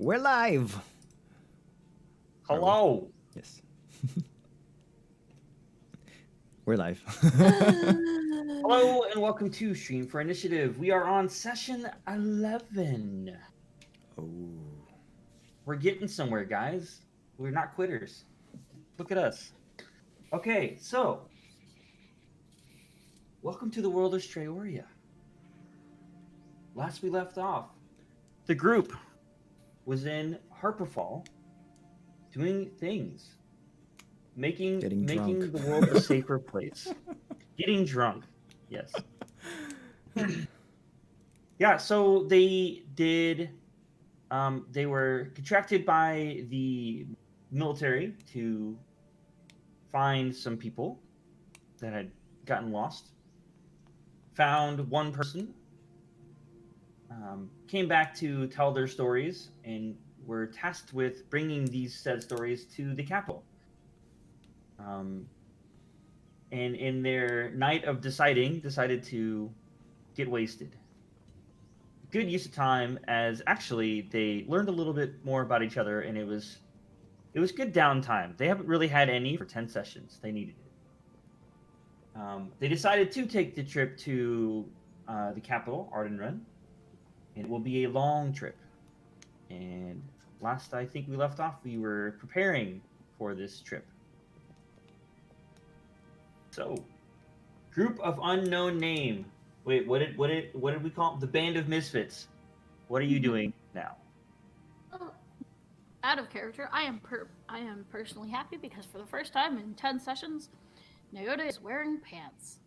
We're live. Hello. Yes. We're live. Hello and welcome to Stream for Initiative. We are on session 11. Oh. We're getting somewhere, guys. We're not quitters. Look at us. Okay, so welcome to the world of Streyorea. Last we left off, the group was in Harperfall doing things. Making the world a safer place. Getting drunk. Yes. Yeah, so they did they were contracted by the military to find some people that had gotten lost. Found one person, came back to tell their stories, and were tasked with bringing these said stories to the capital. And in their night of decided to get wasted. Good use of time, as actually they learned a little bit more about each other, and it was good downtime. They haven't really had any for 10 sessions. They needed it. They decided to take the trip to the capital, Ardenrun, and it will be a long trip. And last I think we left off, we were preparing for this trip. So, group of unknown name. Wait, what did we call it? The Band of Misfits. What are you doing now? Out of character, I am personally happy because for the first time in 10 sessions, Nyota is wearing pants.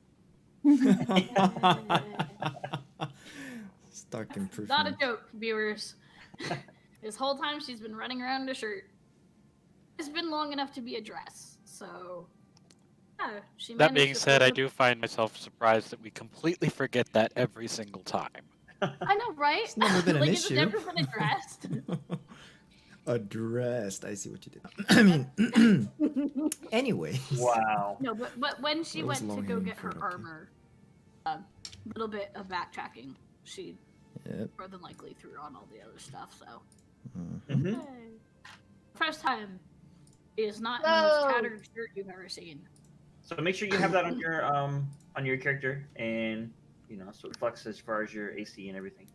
Stark improvement. Not a joke, viewers. This whole time she's been running around in a shirt. It's been long enough to be a dress, so yeah, she That being managed to said, I over- do find myself surprised that we completely forget that every single time. I know, right? It's never been an like, issue. It's never been addressed. Addressed. I see what you did. I mean, anyways. Wow. No, but when she That was went to go long-hanging get her fruit, okay. armor, a little bit of backtracking, she Yep. more than likely threw on all the other stuff, so. Mhm. Mhm. Yay. First time is not the most tattered shirt you've ever seen. So make sure you have that on your character, and so it reflects as far as your AC and everything.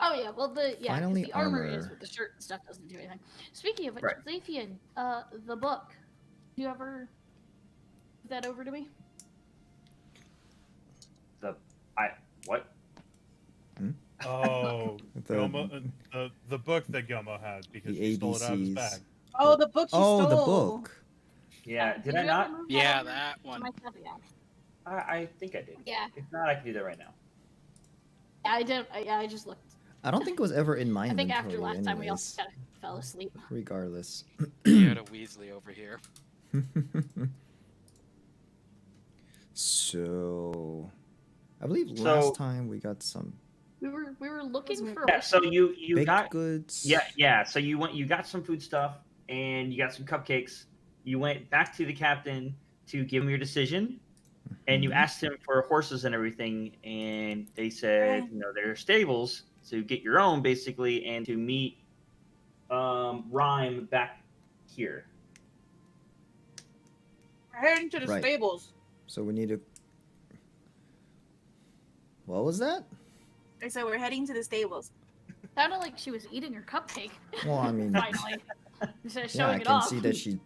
Oh yeah, well 'cause Finally, the armor is, armor. but the shirt and stuff doesn't do anything. Speaking of which, Right. Zaphian, the book. Do you ever give that over to me? What? Oh, The- Gomo, the book that Gomo had because The he stole it out of his ABCs. bag. Oh, the book you Oh, stole. the book. Yeah, did you I ever not? move Yeah, over that to one. my stuff? Yeah. I think I did. Yeah. If not, I can do that right now. I did. I just looked. I don't think it was ever in my I think inventory. after last time we all anyways. kind of fell asleep. Regardless. You had a Weasley over here. So, I believe So- last time we got some We were looking for. Yeah. So you baked got goods. yeah. So you got some food stuff and you got some cupcakes. You went back to the captain to give him your decision, and you Mhm. asked him for horses and everything, and they said there are stables to get your own basically, and to meet Rhyme back here. We're heading to the Right. stables. So we need to. What was that? I said we're heading to the stables. Sounded like she was eating her cupcake. Well, I mean, Finally, instead of yeah, showing I it can off. see that she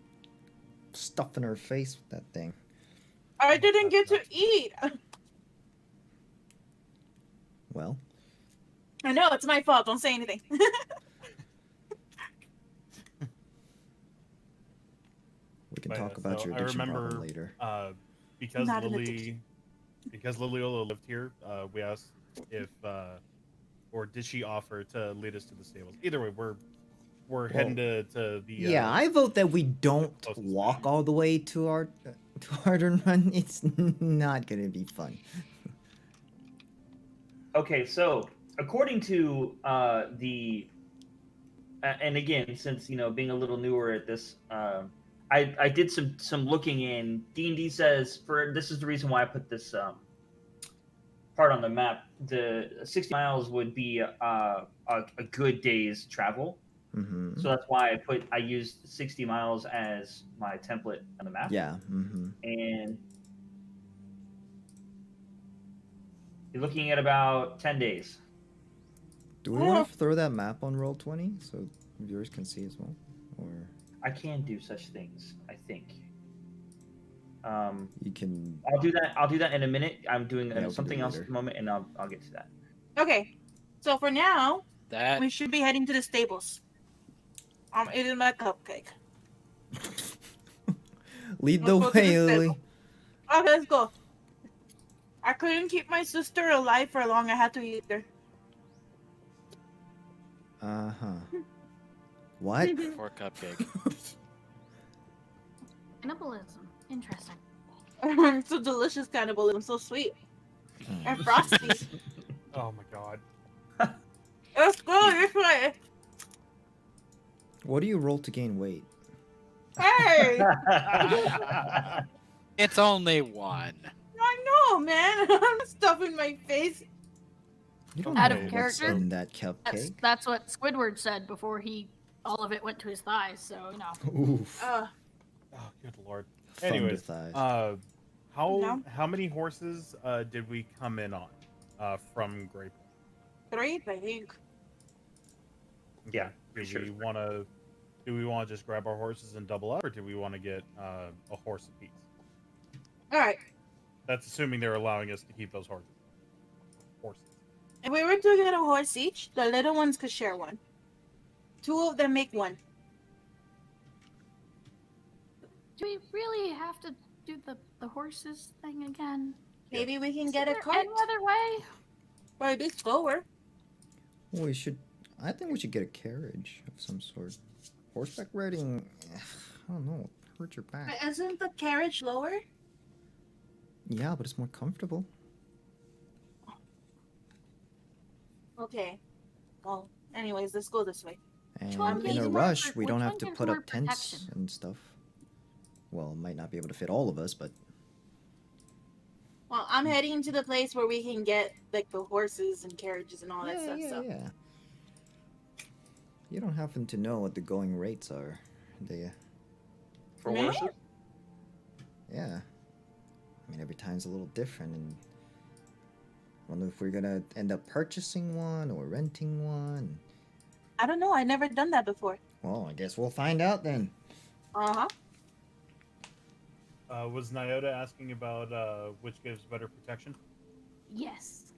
stuffing her face with that thing. I didn't get to eat. Well, I know it's my fault. Don't say anything. we can But, talk about so your I addiction remember, problem later. Because Not an Liliola lived here, we asked if or did she offer to lead us to the stables. Either way, we're heading to the Yeah, I vote that we don't closest walk station. all the way to our Arden Run. It's not gonna be fun. Okay, so according to the and again, since being a little newer at this, I did some looking in. D&D says this is the reason why I put this part on the map, the 60 miles would be a good day's travel. Mm-hmm. So that's why I used 60 miles as my template on the map. Yeah. Mm-hmm. And you're looking at about 10 days. Do we want to throw that map on Roll20 so viewers can see as well? Or I can do such things, I think. you can. I'll do that. I'll do that in a minute. I'm doing Yeah, we can something do it else later. at the moment, and I'll get to that. Okay. So for now, That we should be heading to the stables. I'm eating my cupcake. Lead the Let's go to way, the Lily. stable. Okay, let's go. I couldn't keep my sister alive for long. I had to eat her. Uh-huh. What? for cupcake. Cannibalism. Interesting. It's a delicious cannibalism, so sweet and frosty. Oh my god. Let's go this way. What do you roll to gain weight? Hey, It's only one. I know, man. I'm stuffing my face. You don't Out know of what's character? in that cupcake. That's what Squidward said before all of it went to his thighs. So Oof. Oh, good lord. Thunder Anyways, thighs. how many horses did we come in on from Grape? 3, I think. Yeah, Do sure. we want to just grab our horses and double up, or do we want to get a horse apiece? All right. That's assuming they're allowing us to keep those horses. If we were to get a horse each, the little ones could share one. 2 of them make one. do we really have to do the horses thing again? Maybe we can Is get a there cart. any other way? Or a bit slower. We should. I think we should get a carriage of some sort. Horseback riding. I don't know. Hurt your back. But isn't the carriage lower? Yeah, but it's more comfortable. Okay. Well, anyways, let's go this way. And one in gives a more rush, for- we don't which have one to gives put more up tents protection? and stuff. Well, might not be able to fit all of us, but Well, I'm heading to the place where we can get like the horses and carriages and all that stuff. yeah, So yeah. You don't happen to know what the going rates are, do you? For Me? horses? Yeah. I mean, every time's a little different, and I don't know if we're gonna end up purchasing one or renting one. I don't know. I never done that before. Well, I guess we'll find out then. Uh huh. Was Nyota asking about which gives better protection? Yes.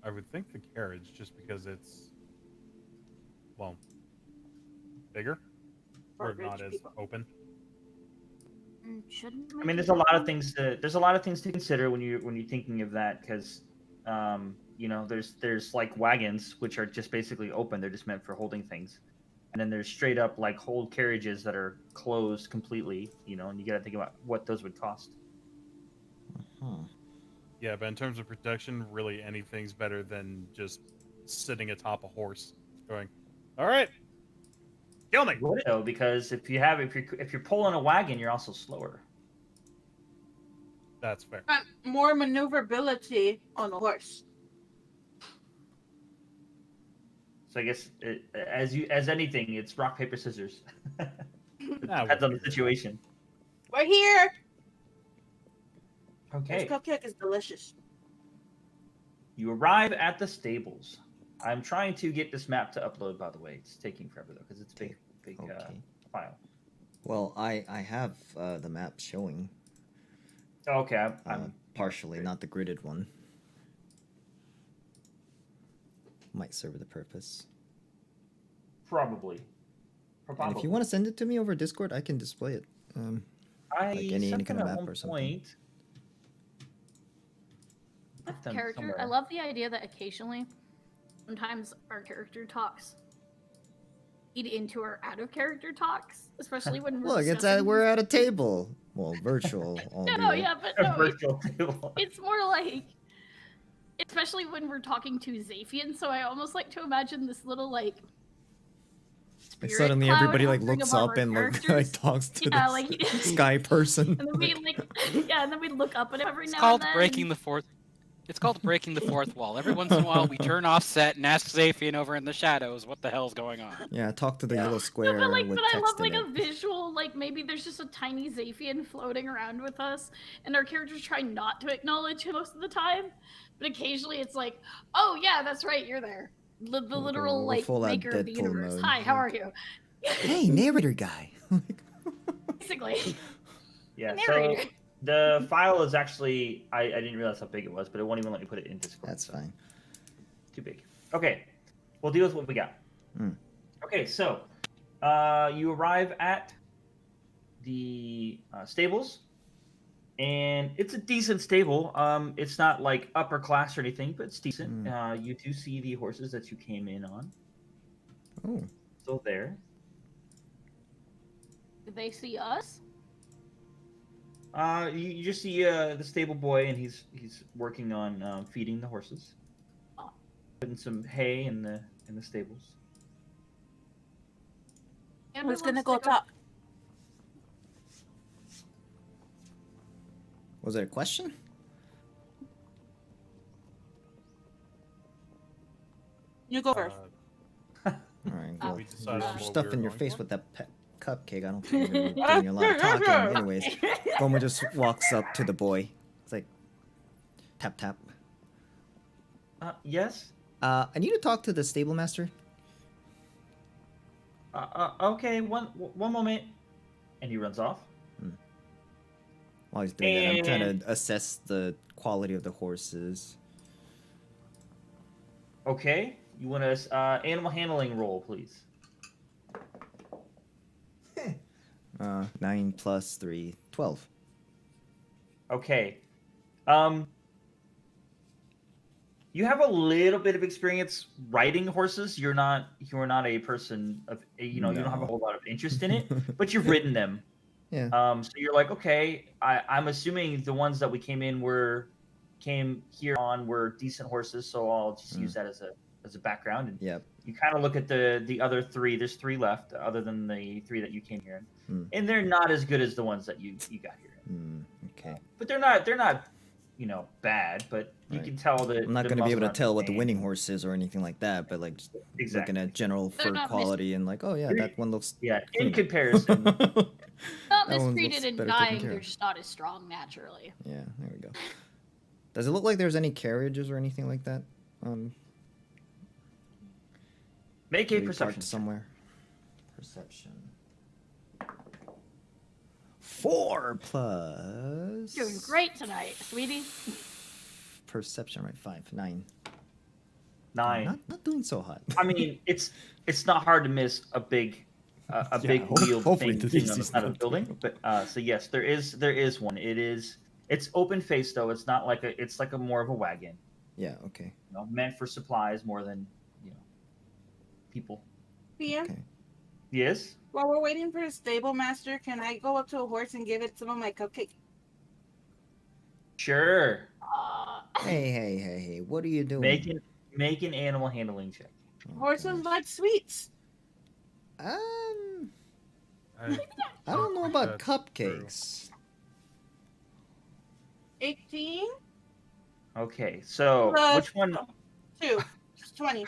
I would think the carriage, just because it's, well, bigger For or not rich as people. open. Shouldn't. I mean, there's a lot of things to consider when you're thinking of that, because there's like wagons which are just basically open. They're just meant for holding things, and then there's straight up like hold carriages that are closed completely. And you got to think about what those would cost. Huh. Yeah, but in terms of protection, really anything's better than just sitting atop a horse, going, "All right, kill me." Though, because if you're pulling a wagon, you're also slower. That's fair. But more maneuverability on a horse. So I guess as anything, it's rock paper scissors. Nah, Depends on the situation. We're here. Okay. This cupcake is delicious. You arrive at the stables. I'm trying to get this map to upload, by the way. It's taking forever, though, because it's a big Okay. file. Well, I have the map showing Okay, I'm partially, not the gridded one. Might serve the purpose. probably. And if you want to send it to me over Discord, I can display it. I like any sent kind them of at map one or something. point. Left them Character. somewhere. I love the idea that occasionally, sometimes our character talks feed into our out of character talks, especially when we're Look, discussing- we're at a table. Well, virtual. No, albeit. yeah, but A no, virtual table. it's more like, especially when we're talking to Zaphian. So I almost like to imagine this little like Like spirit suddenly cloud everybody like hovering looks above up our and like characters. talks to Yeah, the like- sky person. And then we and then we look up at him every It's now called and then. breaking the fourth. It's called breaking the fourth wall. Every once in a while, we turn off set and ask Zafian over in the shadows what the hell's going on. Yeah, talk to the Yeah. yellow No, square but with I love text like in a it. visual, like maybe there's just a tiny Zafian floating around with us, and our characters try not to acknowledge him most of the time, but occasionally it's like, oh yeah, that's right, you're there. The literal We're like full out maker of the Deadpool universe. mode. Hi, how are you? Hey, narrator guy. Basically, Yeah. narrator. So the file is actually I didn't realize how big it was, but it won't even let me put it in Discord. That's fine. Too big. Okay, we'll deal with what we got. Mm. Okay, so you arrive at the stables, and it's a decent stable. It's not like upper class or anything, but it's decent. You do see the horses that you came in on. Oh, Still there. Did they see us? You just see the stable boy, and he's working on feeding the horses, putting some hay in the stables. Who's gonna go top? was it a question? You go first. All right, well, we decided you're what we stuffing were your going face for? with that cupcake. I don't think you're gonna be doing a lot of talking. Anyways, Goma just walks up to the boy. It's like, tap tap. Yes. I need to talk to the stable master. Okay. One moment. And he runs off. While he's doing that, I'm trying to assess the quality of the horses. Okay. You want to animal handling roll, please? 9 plus 3, 12. Okay. You have a little bit of experience riding horses. You're not a person of you don't have a No. whole lot of interest in it, but you've ridden them. Yeah. So you're like, okay, I'm assuming the ones that we came here on were decent horses, so I'll just use that as a background. And Yep. you kind of look at the other three. There's three left, other than the three that you came here in, and they're not as good as the ones that you got here in. Okay. But they're not bad. But you Right. can tell that I'm not the going to be able to muscle tell what the aren't winning horse is or anything like that, but like just Exactly. looking at general They're fur not quality and like, oh yeah, that one looks. Yeah, in clean. comparison. Not That one mistreated looks and better taken dying, care they're of. just not as strong naturally. Yeah, there we go. Does it look like there's any carriages or anything like that? Make a maybe perception parked check. somewhere. Perception. 4 plus. Doing great tonight, sweetie. Perception, right? 5, 9. 9. Not doing so hot. I mean, it's not hard to miss a big big wheeled hopefully thing the on the DC's side of not the building. But so yes, there is one. It's open faced though. It's not like it's like a more of a wagon. Yeah. Okay. Meant for supplies more than people. PM, Okay. Yes. while we're waiting for the stable master, can I go up to a horse and give it some of my cupcake? Sure. Hey! What are you doing? Make an animal handling check. Oh, Horses gosh. like sweets. I I don't know about That's true. cupcakes. 18? Okay. So Plus which one 2. 20.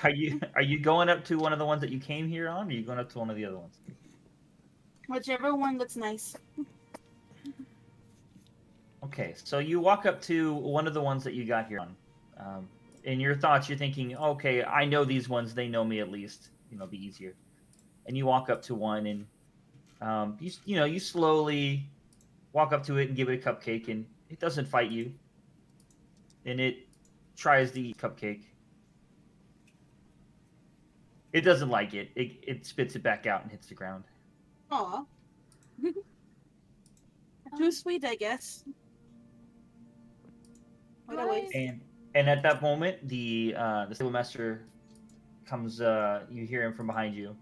are you going up to? One of the ones that you came here on? Or are you going up to one of the other ones? Whichever one looks nice. Okay, so you walk up to one of the ones that you got here on. In your thoughts, you're thinking, okay, I know these ones. They know me at least. It'll be easier. And you walk up to one, and you slowly walk up to it and give it a cupcake, and it doesn't fight you. And it tries to eat cupcake. It doesn't like it. It spits it back out and hits the ground. Aw. Too sweet, I guess. What a waste. And at that moment, the stable master comes. You hear him from behind you.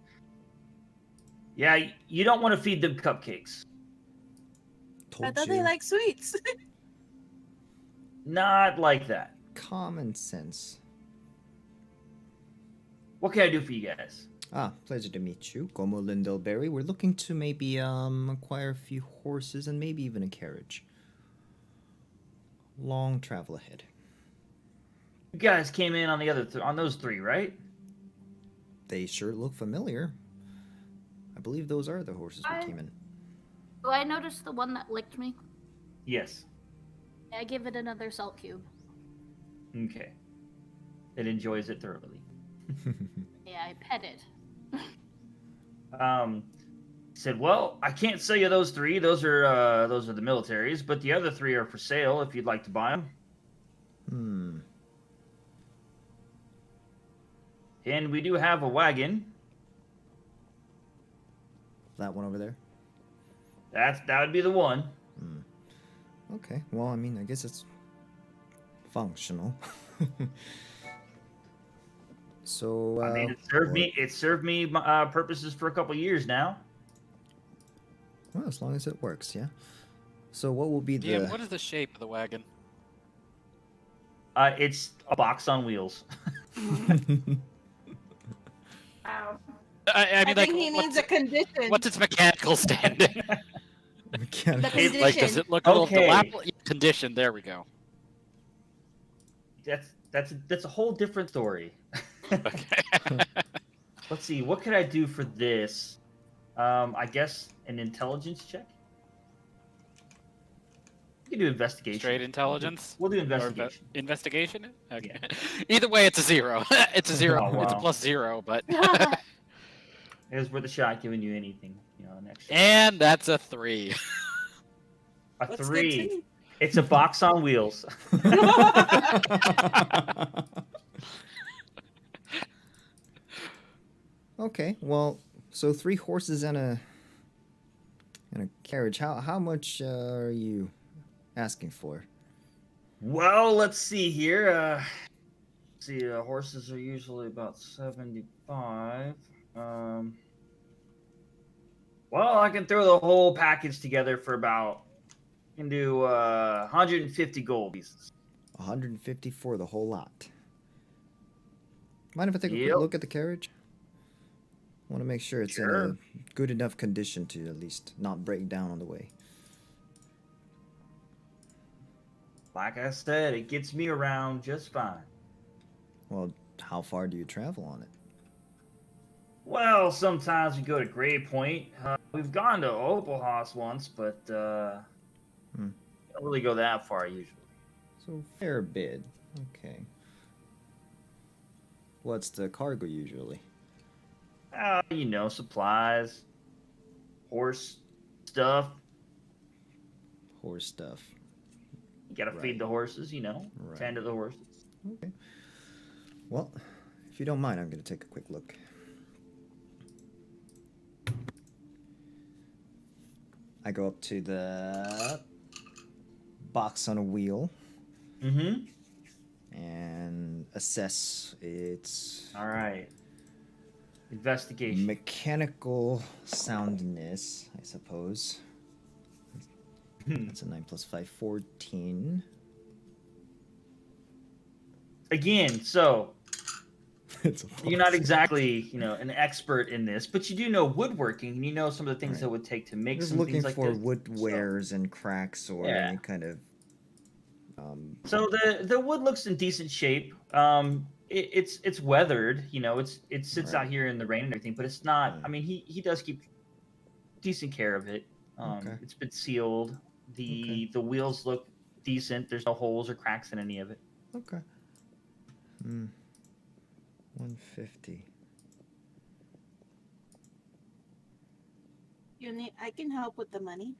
Yeah, you don't want to feed them cupcakes. Told I thought you. they like sweets. Not like that. Common sense. What can I do for you guys? Pleasure to meet you. Como Lindelberry. We're looking to maybe acquire a few horses and maybe even a carriage. Long travel ahead. You guys came in on the other on those three, right? They sure look familiar. I believe those are the horses we came in. Do I notice the one that licked me? Yes. I give it another salt cube. Okay. It enjoys it thoroughly. Yeah, I pet it. Said, well, I can't sell you those three. Those are the militaries, but the other three are for sale if you'd like to buy them. And we do have a wagon. That one over there? That would be the one. Okay. Well, I mean, I guess it's functional. So I mean, it served me purposes for a couple years now. Well, as long as it works, yeah. So what will be the? Yeah, what is the shape of the wagon? It's a box on wheels. Wow. I mean, I think he needs a condition. What's its mechanical standing? The Mechanical. Like, does it look Okay. a little condition? There we go. That's a whole different story. Okay. Let's see, what could I do for this? I guess an intelligence check. We can do investigation. Straight intelligence? We'll do Or investigation. investigation? Okay. Either way, it's a 0. It's a 0. Oh, It's a wow. +0, but. It's worth a shot giving you anything, next. And that's a 3. A What's 3. good It's a box on wheels. Okay, well, so 3 horses and a carriage. How much are you asking for? Well, let's see here. Horses are usually about 75. Well, I can throw the whole package together for can do 150 gold pieces. 150 for the whole lot. Mind if I take a Yep. quick look at the carriage? I want to make sure it's in Sure. a good enough condition to at least not break down on the way. Like I said, it gets me around just fine. Well, how far do you travel on it? Well, sometimes we go to Grey Point. We've gone to Opalhouse once, but don't really go that far usually. So, fair bid. Okay. What's the cargo usually? Supplies, horse stuff. Horse stuff. You gotta Right. feed the horses, Right. tend to the horses. Okay. Well, if you don't mind, I'm going to take a quick look. I go up to the box on a wheel Mm-hmm. and assess its All right. Investigation. mechanical soundness, I suppose. That's a 9 + 5, 14. Again, so It's a you're not exactly, an expert in this, but you do know woodworking, and you know some of the things Right. that would take to make Just some looking things like for this. wood wares and cracks or Yeah. any kind of So the wood looks in decent shape. It's weathered, it sits out Right. here in the rain and everything, but it's not. Right. I mean, he does keep decent care of it. Okay. It's been sealed. The wheels look decent. There's no holes or cracks in any of it. Okay. 150. I can help with the money.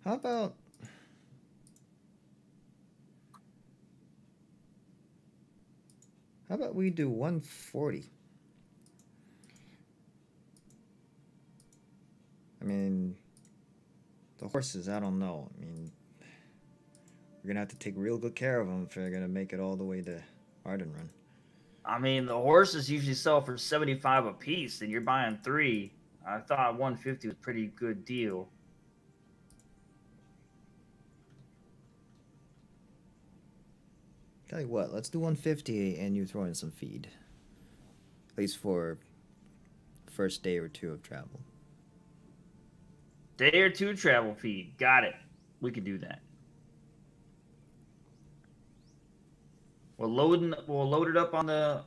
How about we do 140? I mean, the horses, I don't know. I mean, we're gonna have to take real good care of them if they're gonna make it all the way to Ardenrun. I mean, the horses usually sell for 75 a piece, and you're buying 3. I thought 150 was a pretty good deal. Tell you what, let's do 150 and you throw in some feed. At least for first day or two of travel. Day or two travel fee. Got it. We could do that. We'll load it up on the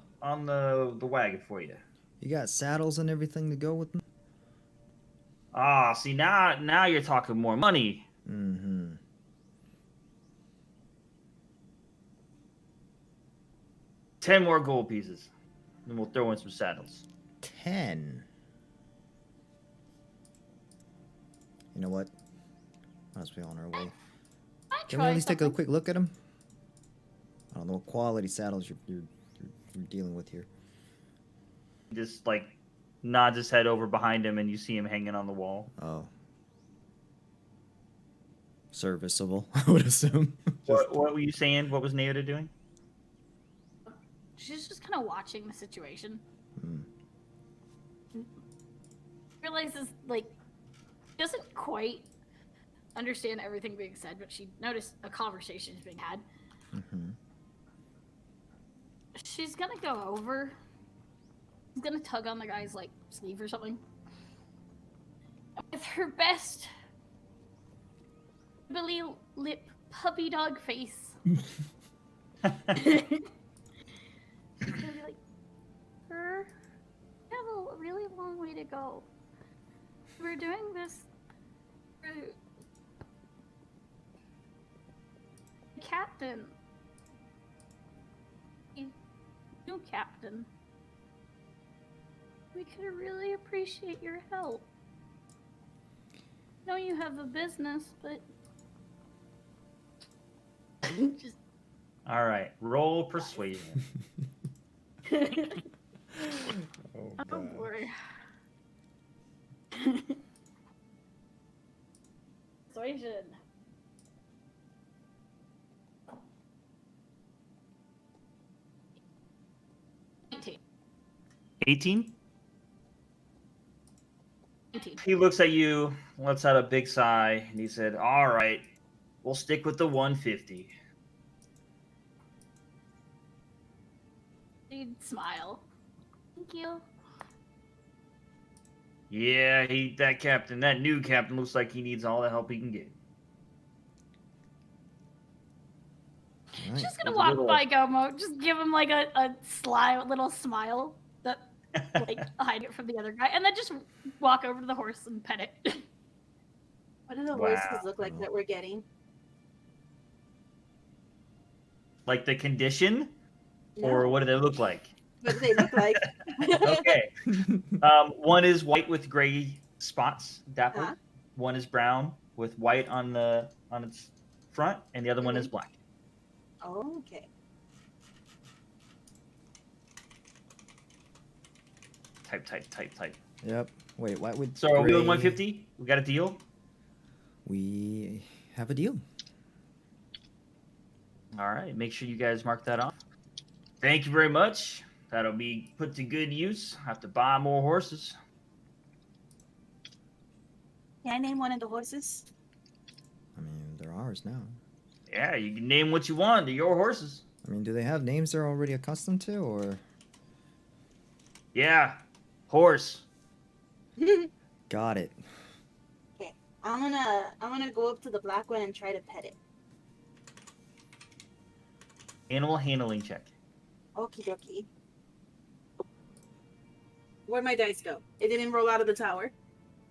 wagon for you. You got saddles and everything to go with them? Ah, see now you're talking more money. Mm-hmm. 10 more gold pieces. Then we'll throw in some saddles. 10. You know what? Must be on our way. Can we at least take a quick look at them? I don't know what quality saddles you're dealing with here. Just like nods his head over behind him, and you see him hanging on the wall. Oh. Serviceable, I would assume. What were you saying? What was Neota doing? She's just kind of watching the situation. Hmm. Realizes, like, doesn't quite understand everything being said, but she noticed a conversation is being had. Mm-hmm. She's gonna go over. She's gonna tug on the guy's, like, sleeve or something. With her best billy lip puppy dog face. She's gonna be like, "Sir, we have a really long way to go. We're doing this for the captain. The new captain. We could really appreciate your help. I know you have a business, but just All right, roll persuasion. oh boy. Persuasion. $19. 18. He looks at you, lets out a big sigh, and he said, "All right, we'll stick with the 150." He'd smile. Thank you. Yeah, that new captain looks like he needs all the help he can get. All right. Just gonna walk by Gomo, just give him like a sly little smile that like hide it from the other guy, and then just walk over to the horse and pet it. What do the Wow. horses look like that we're getting? Like the condition, No. or what do they look like? What do they look like? Okay. One is white with gray spots, dappled. Uh-huh. One is brown with white on its front, and the other one is black. Oh, okay. Type. Yep. Wait, what would... So are we on gray- 150? We got a deal? We have a deal. All right. Make sure you guys mark that off. Thank you very much. That'll be put to good use. Have to buy more horses. Can I name one of the horses? I mean, they're ours now. Yeah, you can name what you want. They're your horses. I mean, do they have names they're already accustomed to, or... Yeah. Horse. Got it. Okay. I'm gonna go up to the black one and try to pet it. Animal handling check. Okie dokie. Where'd my dice go? It didn't roll out of the tower.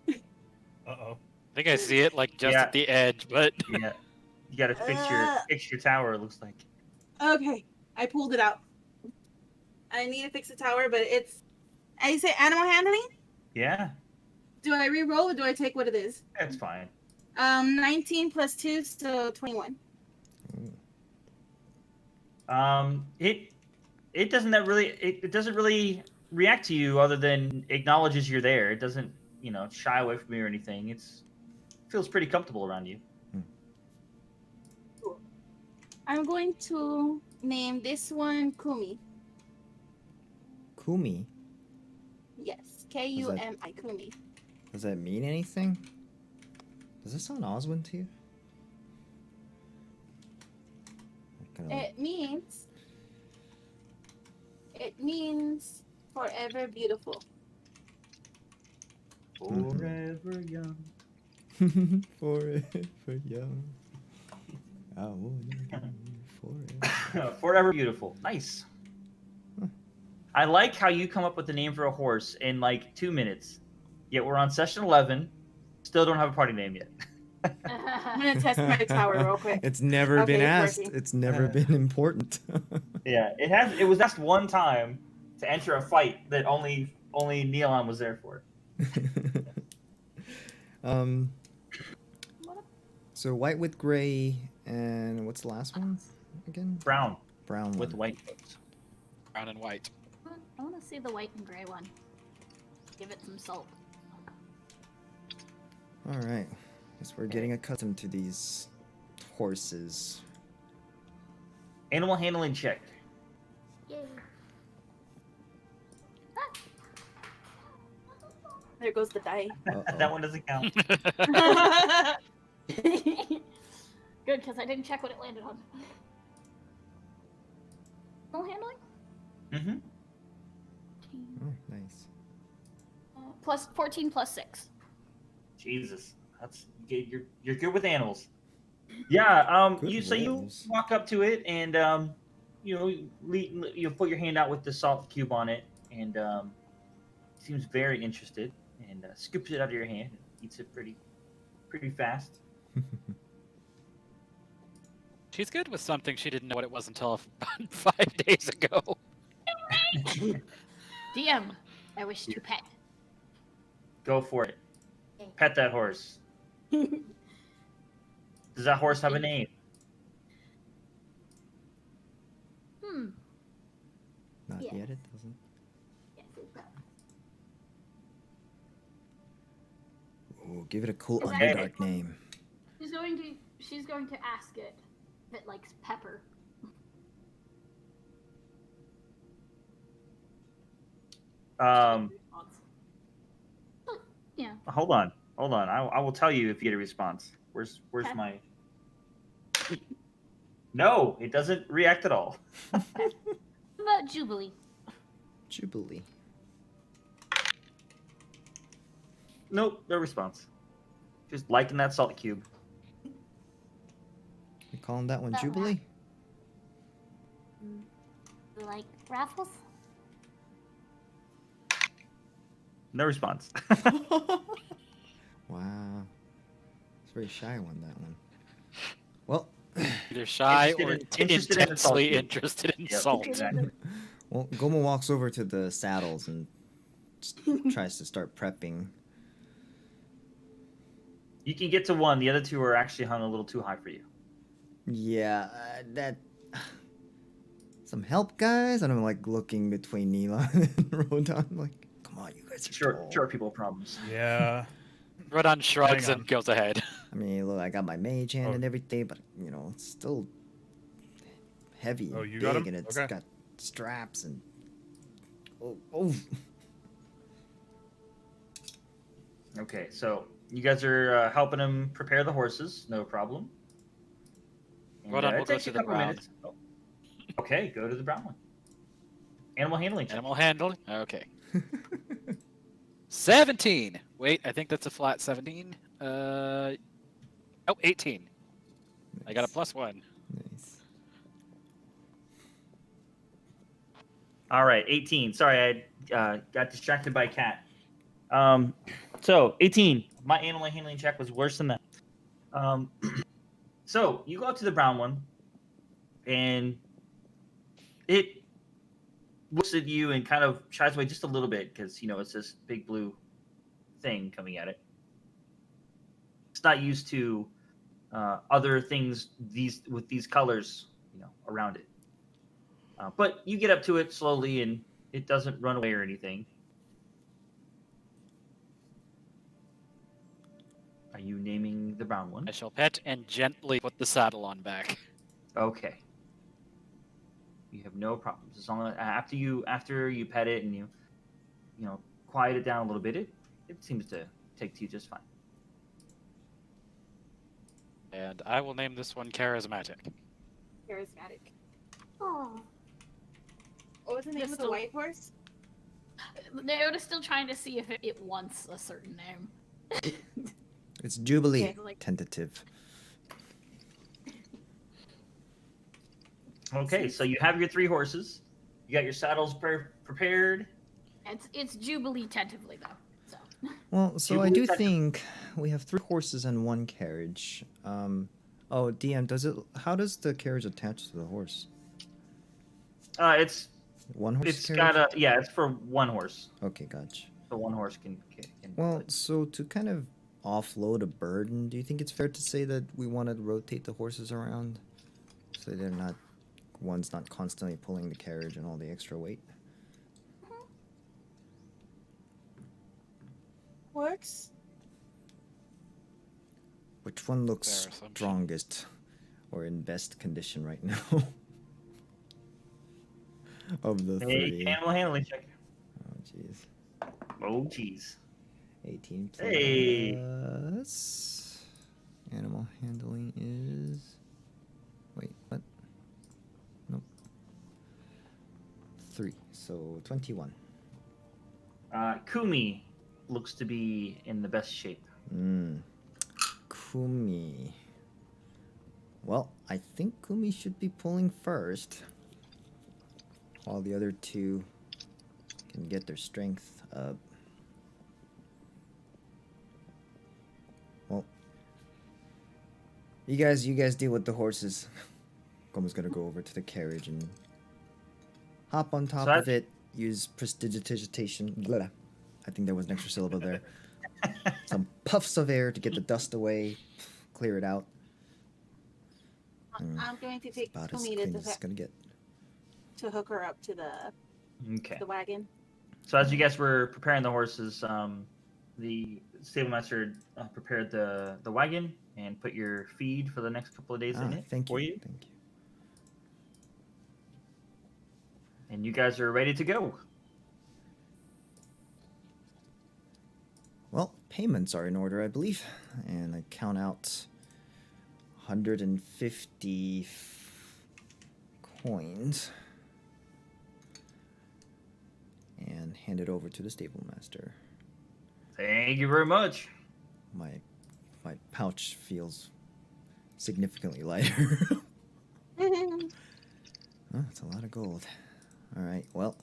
Uh-oh. I think I see it like just Yeah. at the edge, but Yeah. You gotta fix your tower, it looks like. Okay, I pulled it out. I need to fix the tower, but it's... I say animal handling? Yeah, Do I re-roll or do I take what it is? that's fine. 19 plus 2, so 21. It doesn't really react to you other than acknowledges you're there. It doesn't, shy away from you or anything. It feels pretty comfortable around you. Cool. I'm going to name this one Kumi. Kumi? Yes, Kumi, Kumi. Does that mean anything? Does this sound Oswin to you? Kinda like- It means Forever beautiful. Forever young. Forever young. I wanna be forever. Forever beautiful. Nice. Huh. I like how you come up with the name for a horse in like 2 minutes. Yet we're on session 11. Still don't have a party name yet. I'm gonna test my tower real quick. It's never Okay, been it's asked. working. It's never been important. Yeah, it was asked one time to enter a fight that only Neon was there for. So white with gray, and what's the last one again? Brown Brown with one. white coats. Brown and white. I want to see the white and gray one. Give it some salt. All right. Guess we're getting accustomed to these horses. Animal handling check. Yay. There goes the die. Uh-oh. That one doesn't count. Good, because I didn't check what it landed on. No handling? Mm-hmm. Oh, nice. Plus 14 plus 6. Jesus, that's you're good with animals. Yeah. Good You rolls. walk up to it and you put your hand out with the salt cube on it and seems very interested and scoops it out of your hand and eats it pretty fast. She's good with something she didn't know what it was until about 5 days ago. DM, I wish to pet. Go for it. Pet that horse. Does that horse have a name? Not Yes. yet, it doesn't. Yes, it does. Oh, give it a cool Is that Underdark it? name. She's going to ask it if it likes pepper. Yeah. Hold on. I will tell you if you get a response. Where's Okay. my? No, it doesn't react at all. What about Jubilee? Jubilee. Nope, no response. Just liking that salt cube. You calling that one That Jubilee? Like raffles? No response. Wow. It's a very shy one, that one. Well, Either shy or Interested in the salt intensely cube. interested in Yep, salt. exactly. well, Goma walks over to the saddles and tries to start prepping. You can get to one. The other two are actually hung a little too high for you. Yeah, that... Some help, guys? And I'm like looking between Neela and Rodan. Like, come on, you guys are tall. Short people problems. Yeah. Rodon shrugs Hang on. and goes ahead. I mean, look, I got my mage hand Oh. and everything, but, you know, it's still heavy and Oh, you big, got him? and it's Okay. got straps and... Oh. Okay, so you guys are helping him prepare the horses. No problem. And, Rodon will it go takes to you a the couple brown. minutes. Oh. Okay, go to the brown one. Animal handling check. Animal handling? Okay. 17! Wait, I think that's a flat 17. 18. I got a +1. Nice. All right, 18. Sorry, I got distracted by a cat. So 18. My animal handling check was worse than that. So you go up to the brown one, and it looks at you and kind of shies away just a little bit because it's this big blue thing coming at it. It's not used to other things with these colors, around it. But you get up to it slowly, and it doesn't run away or anything. Are you naming the brown one? I shall pet and gently put the saddle on back. Okay. You have no problems as long as after you pet it and you quiet it down a little bit. It seems to take to you just fine. And I will name this one Charismatic. Charismatic. Oh. What was the name of the white horse? Naota's still trying to see if it wants a certain name. It's Jubilee. Okay, like- Tentative. Okay, so you have your 3 horses. You got your saddles prepared. It's Jubilee tentatively though. So Well, so I Jubilee do Tentative. think we have 3 horses and 1 carriage. Oh, DM, how does the carriage attach to the horse? It's 1 horse it's carriage? got it's for 1 horse. Okay, gotcha. So 1 horse can Well, so to kind of offload a burden, do you think it's fair to say that we want to rotate the horses around so they're not one's not constantly pulling the carriage and all the extra weight? Works. Which one looks Fair assumption. strongest or in best condition right now? Of the Hey, 3. animal handling check. Oh, jeez. Oh, jeez. 18 plus. Hey. Animal handling is. Wait, what? Nope. 3. So 21. Kumi looks to be in the best shape. Kumi. Well, I think Kumi should be pulling first, while the other 2 can get their strength up. Well, you guys deal with the horses. Kumi's gonna go over to the carriage and hop on top of it. Use prestidigitation. Blah. I think there was an extra syllable there. Some puffs of air to get the dust away, clear it out. I'm going to take About as Kumi clean as it's gonna get. to hook her up to Okay. the wagon. So as you guys were preparing the horses, the stablemaster prepared the wagon and put your feed for the next couple of days in it Thank for you. you. Thank you. And you guys are ready to go. Well, payments are in order, I believe, and I count out 150 coins and hand it over to the stable master. Thank you very much. My pouch feels significantly lighter. Oh, that's a lot of gold. All right, well,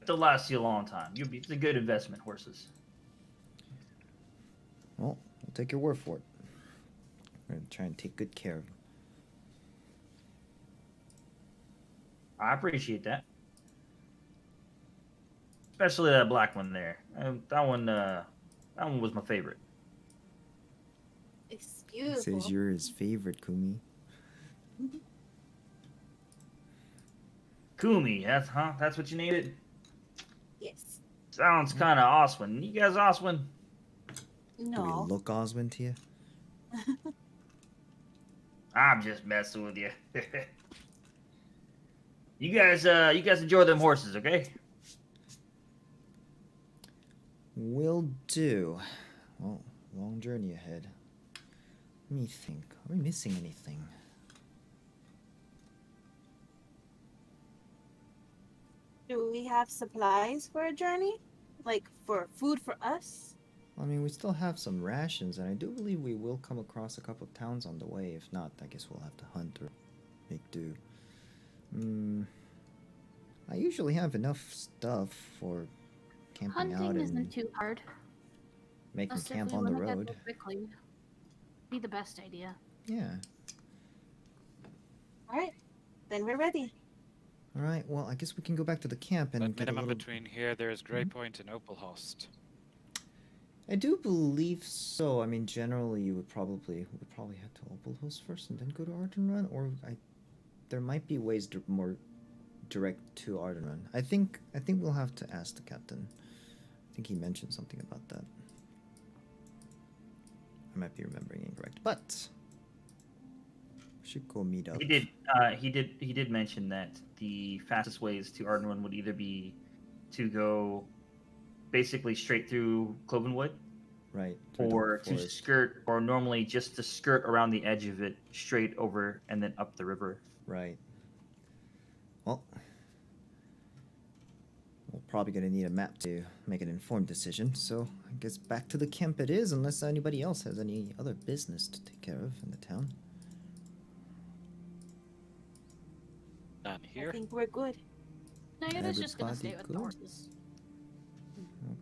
It'll last you a long time. It's a good investment, horses. we'll take your word for it. We're gonna try and take good care of them. I appreciate that. Especially that black one there. That one was my favorite. It's He beautiful. says you're his favorite, Kumi. Kumi, that's what you named it? Yes. Sounds kind of Oswin. You guys Oswin? Do No. we look Oswin to you? I'm just messing with you. You guys enjoy them horses, okay? Will do. Well, long journey ahead. Let me think. Are we missing anything? Do we have supplies for a journey? Like for food for us? I mean, we still have some rations, and I do believe we will come across a couple of towns on the way. If not, I guess we'll have to hunt or make do. I usually have enough stuff for camping out hunting isn't and too hard. making Most camp if we on the wanna get road. there quickly. Be the best idea. Yeah. Alright. Then we're ready. All right. Well, I guess we can go back to the camp and But get a minimum little... between here, there's Greypoint and Opalhost. I do believe so. I mean, generally, we would probably head to Opalhost first and then go to Ardenrun, or there might be ways more direct to Ardenrun. I think we'll have to ask the captain. I think he mentioned something about that. I might be remembering incorrect, but we should go meet up. He did mention that the fastest ways to Ardenwood would either be to go basically straight through Clovenwood, Right. through the or to forest. skirt, or normally just to skirt around the edge of it, straight over and then up the river. Right. Well, probably going to need a map to make an informed decision, so I guess back to the camp it is, unless anybody else has any other business to take care of in the town. Done I here. think we're good. Nayada's just gonna stay with Everybody the good? horses.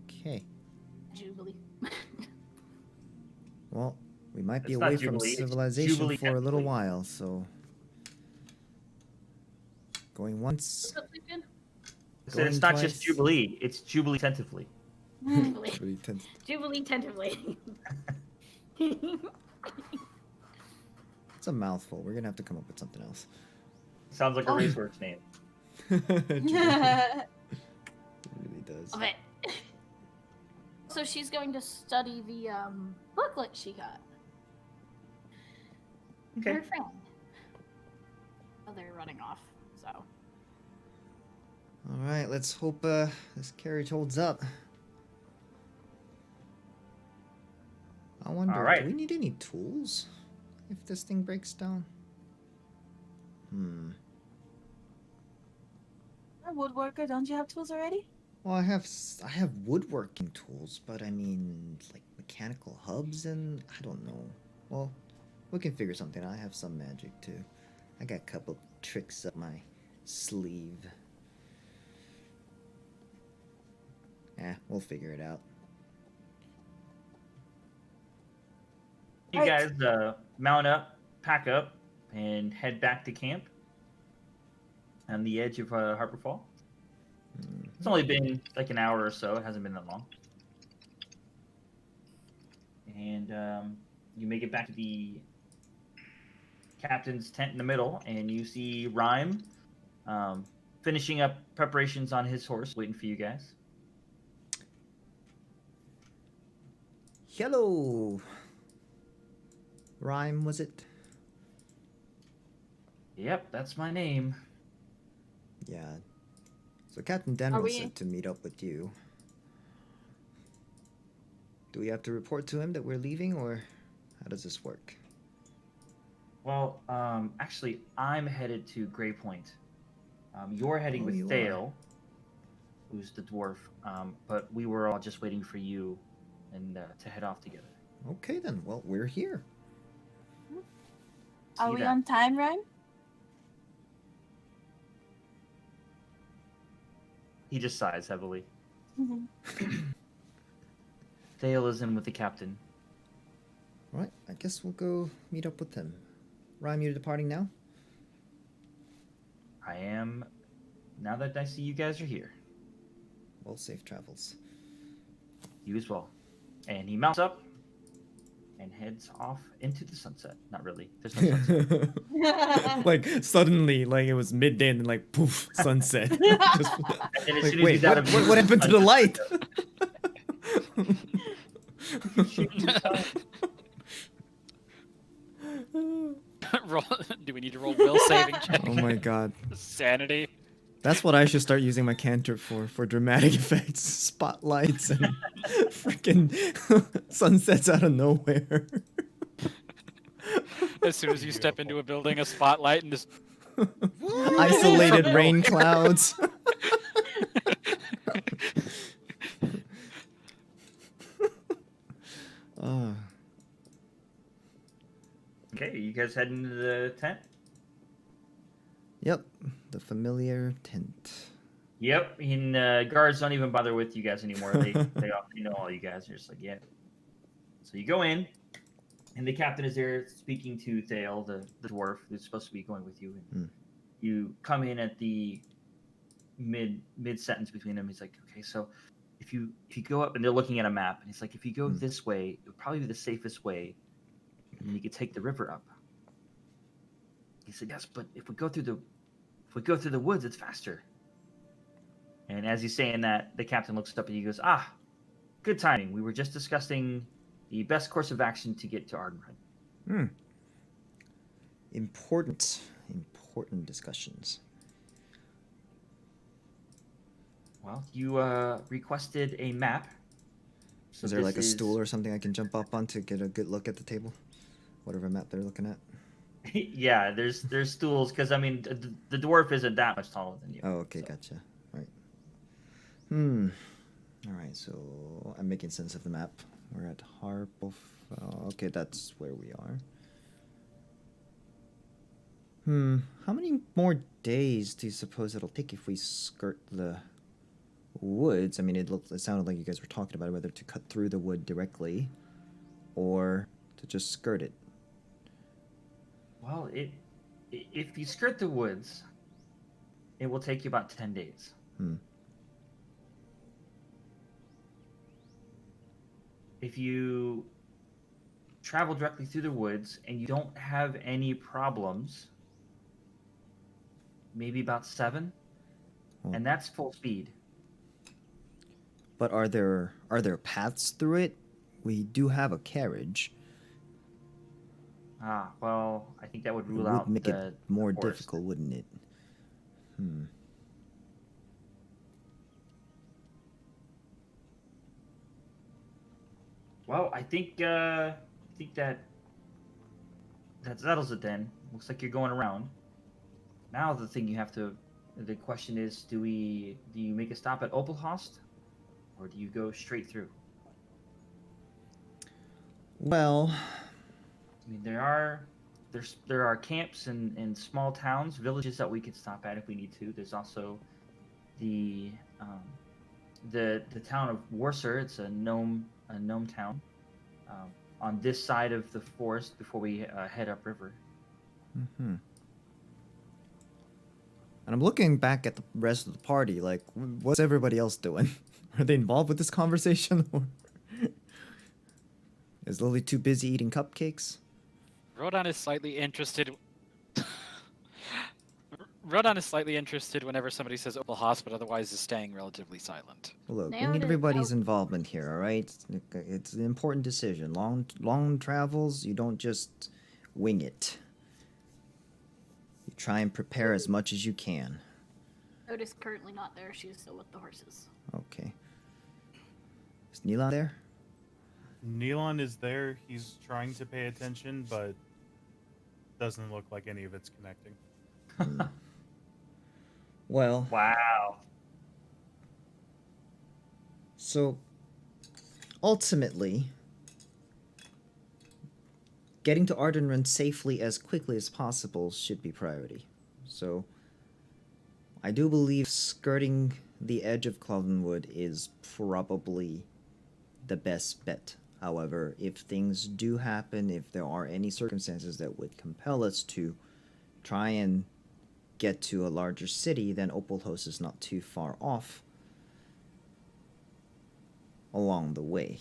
Okay. Jubilee. Well, we might be It's not away from Jubilee, it's civilization Jubilee for a little technically. while, so... Going once... What's up, Sleepin? I said it's Going not just twice. Jubilee, it's Jubilee tentatively. Jubilee. Really tense. Jubilee tentatively. It's a mouthful. We're gonna have to come up with something else. Sounds like a Oh. raceworks name. It really does. Love it. So she's going to study the booklet she got. Okay. Her friend. Oh, they're running off. So All right, let's hope this carriage holds up. I wonder, All right. do we need any tools if this thing breaks down? A woodworker, don't you have tools already? Well, I have woodworking tools, but I mean, like mechanical hubs and I don't know. Well, we can figure something out. I have some magic too. I got a couple tricks up my sleeve. We'll figure it out. You Right. guys mount up, pack up, and head back to camp on the edge of Harbor Fall. It's only been like an hour or so. It hasn't been that long. And you make it back to the captain's tent in the middle, and you see Rhyme finishing up preparations on his horse, waiting for you guys. Hello. Rhyme, was it? Yep, that's my name. Yeah. So Captain Are Daniel we- said to meet up with you. Do we have to report to him that we're leaving, or how does this work? Well, actually, I'm headed to Grey Point. You're heading Oh, with you are. Thale, who's the dwarf. But we were all just waiting for you and to head off together. Okay then, well, we're here. See Are you we then. on time, Ryan? He just sighs heavily. Thale is in with the captain. Alright, I guess we'll go meet up with him. Rhyme, you're departing now? I am, now that I see you guys are here. Well, safe travels. You as well. And he mounts up and heads off into the sunset. Not really. There's no sunset. Like, suddenly, like, it was midday and then, like, poof, sunset. Just, And as like, soon as wait, he's out what, of what happened to the light? Roll, do we need to roll will saving check? Oh my god. Sanity. That's what I should start using my cantrip for dramatic effects, spotlights, and freaking sunsets out of nowhere. As soon as you step into a building, a spotlight and just Isolated rain clouds. Ah. Okay, you guys head into the tent? Yep, the familiar tent. Yep, and guards don't even bother with you guys anymore. They know all you guys. They're just like, yeah. So you go in, and the captain is there speaking to Thale, the dwarf who's supposed to be going with you. And you come in at the mid sentence between them. He's like, okay, so if you go up, and they're looking at a map, and he's like, if you go this way, it would probably be the safest way, and then you could take the river up. He said, yes, but if we go through the woods, it's faster. And as he's saying that, the captain looks up and he goes, ah, good timing. We were just discussing the best course of action to get to Ardenrun. Important discussions. Well, you requested a map. So Is there this like a stool or something I can jump up on to get a good look at the table? Whatever map they're looking at. Yeah, there's stools, because, I mean, the dwarf isn't that much taller than you. Oh, okay, so. gotcha. Right. All right, so I'm making sense of the map. We're at Harpelfell. Okay, that's where we are. How many more days do you suppose it'll take if we skirt the woods? I mean, it sounded like you guys were talking about whether to cut through the wood directly or to just skirt it. Well, if you skirt the woods, it will take you about 10 days. If you travel directly through the woods and you don't have any problems, maybe about 7, and that's full speed. But are there paths through it? We do have a carriage. Well, I think that would It rule would out make the it more forest. difficult, wouldn't it? Well, I think that settles it then. Looks like you're going around. Now the question is, do you make a stop at Opelhost, or do you go straight through? Well, I mean, there are camps in small towns, villages that we could stop at if we need to. There's also the town of Worcester. It's a gnome town on this side of the forest before we head upriver. And I'm looking back at the rest of the party, like, what's everybody else doing? Are they involved with this conversation? Or is Lily too busy eating cupcakes? Rodon is slightly interested. Rodon is slightly interested whenever somebody says Opelhost, but otherwise is staying relatively silent. Look, we Nailed need it. everybody's involvement here, all right? It's an important decision. Long travels, you don't just wing it. You try and prepare as much as you can. Otis currently not there. She's still with the horses. Okay. Is Neela there? Neelon is there. He's trying to pay attention, but doesn't look like any of it's connecting. Well, Wow. so ultimately, getting to Ardenrun safely as quickly as possible should be priority. So I do believe skirting the edge of Clovenwood is probably the best bet. However, if things do happen, if there are any circumstances that would compel us to try and get to a larger city, then Opelhost is not too far off along the way.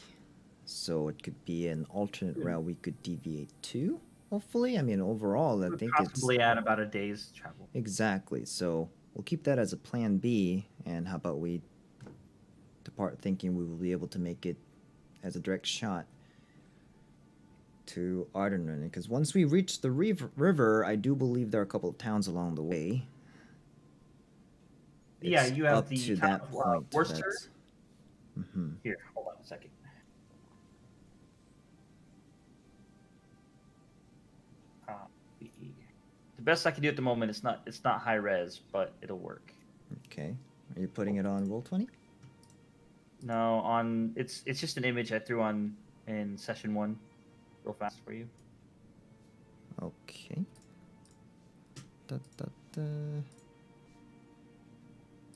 So it could be an alternate route we could deviate to, hopefully. I mean, overall, I think it's... Possibly add about a day's travel. Exactly. So we'll keep that as a plan B, and how about we depart thinking we will be able to make it as a direct shot to Ardenrun. Because once we reach the river, I do believe there are a couple of towns along the way. Yeah, It's you have up the to town that of, point. Worcester. that's- Here, hold on a second. The best I can do at the moment, it's not high res, but it'll work. Okay. Are you putting it on Roll20? No, it's just an image I threw on in session 1, real fast for you. Okay. Da, da, da.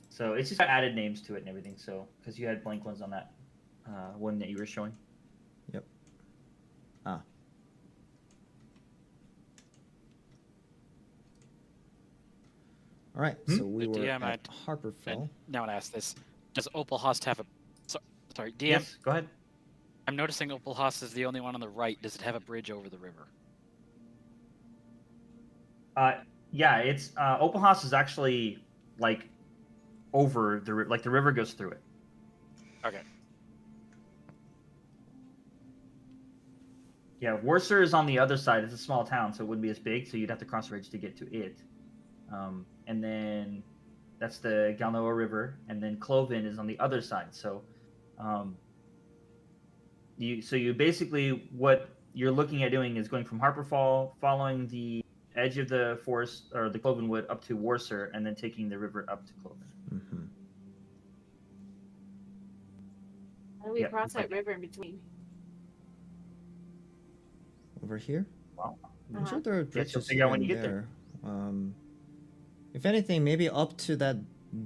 So it's just got added names to it and everything. So because you had blank ones on that one that you were showing. Yep. Ah. All right, so we The were DM at Harperfell. Now I ask this: does Opelhost have a? Sorry, DM. Yes, go ahead. I'm noticing Opelhost is the only one on the right. Does it have a bridge over the river? Yeah, it's Opelhouse is actually like over the the river goes through it. Okay. Yeah, Worcester is on the other side. It's a small town, so it wouldn't be as big. So you'd have to cross the bridge to get to it. And then that's the Galnoa River, and then Cloven is on the other side. So, you basically what you're looking at doing is going from Harperfall, following the edge of the forest or the Cloven Wood up to Worcester, and then taking the river up to Cloven. do we Yeah. cross that river in between? Over here? Wow. I'm sure Uh-huh. there are Guess you'll bridges figure out here when and you get there. If anything, maybe up to that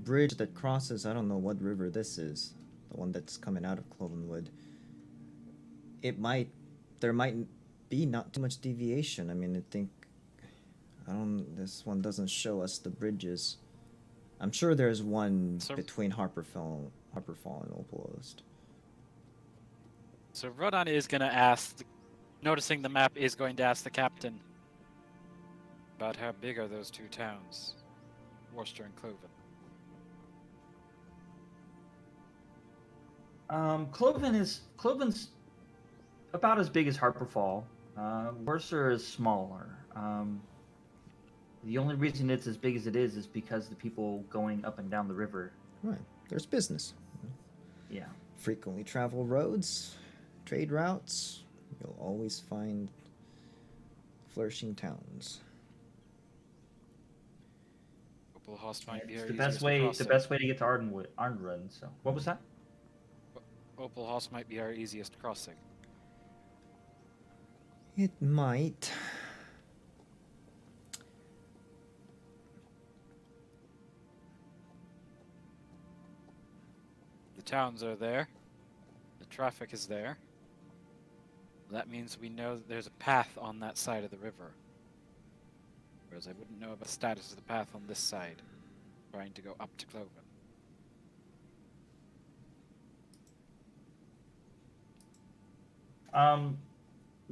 bridge that crosses, I don't know what river this is, the one that's coming out of Clovenwood. There might be not too much deviation. I mean, this one doesn't show us the bridges. I'm sure there's one So- between Harperfall and Opalist. So Rodan is going to ask, noticing the map, is going to ask the captain about how big are those two towns, Worcester and Cloven. Cloven's about as big as Harperfall. Worcester is smaller. The only reason it's as big as it is because the people going up and down the river. Right. There's business. Yeah. Frequently traveled roads, trade routes. You'll always find flourishing towns. Opalhost might be It's our the easiest best way. The crossing. best way to get to Ardenrun. So what was that? Opalhost might be our easiest crossing. It might. The towns are there. The traffic is there. That means we know that there's a path on that side of the river. Whereas I wouldn't know about the status of the path on this side, trying to go up to Cloven.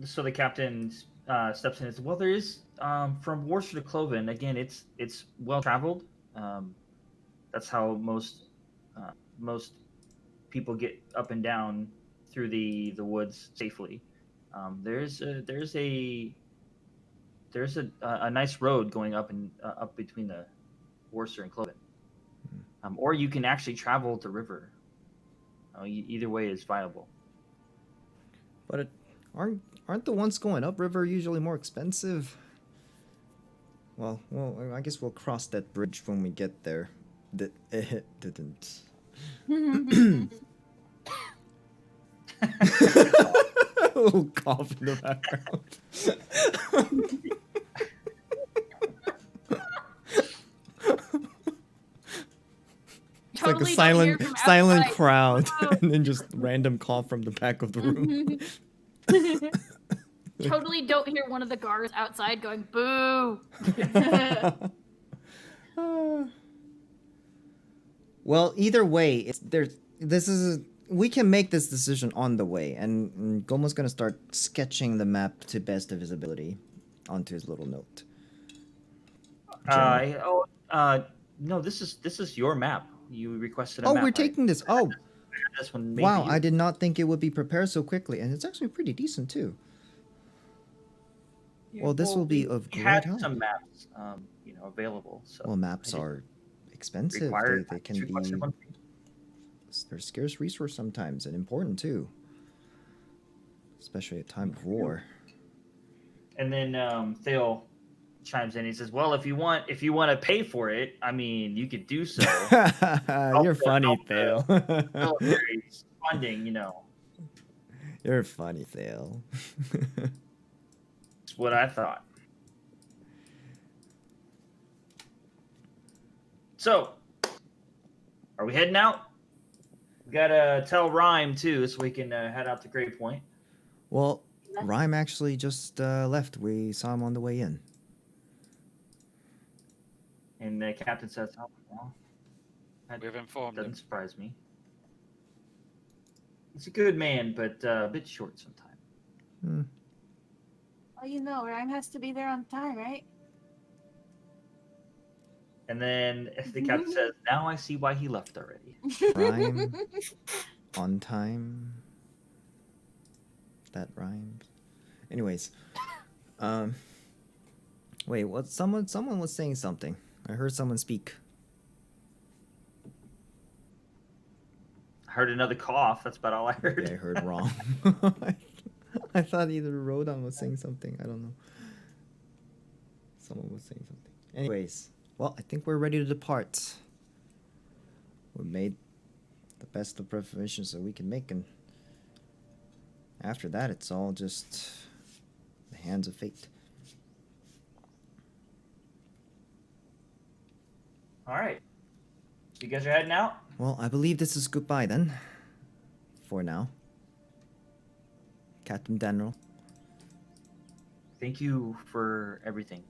So the captain steps in and says, "Well, there is from Worcester to Cloven. Again, it's well traveled. That's how most people get up and down through the woods safely. There's a nice road going up and up between the Worcester and Cloven. Or you can actually travel the river. Either way is viable. But aren't the ones going upriver usually more expensive? Well, I guess we'll cross that bridge when we get there. It didn't. A little cough in the background. It's like a Totally don't hear from silent outside. crowd, Oh. and then just random cough from the back of the room. Totally don't hear one of the guards outside going boo. Well, either way, we can make this decision on the way, and Gomo's gonna start sketching the map to best of his ability onto his little note. No, this is your map. You requested a Oh, map. we're taking this. Oh, this one. Made wow! for you. I did not think it would be prepared so quickly, and it's actually pretty decent too. Well, this will be of we great had help. some maps, available. So Well, maps I didn't are expensive. require They can too much be. of one. They're a scarce resource sometimes, and important too. Especially at time of war. And then Theo chimes in. He says, "Well, if you want to pay for it, I mean, you could do so. You're funny, help Thale. Military funding, You're funny, Thale. It's what I thought." So, are we heading out? We gotta tell Rhyme too, so we can head out to Great Point. Well, Rhyme actually just left. We saw him on the way in. And the captain says, "Oh, well, that We've informed doesn't him. surprise me. He's a good man, but a bit short sometimes." Well, Rhyme has to be there on time, right? And then the captain says, "Now I see why he left already." Rhyme on time. That rhymes. Anyways, wait, what? Someone was saying something. I heard someone speak. I heard another cough. That's about all I heard. Maybe I heard wrong. I thought either Rodan was saying something. I don't know. Someone was saying something. Anyways, well, I think we're ready to depart. We made the best of preparations that we can make, and after that, it's all just the hands of fate. All right. You guys are heading out? Well, I believe this is goodbye then. For now. Captain Daniel. Thank you for everything.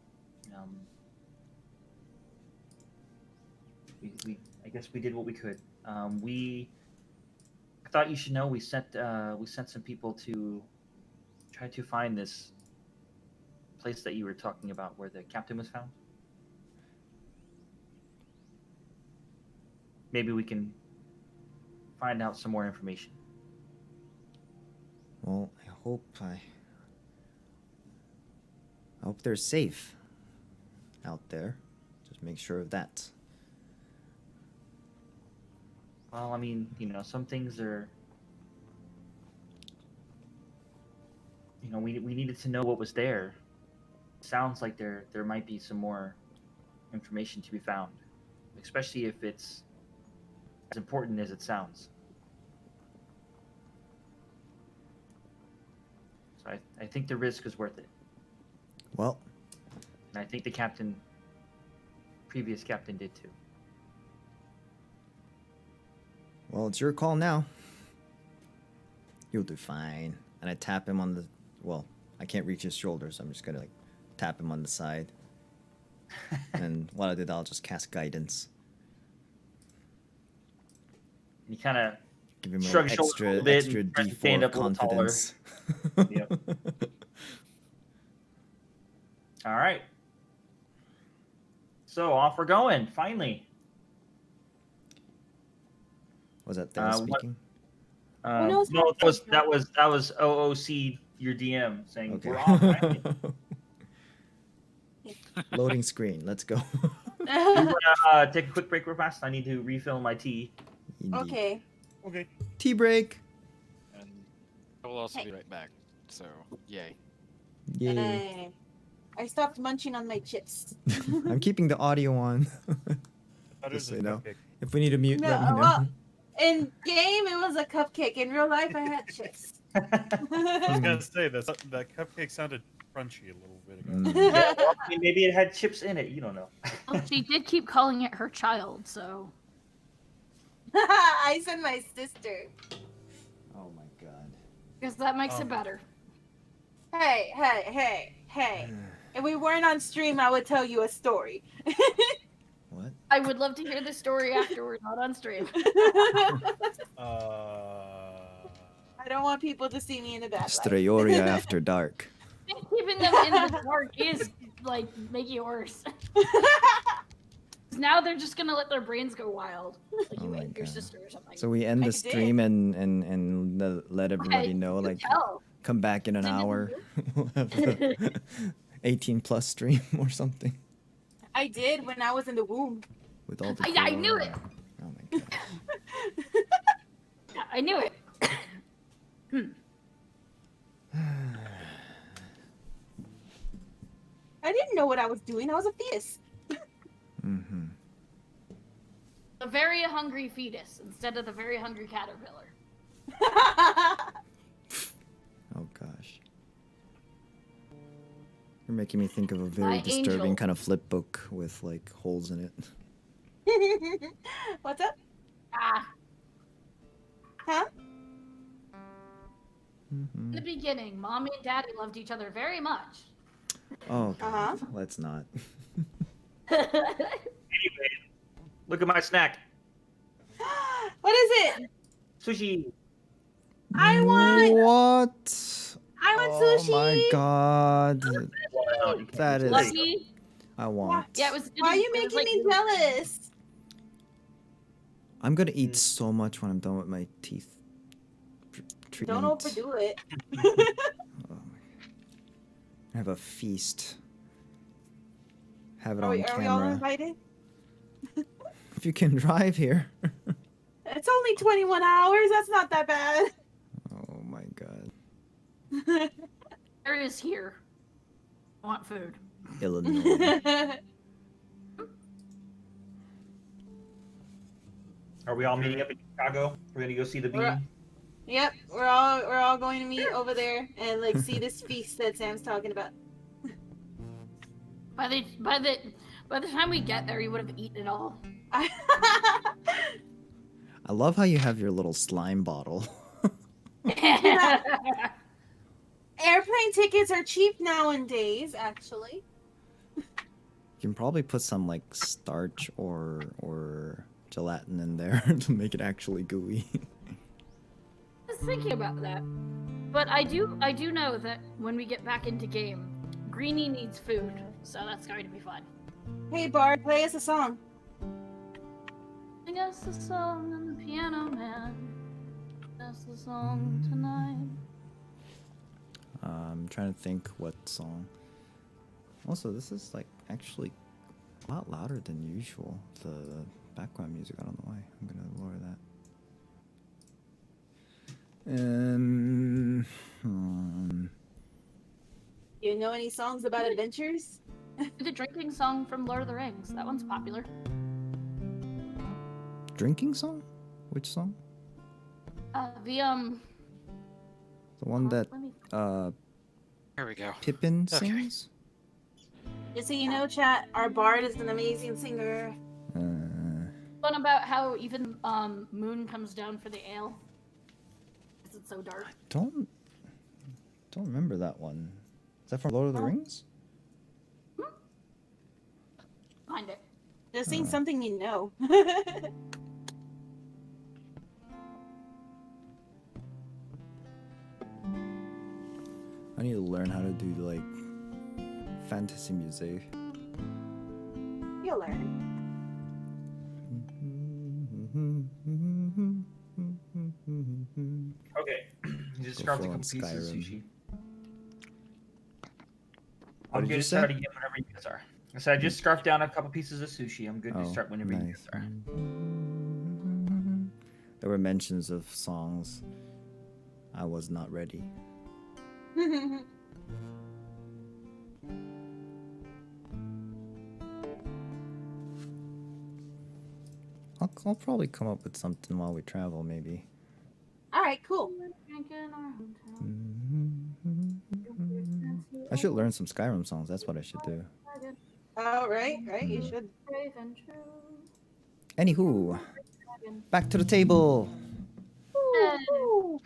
I guess we did what we could. I thought you should know we sent some people to try to find this place that you were talking about where the captain was found. Maybe we can find out some more information. Well, I hope they're safe out there. Just make sure of that. Well, I mean, some things are... we needed to know what was there. Sounds like there might be some more information to be found, especially if it's as important as it sounds. So I think the risk is worth it. Well, And I think the previous captain did too. well, it's your call now. You'll do fine. And I tap him on the... Well, I can't reach his shoulders. I'm just gonna, like, tap him on the side. And while I do that, I'll just cast guidance. He kind of Give him Shrug an his shoulders a little extra bit and tries to stand D4 up a little taller. confidence. Yep. All right. So off we're going. Finally. Was that them What- speaking? knows No, how that was OOC, your DM, saying Okay. we're off. Finally. Loading screen. Let's go. You wanna take a quick break real fast? I need to refill my tea. Indeed. Okay. Okay. Tea break. And I will also Hey. be right back. So, yay. Yay. Hey. I stopped munching on my chips. I'm keeping the audio on. I thought it Just was so a you know. cupcake. If we need to mute, No, let me know. well- In game, it was a cupcake. In real life, I had chips. I was gonna say that cupcake sounded crunchy a little bit ago. Mm. Yeah, well, I mean, maybe it had chips in it. You don't know. Well, she did keep calling it her child, so I said my sister. Oh my god. because that makes Oh. it better. Hey. If we weren't on stream, I would tell you a story. What? I would love to hear the story after we're not on stream. I don't want people to see me in a bad light. Streyorea after dark. Keeping them in the dark is like making it worse. Now they're just gonna let their brains go wild, like Oh you my ate your God. sister or something. So we end I the did. stream and let everybody Right, know, you like, tell. come back in an Didn't hour. 18 plus stream or something. I did when I was in the womb. With all the I knew it. Oh my god. I knew it. I didn't know what I was doing. I was a fetus. Mm-hmm. A very hungry fetus instead of the very hungry caterpillar. Oh gosh. You're making me think of a very My disturbing angel. kind of flip book with like holes in it. What's up? Ah, Huh? in the Mhm. beginning, mommy and daddy loved each other very much. Oh god. Uh-huh. Let's not. Anyway, look at my snack. What is it? Sushi. I want What? sushi. Oh my god. Wow, you can't That do is- Lucky. I want. Yeah, it was. Why are you it was making like- me jealous? I'm gonna eat so much when I'm done with my teeth treatment. Don't overdo it. Oh my. Have a feast. Have it Are on we all camera. invited? If you can drive here. It's only 21 hours. That's not that bad. Oh my god. There is here. I want food. Illinois. Are we all meeting up in Chicago? We're gonna go see the We're- bean. Yep, we're all going to meet over there and like see this feast that Sam's talking about. By the time we get there, you would have eaten it all. I love how you have your little slime bottle. Airplane tickets are cheap nowadays, actually. You can probably put some like starch or gelatin in there to make it actually gooey. I was thinking about that, but I do know that when we get back into game, Greenie needs food, so that's going to be fun. Hey Bard, play us a song. Sing us a song on the piano, man. That's the song tonight. I'm trying to think what song. Also, this is like actually a lot louder than usual. The background music, I don't know why. I'm gonna lower that. You know any songs about adventures? The drinking song from Lord of the Rings. That one's popular. Drinking song? Which song? The one that let me- Here we go. Pippin Okay. sings? Just so you know, chat, our Bard is an amazing singer. one about how even moon comes down for the ale. 'Cause it's so dark. Don't remember that one. Is that from Lord of the Oh. Rings? Find it. Just sing something you know. I need to learn how to do like fantasy music. You'll learn. Okay. You just Go grabbed a full couple on pieces of Skyrim. sushi. What I'm did good you to say? start again whenever you guys are. I said I just scarfed down a couple pieces of sushi. I'm good to start whenever you guys are. There were mentions of songs. I was not ready. I'll probably come up with something while we travel, maybe. Alright, cool. I should learn some Skyrim songs. That's what I should do. Oh, right, you should. Anywho, back to the table. Ooh.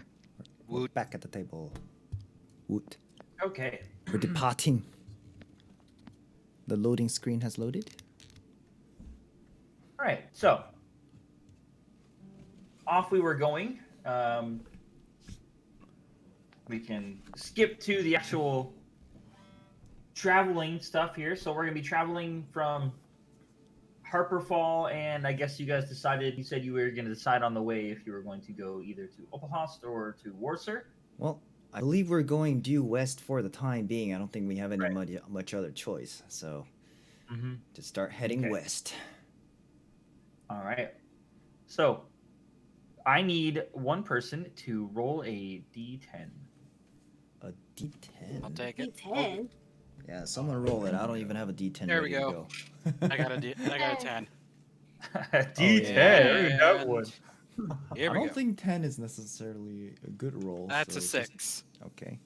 We're back at the table. Woot. Okay. We're departing. The loading screen has loaded. All right. So off we were going. We can skip to the actual traveling stuff here. So we're going to be traveling from Harperfall, and I guess you guys decided, you said you were going to decide on the way if you were going to go either to Opalhast or to Warser. Well, I believe we're going due west for the time being. I don't think we have any Right. much other choice. So Mm-hmm. just start heading Okay. west. All right. So I need one person to roll a d10. A D10. I'll take it. D10. Yeah, someone roll it. I don't even have a D10 There we ready go. to go. I got a 10. D10. yeah. Look at that one. Here I we don't go. think 10 is necessarily a good roll. That's so a just- 6. Okay.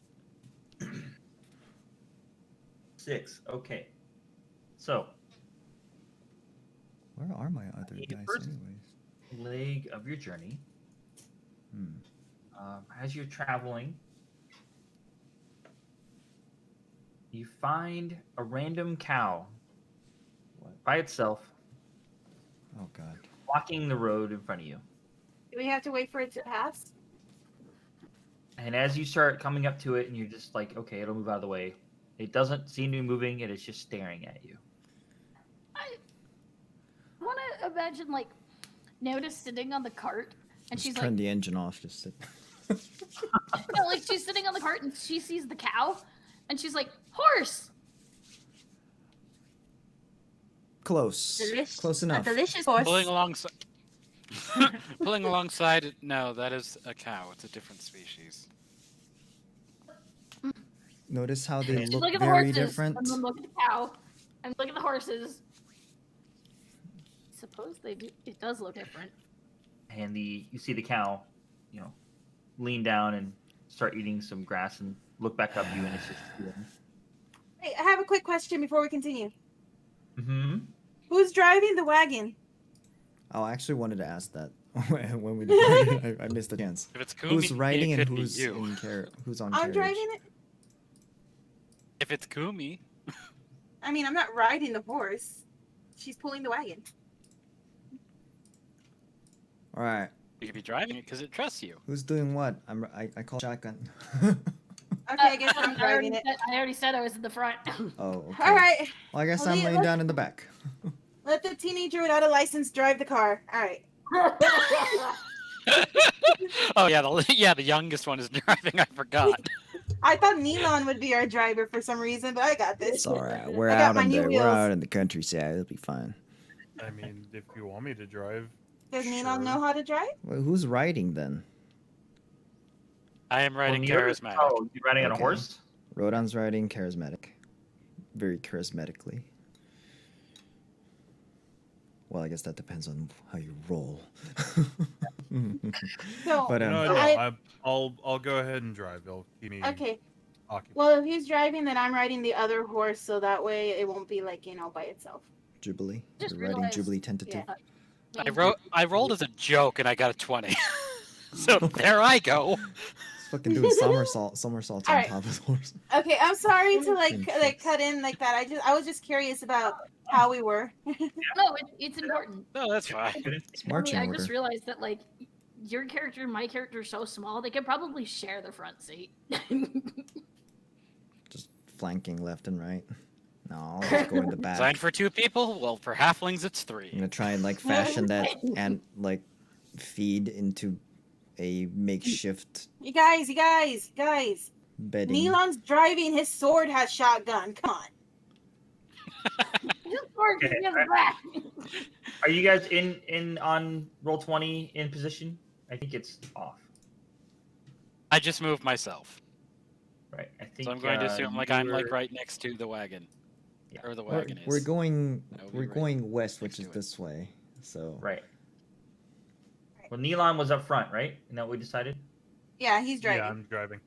6. Okay. So Where are my other The dice first- anyways? leg of your journey, as you're traveling, you find a random cow by itself Oh god. blocking the road in front of you. Do we have to wait for it to pass? And as you start coming up to it, and you're just like, okay, it'll move out of the way. It doesn't seem to be moving. It is just staring at you. I want to imagine like Notice sitting on the cart, and Just she's turn like, the engine off. Just sit. no, like she's sitting on the cart and she sees the cow, and she's like, horse. Close. Close enough. A delicious horse. Pulling alongside. Pulling alongside it. No, that is a cow. It's a different species. Notice how they Just look look at the very horses, different. and then look at the cow, and look at the horses. I suppose they do. It does look different. And you see the cow, lean down and start eating some grass and look back up you, and it's just you. Hey, I have a quick question before we continue. Mm-hmm. Who's driving the wagon? Oh, I actually wanted to ask that when we decided. I missed the chance. If it's Kumi, Who's riding it and could be who's you. who's on I'm carriage? driving it. If it's Kumi, I mean, I'm not riding the horse. She's pulling the wagon. All right. you could be driving it because it trusts you. Who's doing what? I call shotgun. Okay, I guess I'm driving it. I already said I was in the front. Oh, okay. All right, Well, I guess Well, I'm yeah, laying let's- down in the back. let the teenager without a license drive the car. All right. Oh yeah, the youngest one is driving. I forgot. I thought Neelon would be our driver for some reason, but I got this. It's all right. We're I got out my in new the wheels. we're out in the countryside. It'll be fine. I mean, if you want me to drive. Does Sure. Neelon know how to drive? Well, who's riding then? I am riding Well, charismatic. Oh, you're riding on a Okay. horse? Rodon's riding charismatic, very charismatically. Well, I guess that depends on how you roll. So, But No, I- I'll go ahead and drive. It'll keep me okay. occupied. Well, if he's driving, then I'm riding the other horse, so that way it won't be like, by itself. Jubilee. Just You're riding realized- Jubilee tentative. Yeah. I rolled as a joke and I got a 20. So there I go. It's fucking doing somersaults on Alright. top of the horse. Okay, I'm sorry to Fucking cut in like that. I was just curious about how we were. No, it's important. No, that's fine. It's marching I order. just realized that like your character and my character are so small they could probably share the front seat. Just flanking left and right. No, I'll just go in the back. Designed for 2 people? Well, for halflings, it's I'm 3. gonna try and like fashion that and like feed into a makeshift You guys, bedding. Neelon's driving. His sword has shotgun. Come on. Just work Okay, in the back. Are you guys in on roll 20 in position? I think it's off. I just moved myself. Right. I think So I'm going to assume like I'm like you're- right next to the wagon. Yeah. Or the We're, wagon is. we're going That would be we're right going west, next which is to it. this way. So Right. Well, Neelon was up front, right? Isn't that what we decided? Yeah, he's driving. Yeah, I'm driving.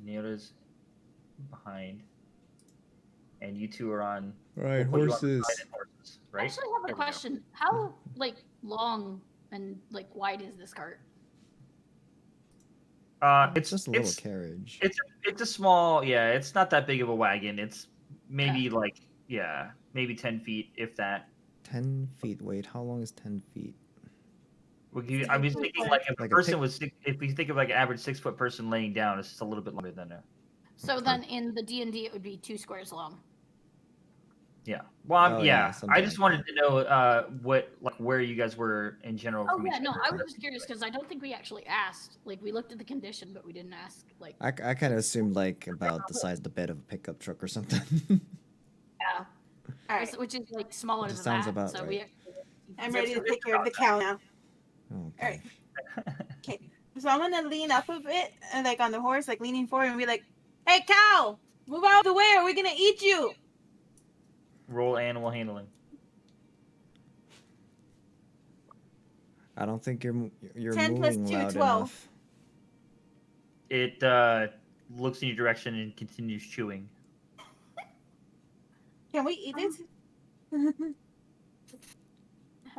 Neota's behind. And you two are on. right, we'll put you on horses. beside the horses, I right? actually have There a we go. question. How like long and like wide is this cart? It's just a little carriage. It's a small, yeah. It's not that big of a wagon. It's maybe like maybe 10 feet, if that. 10 feet. Wait, how long is 10 feet? I was thinking like if Like a a person pic- was if you think of like an average 6-foot person laying down, it's just a little bit longer than a. So Okay. then in the D&D it would be 2 squares long. Yeah. Well, Oh, yeah, I something just like wanted to know what like where you guys were in general. Oh from yeah, each no, other. I was just curious because I don't think we actually asked. Like we looked at the condition, but we didn't ask. Like I kind of assumed like about the size of the bed of a pickup truck or something. yeah, All right, which is like smaller Just than sounds that. about so right. we. I'm ready to take care of the cow now. Okay. Okay, so I'm gonna lean up a bit, like on the horse, like leaning forward, and be like, "Hey, cow, move out of the way, or we're gonna eat you." Roll animal handling. I don't think you're 10 plus moving 2, loud 12. enough. It looks in your direction and continues chewing. Can we eat it?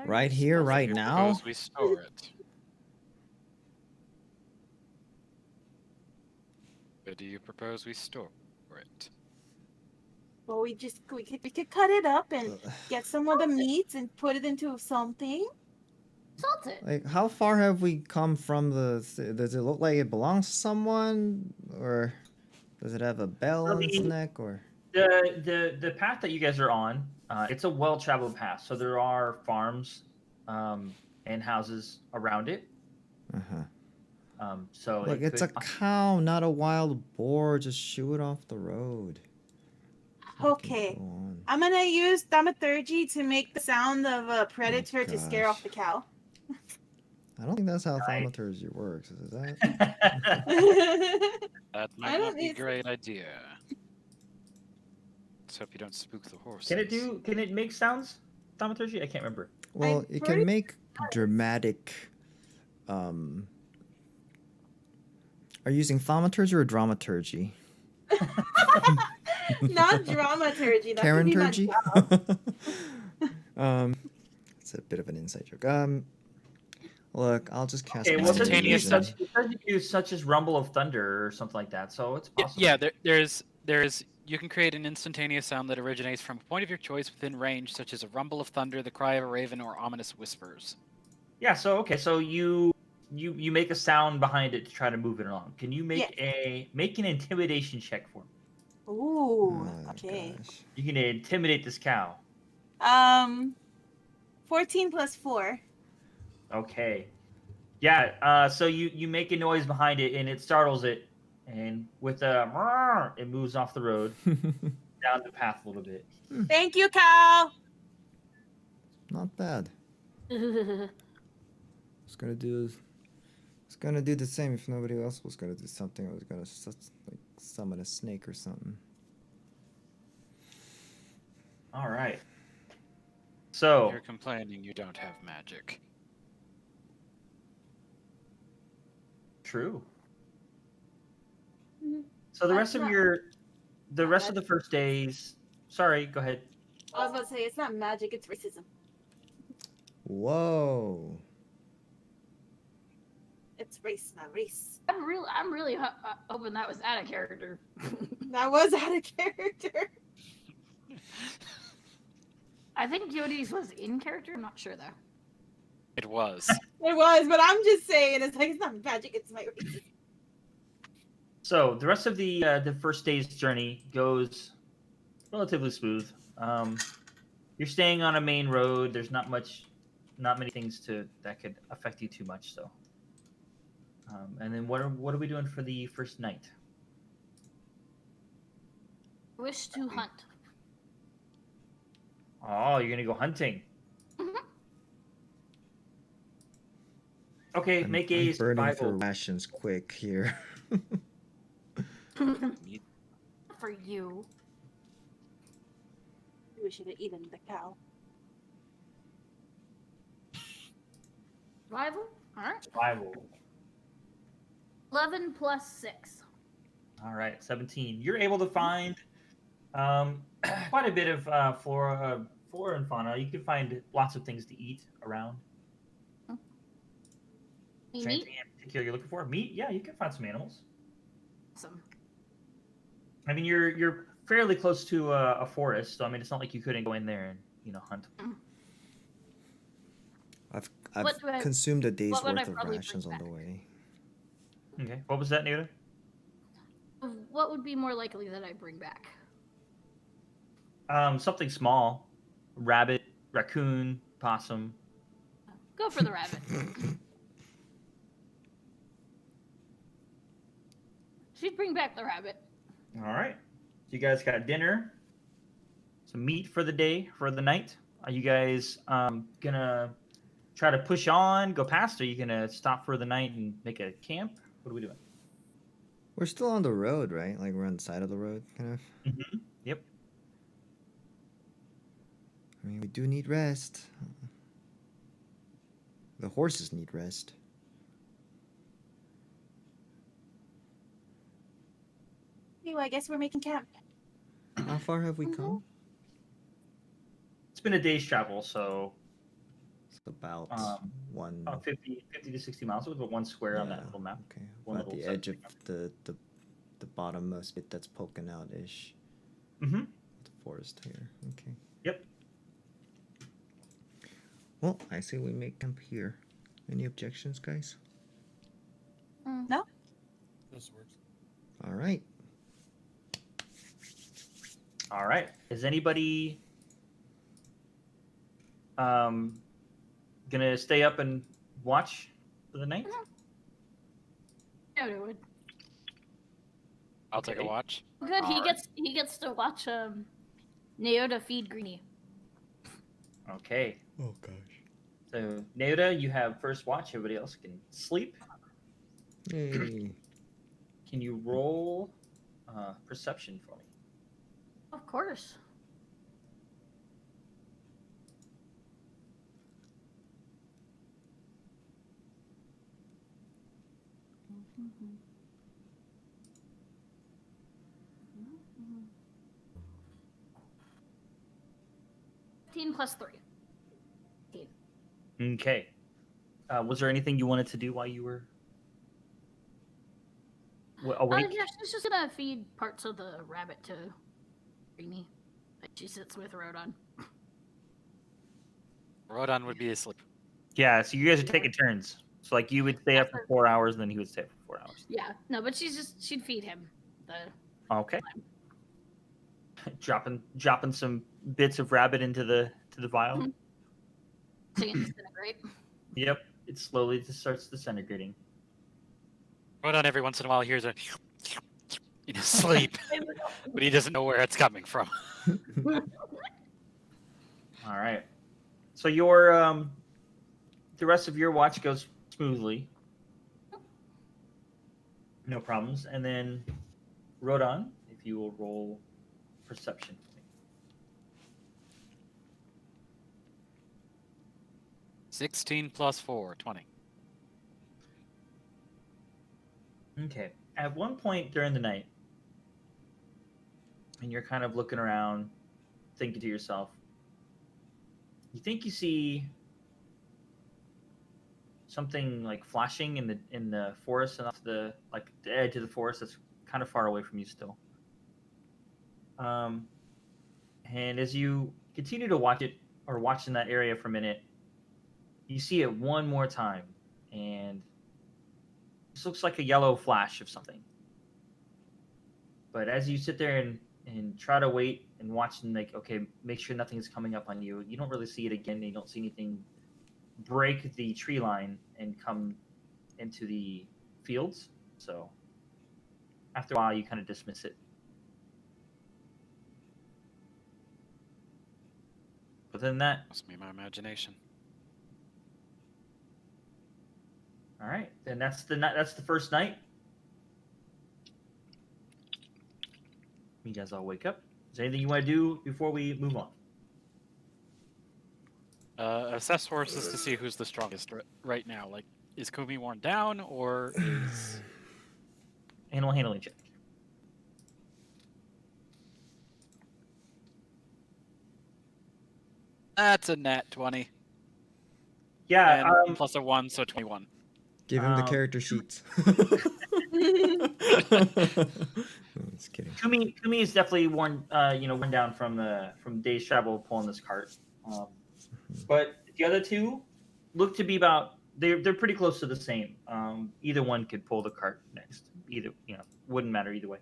Right here, So right you now. propose we store it. Where do you propose we store it? Well, we could cut it up and get some of the meats and put it into something. Salt it. Like, how far have we come from the? Does it look like it belongs to someone, or does it have a bell Well, on its the- neck, or? The path that you guys are on, it's a well-traveled path. So there are farms and houses around it. Uh huh. So Look, it it's a could- cow, not a wild boar. Just shoo it off the road. Fucking Okay. go on. I'm gonna use thaumaturgy to make the sound of a predator to scare gosh. off the cow. I don't think that's how Right. thaumaturgy works. Is that? That I might don't not be a need- great idea. Let's hope you don't spook the horses. Can it make sounds? Thaumaturgy? I can't remember. Well, I'm it pretty can make dramatic, Are you using thaumaturgy or dramaturgy? Not dramaturgy. That could be my Karenturgy? job. It's a bit of an inside joke. Look, I'll just cast Okay, my well, it says you can use Instantaneous such, it says you can use such as Rumble of Thunder or something like that, so it's possible. Yeah, there's you can create an instantaneous sound that originates from a point of your choice within range, such as a rumble of thunder, the cry of a raven, or ominous whispers. Yeah, so okay, so you make a sound behind it to try to move it along. Can you make an intimidation check for me? Ooh. Oh, Okay. gosh. You can intimidate this cow. 14 plus 4. Okay. Yeah, so you make a noise behind it and it startles it, and with a it moves off the road down the path a little bit. Thank you, Cal. Not bad. It's gonna do the same if nobody else was gonna do something. I was gonna like summon a snake or something. All right. So You're complaining you don't have magic. true. Mhm. So the That's rest of not- the rest of the first days. Sorry, go ahead. I was about to say it's not magic, it's racism. Whoa. It's race, not race. I'm really hoping that was out of character. That was out of character. I think Yodi's was in character. I'm not sure though. It was. It was, but I'm just saying it's like it's not magic, it's my race. So the rest of the first day's journey goes relatively smooth. You're staying on a main road. There's not many things that could affect you too much. So, and then what are we doing for the first night? Wish to hunt. Oh, you're gonna go hunting. Mhm. Okay, make a I'm burning for survival. rations quick here. For you. We should have eaten the cow. Survival? Alright. Survival. 11 plus 6. All right, 17. You're able to find quite a bit of flora and fauna. You can find lots of things to eat around. Is there Meat? anything in particular you're looking for? Meat? Yeah, you can find some animals. Awesome. I mean, you're fairly close to a forest, so I mean, it's not like you couldn't go in there and hunt. I've What do I- consumed a day's what would I worth of probably rations bring on the back? way. Okay, what was that, Nita? What would be more likely that I bring back? Something small, rabbit, raccoon, possum. Go for the rabbit. She'd bring back the rabbit. All right. So you guys got dinner, some meat for the day, for the night. Are you guys gonna try to push on, go past? Or are you gonna stop for the night and make a camp? What are we doing? We're still on the road, right? Like we're on the side of the road, kind of. Mm-hmm. Yep. I mean, we do need rest. The horses need rest. Anyway, I guess we're making camp. How far have we come? It's been a day's travel, so It's about one. about 50 to 60 miles. It was about one square on that little map. Okay, One about the little edge of section. the bottommost bit that's poking out ish. Mm-hmm. The forest here. Okay. Yep. Well, I say we make camp here. Any objections, guys? This works. All right. All right. Is anybody gonna stay up and watch for the night? No, it would. I'll take a Okay. watch. Good. He Alright. gets to watch Neota feed Greenie. Okay. Oh gosh. So Neota, you have first watch. Everybody else can sleep. Yay. Can you roll perception for me? Of course. 15 plus 3. 15. Okay. Was there anything you wanted to do while you were awake? Yeah, she's just gonna feed parts of the rabbit to Greenie that she sits with Rodon. Rodon would be asleep. Yeah, so you guys are taking turns. So like you would stay up for 4 hours, and then he would stay up for 4 hours. Yeah, no, but she'd feed him. Okay. dropping some bits of rabbit into the vial. Mhm. So you can disintegrate. Yep, it slowly just starts disintegrating. Rodon every once in a while hears a in his sleep, but he doesn't know where it's coming from. All right. So your the rest of your watch goes smoothly. No problems. And then Rodon, if you will roll perception. 16 plus 4, 20. Okay. At one point during the night, and you're kind of looking around, thinking to yourself, you think you see something like flashing in the forest and off the edge of the forest that's kind of far away from you still. And as you continue to watch it or watch in that area for a minute, you see it one more time, and this looks like a yellow flash of something. But as you sit there and try to wait and watch and make sure nothing's coming up on you, you don't really see it again. You don't see anything break the tree line and come into the fields. So after a while, you kind of dismiss it. But then that... Must be my imagination. All right, then that's the first night. You guys all wake up. Is there anything you want to do before we move on? Assess horses to see who's the strongest right now. Like, is Kumi worn down, or is... Animal handling check. That's a nat 20. Yeah. And plus a 1, so 21. Give him the character sheets. Just kidding. Kumi is definitely worn down from days travel pulling this cart. But the other two look to be about they're pretty close to the same. Either one could pull the cart next. Either wouldn't matter either way.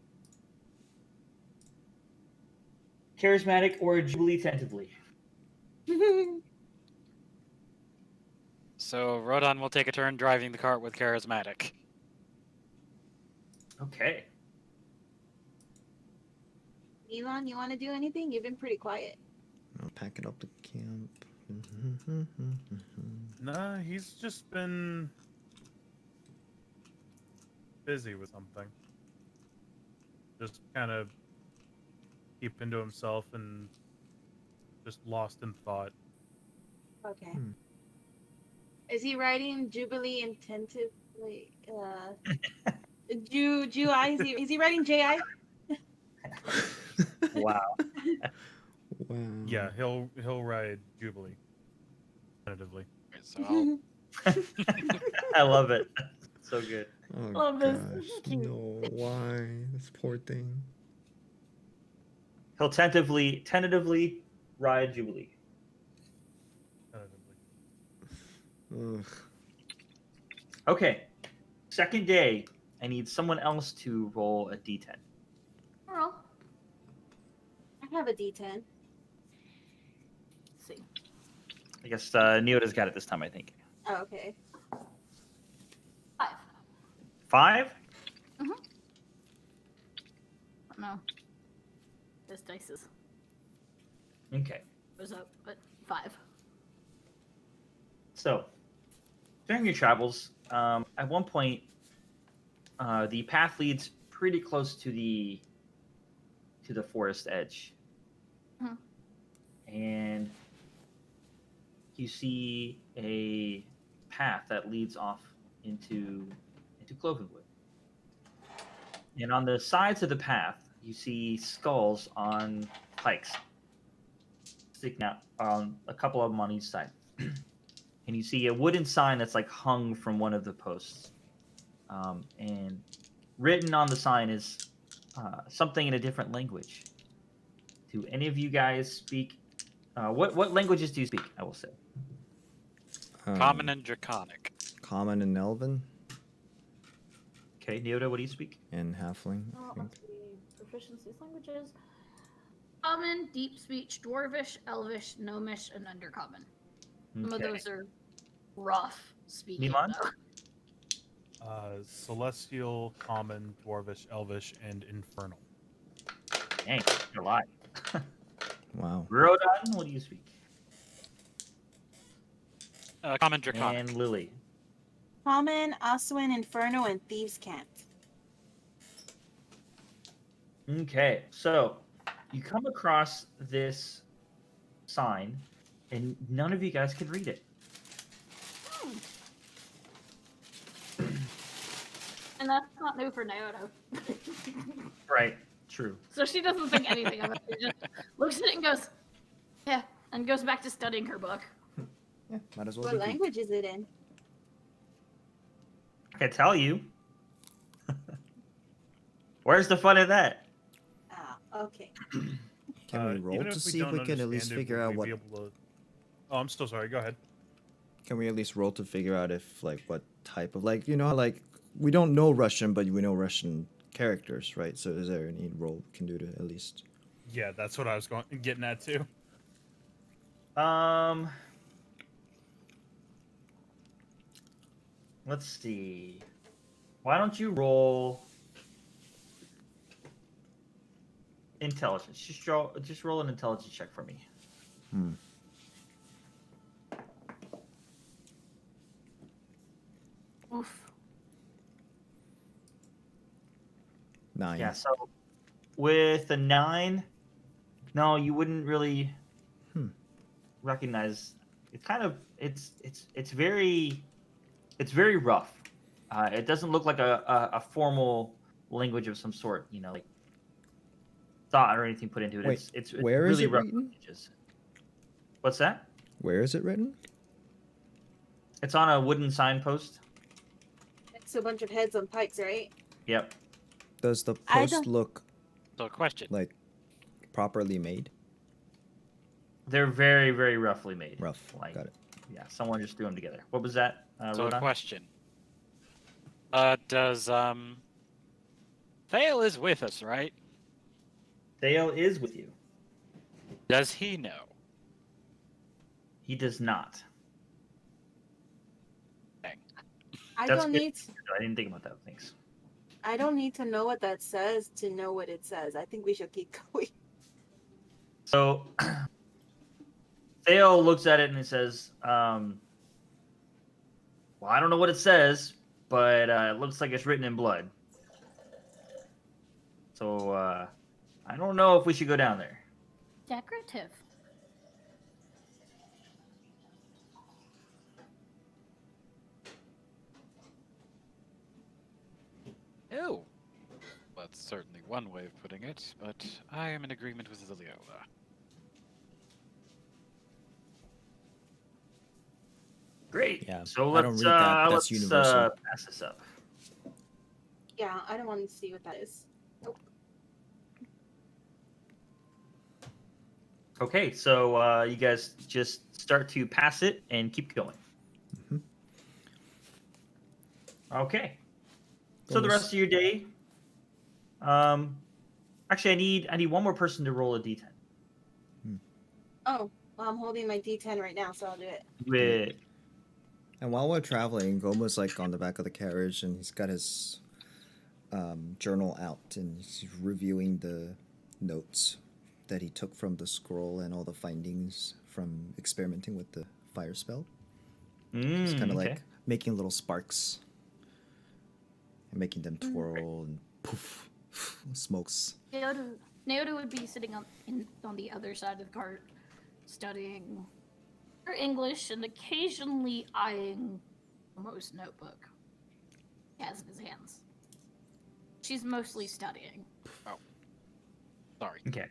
Charismatic or Jubilee tentatively. So Rodon will take a turn driving the cart with Charismatic. Okay. Elon, you want to do anything? You've been pretty quiet. I'll pack it up to camp. Nah, he's just been busy with something. Just kind of keeping to himself and just lost in thought. Okay. Is he writing Jubilee intentively? Is he writing J.I.? Wow. Wow. Yeah, he'll ride Jubilee tentatively. So I'll... I love it. So good. Oh Love this. gosh, This is cute. no, why? This poor thing. He'll tentatively ride Jubilee. Tentatively. Ugh. Okay. Second day, I need someone else to roll a d10. Roll. I have a D10. Let's see. I guess Neota's got it this time, I think. Oh, okay. 5. 5? No. This dice Okay. goes up, but 5. So, during your travels, at one point, the path leads pretty close to the forest edge, and you see a path that leads off into Clovenwood. And on the sides of the path, you see skulls on pikes sticking out, a couple of them on each side. And you see a wooden sign that's like hung from one of the posts. And written on the sign is something in a different language. Do any of you guys speak? What languages do you speak? I will say. Common and Draconic. Common and Elven Okay, Neoda, what do you speak? and Halfling. I think. Let's see. Proficiency languages. Common, Deep Speech, Dwarvish, Elvish, Gnomish, and Undercommon. Some of Okay. those are rough speaking. Milan? though. Celestial, Common, Dwarvish, Elvish, and Infernal. Dang, you're alive. Wow. Rodan, what do you speak? Common Draconic. And Lily. Common, Oswin, Inferno, and Thieves' Cant. Okay, so you come across this sign, and none of you guys can read it. And that's not new for Naoto. Right, true. So she doesn't think anything of it. She just looks at it and goes, yeah, and goes back to studying her book. Yeah, might as well. What be good. language is it in? I can tell you. Where's the fun of that? Ah, okay. Can we roll even to if see if we can at least figure out what? Oh, I'm so sorry. Go ahead. Can we at least roll to figure out if like what type of like like we don't know Russian, but we know Russian characters, right? So is there any roll we can do to at least? Yeah, that's what I was getting at too. Let's see. Why don't you roll intelligence? Just roll an intelligence check for me. Hmm. Oof. 9. Yeah, so with a 9, no, you wouldn't really recognize. It's very rough. It doesn't look like a formal language of some sort, like thought or anything put into it. Wait, It's where really is it rough written? languages. What's that? Where is it written? It's on a wooden signpost. It's a bunch of heads on pikes, right? Yep. Does the I post don't- look So, question. like properly made? They're very, very roughly made. Rough. Like, Got it. yeah, someone just threw them together. What was that? So, Rodan? question. Does Thale is with us, right? Dale is with you. Does he know? He does not. I That's don't good. need. I didn't think about that. Thanks. I don't need to know what that says to know what it says. I think we should keep going. So, Thale looks at it and it says, well, I don't know what it says, but it looks like it's written in blood. So, I don't know if we should go down there. Decorative. Oh. That's certainly one way of putting it, but I am in agreement with Liliola. Great. Yeah, So I don't let's read that. That's let's universal. pass this up. Yeah, I don't want to see what that is. Nope. Okay, so you guys just start to pass it and keep going. Mhm. Okay. So the Almost- rest of your day. Actually, I need one more person to roll a d10. Oh, well, I'm holding my D10 right now, so I'll do it. With And while we're traveling, Goma's like on the back of the carriage, and he's got his journal out, and he's reviewing the notes that he took from the scroll and all the findings from experimenting with the fire spell. He's kind of okay. like making little sparks and making them twirl and poof, smokes. Naoto would be sitting on the other side of the cart, studying her English and occasionally eyeing Momo's notebook he has in his hands. She's mostly studying. Oh. Okay.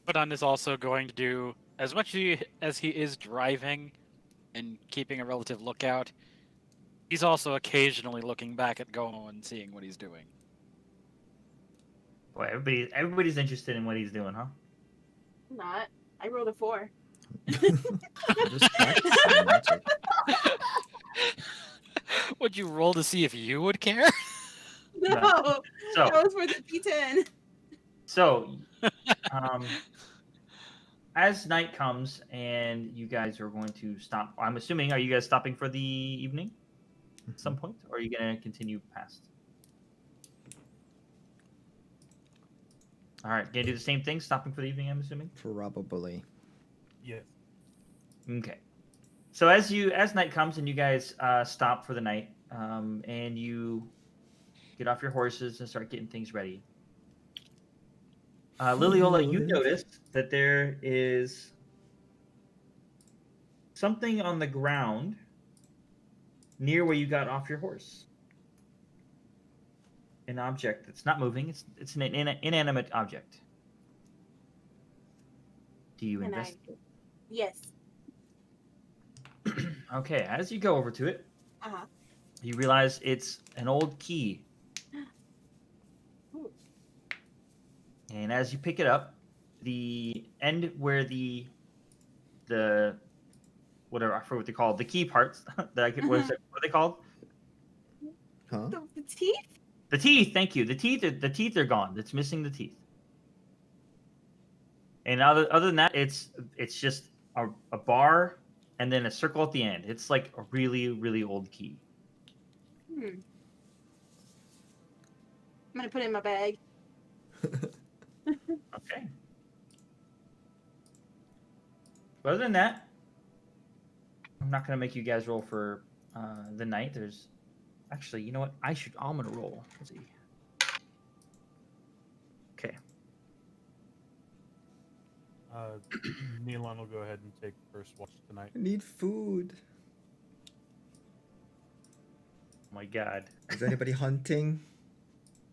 Fadun is also going to do as much as he is driving and keeping a relative lookout. He's also occasionally looking back at Gomo and seeing what he's doing. Boy, everybody's interested in what he's doing, huh? Not. I rolled a 4. I'm just practicing magic. Would you roll to see if you would care? No, So- that was for the D10. So, as night comes and you guys are going to stop, I'm assuming, are you guys stopping for the evening at some point, or are you going to continue past? All right, gonna do the same thing, stopping for the evening, I'm assuming. Probably. Yes. Okay. So as night comes and you guys stop for the night, and you get off your horses and start getting things ready. Liliola, you notice that there is something on the ground near where you got off your horse. An object that's not moving. It's an inanimate object. Do you Can I- investigate? Yes. Okay, as you go over to it, Uh-huh. you realize it's an old key. Ooh. And as you pick it up, the end where the whatever, I forget what they call the key parts that I could, what are they called? Huh? The teeth? The teeth. Thank you. The teeth are gone. It's missing the teeth. And other than that, it's just a bar and then a circle at the end. It's like a really, really old key. I'm gonna put it in my bag. Okay. But other than that, I'm not gonna make you guys roll for the night. There's actually, you know what? I'm gonna roll. Let's see. Okay. Nealon will go ahead and take first watch tonight. I need food. Oh my God. Is anybody hunting?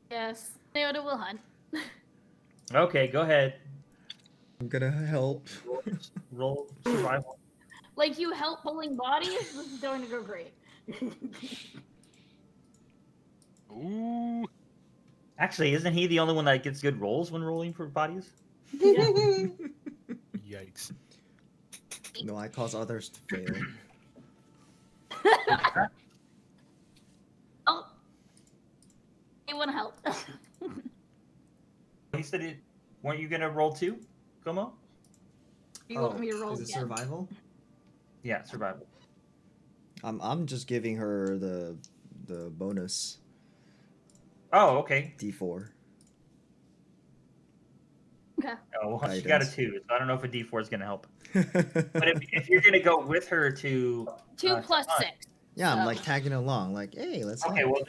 Yes. Leota will hunt. Okay, go ahead. I'm gonna help. Roll survival. Like you help pulling bodies? This is going to go great. Ooh. Actually, isn't he the only one that gets good rolls when rolling for bodies? Yikes. No, I cause others to fail. Oh. I want to help. He said it. Weren't you gonna roll too, Como? You want me to roll Is it again? survival? Yeah, survival. I'm just giving her the bonus Oh, okay. D4. Okay. Oh, well, she got a Guidance. 2, so I don't know if a D4 is gonna help. But if you're gonna go with her to 2 plus hunt- 6. Yeah, I'm So- like tagging along, like, hey, let's Okay, hunt. well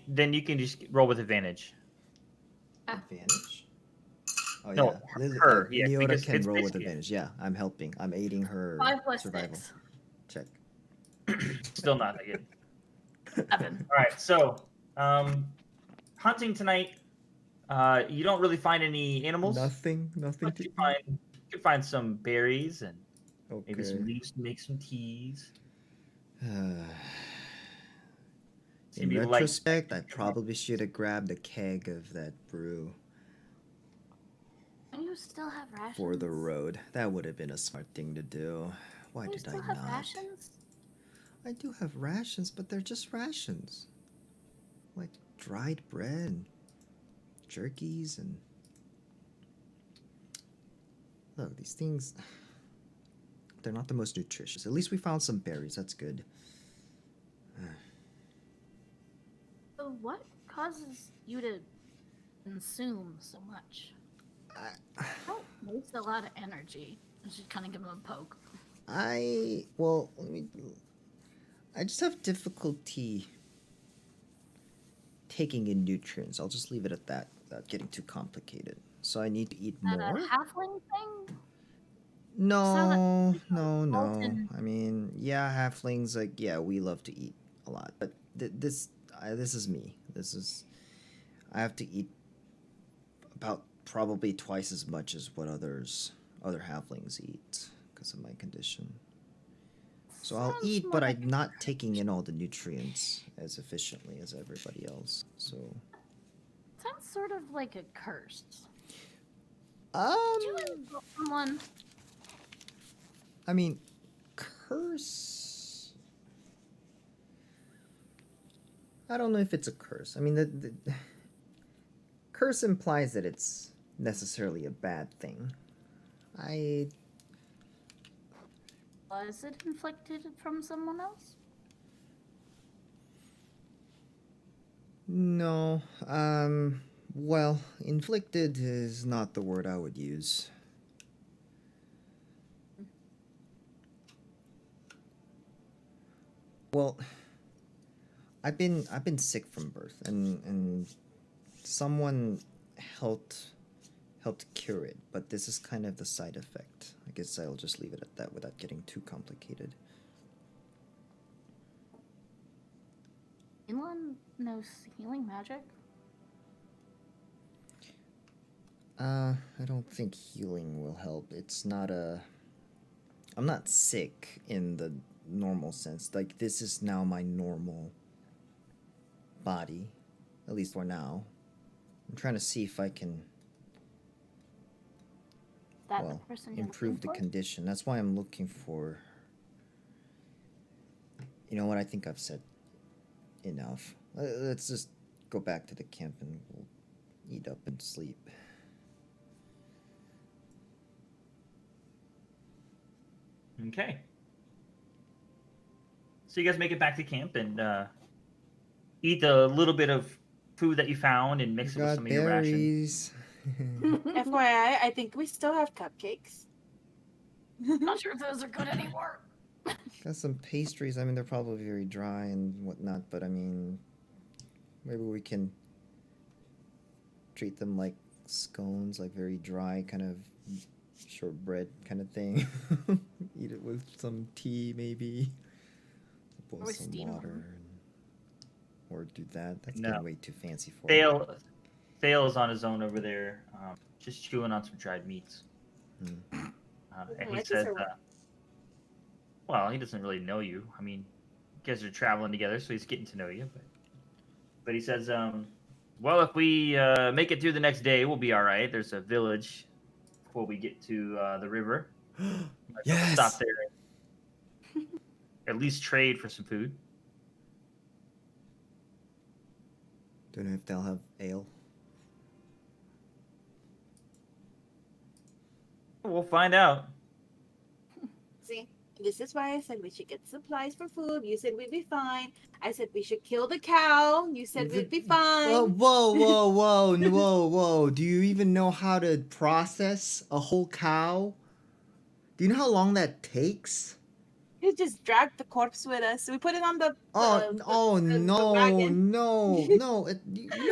then you can just roll with advantage. Advantage? Oh No, yeah, her, yeah, Leota because can it's roll with basically- advantage. Yeah, I'm helping. I'm aiding her 5 plus survival. 6. Check. Still not that good. 7. All right, so hunting tonight. You don't really find any animals. Nothing But to you can find some berries and maybe some Okay. leaves to make some teas. In Maybe like- retrospect, I probably should have grabbed a keg of that brew And you still have rations? for the road. That would have been a smart thing to do. Why You did still I have not? rations? I do have rations, but they're just rations. Like dried bread and jerkies and... Look, these things... They're not the most nutritious. At least we found some berries. That's good. So what causes you to consume so much? I, Don't waste a lot of energy. I should kind of give him a poke. well, I just have difficulty taking in nutrients. I'll just leave it at that, without getting too complicated. So I need to eat Is that more? a halfling thing? No. Molten- I mean, yeah, halflings, like, yeah, we love to eat a lot. But this is me. I have to eat about probably twice as much as what other halflings eat because of my condition. So I'll Sounds eat, more but like I'm a not curse. taking in all the nutrients as efficiently as everybody else. So, Sounds sort of like a curse. um, Did you insult someone? I mean, curse. I don't know if it's a curse. I mean, the curse implies that it's necessarily a bad thing. Was it inflicted from someone else? No. Well, inflicted is not the word I would use. Well, I've been sick from birth, and someone helped cure it, but this is kind of the side effect. I guess I'll just leave it at that without getting too complicated. Anyone knows healing magic? I don't think healing will help. It's not I'm not sick in the normal sense. Like, this is now my normal body, at least for now. I'm trying to see if I can, That well, the person you're improve the looking for? condition. That's why I'm looking for... You know what? I think I've said enough. Let's just go back to the camp and we'll eat up and sleep. Okay. So you guys make it back to camp and eat the little bit of food that you found and mix it with Got some of your rations. berries. FYI, I think we still have cupcakes. Not sure if those are good anymore. Got some pastries. I mean, they're probably very dry and whatnot, but I mean, maybe we can treat them like scones, like very dry, kind of shortbread kind of thing. Eat it with some tea, maybe. Boil Or some steam 'em. water. Or do that. That's No. getting way too fancy for me. Thale is on his own over there, just chewing on some dried meats. Hmm. And he What is says, a- well, he doesn't really know you. I mean, you guys are traveling together, so he's getting to know you. But he says, well, if we make it through the next day, we'll be all right. There's a village before we get to the river. Might be able to stop Yes! there. At least trade for some food. Don't know if they'll have ale. We'll find out. See, this is why I said we should get supplies for food. You said we'd be fine. I said we should kill the cow. You said we'd be fine. Whoa, whoa. Do you even know how to process a whole cow? Do you know how long that takes? You just dragged the corpse with us. We put it on the No. wagon. You know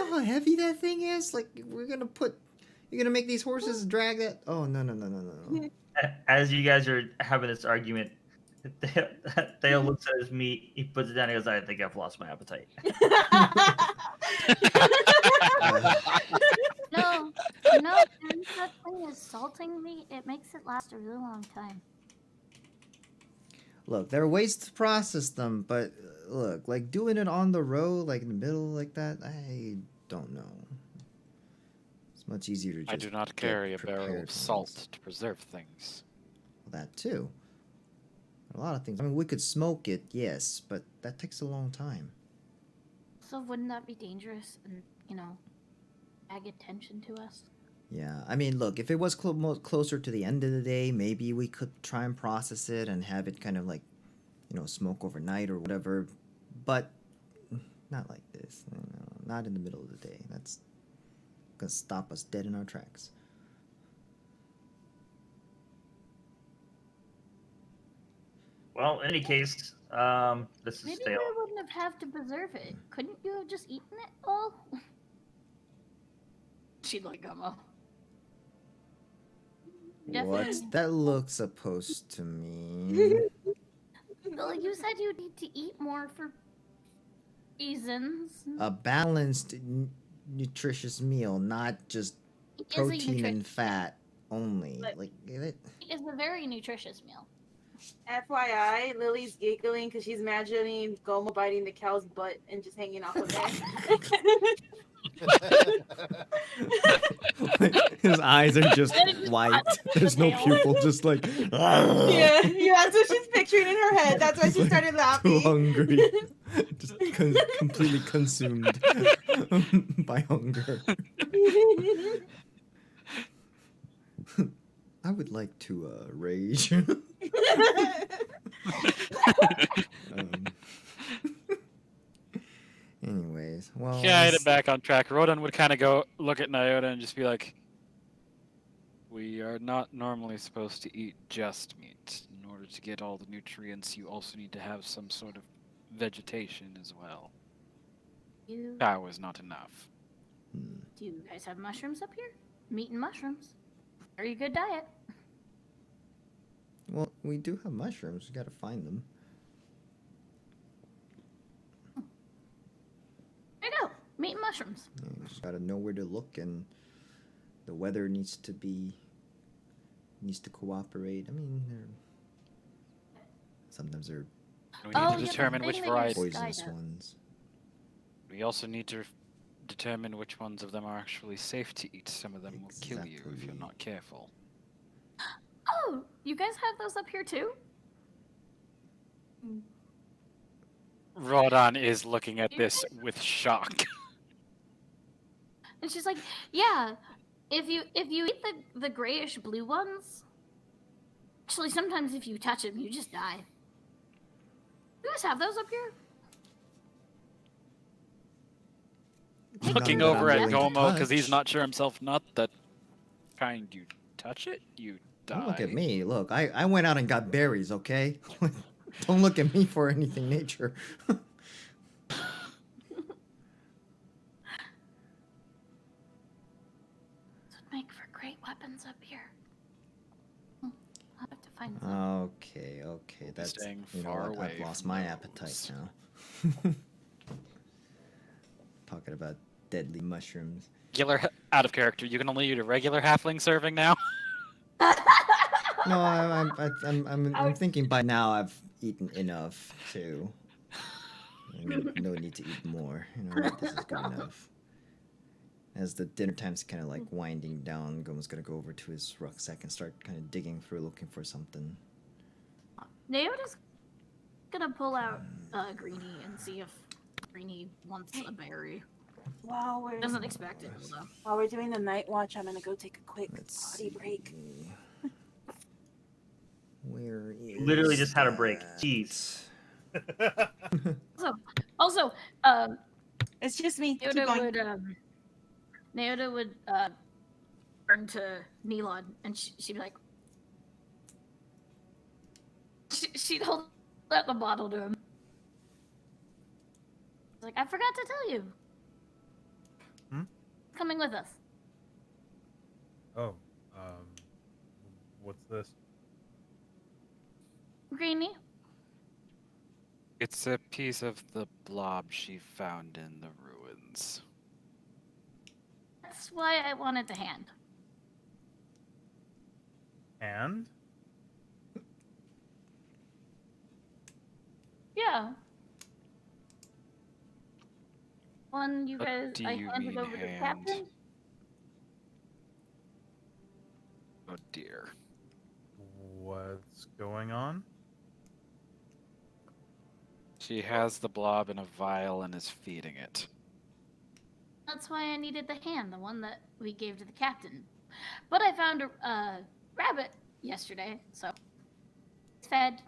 how heavy that thing is? Like, you're gonna make these horses drag that? Oh, no. As you guys are having this argument, Thale looks at his meat, he puts it down, and goes, I think I've lost my appetite. No, there's that thing is salting meat. It makes it last a really long time. Look, there are ways to process them, but look, like doing it on the road, like in the middle, like that, I don't know. It's much easier to just I do not get carry a barrel prepared of ones. salt to preserve things. Well, that too. A lot of things. I mean, we could smoke it, yes, but that takes a long time. So wouldn't that be dangerous and, drag attention to us? Yeah, I mean, look, if it was closer to the end of the day, maybe we could try and process it and have it kind of like, smoke overnight or whatever. But not like this. Not in the middle of the day. That's gonna stop us dead in our tracks. Well, in any case, this is Maybe Thale. we wouldn't have to preserve it. Couldn't you have just eaten it all? She'd like Gummo. What's that look supposed to mean? Well, you said you need to eat more for reasons. A balanced, nutritious meal, not just It is a protein and nutritious fat only. But- Like It's a very nutritious meal. FYI, Lily's giggling because she's imagining Gomo biting the cow's butt and just hanging off of it. his eyes are just And it just white. cuts There's the no tail. pupil, just like yeah, that's what she's picturing in her head. That's why It's she like started too laughing. hungry, just completely consumed by hunger. I would like to rage. Anyways, well. Yeah, I get back on track. Rodan would kind of go look at Nyota and just be like, "We are not normally supposed to eat just meat. In order to get all the nutrients, you also need to have some sort of vegetation as well. You, Cow is not enough." do you guys have mushrooms up here? Meat and mushrooms. Very good diet. Well, we do have mushrooms. We gotta find them. There you go. Meat and mushrooms. Yeah, you just gotta know where to look, and the weather needs to cooperate. I mean, sometimes they're We need Oh, to yeah, the determine thing which that you're variety. poisonous Skydive. ones. We also need to determine which ones of them are actually safe to eat. Some of them will kill you if you're Exactly. not careful. Oh, you guys have those up here too? Rodan is looking at this with shock. And she's like, yeah, if you eat the grayish blue ones, actually sometimes if you touch them, you just die. You guys have those up here? None Looking that I'm over at willing to Gomo because he's touch. not sure himself. Not that kind. You touch it, you die. Don't look at me. Look, I went out and got berries, okay? Don't look at me for anything nature. This would make for great weapons up here. I'll have to find some. Okay, that's Staying you know far what? away I've lost from my those. appetite now. Talking about deadly mushrooms. Out of character. You can only eat a regular halfling serving now. No, I'm thinking by now I've eaten enough to. No need to eat more. You know what? This is good enough. As the dinner time's kind of like winding down, Gomo's gonna go over to his rucksack and start kind of digging through, looking for something. Naota's gonna pull out Greenie and see if Greenie wants a berry. While we're Doesn't expect it though. while we're doing the night watch, I'm gonna go take a quick Let's potty break. see. Where is Literally just had a break. that? Jeez. Also, It's just me. Keep Naota going. would turn to Neelon and she'd be like, she'd hold out the bottle to him. Like, I forgot to tell you. Hmm? Coming with us. Oh, what's this? Greenie. It's a piece of the blob she found in the ruins. That's why I wanted the hand. And? Yeah. One you What guys do I you handed mean over to the hand? captain. Oh dear. What's going on? She has the blob in a vial and is feeding it. That's why I needed the hand, the one that we gave to the captain. But I found a rabbit yesterday, so it's fed.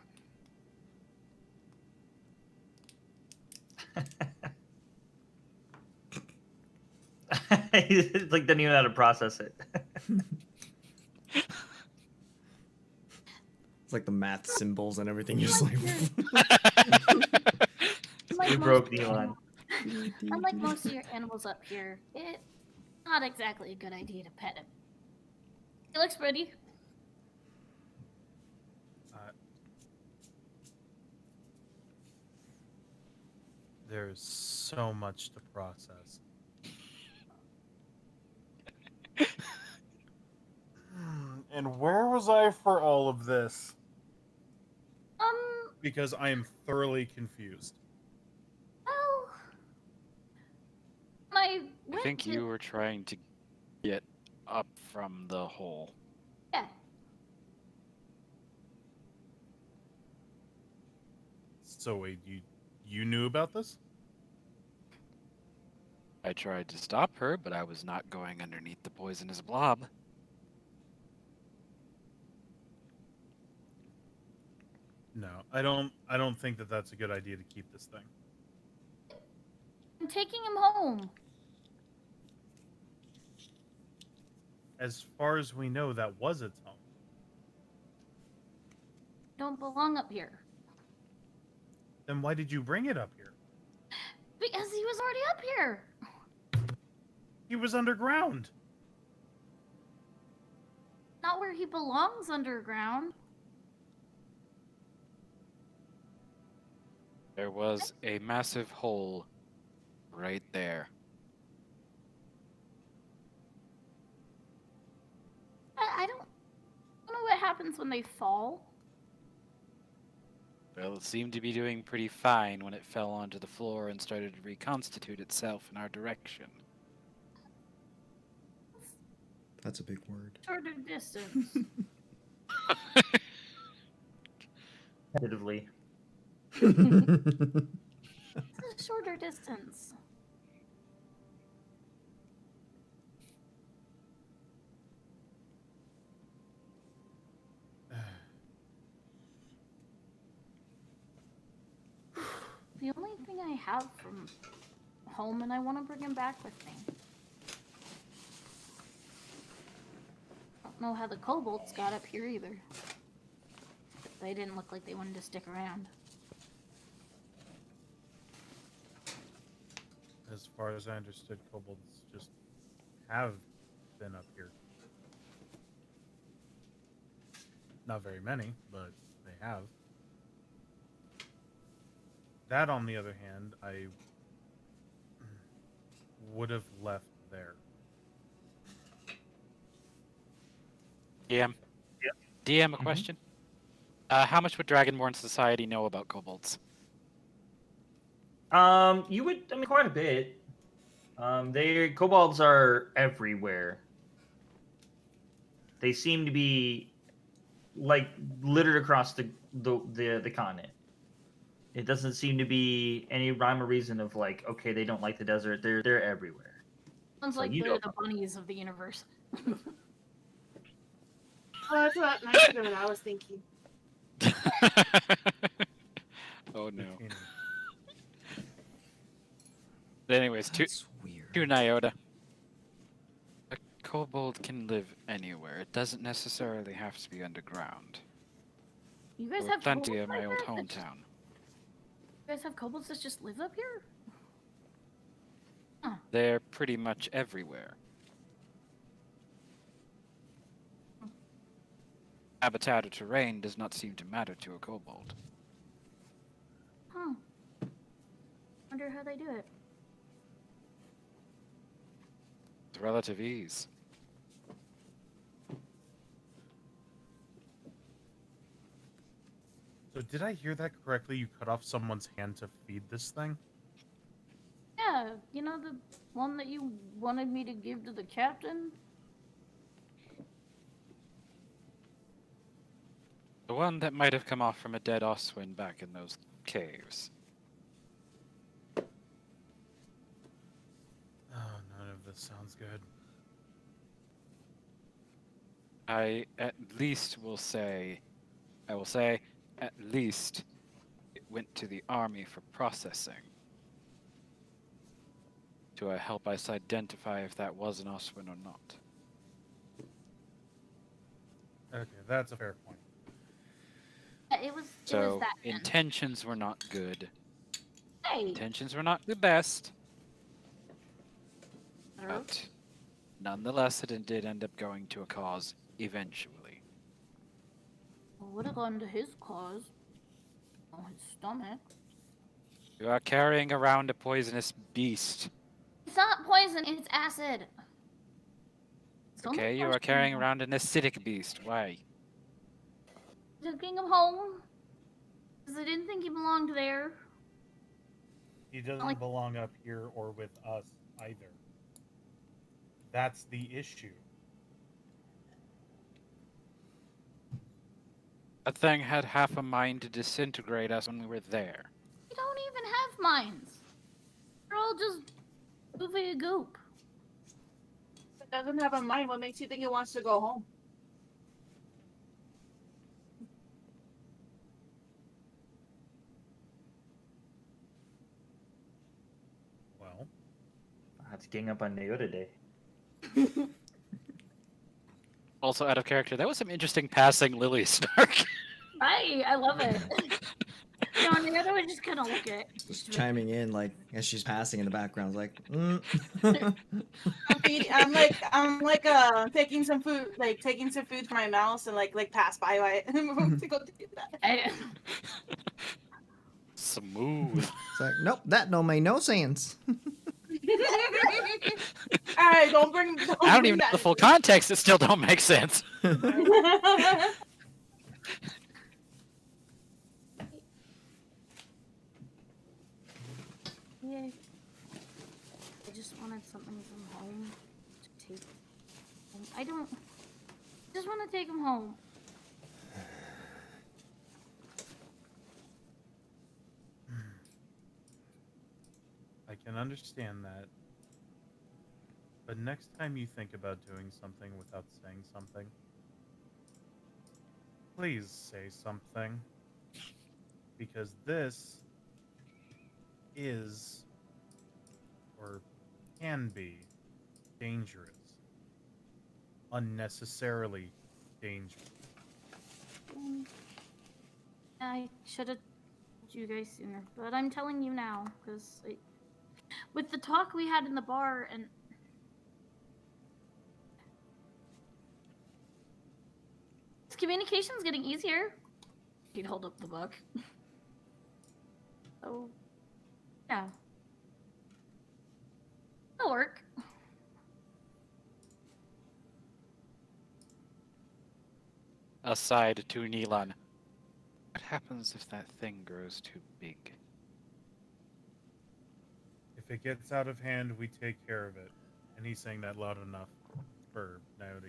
It's like doesn't even know how to process it. It's like the math symbols and everything. You're just like. We broke the line. Unlike most of your animals up here, it's not exactly a good idea to pet him. He looks pretty. There's so much to process. And where was I for all of this? Um, Because I am thoroughly confused. well, I I went think to... you were trying to get up from the hole. Yeah. So wait, you knew about this? I tried to stop her, but I was not going underneath the poisonous blob. No, I don't think that that's a good idea to keep this thing. I'm taking him home. As far as we know, that was its home. Don't belong up here. Then why did you bring it up here? Because he was already up here. He was underground. Not where he belongs underground. There was a massive hole right there. I don't know what happens when they fall. Well, it seemed to be doing pretty fine when it fell onto the floor and started to reconstitute itself in our direction. That's a big word. Shorter distance. Competitively. It's a shorter distance. The only thing I have from home, and I want to bring him back with me. I don't know how the kobolds got up here either. They didn't look like they wanted to stick around. As far as I understood, kobolds just have been up here. Not very many, but they have. That, on the other hand, I would have left there. DM. DM, a question. How much would Dragonborn society know about kobolds? You would, I mean, quite a bit. Kobolds are everywhere. They seem to be like littered across the continent. It doesn't seem to be any rhyme or reason of like, okay, they don't like the desert. They're everywhere. Sounds So like you they're don't- the bunnies of the universe. Oh, that's what I was thinking. Oh no. Between- But anyways, That's weird. to Nyota. A kobold can live anywhere. It doesn't necessarily have to be underground. You There guys were have plenty kobolds in my like old that? hometown. You guys have kobolds that just live up here? They're pretty much everywhere. Habitat or terrain does not seem to matter to a kobold. Huh. Wonder how they do it. It's relative ease. So did I hear that correctly? You cut off someone's hand to feed this thing? Yeah, you know the one that you wanted me to give to the captain? The one that might have come off from a dead Oswin back in those caves. Oh, none of this sounds good. I at least will say, at least it went to the army for processing. To help us identify if that was an Oswin or not. Okay, that's a fair point. Yeah, it was So that man. intentions were not good. Hey! Intentions were not the best, Hello? but nonetheless, it did end up going to a cause eventually. Would have gone to his cause. On his stomach. You are carrying around a poisonous beast. It's not poison, it's acid. only Okay, you fresh are carrying meat. around an acidic beast. Why? Taking him home. Because I didn't think he belonged there. He doesn't Like- belong up here or with us either. That's the issue. That thing had half a mind to disintegrate us when we were there. We don't even have minds. They're all just goofy goop. If it doesn't have a mind, what makes you think it wants to go home? Well, I had to gang up on Neo today. Also, out of character, that was some interesting passing, Lily Stark. I love it. You know, and the other one just kind of look at. Just chiming in like as she's passing in the background, like. I'm like taking some food, for my mouse and like pass by to go do that. Smooth. It's like, nope, that don't make no sense. Alright, don't I don't bring even know that the full context. It still don't make sense. Yeah. I just wanted something from home to take. I just want to take him home. I can understand that. But next time you think about doing something without saying something, please say something. Because this is, or can be, dangerous. Unnecessarily dangerous. I should have told you guys sooner, but I'm telling you now because with the talk we had in the bar and communication's getting easier. He'd hold up the book. So, yeah. It'll work. Aside to Neelan. What happens if that thing grows too big? If it gets out of hand, we take care of it. And he's saying that loud enough for Naoto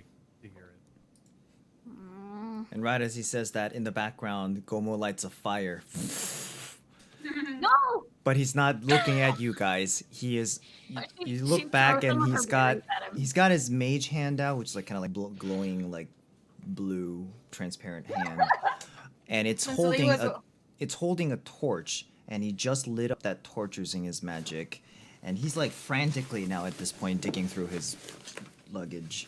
to hear it. And right as he says that, in the background, Gomo lights a fire. No! But he's not looking at you guys. He is. You She look back throws some and of her berries at him. he's got his mage hand out, which is like kind of like glowing like blue transparent hand, and it's And so he holding a torch, and he just lit up that torch using his magic, and he's like frantically now at this point digging through his luggage.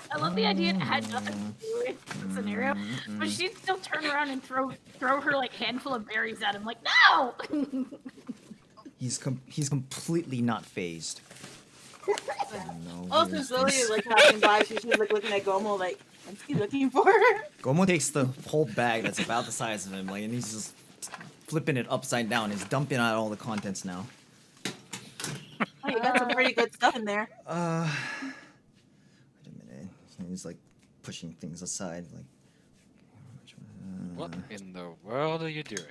I love the idea it had nothing to do with the scenario, but she'd still turn around and throw her like handful of berries at him, like no. He's completely not phased. No, Oh, since Lily is like passing by, she's just like looking at Gomo like, what's he looking for? Gomo takes the whole bag that's about the size of him, like, and he's just flipping it upside down. He's dumping out all the contents now. Oh, you got some pretty good stuff in there. Wait a minute. He's like pushing things aside, like. What in the world are you doing?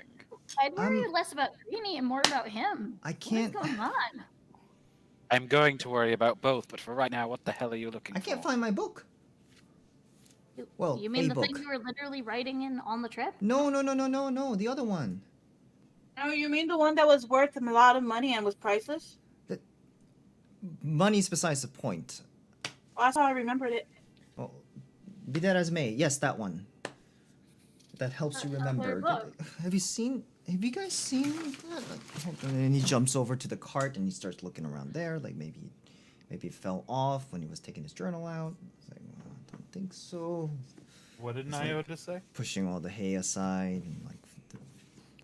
I'd worry less about Greenie and more about him. I can't. What's going on? I'm going to worry about both, but for right now, what the hell are you looking for? I can't find my book. Well, You mean a the thing book. you were literally writing in on the trip? No, the other one. Oh, you mean the one that was worth a lot of money and was priceless? Money's besides the point. Well, that's how I remembered it. Well, be that as may, yes, that one. That helps you That's not their remember. book. Have you guys seen that? Like, and then he jumps over to the cart and he starts looking around there, like maybe it fell off when he was taking his journal out. It's like, well, I don't think so. What did It's like- Naoto say? Pushing all the hay aside and like the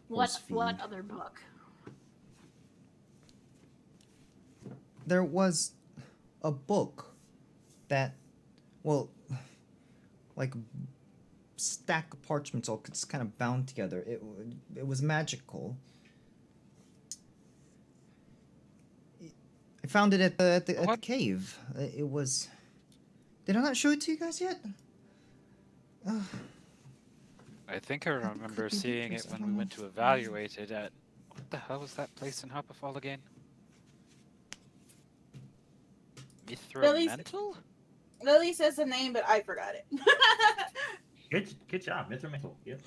What horse what feed. other book? There was a book that, well, like stack of parchments all just kind of bound together. It was magical. I found it at the What? cave. It was Did I not show it to you guys yet? Ugh. I think I remember could be seeing because it I when don't we know went if- to evaluate it at... What the hell was that place in Hopperfall again? Mithromental? Lily says the name, but I forgot it. Good job, Mithromental. Yep.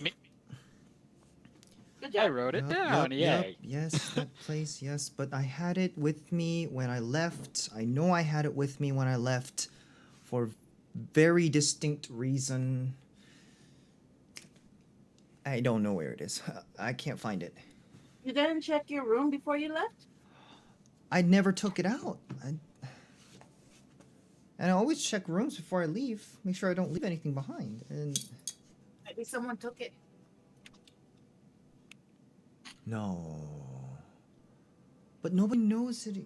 Good I job. wrote it Yup, down, yup, yay. yes, that place, yes. But I had it with me when I left. I know I had it with me when I left for very distinct reason. I don't know where it is. I can't find it. You didn't check your room before you left? I never took it out. And I always check rooms before I leave. Make sure I don't leave anything behind. And Maybe someone took it. no. But nobody knows it.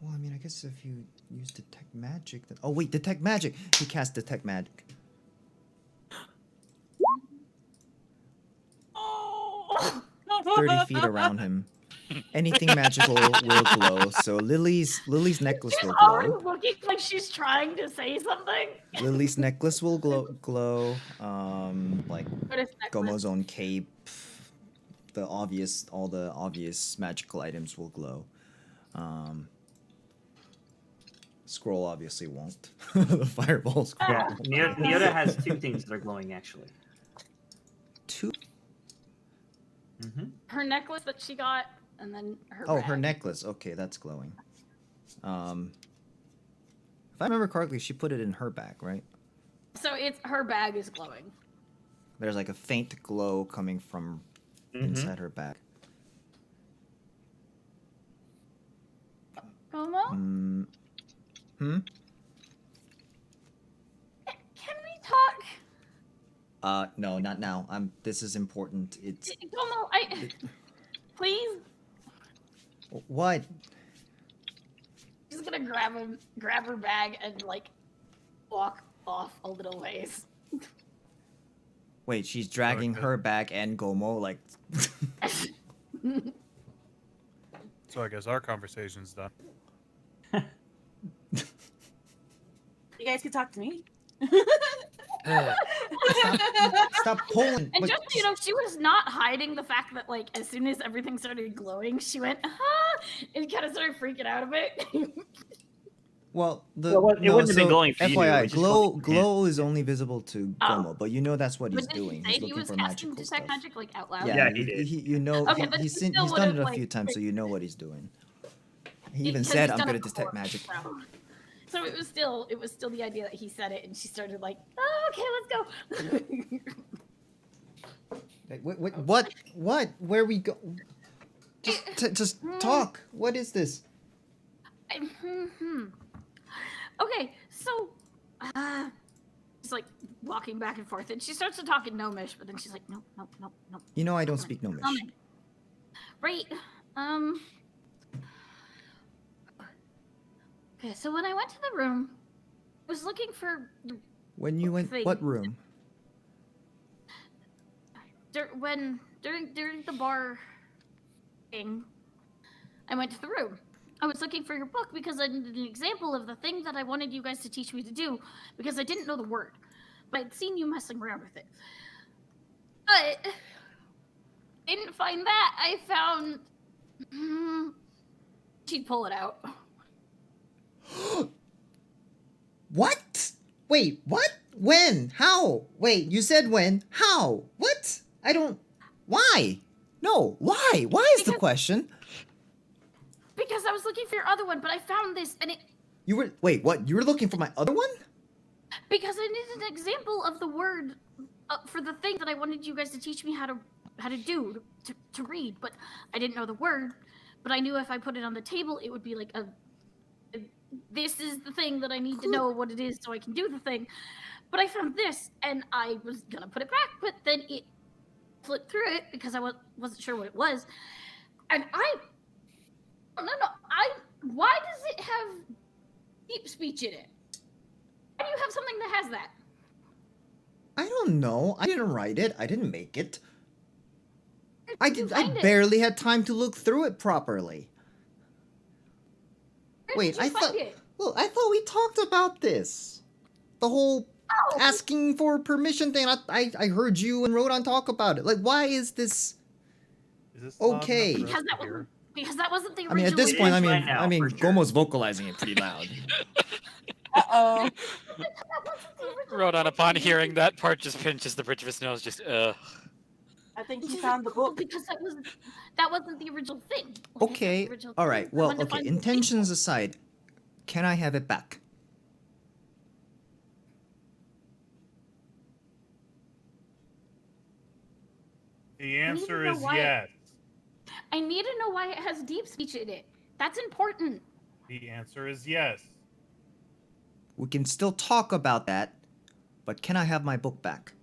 Well, I mean, I guess if you use detect magic, then... Oh wait, detect magic. He cast detect magic. Oh. 30 feet around him. Anything magical will glow. So Lily's necklace She's will already glow. looking like she's trying to say something. Lily's necklace will glow. Like What is necklace? Gomo's own cape. All the obvious magical items will glow. Scroll obviously won't. The fireball scroll. Yeah, Nyota has two things that are glowing actually. Two. Mm-hmm. Her necklace that she got, and then her. Oh, her bag. necklace. Okay, that's glowing. If I remember correctly, she put it in her bag, right? So it's her bag is glowing. There's like a faint glow coming from inside her bag. Como? Hmm? Can we talk? No, not now. This is important. It's... Como, please. What? She's gonna grab her bag and like walk off a little ways. Wait, she's dragging Okay. her bag and Gomo, like... So I guess our conversation's done. You guys can talk to me. Stop pulling! And Wait, just so you know, she was not hiding the fact that like as soon as everything started glowing, she went ah, and kind of started freaking out a bit. Well, Well, it wouldn't have been glowing for you, FYI, it's just glowing for him. glow is only visible to Oh. Gomo, but you know that's what he's But did he doing. say He's he looking was for casting magical detect stuff. magic like out loud? Yeah, Yeah, he did. You know, Okay, but he he's still done would've, it a like, few times, so you know what he's doing. He even Because said, he's "I'm done gonna it detect before, magic." So it was still the idea that he said it, and she started like, oh, okay, let's go. What? Where we go? Just talk. What is this? Okay, so she's like walking back and forth, and she starts to talk in Gnomish, but then she's like, nope. You know I don't speak Gnomish. Right. Okay, so when I went to the room, I was looking for When you went, thing. what room? during the bar thing, I went to the room. I was looking for your book because I needed an example of the thing that I wanted you guys to teach me to do because I didn't know the word, but I'd seen you messing around with it. But didn't find that. I found she'd pull it out. What? Wait, what? When? How? Wait, you said when? How? What? I don't... Why? No, why? Why is the Because- question? Because I was looking for your other one, but I found this, and it You were... Wait, what? You were looking for my other one? because I needed an example of the word for the thing that I wanted you guys to teach me how to do to read, but I didn't know the word. But I knew if I put it on the table, it would be like this is the thing that I need to know what it is so I can do the thing. But I found this, and I was gonna put it back, but then it flipped through it because I wasn't sure what it was, and why does it have deep speech in it? Why do you have something that has that? I don't know. I didn't write it. I didn't make it. Where did you I find it? barely had time to look through it properly. Where Wait, did you I find thought... it? Look, I thought we talked about this. The whole Oh, asking for permission thing. I heard you and Rodon talk about it. Like, why is this? Is this Okay. loud enough for us to because hear? that wasn't the I original. mean, at this It point, is I mean, right now, for sure. Gomo's vocalizing it pretty loud. Uh-oh. Rodon, upon hearing that part, just pinches the bridge of his nose, just, I think he She's found the like, "Oh, book. because that wasn't the original thing. Like, I thought Okay, the original all thing right. was Well, one to okay. find the Intentions aside, can I have it back? The answer know is why. yes. I need to know why it has deep speech in it. That's important. The answer is yes. We can still talk about that, but can I have my book back?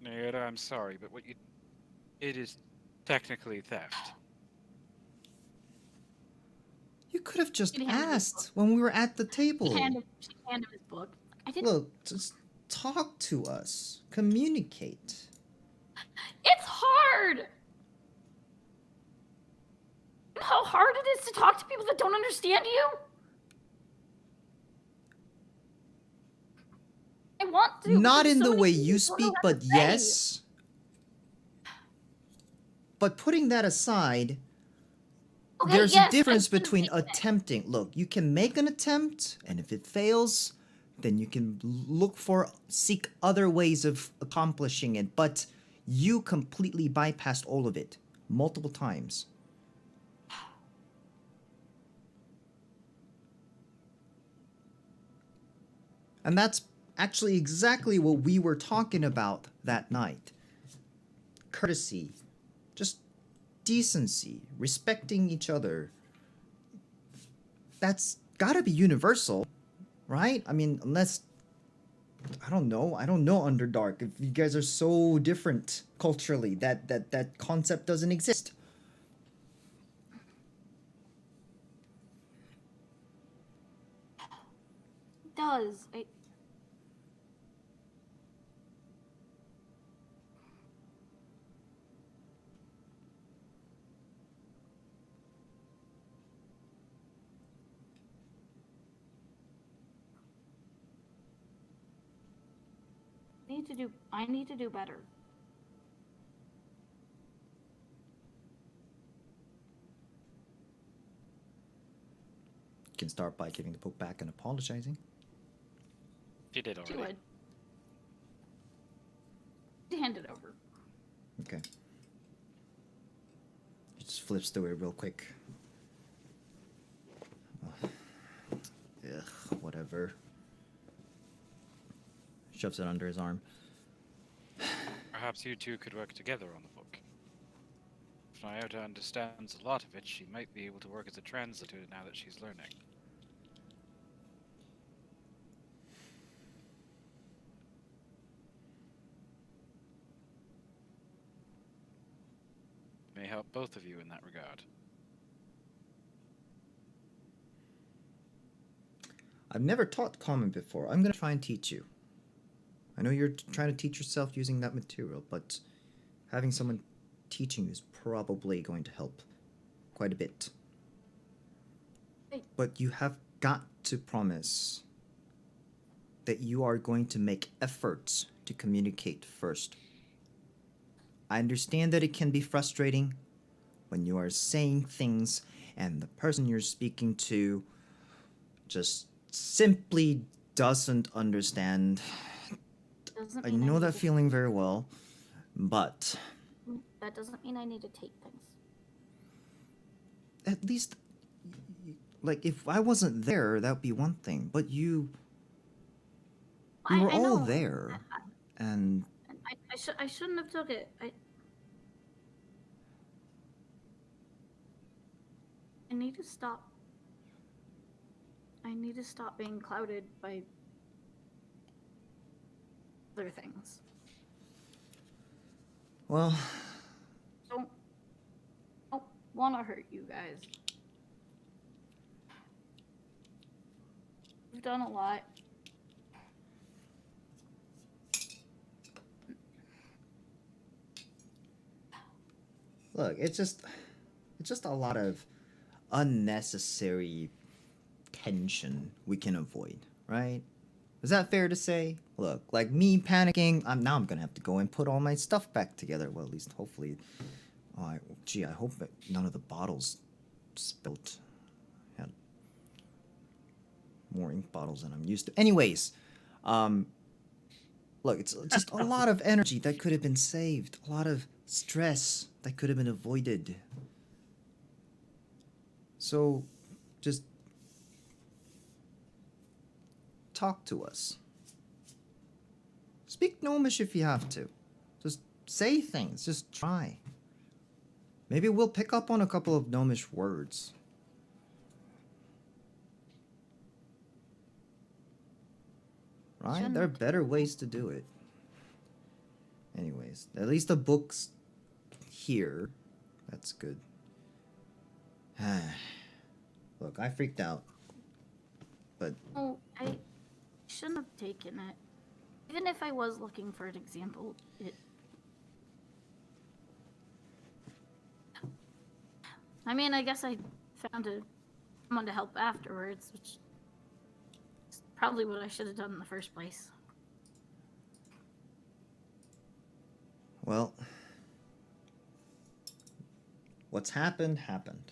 Narrator, I'm sorry, but it is technically theft. You could have just She handed me his asked when we were at the table. She handed him his book. I didn't. Look, just talk to us. Communicate. It's hard. You know how hard it is to talk to people that don't understand you? I want to. Not There's in so the many way things you I don't know speak, what but to say. yes. But putting that aside, Okay, there's yes, a difference I didn't between make that. attempting. Look, you can make an attempt, and if it fails, then you can seek other ways of accomplishing it. But you completely bypassed all of it multiple times. And that's actually exactly what we were talking about that night. Courtesy, just decency, respecting each other. That's gotta be universal, right? I mean, unless I don't know Underdark. If you guys are so different culturally, that concept doesn't exist. It does. I need to do better. You can start by giving the book back and apologizing. She did She already. would. Hand it over. Okay. He just flips through it real quick. Ugh, whatever. Shoves it under his arm. Perhaps you two could work together on the book. If Nyota understands a lot of it, she might be able to work as a translator now that she's learning. May help both of you in that regard. I've never taught common before. I'm gonna try and teach you. I know you're trying to teach yourself using that material, but having someone teaching you is probably going to help quite a bit. Hey. But you have got to promise that you are going to make efforts to communicate first. I understand that it can be frustrating when you are saying things and the person you're speaking to just simply doesn't understand. Doesn't I mean know need that to- feeling very well, but That doesn't mean I need to take things. at least, like, if I wasn't there, that would be one thing. But we were I all know. there, and I shouldn't have took it. I need to stop. I need to stop being clouded by other things. well, Don't want to hurt you guys. You've done a lot. look, it's just a lot of unnecessary tension we can avoid, right? Is that fair to say? Look, like me panicking, I'm gonna have to go and put all my stuff back together. Well, at least hopefully. Oh, gee, I hope that none of the bottles spilt. Had more ink bottles than I'm used to. Anyways, look, it's just a lot of energy that could have been saved. A lot of stress that could have been avoided. So, just talk to us. Speak Gnomish if you have to. Just say things. Just try. Maybe we'll pick up on a couple of Gnomish words. Right? There are better ways to do it. Anyways, at least the book's here. That's good. Look, I freaked out. But... Oh, I shouldn't have taken it. Even if I was looking for an example, I mean, I guess I found someone to help afterwards, which is probably what I should have done in the first place. Well, what's happened, happened.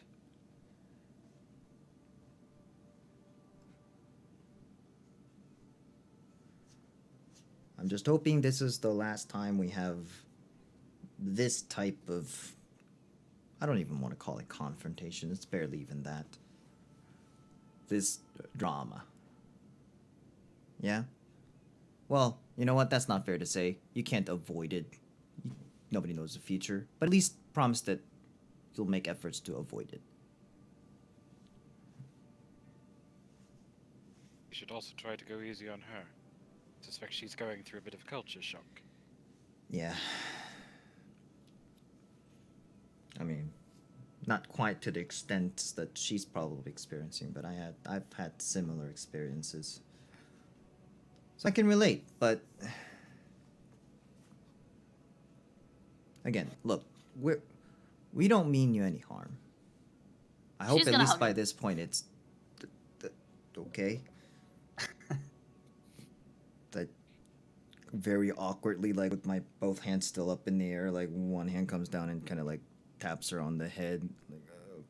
I'm just hoping this is the last time we have this type of... I don't even want to call it confrontation. It's barely even that. This drama. Yeah? Well, you know what? That's not fair to say. You can't avoid it. Nobody knows the future. But at least promise that you'll make efforts to avoid it. We should also try to go easy on her. I suspect she's going through a bit of culture shock. Yeah. I mean, not quite to the extent that she's probably experiencing, but I've had similar experiences. So I can relate, but again, look, we don't mean you any harm. I hope at least by this point it's okay. That very awkwardly, like with my both hands still up in the air, like one hand comes down and kind of like taps her on the head. Like,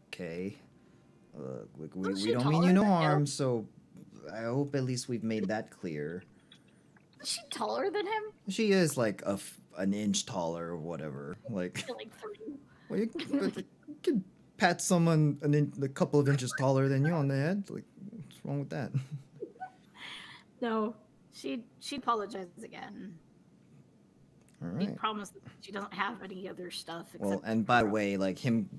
okay, like we don't mean you no harm. So I hope at least we've made that clear. Is she taller than him? She is like an inch taller or whatever. Like 3. Well, you can pat someone a couple of inches taller than you on the head. Like, what's wrong with that? No, she apologizes again. All He right. promised that she doesn't have any other stuff. Well, and by the way, like him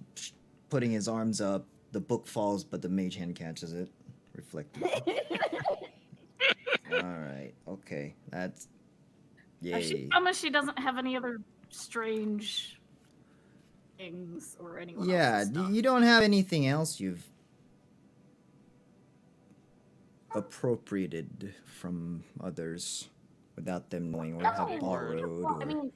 putting his arms up, the book falls, but the mage hand catches it. Reflected. All right. Okay. That's... Yay. She promised she doesn't have any other strange things or anyone else's stuff. You don't have anything else you've appropriated from others without them knowing, or have borrowed. I mean,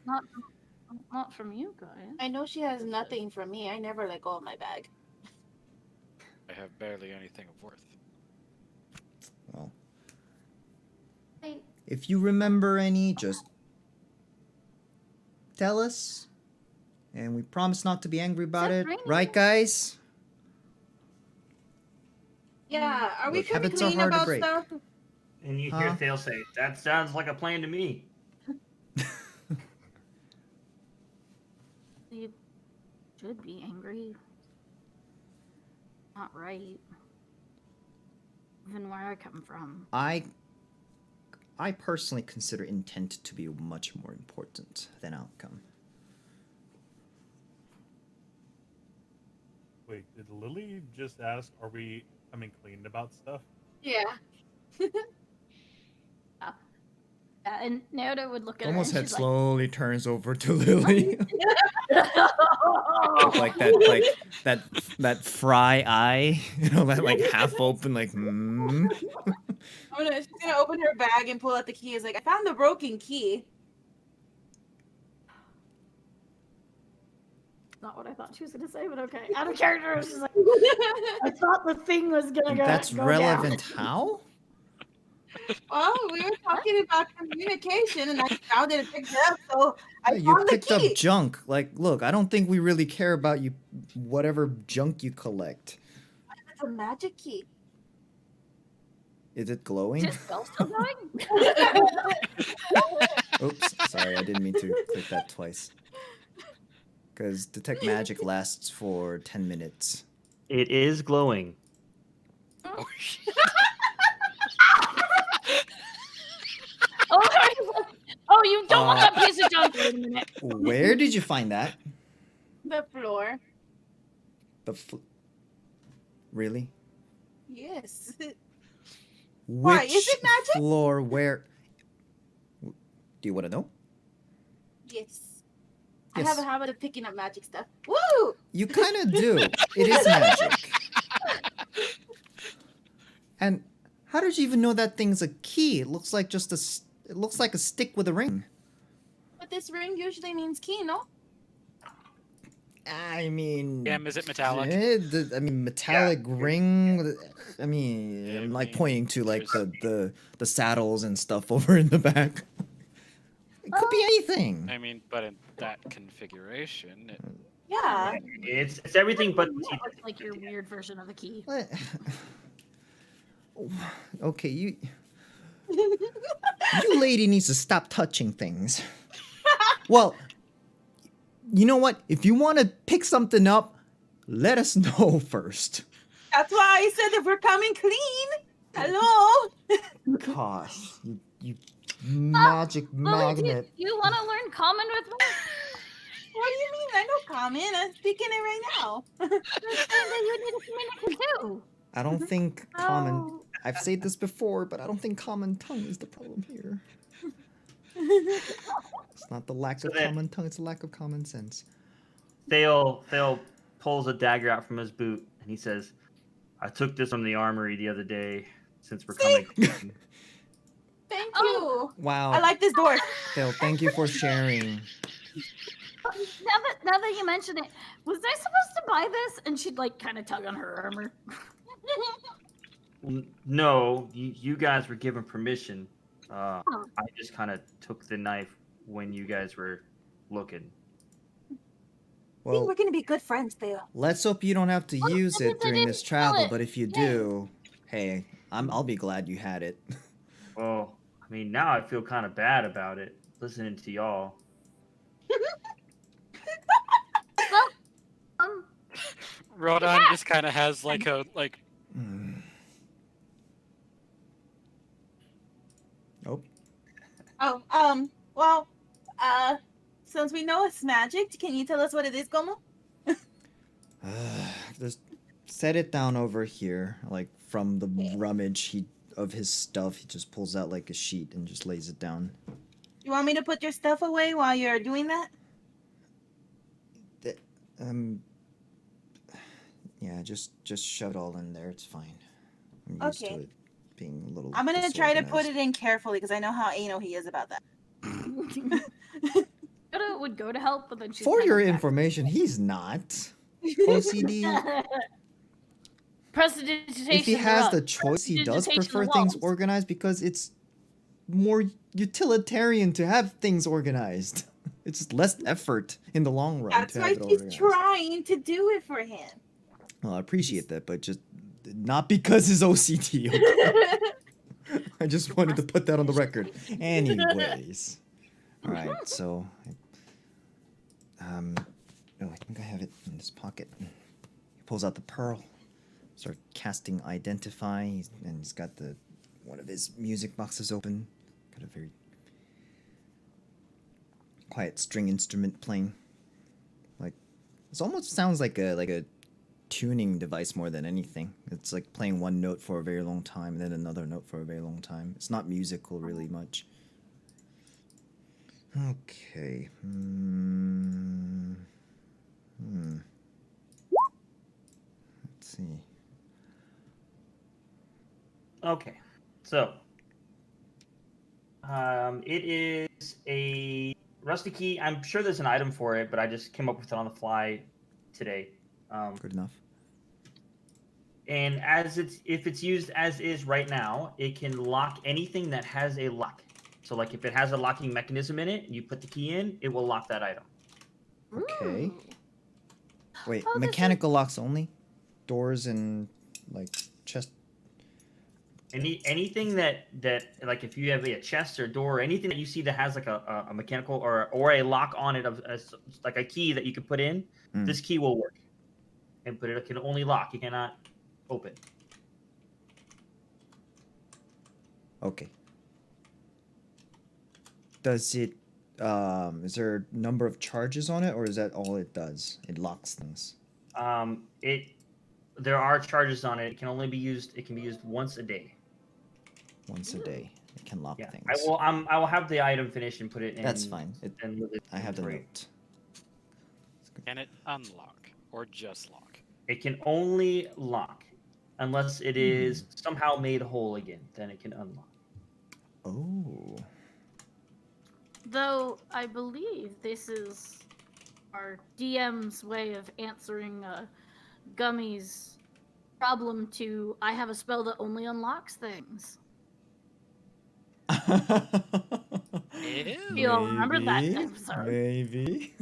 not from you guys. I know she has nothing from me. I never let go of my bag. I have barely anything of worth. Well, if you remember any, just tell us, and we promise not to be angry about it. Right, guys? Yeah, are we Look, pretty habits are clean hard to about break. stuff? And you hear Huh? Thale say, "That sounds like a plan to me." You should be angry. Not right. Even where I come from. I personally consider intent to be much more important than outcome. Wait, did Lily just ask, are we coming clean about stuff? Yeah. And Naoto would look at Almost her head and she's slowly turns over to Lily. like, Like that fry eye, you know, that like half open, like She's gonna open her bag and pull out the key. It's like, I found the broken key. not what I thought she was gonna say, but okay. Out of character, I was just like, I thought the thing was gonna go. That's go relevant. Down. How? Well, we were talking about communication, and I found it and picked it up, so I Yeah, you found the picked up key. junk. Like, look, I don't think we really care about you, whatever junk you collect. It's a magic key. Is it glowing? Is spell still going? Oops, sorry, I didn't mean to click that twice. Because detect magic lasts for 10 minutes. It is glowing. Oh, shit. Oh, you don't want that piece of junk. Wait a minute. Where did you find that? The floor. Really? Yes. Which Why, is it magic? floor? Where? Do you want to know? Yes. I Yes. have a habit of picking up magic stuff. Woo! You kind of do. It is magic. And how did you even know that thing's a key? It looks like just it looks like a stick with a ring. But this ring usually means key, no? I mean, Gem, is it metallic? metallic ring. I mean, I'm like pointing to like the saddles and stuff over in the back. It could be anything. I mean, but in that configuration, it... Yeah. It's everything but the That teeth. looks like your weird version of a key. What? Okay, you lady needs to stop touching things. Well, you know what? If you want to pick something up, let us know first. That's why I said if we're coming clean. Hello. Gosh, you magic Lily, do magnet. you want to learn common with me? What do you mean? I know common. I'm speaking it right now. You're saying that you need to communicate too. I don't think common. Oh. I've said this before, but I don't think common tongue is the problem here. It's not the lack So of then- common tongue; it's the lack of common sense. Theo pulls a dagger out from his boot and he says, "I took this from the armory the other day. Since we're coming clean." Thank Oh. you. Wow, I like this door. Phil, thank you for sharing. Now that you mention it, was I supposed to buy this? And she'd like kind of tug on her armor. No, you guys were given permission. Oh. I just kind of took the knife when you guys were looking. I think Well, we're gonna be good friends, Theo. let's hope you don't have to Well, use that means it I during didn't this steal travel. it. But if you Yay. do, hey, I'll be glad you had it. Well, I mean, now I feel kind of bad about it, listening to y'all. Well, Rodon Yeah. just kind of has like a Hmm. Oh, Oh, well, since we know it's magic, can you tell us what it is, Gomo? just set it down over here. Like from the rummage of his stuff, he just pulls out like a sheet and just lays it down. You want me to put your stuff away while you're doing that? Yeah, just shove it all in there. It's fine. I'm used to Okay. it being a little. I'm gonna try to put disorganized. it in carefully because I know how anal he is about that. Yoda would go to help, but then she's For kind your of back. information, he's not OCD. Prestidigitation. If he has the thereof. choice, he does Prestidigitation prefer of things walls. organized because it's more utilitarian to have things organized. It's less effort in the long run That's to why have it she's organized. trying to do it for him. Well, I appreciate that, but just not because his OCD. Okay? I just wanted to put that on the record. Anyways, all right. So, oh, I think I have it in this pocket. He pulls out the pearl, start casting identify, and he's got one of his music boxes open. Got a very quiet string instrument playing. Like, it almost sounds like a tuning device more than anything. It's like playing one note for a very long time and then another note for a very long time. It's not musical really much. Okay. Let's see. Okay, so it is a Rusty key. I'm sure there's an item for it, but I just came up with it on the fly today. Good enough. And if it's used as is right now, it can lock anything that has a lock. So like if it has a locking mechanism in it, you put the key in, it will lock that item. Okay. Ooh. Wait, Oh, this is- mechanical locks only? Doors and like chest. Anything that like if you have a chest or door, or anything that you see that has like a mechanical or a lock on it of like a key that you can put in, this key will work. But it can only lock. You cannot open. Okay. Does it is there a number of charges on it, or is that all it does? It locks things. There are charges on it. It can only be used. It can be used once a day. Once a day. It can lock Yeah, things. I will have the item finished and put it in. That's fine. I have the great. note. Can it unlock or just lock? It can only lock unless it is somehow made whole again. Then it can unlock. Oh. Though I believe this is our DM's way of answering Gummy's problem to I have a spell that only unlocks things. Ew. You'll remember that Maybe, episode. Maybe.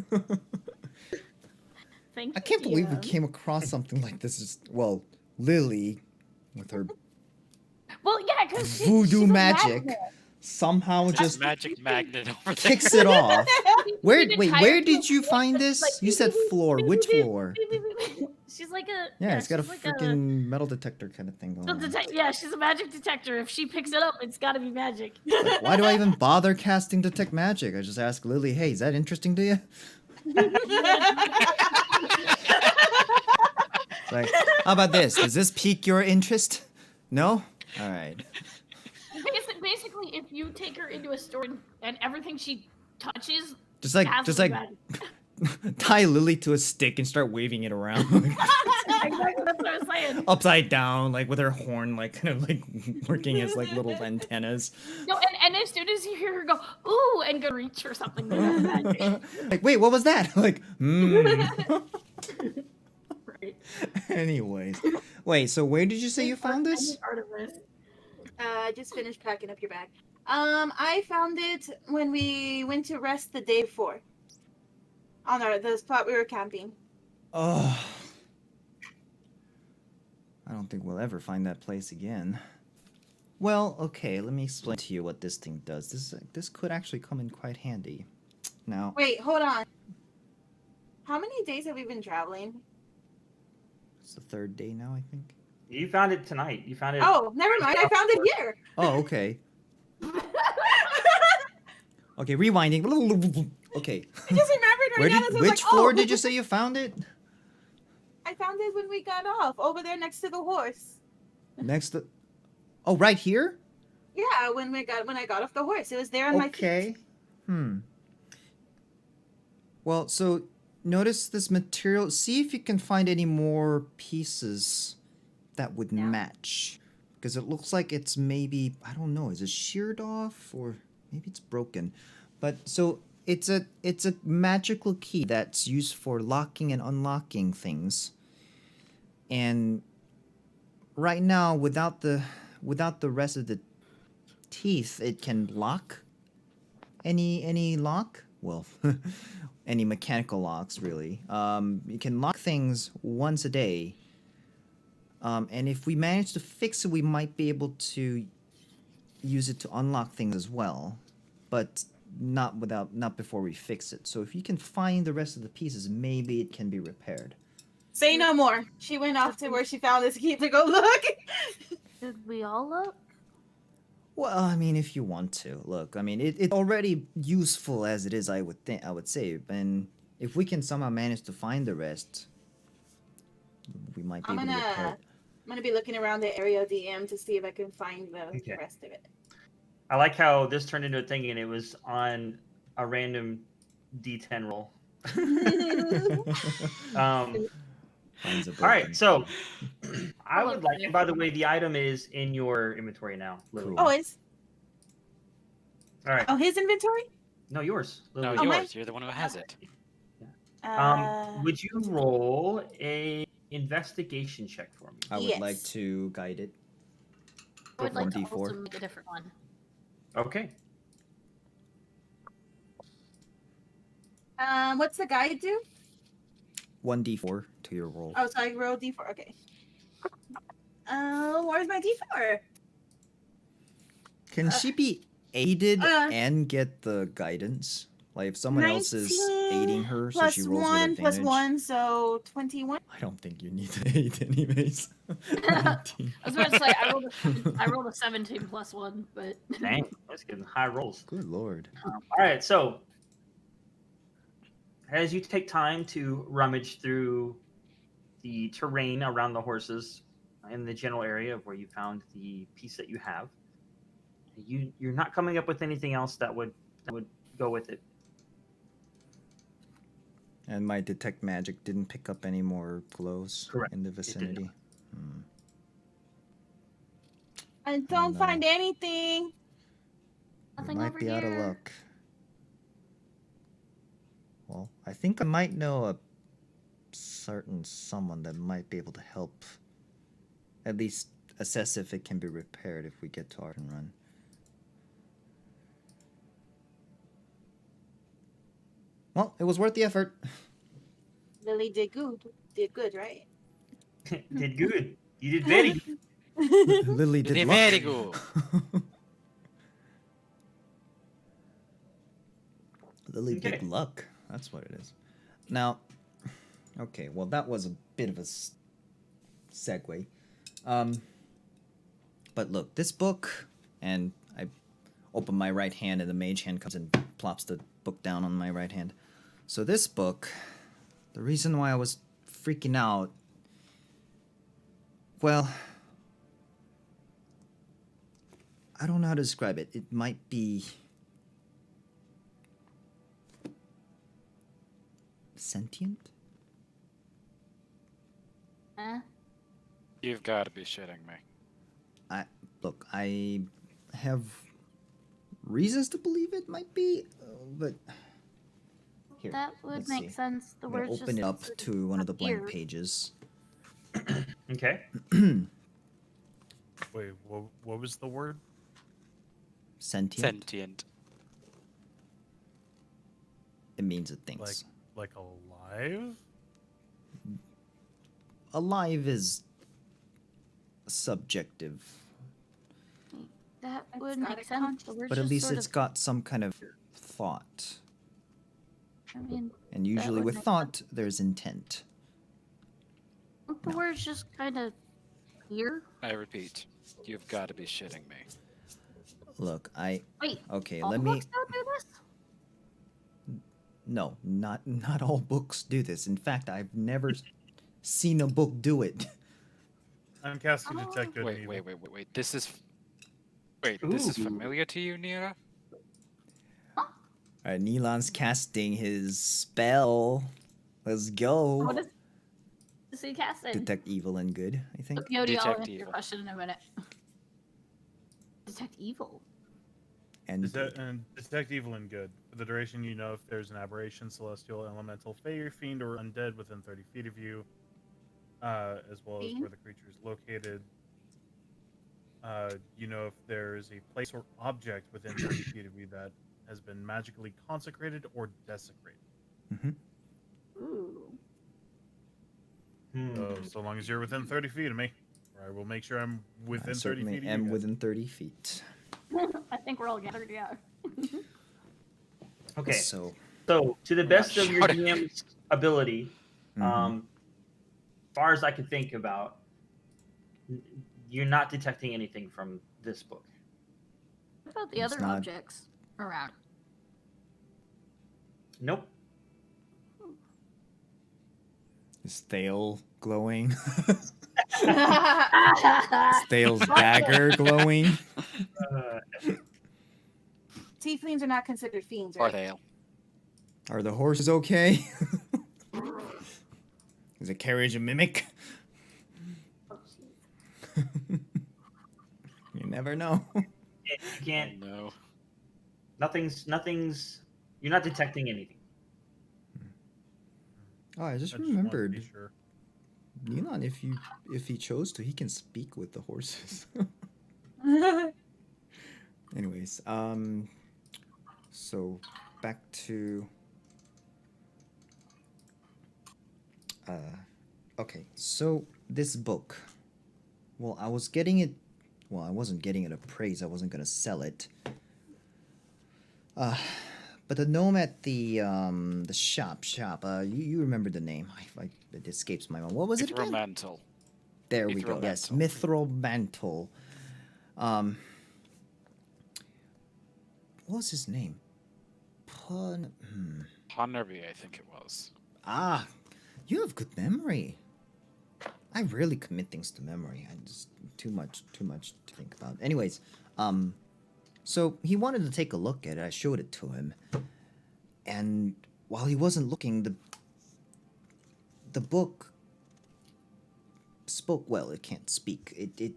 Thank you. I can't believe we DM. came across something like this. Well, Lily, with her Well, yeah, because voodoo magic, somehow just Magic magnet over there. kicks it off. Where? She's Wait, tired where of did you it. find Like, this? You said floor. Which floor? She's like a Yeah, it's got a she's like freaking metal detector kind of thing going on. yeah, she's a magic detector. If she picks it up, it's got to be magic. Like, why do I even bother casting detect magic? I just ask Lily, hey, is that interesting to you? It's like, how about this? Does this pique your interest? No? All right. Basically, if you take her into a store and everything she touches Just like, has just to be like, magic. tie Lily to a stick and start waving it around. Exactly, that's what I was saying. Upside down, like with her horn, like kind of like working as like little antennas. No, and as soon as you hear her go, ooh, and go reach for something, then that's magic. Like, wait, what was that? Like, Right. Anyways, wait. So where did you say you found I this? need art of this. I just finished packing up your bag. I found it when we went to rest the day before. On the spot we were camping. Oh, I don't think we'll ever find that place again. Well, okay. Let me explain to you what this thing does. This could actually come in quite handy. Now, Wait, hold on. How many days have we been traveling? it's the third day now, I think. You found it tonight. You found it. Oh, never mind. I found it here. Oh, okay. Okay, rewinding. Okay. I just remembered right now. So I was Which like, floor oh. did you say you found it? I found it when we got off over there next to the horse. Next to... Oh, right here? Yeah, when I got off the horse, it was there on my feet. Okay. Well, so notice this material. See if you can find any more pieces that would Yeah. match. Because it looks like it's maybe, I don't know, is it sheared off or maybe it's broken. But so it's a magical key that's used for locking and unlocking things. And right now, without the rest of the teeth, it can lock any lock. Well, any mechanical locks really. You can lock things once a day. And if we manage to fix it, we might be able to use it to unlock things as well, but not before we fix it. So if you can find the rest of the pieces, maybe it can be repaired. Say no more. She went off to where she found this key to go look. Should we all look? Well, I mean, if you want to look, I mean, it's already useful as it is. I would say, and if we can somehow manage to find the rest, we might be able to repair it. I'm gonna be looking around the area DM to see if I can find the Okay. rest of it. I like how this turned into a thing and it was on a random D10 roll. Finds a All right, broken- so I would like. And by the way, the item is in your inventory now. Lily. Cool. Oh, it's All right. his inventory. No, yours. No, Lily. mine- yours. You're the one who has it. Would you roll a investigation check for me? I would like Yes. to guide it. I would like to 1d4. also make a different one. Okay. What's the guide do? 1d4 to your roll. Oh, so I roll D4. Okay. Where's my D4? Can she be aided uh, and get the guidance? Like if someone else is 19 aiding her, so plus she rolls 1 with plus advantage. 1, so 21. I don't think you need to aid anyways. I was about to say I rolled a 17 plus 1, but Dang, that's getting high rolls. Good lord. All right, so as you take time to rummage through the terrain around the horses in the general area of where you found the piece that you have, you're not coming up with anything else that would go with it. And my detect magic didn't pick up any more glows Correct. in the did vicinity. I don't no. find anything. We nothing might over be out of here. luck. Well, I think I might know a certain someone that might be able to help. At least assess if it can be repaired if we get to Arden Run. Well, it was worth the effort. Lily did good. Did good, right? Did good. You did very good. Lily did Did luck. very good. Lily did Okay. luck. That's what it is. Now, okay, well that was a bit of a segue. But look, this book, and I open my right hand and the mage hand comes and plops the book down on my right hand. So this book, the reason why I was freaking out, well, I don't know how to describe it. It might be sentient? You've got to be shitting me. Look, I have reasons to believe it might be, but here, That would let's make see. sense. The I'm gonna words open it just up sort of to one of the blank appear. pages. Okay. Wait, what was the word? Sentient. Sentient. It means it thinks. Like alive? Alive is subjective, That It's would got make a sense. The words but at just least sort it's of, got some kind of thought. I mean, And usually would with make thought, there's intent. don't the words just kind of here. I repeat, you've got to be shitting me. Look, Wait, okay, all let me. books don't do this? No, not all books do this. In fact, I've never seen a book do it. I'm casting Oh. Detect Good and Wait, Evil. wait. This is Ooh. familiar to you, Nira? Alright, Neelan's casting his spell. Let's go. What is he casting? Detect evil and good, I think. Yodi, I'll Detect answer your evil. question in a minute. Detect evil. And Detect Evil and Good. For the duration, you know if there's an aberration, celestial, elemental, fey, fiend, or undead within 30 feet of you, as well as Fiend? where the creature is located. You know if there's a place or object within 30 feet of you that has been magically consecrated or desecrated. Ooh. So long as you're within 30 feet of me, or I will make sure I'm I within 30 certainly feet of you. am guys. within 30 feet. I think we're all gathered, yeah. Okay. So, So, to the best of your shouting. DM's ability, mhm. as far as I can think about, you're not detecting anything from this book. What about the It's other not- objects around? Nope. Is Thale glowing? Ah! Thale's dagger glowing? Tieflings are not considered fiends, Or right? they? Are the horses okay? Is the carriage a mimic? You never know. You can't. Oh, no. Nothing's You're not detecting anything. Oh, I just I just wanted to remembered. be sure. Elon, if he chose to, he can speak with the horses. Anyways, so back to okay, so this book. Well, I was getting it. Well, I wasn't getting it appraised. I wasn't gonna sell it. But the gnome at the shop. You remember the name? It escapes my mind. What was it again? Mantle. There we go. Yes, Mithril Mantle. What was his name? Honorby, I think it was. Ah, you have good memory. I rarely commit things to memory. I just too much to think about. Anyways, so he wanted to take a look at it. I showed it to him, and while he wasn't looking, the book spoke. Well, it can't speak. It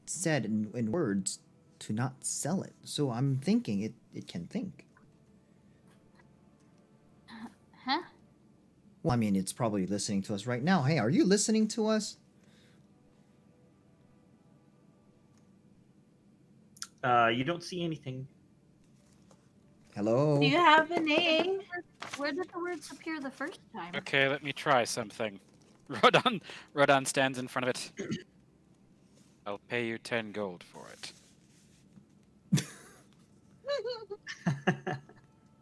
said in words to not sell it. So I'm thinking it can think. Huh? Well, I mean, it's probably listening to us right now. Hey, are you listening to us? You don't see anything. Hello? Do you have a name? Where did the words appear the first time? Okay, let me try something. Rodan stands in front of it. I'll pay you 10 gold for it.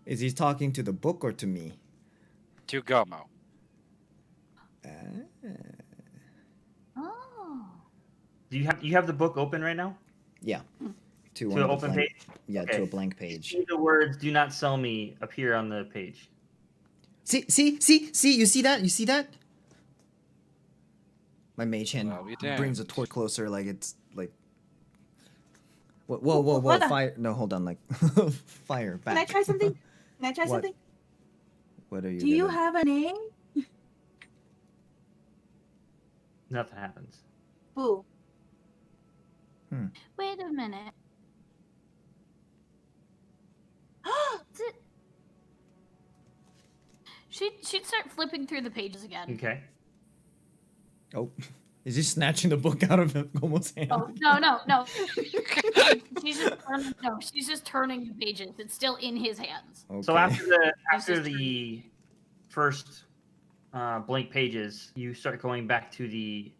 Is he talking to the book or to me? To Gomo. Oh. Do you have the book open right now? Yeah. To To an open blank, page? yeah, Okay. to a blank page. See the words "Do not sell me" appear on the page. See, you see that? You see that? My mage hand Well, we brings a damned. torch closer like it's like whoa, What the- fire no, hold on, like fire back. Can I try something? Can I try What? something? What are you Do you gonna- have a name? Nothing happens. Boo. Wait a minute. Is it? She'd start flipping through the pages again. Okay. Oh, is he snatching the book out of Gomo's hand? Oh no! She's just turning the pages. It's still in his hands. Okay. So after just the first blank pages, you start going back to the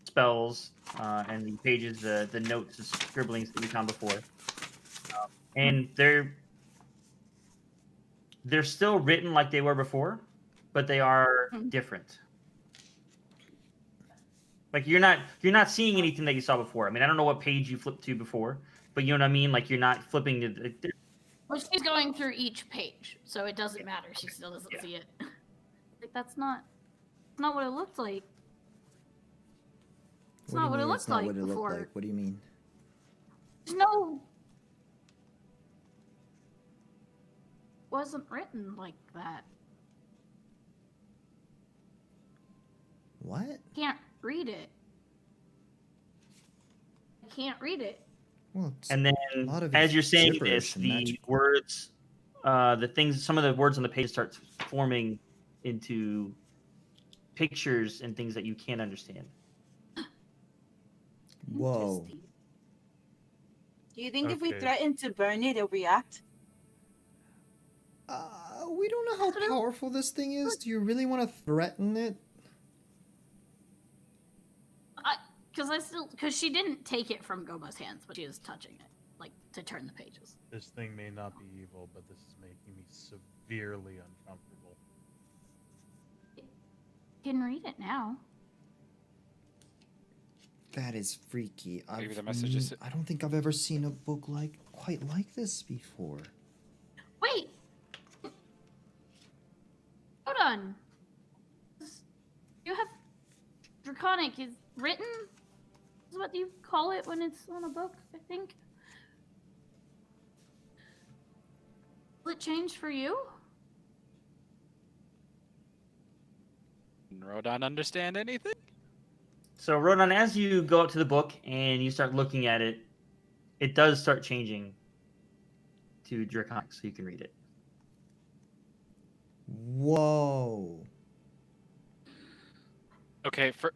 spells and the pages, the notes, the scribblings that you found before, and they're still written like they were before, but they are different. Like you're not seeing anything that you saw before. I mean, I don't know what page you flipped to before, but you know what I mean. Like you're not flipping to. Well, she's going through each page, so it doesn't matter. She still doesn't see it. Like that's not what it looked like. It's What do not you what it mean looked it's not like what it before. looked like? What do you mean? No, wasn't written like that. What? Can't read it. I can't read it. Well, it's And then lot of as it's you're saying gibberish this, and the magic. words, the things, some of the words on the page start forming into pictures and things that you can't understand. Whoa. Interesting. Do you think if we Okay. threaten to burn it, it'll react? We don't know how powerful this thing is. Do you really want to threaten it? Because she didn't take it from Gomo's hands, but she was touching it, like to turn the pages. This thing may not be evil, but this is making me severely uncomfortable. Can read it now. That is freaky. Maybe the message is- I don't think I've ever seen a book quite like this before. Wait. Hold on. You have Draconic is written. Is what you call it when it's on a book, I think. Will it change for you? Can Rodan understand anything? So Rodan, as you go up to the book and you start looking at it, it does start changing to Draconic, so you can read it. Whoa. Okay, for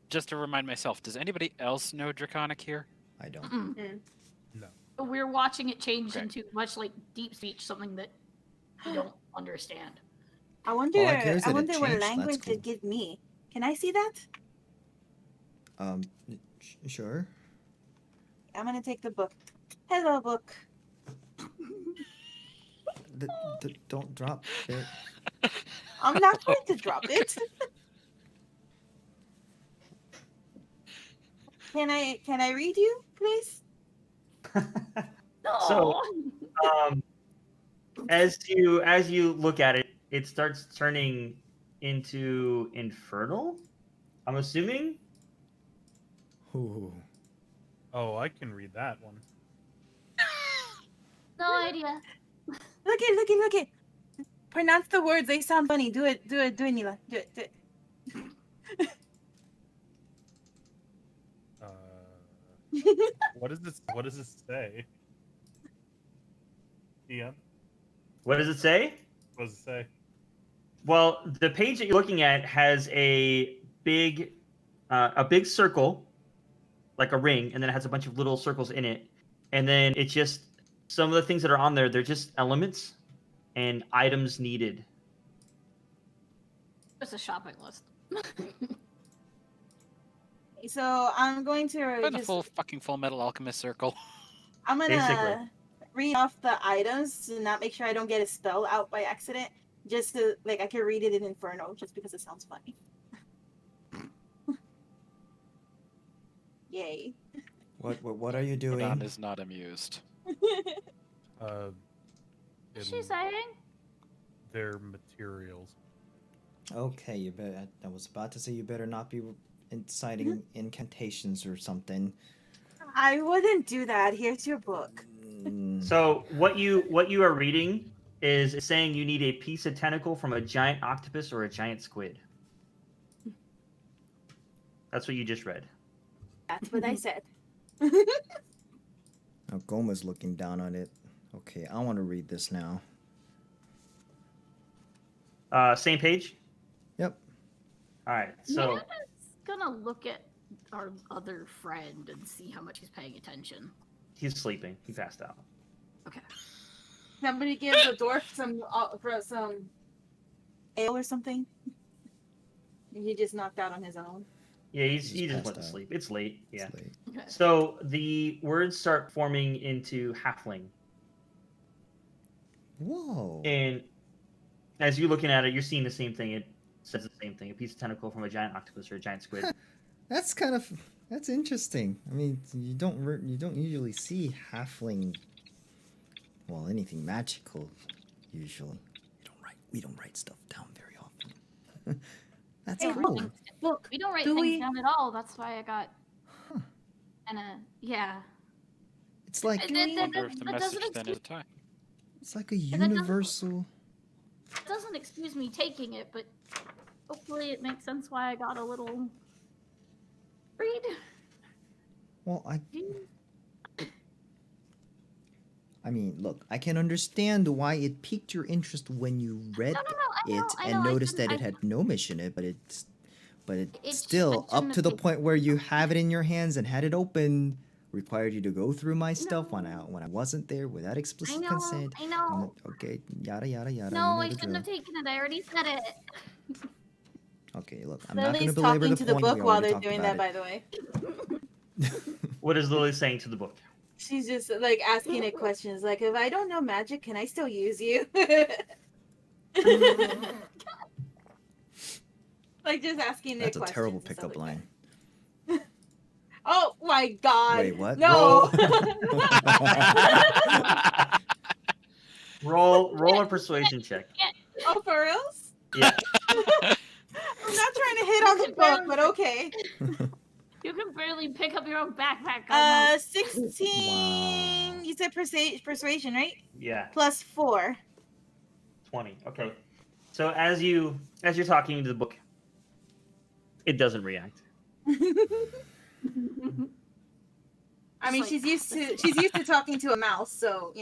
just to remind myself, does anybody else know Draconic here? I don't. Mm-mm. No. We're watching it change Okay. into much like deep speech, something that we don't understand. I wonder. All I care is I that it wonder what changed, that's language cool. it give me. Can I see that? Sure. I'm gonna take the book. Hello, book. Don't drop it. I'm not going to drop it. Can I read you, please? No. So, as you look at it, it starts turning into infernal. I'm assuming. Ooh. Oh, I can read that one. No idea. Look it. Pronounce the words. They sound funny. Do it, Nila. Do it. What does this say? Ian, What does it say? what does it say? Well, the page that you're looking at has a big circle, like a ring, and then it has a bunch of little circles in it. And then it's just some of the things that are on there. They're just elements and items needed. It's a shopping list. So I'm going to Find the just. full fucking Full Metal Alchemist circle. I'm gonna Basically. read off the items to not make sure I don't get a spell out by accident. Just to I can read it in Inferno just because it sounds funny. Yay. What are you doing? Rodon is not amused. What's she saying? Their materials. Okay, you better. I was about to say you better not be inciting incantations or something. I wouldn't do that. Here's your book. So what you are reading is saying you need a piece of tentacle from a giant octopus or a giant squid. That's what you just read. That's what I said. Now Goma's looking down on it. Okay, I want to read this now. Same page? Yep. All right. So Nana's gonna look at our other friend and see how much he's paying attention. he's sleeping. He passed out. Okay. Somebody give the dwarf some ale or something. He just knocked out on his own. Yeah, he He's just passed went to out. sleep. It's late. Yeah. It's late. Okay. So the words start forming into halfling. Whoa. And as you're looking at it, you're seeing the same thing. It says the same thing: a piece of tentacle from a giant octopus or a giant squid. That's interesting. I mean, you don't usually see halfling. Well, anything magical, usually. We don't write stuff down very often. That's Hey, cool. Look, We don't write Do things we- down at all. That's why I got. Huh. And yeah. It's like That- that- Wonder if the that message doesn't then is a tie. it's like a that doesn't- universal. It doesn't excuse me taking it, but hopefully it makes sense why I got a little read. Well, I mean, look, I can understand why it piqued your interest when you read No, I know, it I and know, I noticed that didn't- it had gnome-ish in it, but It still shouldn't up have to the been- point where you have it in your hands and had it open required you to go through my stuff when I wasn't there without explicit consent. I know. Okay, yada yada yada. No, you know I the shouldn't have drill. taken it. I already said it. Okay, look, I'm not going Lily's to belabor talking the to the point. book we while already they're talked doing about that, by the way. What is Lily saying to the book? She's just asking it questions like, if I don't know magic, can I still use you? Just asking it That's a questions. terrible and stuff pickup like line. that. Oh my god. Wait, what? No. Roll a persuasion check. Oh, for reals? Yeah. I'm not trying to hit on the book, but okay. You can barely pick up your own backpack. God knows. 16. Wow. You said persuasion, right? Yeah. Plus 4. 20. Okay. So as you're talking to the book, it doesn't react. I mean, It's she's used to talking to a mouse, so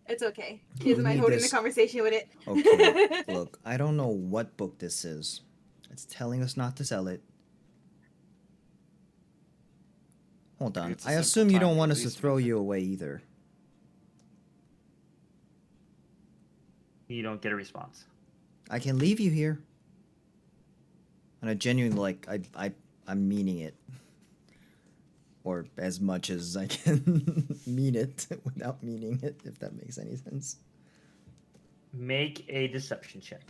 It's okay. He doesn't You mind need holding the this. conversation with it. Okay, look, I don't know what book this is. It's telling us not to sell it. Hold on. It's a I simple assume you time don't want us to release throw method. you away either. You don't get a response. I can leave you here. And I genuinely, like, I'm meaning it. Or as much as I can mean it without meaning it, if that makes any sense. Make a deception check.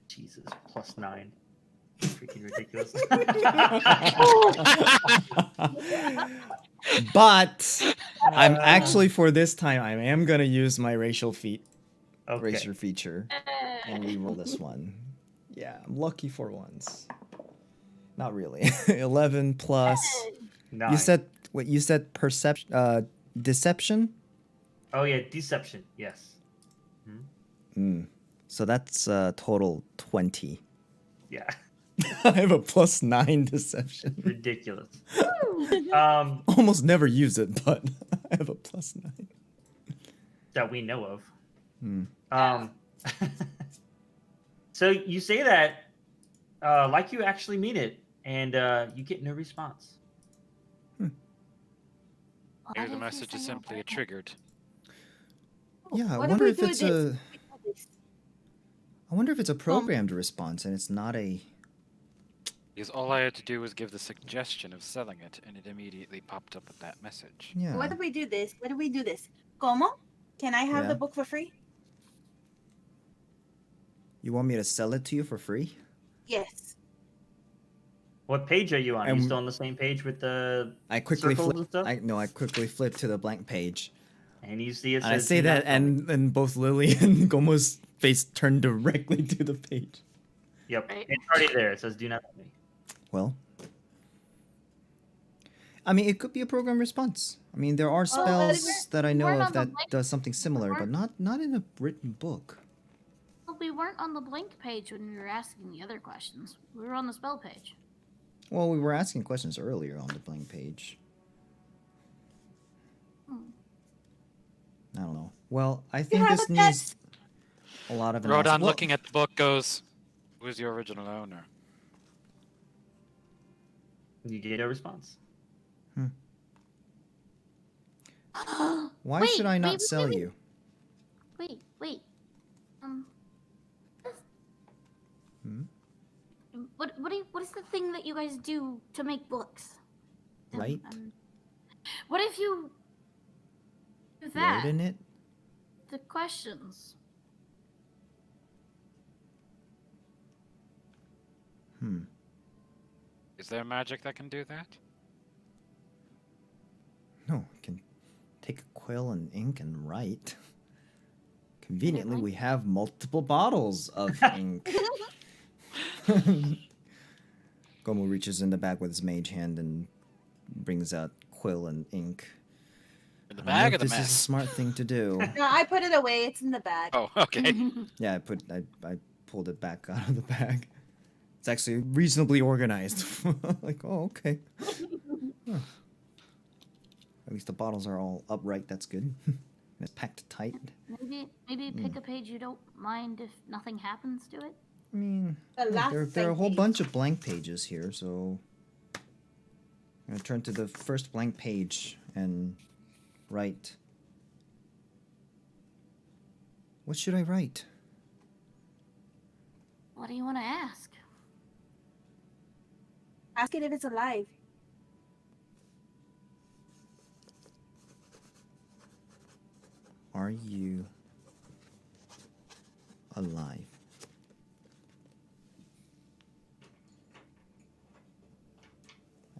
Jesus, +9. Freaking ridiculous. But I'm actually, for this time, I am gonna use my racial feature and reroll this one. Yeah, I'm lucky for once. Not really. 11 plus. 9. You said what? You said perception, deception. Oh yeah, deception. Yes. So that's total 20. Yeah. I have a +9 deception. Ridiculous. Almost never use it, but I have a +9. That we know of. So you say that like you actually mean it, and you get no response. Maybe the message is simply a triggered. Yeah, I What wonder we if do it's this? I wonder if it's a programmed response and it's not a. Because all I had to do was give the suggestion of selling it, and it immediately popped up with that message. Yeah. What if we do this? What if we do this? Como? Can I have Yeah. the book for free? You want me to sell it to you for free? Yes. What page are you on? Are you And- still on the same page with the I quickly circles flip. and stuff? I quickly flip to the blank page. And you see it And I says say do not that, sell it. and both Lily and Gomo's face turn directly to the page. Yep, Right. it's already there. It says do not sell me. Well, I mean, it could be a program response. I mean, there are spells that I know weren't of on the that blank- does something similar, but weren't- not in a written book. Well, we weren't on the blank page when we were asking the other questions. We were on the spell page. Well, we were asking questions earlier on the blank page. I don't know. Well, I think have this a needs a lot of analysis. Rodon, Well, looking at the book, goes, "Who's the original owner?" You get a response. why Wait, should I not wait, sell wait. you? Wait. Hmm? What is the thing that you guys do to make books? Right? What if you do that? Wrote in it? The questions. Is there magic that can do that? No, I can take a quill and ink and write. Conveniently, we have multiple bottles of ink. Gomu reaches in the bag with his mage hand and brings out quill and ink. In the I don't know bag if of the this is a mess? smart thing to do. No, I put it away. It's in the bag. Oh, okay. Yeah, I pulled it back out of the bag. It's actually reasonably organized. Like, oh, okay. Huh. At least the bottles are all upright. That's good. And it's packed tight. Maybe pick a page you don't mind if nothing happens to it. I mean, The look, last there are a whole page. bunch of blank pages here, so I'm gonna turn to the first blank page and write. What should I write? What do you want to ask? Ask it if it's alive. Are you alive?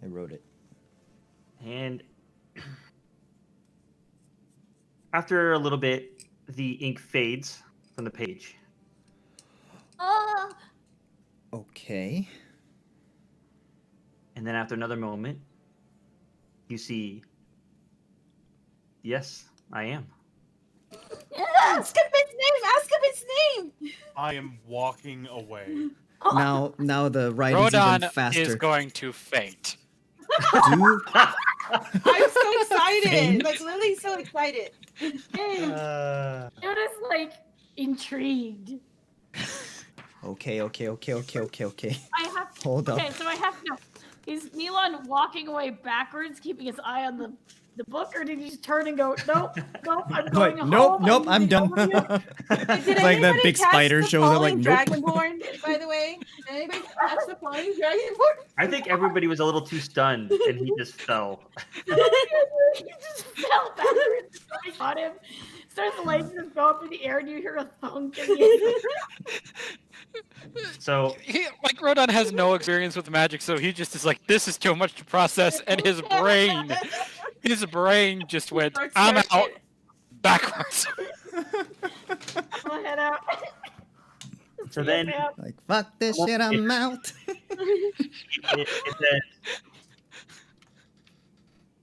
I wrote it. And after a little bit, the ink fades from the page. Okay. And then after another moment, you see, yes, I am. Ask him his name. Ask him his name. I am walking away. Now the writing's even Rodon faster. is going to faint. Do I'm so excited. Faint. Like Lily's so excited. Yoda's like intrigued. Okay. I have Hold up. Okay, so I have no. Is Milan walking away backwards, keeping his eye on the book, or did he just turn and go, nope, I'm going home. Nope, I'm done. Did It's like that anybody big catch spider the shows up like, falling nope. Dragonborn, by the way? Did anybody catch the falling Dragonborn? I think everybody was a little too stunned, and he just fell. He just fell backwards. I caught him. Starts the legs just go up in the air, and you hear a thunk. And So Like Rodon has no experience with magic, so he just is like, this is too much to process, and his brain just went, I'm out, backwards. I'll head out. So then Like, fuck this shit, I'm out.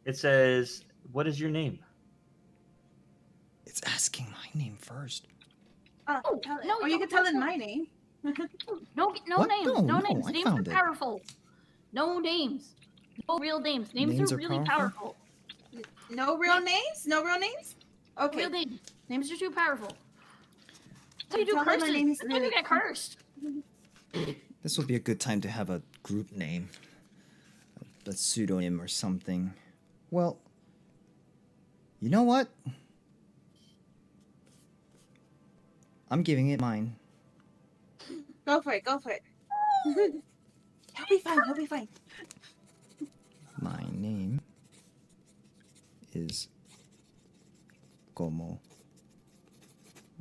it says, what is your name? It's asking my name first. No, Or you could tell in my name. No What? names. No, No no, names. I Names are found it. powerful. No names. No real names. Names Names are are really powerful? powerful. No real names? No real names? Okay. Real names. Names are too powerful. That's how you do Tell them my curses. name is That's how you Lily. get cursed. This would be a good time to have a group name. A pseudonym or something. Well, you know what? I'm giving it mine. Go for it. He'll be fine. My name is Como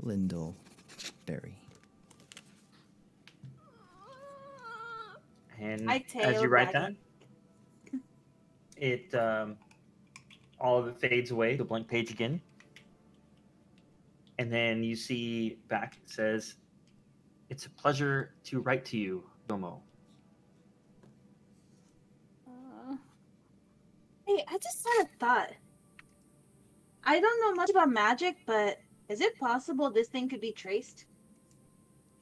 Lindleberry. And I as tail you write wagging. that, it all of it fades away, the blank page again. And then you see back it says, it's a pleasure to write to you, Domo. Hey, I just had a thought. I don't know much about magic, but is it possible this thing could be traced?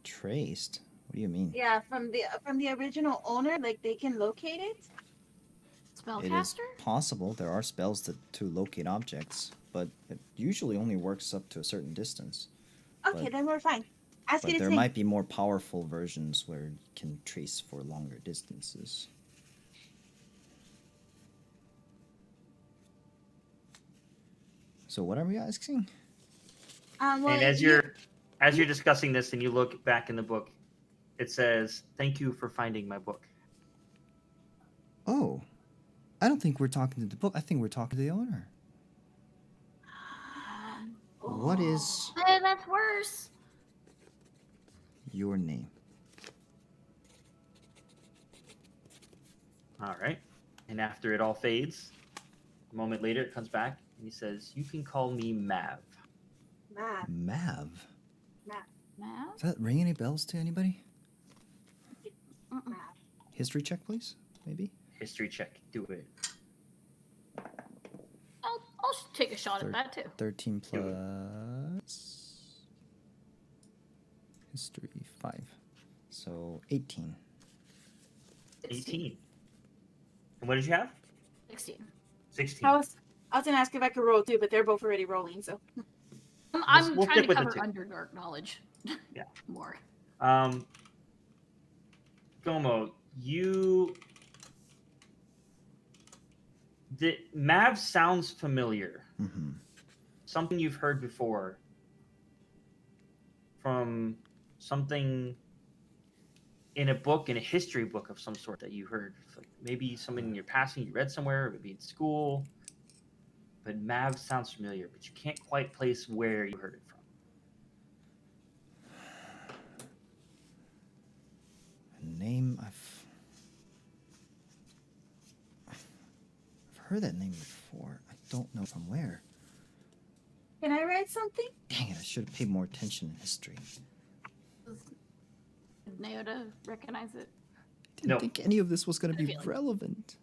Traced? What do you mean? Yeah, from the original owner, like they can locate it. It is Spellcaster? possible. There are spells to locate objects, but it usually only works up to a certain distance. Okay, But- then we're fine. Ask But it its there name. might be more powerful versions where you can trace for longer distances. So what are we asking? Well, And as you're discussing this and you look back in the book, it says, thank you for finding my book. Oh, I don't think we're talking to the book. I think we're talking to the owner. What is That's worse. your name? All right. And after it all fades, a moment later it comes back and he says, you can call me Mav. Math. Mav. Mav? Does that ring any bells to anybody? Mm-mm. History check, please. Maybe. History check. Do it. I'll take a shot at that too. 13 Do it. plus history 5. So 18. 18. And what did you have? 16. 16. I was gonna ask if I could roll too, but they're both already rolling, so. I'm we'll trying stick to with the cover two. Underdark knowledge. Yeah. More. Gomo, Mav sounds familiar. Mm-hmm. Something you've heard before. From something in a book, in a history book of some sort that you heard. Like maybe something in your passing you read somewhere, maybe in school. But Mav sounds familiar, but you can't quite place where you heard it from. A name I've heard that name before. I don't know from where. Can I write something? Dang it, I should have paid more attention in history. Did Naota recognize it? Didn't No. think any of this was going to I be feel like- relevant.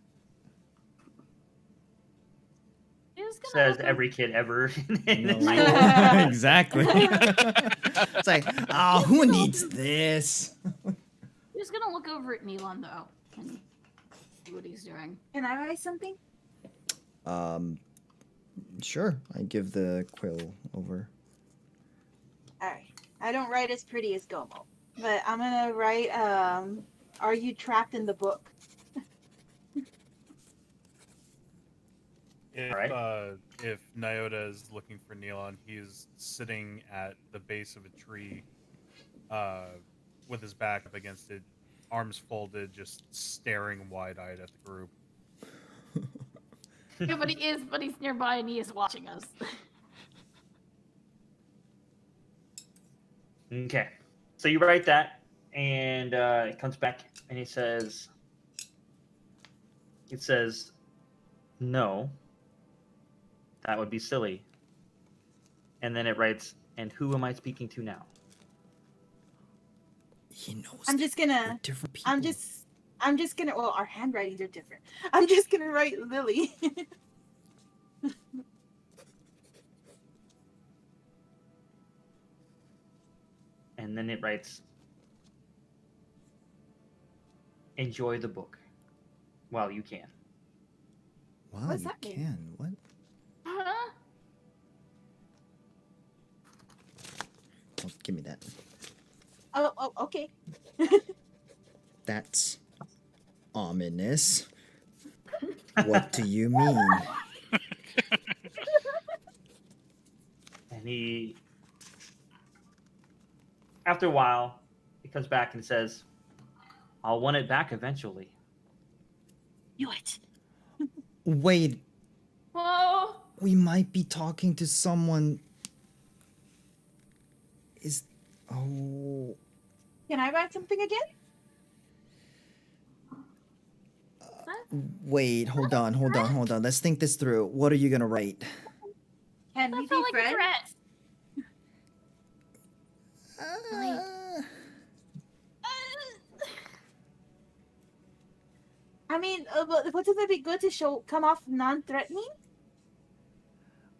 He was gonna Says look up- every kid ever. in No. the title. Exactly. It's like, oh, who needs this? He was gonna look over at Milan though and see what he's doing. Can I write something? Sure. I give the quill over. Alright. I don't write as pretty as Gomo. But I'm gonna write, are you trapped in the book? If Nyota is looking for Neilon, he's sitting at the base of a tree, with his back up against it, arms folded, just staring wide-eyed at the group. Yeah, but he's nearby and he is watching us. Okay. So you write that, and it comes back, and it says, no, that would be silly. And then it writes, and who am I speaking to now? He knows. I'm just we're gonna, different people. I'm just gonna, well, our handwritings are different. I'm just gonna write Lily. And then it writes, enjoy the book while you can. Wow, What's you that mean? can. What? Huh? Oh, give me that. Oh, okay. That's ominous. What do you mean? And he, after a while, he comes back and says, I'll want it back eventually. Knew it. Wait, Whoa. we might be talking to someone. Oh. Can I write something again? Wait, hold on. Let's think this through. What are you gonna write? Can That we be felt like a friends? threat. I mean, but wouldn't it be good to come off non-threatening?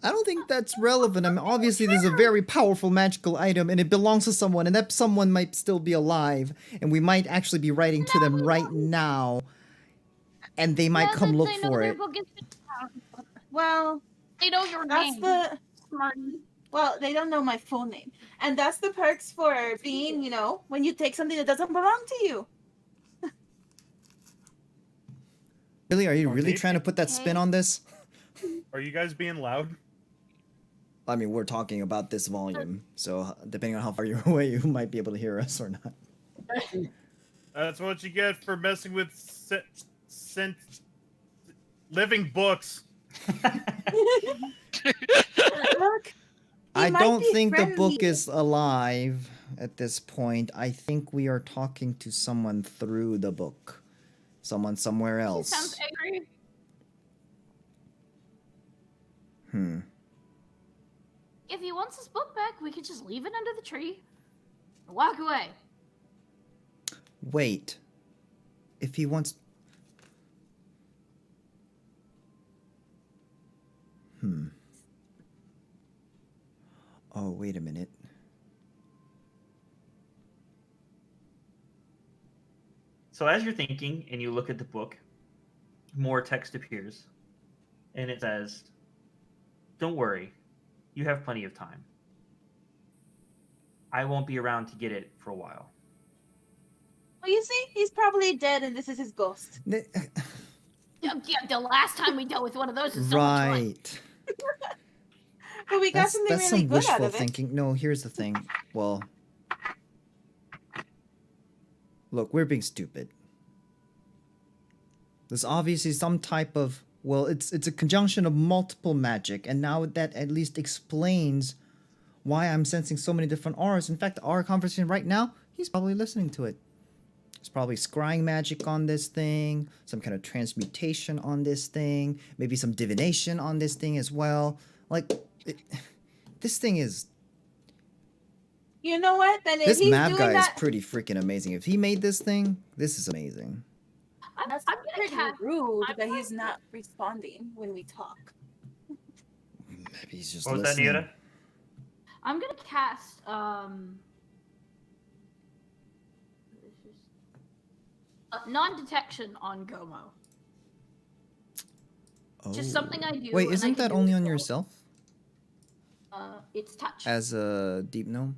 I don't think that's relevant. I mean, obviously, this is a very powerful magical item, and it belongs to someone, and that someone might still be alive, and we might actually be writing to them right now, and they might come look for it. Well, They know your that's name. the Smarty. well, they don't know my full name, and that's the perks for being, when you take something that doesn't belong to you. Really, are you really Dave? trying to put that spin on this? Are you guys being loud? I mean, we're talking about this volume, so depending on how far you're away, you might be able to hear us or not. That's what you get for messing with living books. Look, I might don't be think the book friendly. is alive at this point. I think we are talking to someone through the book. Someone somewhere He else. sounds angry. If he wants his book back, we could just leave it under the tree and walk away. Wait. If he wants... Oh, wait a minute. So as you're thinking and you look at the book, more text appears. And it says, don't worry, you have plenty of time. I won't be around to get it for a while. Well, you see, he's probably dead, and this is his ghost. Yeah, the last time we dealt with one of those was so much fun. Right. But we got That's something really some good out wishful of it. thinking. No, here's the thing. Well... Look, we're being stupid. There's obviously some type of... Well, it's a conjunction of multiple magic, and now that at least explains why I'm sensing so many different auras. In fact, our conversation right now, he's probably listening to it. There's probably scrying magic on this thing, some kind of transmutation on this thing, maybe some divination on this thing as well. Like, this thing is... You know what? Then if This he's map doing guy that, is pretty freaking amazing. If he made this thing, this is amazing. that's I'm gonna pretty cast. rude I'm that going he's not responding when we talk. Maybe he's just What was that, listening. Nyota? I'm gonna cast non-detection on Gomo. Just something I do. Wait, and I isn't can that do only it on well. yourself It's touch. as a deep gnome?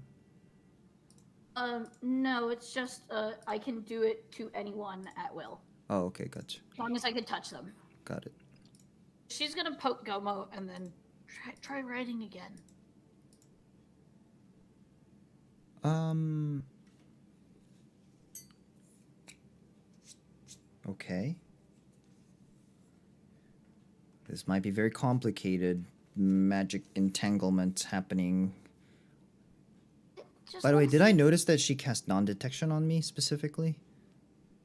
No, it's just I can do it to anyone at will, Oh, okay, gotcha. as long as I can touch them. Got it. She's gonna poke Gomo and then try writing again. Okay. This might be very complicated. Magic entanglement happening. Just By the way, wanna did I see- notice that she cast non-detection on me specifically?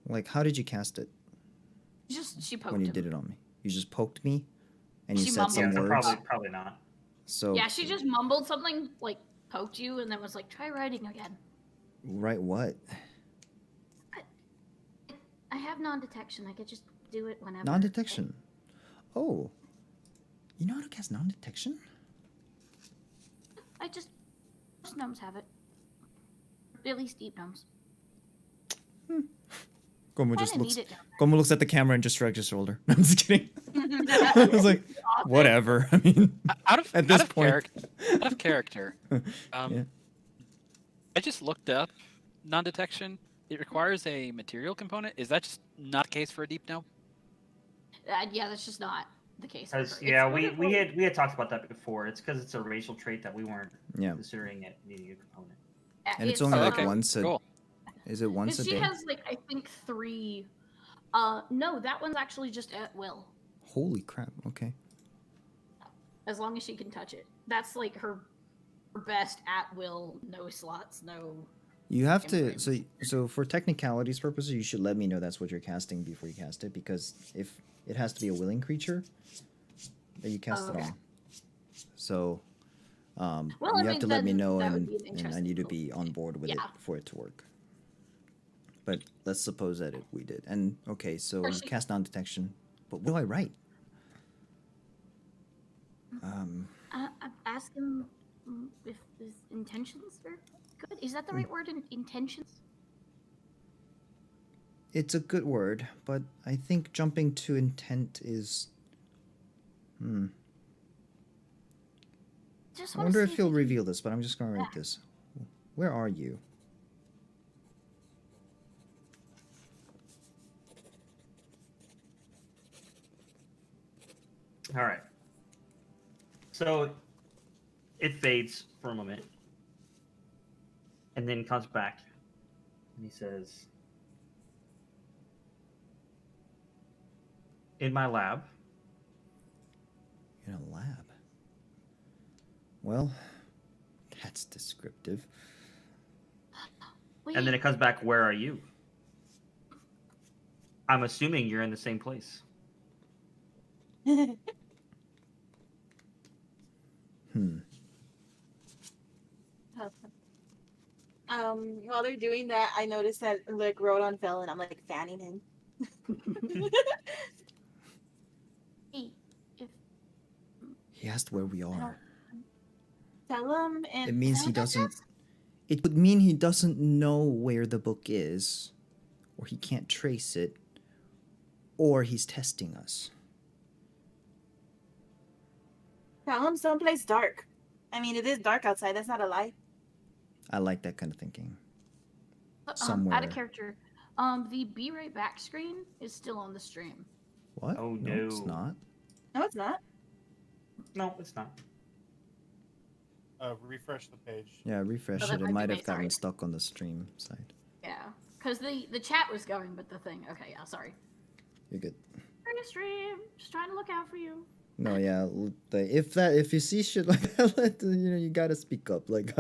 Like, how did you cast it She poked when you him. did it on me? You just poked me, and you She said mumbled. some Yeah, so words. probably not. So Yeah, she just mumbled something, like poked you, and then was like, "Try writing again." right what? I have non-detection. I could just do it whenever. Non-detection. Oh, you know how to cast non-detection? Most gnomes have it. At least deep gnomes. Gomu I just kinda looks. need it down Gomu looks at the camera and just shrugs his shoulder. I'm just kidding. I was like, there. whatever. I mean, Out of At this out of point. out of character. Yeah. I just looked up non-detection. It requires a material component. Is that just not the case for a deep gnome? Yeah, that's just not the case. for her. Because It's yeah, wonderful. we had talked about that before. It's because it's a racial trait that we weren't Yeah. considering it needing a component. And it's only like okay. once a. Cool. Is it once a She day? has like I think 3. No, that one's actually just at will. Holy crap! Okay. As long as she can touch it. That's like her best at will. No slots. No. You have to. Imprint. So for technicalities purposes, you should let me know that's what you're casting before you cast it, because if it has to be a willing creature that you cast it okay. on. So, Well, you I have mean, to let me then know, that would and be an I interesting need to move. be on board with it Yeah. for it to work. But let's suppose that we did. And okay, so Or you she- cast non-detection. But what do I write? Ask him if his intentions are good. Is that the right word? Intentions? It's a good word, but I think jumping to intent is. Just I wanna wonder see if he'll he can- reveal this, but I'm just gonna write this. Where are you? All right. So it fades for a moment, and then comes back, and he says, "In my lab." In a lab. Well, that's descriptive. Wait, And then it comes back, "Where are you?" I'm assuming you're in the same place. While they're doing that, I noticed that like WorldAnvil, and I'm like fanning him. hey, if He asked where we are. Tell him, and It means that he what that doesn't. says? It would mean he doesn't know where the book is, or he can't trace it, or he's testing us. tell him someplace dark. I mean, it is dark outside. That's not a lie. I like that kind of thinking. Out Somewhere. of character. The Be Right Back screen is still on the stream. What? Oh, it's no. not. No, it's not. No, it's not. Refresh the page. Yeah, refresh Oh, that it. It might be might my have gotten side. stuck on the stream side. Yeah, because the chat was going, but the thing. Okay, yeah, sorry. You're good. Free stream. Just trying to look out for you. No, yeah. If you see shit like that, you gotta speak up. Like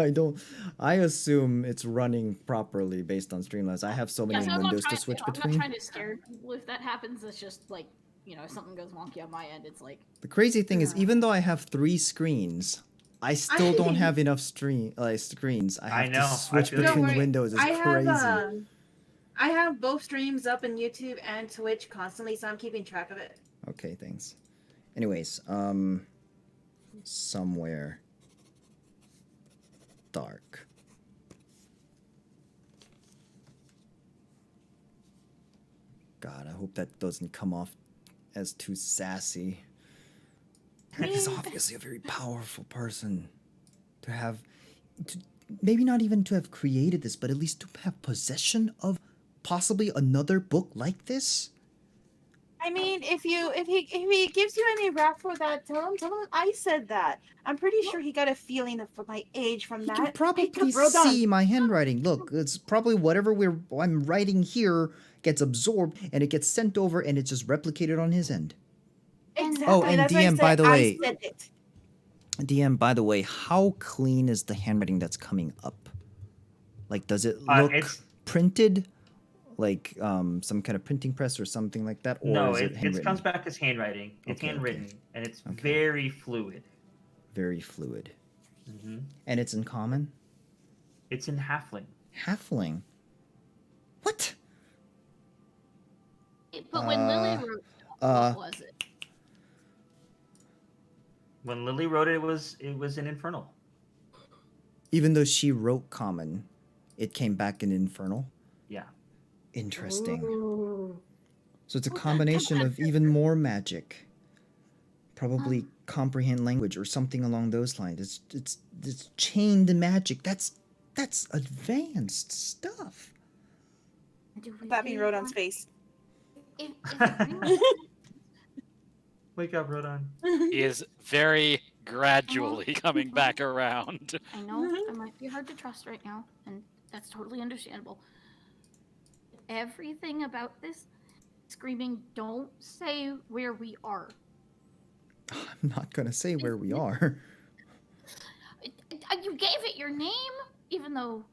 I assume it's running properly based on Streamlabs. I have so many I'm not windows to trying- switch I'm between. not trying to scare people if that happens. It's just like, if something goes wonky on my end, it's like, The crazy thing is, even though I have 3 screens, I still don't have enough screens. I have I know, to I switch feel you. between Don't worry, windows. It's I crazy. I have both streams up on YouTube and Twitch constantly, so I'm keeping track of it. Okay, thanks. Anyways, somewhere dark. God, I hope that doesn't come off as too sassy. That is obviously a very powerful person to have, maybe not even to have created this, but at least to have possession of possibly another book like this. I mean, if he gives you any rap for that, tell him I said that. I'm pretty sure he got a feeling of my age from He that. can probably Rodon. see my handwriting. Look, it's probably whatever I'm writing here gets absorbed and it gets sent over and it's just replicated on his end. Exactly. Oh, and that's why I DM, by said the way, I said it. DM, by the way, how clean is the handwriting that's coming up? Like, does it look it's printed? Like some kind of printing press or something like that? Or no, is it it handwritten? comes back as handwriting. It's Okay, handwritten, okay. and it's Okay. very fluid. Very fluid. Mm-hmm. And it's in common? It's in halfling. Halfling? What? But when Lily wrote, what was it? When Lily wrote it, it was in infernal. Even though she wrote common, it came back in infernal? Yeah. Interesting. Ooh. So it's a combination of even more magic. Probably comprehend language or something along those lines. It's chained magic. That's advanced stuff. That being Rodon's face. If it really Wake up, Rodon. He is very gradually coming back around. I know I might be hard to trust right now, and that's totally understandable. Everything about this screaming, don't say where we are. I'm not gonna say where we are. You gave it your name, even though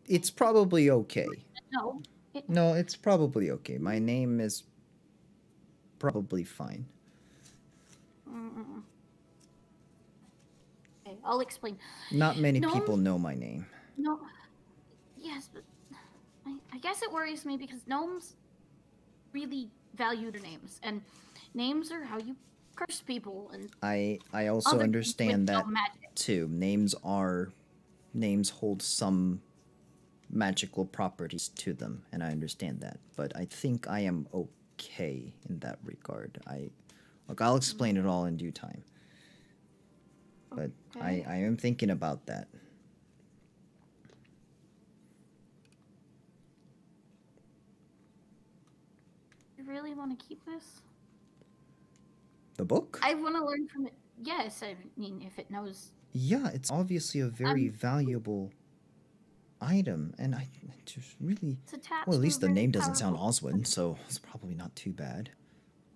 It's probably okay. no. No, it's probably okay. My name is probably fine. Mm-mm. Okay, I'll explain. Not many No. people know my name. No, yes, but I guess it worries me because gnomes really value their names, and names are how you curse people. And I also other things understand with that no magic. too. Names hold some magical properties to them, and I understand that. But I think I am okay in that regard. I'll explain it all in due time. But Okay. I am thinking about that. You really want to keep this? The book? I want to learn from it. Yes, I mean, if it knows. Yeah, it's obviously a very valuable item, and I just really... It's attached Well, at to least a the very name doesn't sound powerful- Oswin, so it's probably not too bad.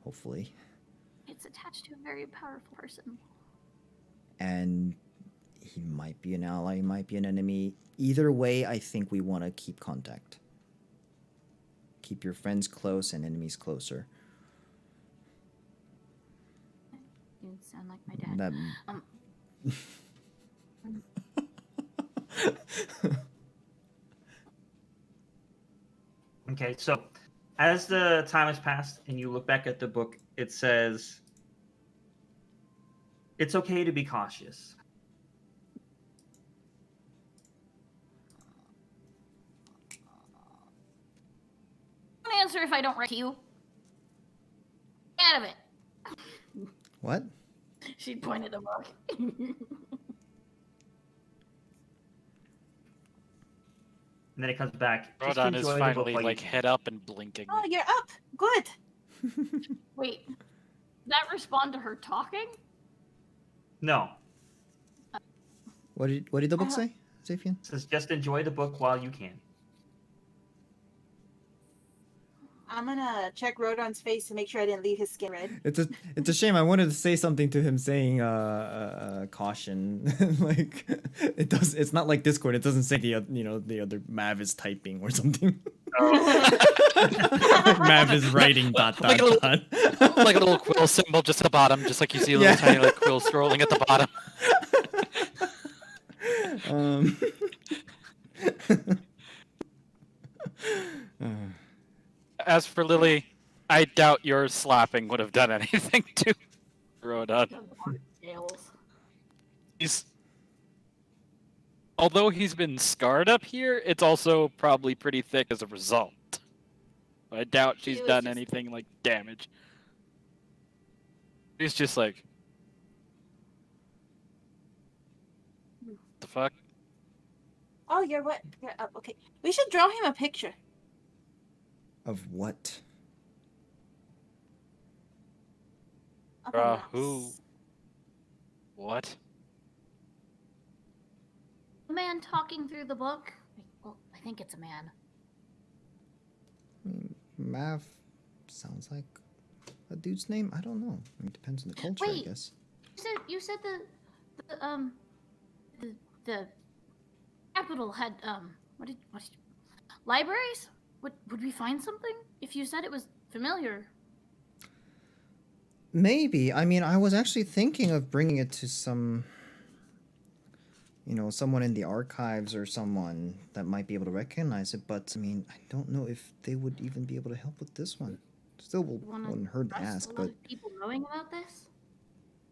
Hopefully. It's attached to a very powerful person. And he might be an ally, he might be an enemy. Either way, I think we want to keep contact. Keep your friends close and enemies closer. You sound like my dad. That... Okay, so as the time has passed and you look back at the book, it says, "It's okay to be cautious." Don't answer if I don't write to you. Get out of it. What? She pointed the book. And then it comes back. "Just Rodon is enjoy the book finally while you like can." head up and blinking. Oh, you're up. Good. Wait, did that respond to her talking? No, What did the book say, Zafian? it says just enjoy the book while you can. I'm gonna check Rodon's face to make sure I didn't leave his skin red. It's a shame. I wanted to say something to him saying caution. Like it's not like Discord. It doesn't say the other Mav is typing or something. Mav is writing ... Like a little quill symbol just at the bottom, just like you see a little tiny like quill scrolling at the bottom. As for Lily, I doubt your slapping would have done anything to Rodon. Although he's been scarred up here, it's also probably pretty thick as a result. I doubt she's was done just- anything like damage. He's just like, the fuck? Oh, you're what? You're up. Okay. We should draw him a picture. Of what? Of a mouse. Who? What? A man talking through the book. Well, I think it's a man. I mean, Mav sounds like a dude's name. I don't know. I mean, it depends on the culture, I Wait. guess. You said the capital had libraries? Would we find something if you said it was familiar? Maybe. I mean, I was actually thinking of bringing it to some, someone in the archives or someone that might be able to recognize it. But I mean, I don't know if they would even be able to help with this one. Still, wouldn't hurt to ask, A lot but of people knowing about this.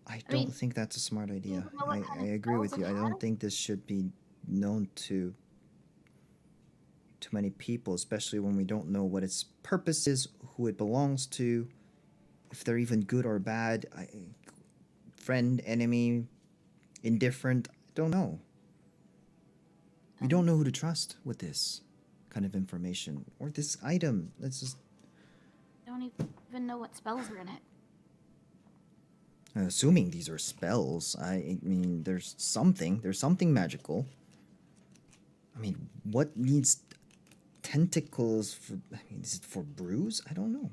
I mean, don't think that's a smart idea. know what kind I of agree with spells you. it I don't had? think this should be known to many people, especially when we don't know what its purpose is, who it belongs to, if they're even good or bad, friend, enemy, indifferent. I don't know. We don't know who to trust with this kind of information or this item. Let's just. I don't even know what spells are in it. Assuming these are spells, I mean, there's something magical. I mean, what needs tentacles for? I mean, is it for brews? I don't know.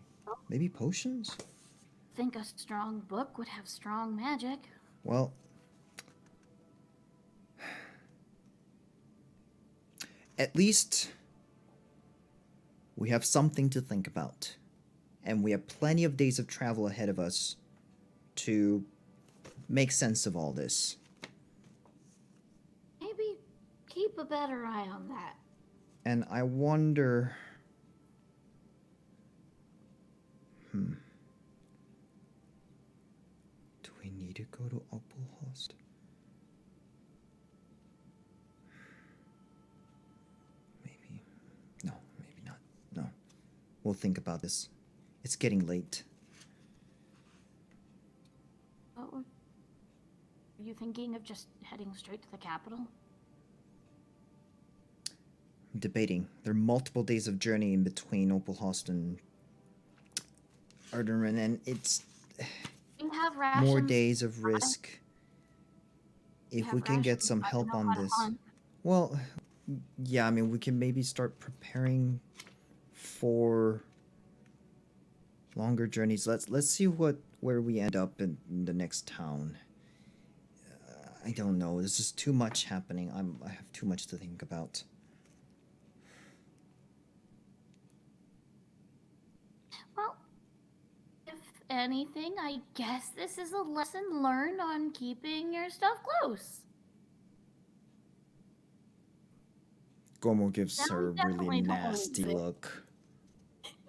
Maybe potions? I think a strong book would have strong magic. Well, at least we have something to think about. And we have plenty of days of travel ahead of us to make sense of all this. Maybe keep a better eye on that. And I wonder... Do we need to go to Opalhost? Maybe. No, maybe not. No. We'll think about this. It's getting late. What were you thinking of just heading straight to the capital? I'm debating. There are multiple days of journey in between Opalhost and Ardenrin, and it's You have rations. more days of risk. You If have we can get rations, some I help know on how to this. hunt. Well, yeah, I mean, we can maybe start preparing for longer journeys. Let's see where we end up in the next town. I don't know. There's just too much happening. I have too much to think about. Well, if anything, I guess this is a lesson learned on keeping your stuff close. Gomo gives Now her we a definitely really don't wanna nasty lose it. look.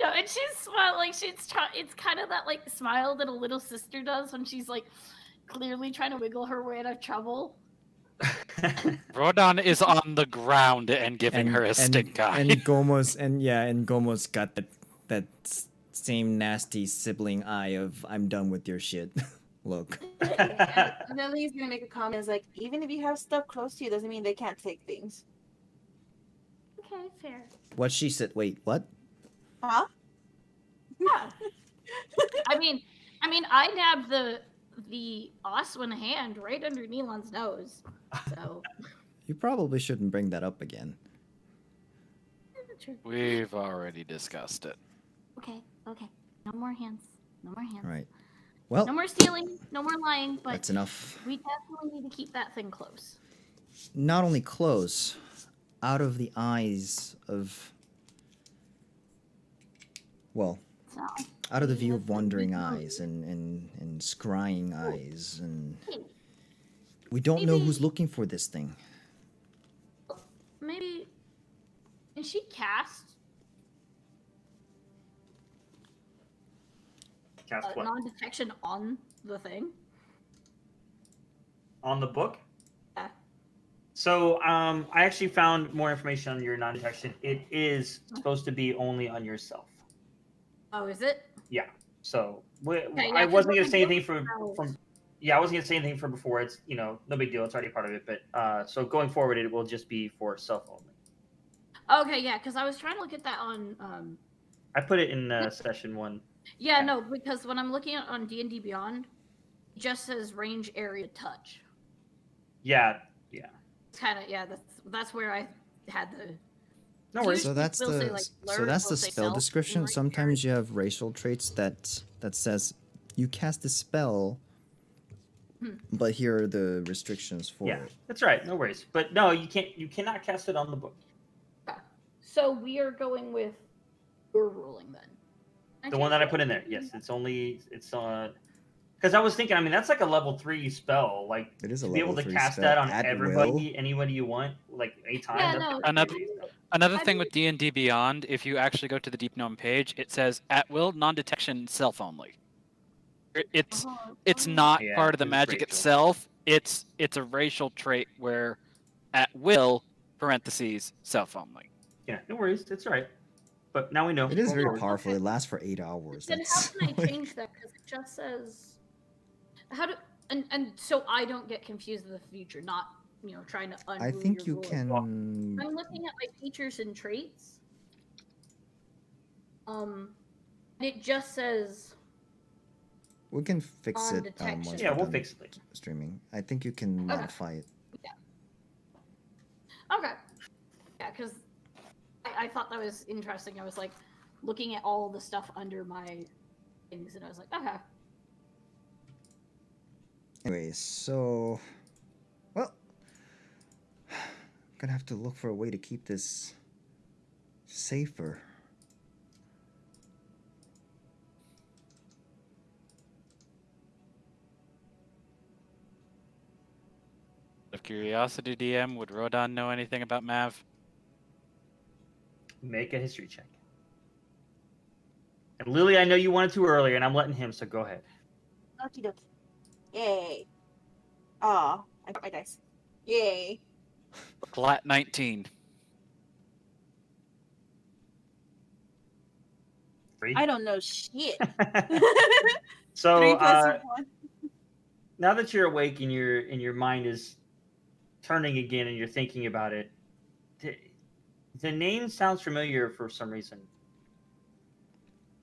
No, and she's smiling. It's kind of that like smile that a little sister does when she's like clearly trying to wiggle her way out of trouble. Rodon is on the ground and giving her a stink eye. And Gomo's got that same nasty sibling eye of "I'm done with your shit" look. And Lily's gonna make a comment. It's like, even if you have stuff close to you, doesn't mean they can't take things. Okay, fair. What she said? Wait, what? Huh? Yeah. I mean, I nabbed the Oswin hand right under Neelon's nose. So You probably shouldn't bring that up again. true. We've already discussed it. Okay. No more hands. No more hands. All right. Well, No more stealing. No more lying. But that's enough. we definitely need to keep that thing close. Not only close, out of the eyes of. Well, So out of the view Yes, of wandering we- eyes and scrying eyes, and hey, we don't know Maybe- who's looking for this thing. maybe. Can she cast Cast what? non-detection on the thing? On the book? Yeah. So I actually found more information on your non-detection. It is supposed to be only on yourself. Oh, is it? Yeah. So Okay, I yeah, 'cause wasn't when gonna I say looked anything out- from. Yeah, I wasn't gonna say anything from before. It's no big deal. It's already part of it. But so going forward, it will just be for self only. Okay, yeah, because I was trying to look at that on. I put it in session 1. Yeah, Yeah. no, because when I'm looking at on D&D Beyond, it just says range area touch. Yeah. It's kind of that's where I had the. No worries. So that's We'll say, the like, so blur, that's we'll the say spell self, description. range Sometimes you have racial traits that says you cast a spell, but here are the restrictions for Yeah, it. that's right. No worries. But no, you can't. You cannot cast it on the book. So we are going with your ruling then. The one that I put in there. Yes, it's because I was thinking. I mean, that's like a level 3 spell. Like It is a to be able level to 3 cast spell that on at everybody, will. anybody you want, like anytime. Yeah, that's no. Another- crazy. Another I thing mean- with D&D Beyond, if you actually go to the Deep Gnome page, it says at will, non-detection, self only. It's not Yeah, part of the it's magic racial. itself. It's a racial trait where at will parentheses self only. Yeah, no worries. It's all right. But now we know. It is Going very forward. powerful. Okay. It lasts for 8 hours. Then That's how can I change that? Because it just says how do and so I don't get confused in the future. Not trying to. I Unruly think your you ruling. can. I'm looking at my features and traits. And it just says We can fix on it detection. once Yeah, we're we'll done fix it later. streaming. I think you can modify it. okay. Yeah, because I thought that was interesting. I was like looking at all the stuff under my things, and I was like, okay. Anyway, so well, I'm gonna have to look for a way to keep this safer. Out of curiosity, DM, would Rodan know anything about Mav? Make a history check. And Lily, I know you wanted to earlier, and I'm letting him. So go ahead. Okie dokie. Yay. Aw, I got my dice. Yay. Flat 19. 3. I don't know shit. So 3 plus 1. now that you're awake and your mind is turning again and you're thinking about it, the name sounds familiar for some reason,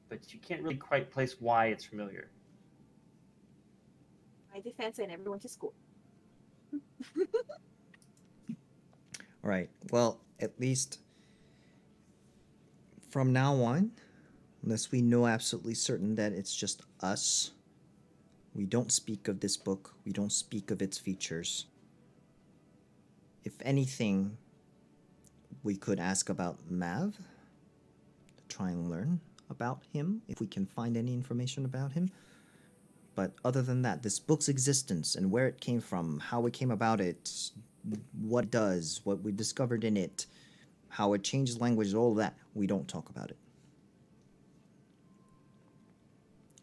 but you can't really quite place why it's familiar. My defense, I never went to school. All right. Well, at least from now on, unless we know absolutely certain that it's just us, we don't speak of this book. We don't speak of its features. If anything, we could ask about Mav to try and learn about him, if we can find any information about him. But other than that, this book's existence and where it came from, how it came about it, what it does, what we discovered in it, how it changes language, all of that, we don't talk about it.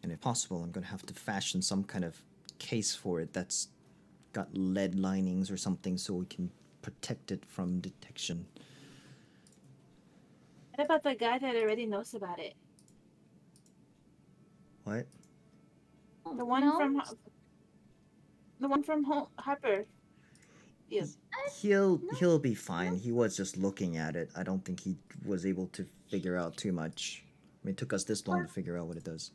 And if possible, I'm going to have to fashion some kind of case for it that's got lead linings or something so we can protect it from detection. What about the guy that already knows about it? What? The one from Harper. Yes. He'll be fine. He was just looking at it. I don't think he was able to figure out too much. I mean, it took us this long to figure out what it does.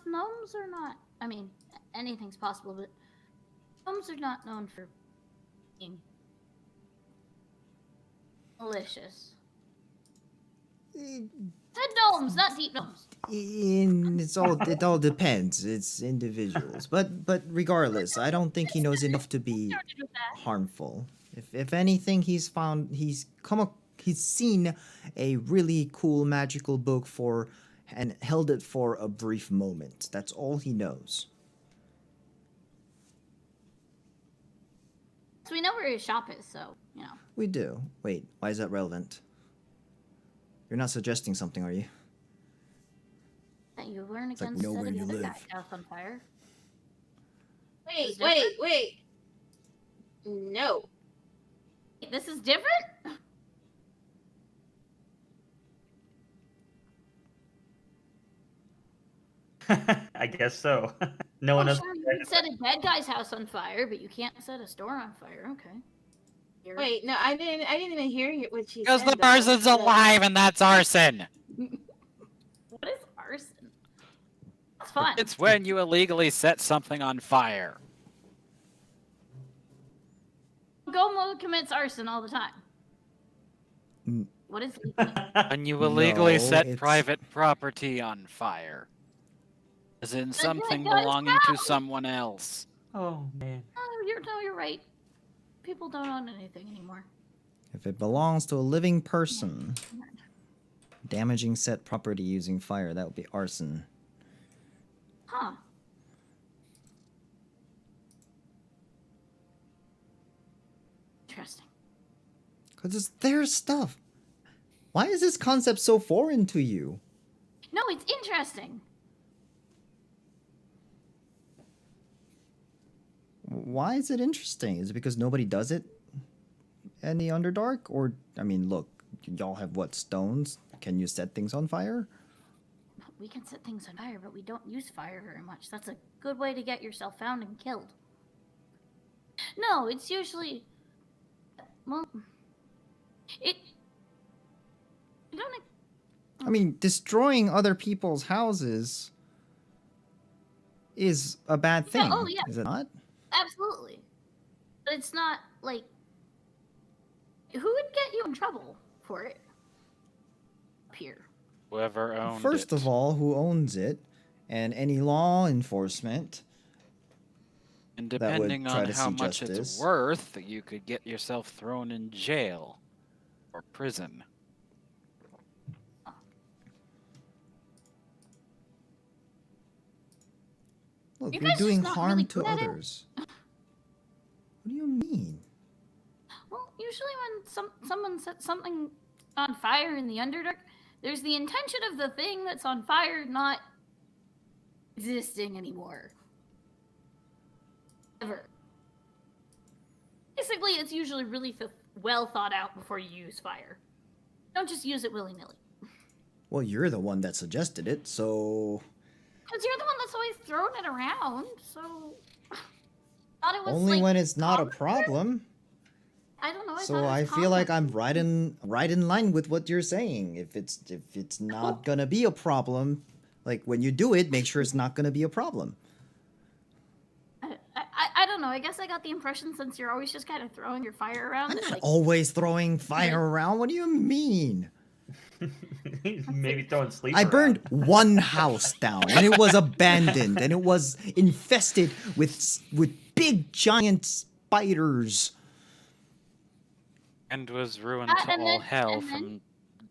Gnomes are not. I mean, anything's possible, but gnomes are not known for being malicious. Said gnomes, not deep gnomes. It all depends. It's individuals, but regardless, I don't think he knows enough to be harmful. If anything, he's seen a really cool magical book and held it for a brief moment. That's all he knows. So we know where his shop is, so We do. Wait, why is that relevant? You're not suggesting something, are you? that you learn It's like, against know where the you other guy. live. House on fire. Wait, Is wait. No. This is different. I guess so. No one Oh, else. sure, you can set a dead guy's house on fire, but you can't set a store on fire. Okay. Here. Wait, no, I didn't. I didn't even hear what she Because said. the though. person's alive and that's arson. What is arson? It's fun. It's when you illegally set something on fire. Gomo commits arson all the time. Mm. What is When you illegally No, set it's- private property on fire. As in that something guy's belonging to house. someone else. Oh man. No, you're right. People don't own anything anymore. If it belongs to a living person, damaging said property using fire, that would be arson. Huh. Interesting. Because it's their stuff. Why is this concept so foreign to you? No, it's interesting. Why is it interesting? Is it because nobody does it in the Underdark? Or, I mean, look, y'all have what, stones? Can you set things on fire? We can set things on fire, but we don't use fire very much. That's a good way to get yourself found and killed. No, it's usually... Well... I don't... I mean, destroying other people's houses is a bad thing. oh, yeah. Is it not? Absolutely. But it's not, like... Who would get you in trouble for it? Up here. Whoever owned First it. of all, who owns it, and any law enforcement. And that would depending try on to how see much justice. it's worth, you could get yourself thrown in jail or prison. Look, You you're guys doing just not harm really to good at it? others. What do you mean? Well, usually when someone sets something on fire in the Underdark, there's the intention of the thing that's on fire not existing anymore. Ever. Basically, it's usually really well thought out before you use fire. Don't just use it willy-nilly. Well, you're the one that suggested it, so Because you're the one that's always throwing it around, so... thought it was, only like, when it's not a common? problem. I don't know. So I feel like I'm right in line with what you're saying. If it's not gonna be a problem, like when you do it, make sure it's not gonna be a problem. I don't know. I guess I got the impression since you're always just kind of throwing your fire around. I'm that, not like, always throwing fire around. What do you mean? Maybe throwing sleep. I burned one house down, and it was abandoned, and it was infested with big giant spiders. And was ruined to and all then- hell and then- from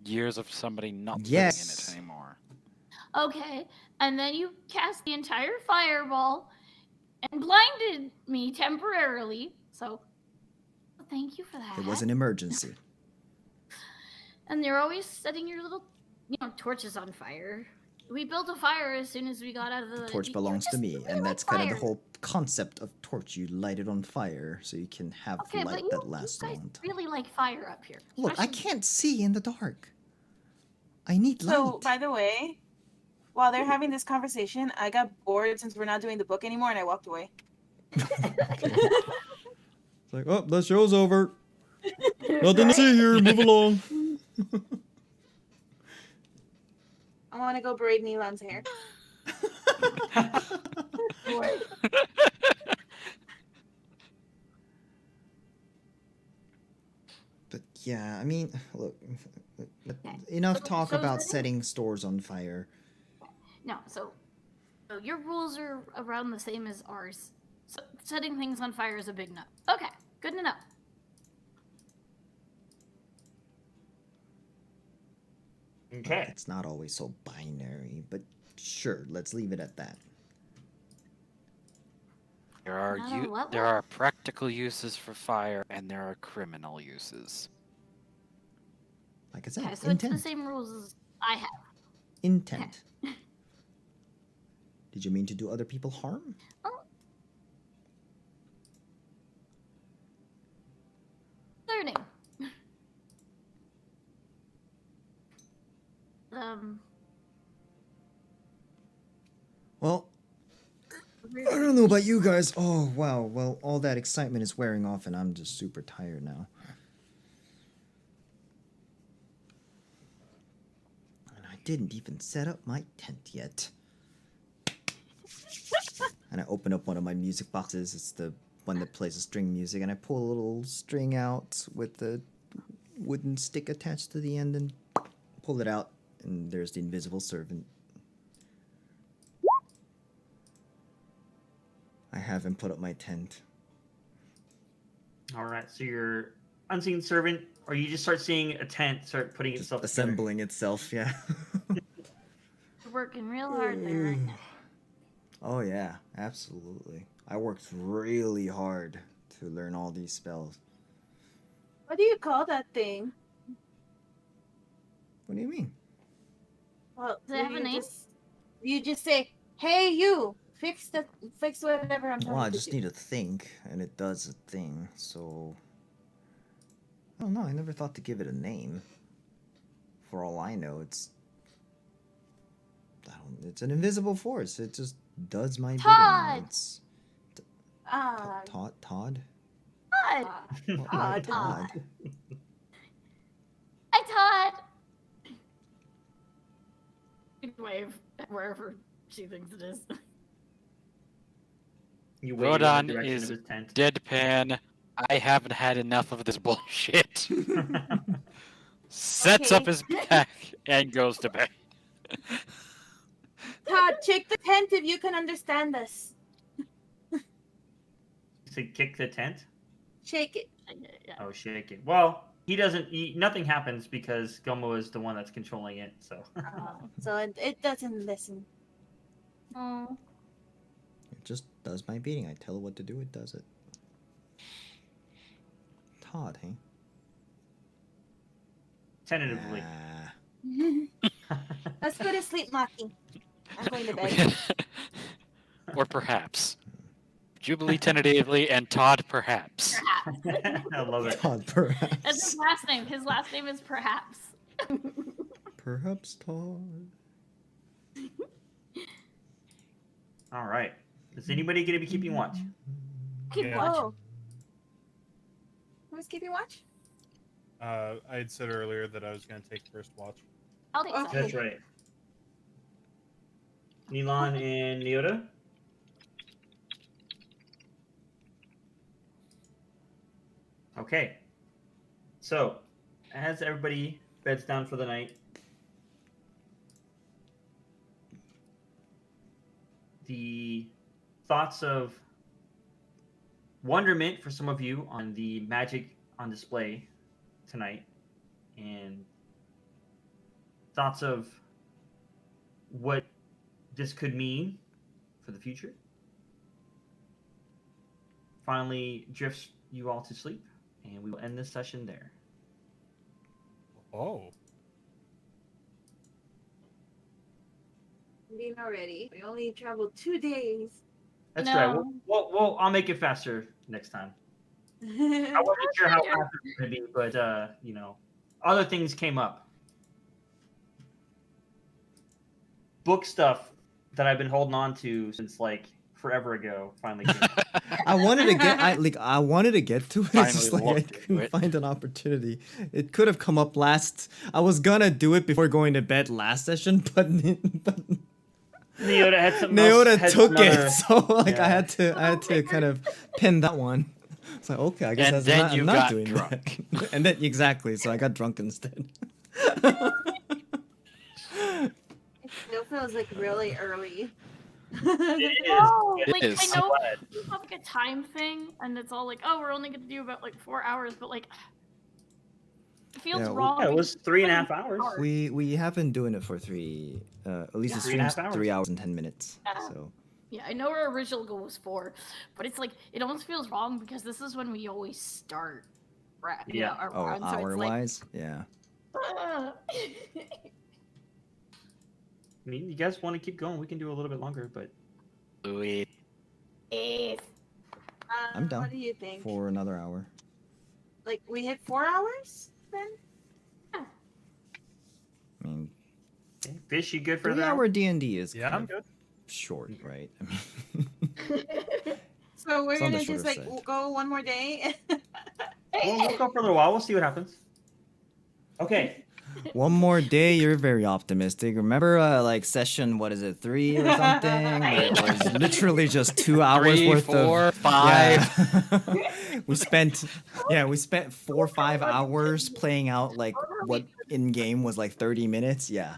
years of somebody not Yes. living in it anymore. Okay, and then you cast the entire fireball and blinded me temporarily. So, thank you for that. It was an emergency. And you're always setting your little, torches on fire. We built a fire as soon as we got out of the... Torch you belongs to just me, really and like that's kind of the fire. whole concept of torch. You light it on fire so you can have Okay, light but you that lasts a guys long time. really like fire up here. Look, I especially- can't see in the dark. I need light. So, by the way, while they're having this conversation, I got bored since we're not doing the book anymore, and I walked away. It's like, oh, the show's over. Nothing to see here. Move along. I want to go braid Neelan's hair. But yeah, I mean, look, enough So- talk so about setting- setting stores on fire. No, so your rules are around the same as ours. So setting things on fire is a big no. Okay, good to know. Okay. It's not always so binary, but sure, let's leave it at that. There are Not a what there what? are practical uses for fire, and there are criminal uses. Like I said, Okay, so intent. it's the same rules as I have. Intent. Did you mean to do other people harm? Learning. Um. know about you guys. Oh, wow. Well, all that excitement is wearing off, and I'm just super tired now. And I didn't even set up my tent yet. And I open up one of my music boxes. It's the one that plays the string music, and I pull a little string out with the wooden stick attached to the end and pull it out, and there's the invisible servant. I haven't put up my tent. All right, so your unseen servant, or you just start seeing a tent start putting Just itself together. assembling itself, yeah. You're working real hard there right now. Oh yeah, absolutely. I worked really hard to learn all these spells. What do you call that thing? What do you mean? Well, Does it have a name? You just say, "Hey, you, fix whatever I'm telling Well, I you to just do." need a think, and it does a thing, so... I don't know, I never thought to give it a name. For all I know, it's an invisible force. It just does my Todd! bidding. It's... Ah, Todd? Todd! Why Todd. Todd? Hi, Todd! Wave wherever she thinks it is. You wave in the Rodon direction is of his tent. deadpan. I haven't had enough of this bullshit. Sets up Okay. his pack and goes to bed. Todd, check the tent if you can understand us. To kick the tent? Shake it. Yeah. Oh, shake it. Well, he doesn't. Nothing happens because Gomo is the one that's controlling it. So. So it doesn't listen. Oh. It just does my bidding. I tell it what to do, it does it. Todd, hey? Tentatively. Let's go to sleep, Maki. I'm going to bed. Or perhaps. Jubilee tentatively and Todd perhaps. Perhaps. I love it. Todd, perhaps. That's his last name. His last name is Perhaps. Perhaps Todd. All right. Is anybody going to be keeping watch? Keep Yeah. watch. Oh. Who's keeping watch? I had said earlier that I was going to take first watch. I'll take Okay. some. That's right. Nilon and Neota? Okay. So, as everybody beds down for the night, the thoughts of wonderment for some of you on the magic on display tonight, and thoughts of what this could mean for the future, finally drifts you all to sleep, and we will end this session there. Oh. Leaving already. We only traveled 2 days. That's No. right. I'll make it faster next time. I wasn't sure how fast it was going to be, but you know, other things came up. Book stuff that I've been holding on to since like forever ago finally came up. I wanted to get I wanted to get to it. It's just Finally like I looked into couldn't it. find an opportunity. It could have come up last. I was gonna do it before going to bed last session, but Neota had something Neota else, had took some it, other- so like Yeah. I had to kind of pin that one. It's like, okay, I guess And that's then not, you I'm not got doing drunk. that. And then exactly, so I got drunk instead. It still feels like really early. It is. Oh, It like is. I know Glad. you have like a time thing, and it's all like, oh, we're only gonna do about like 4 hours, but like, it feels Yeah, well- wrong. Yeah, it because was 3.5 it's hours. hard. We have been doing it for at least Yeah. the 3.5 stream's hours. 3 hours and 10 minutes. Yeah. So Yeah, I know our original goal was 4, but it's like it almost feels wrong because this is when we always start. Right? Yeah. Our oh, run, so hour it's like, wise, yeah. I mean, you guys want to keep going? We can do a little bit longer, but Louis. Eh, I'm down What do you think? for another hour. Like we hit 4 hours then? I mean, okay. Fish, you good for 3 that? hour D&D is Yeah, kind I'm of good. short, right? I mean, So we're It's on the gonna just shorter like side. go one more day. We'll go for a little while. We'll see what happens. Okay. one more day. You're very optimistic. Remember, like session, what is it, 3 or something? Where it was literally just 2 hours 3, worth 4, of 5. Yeah. we spent 4 or 5 hours playing out like what in game was like 30 minutes. Yeah.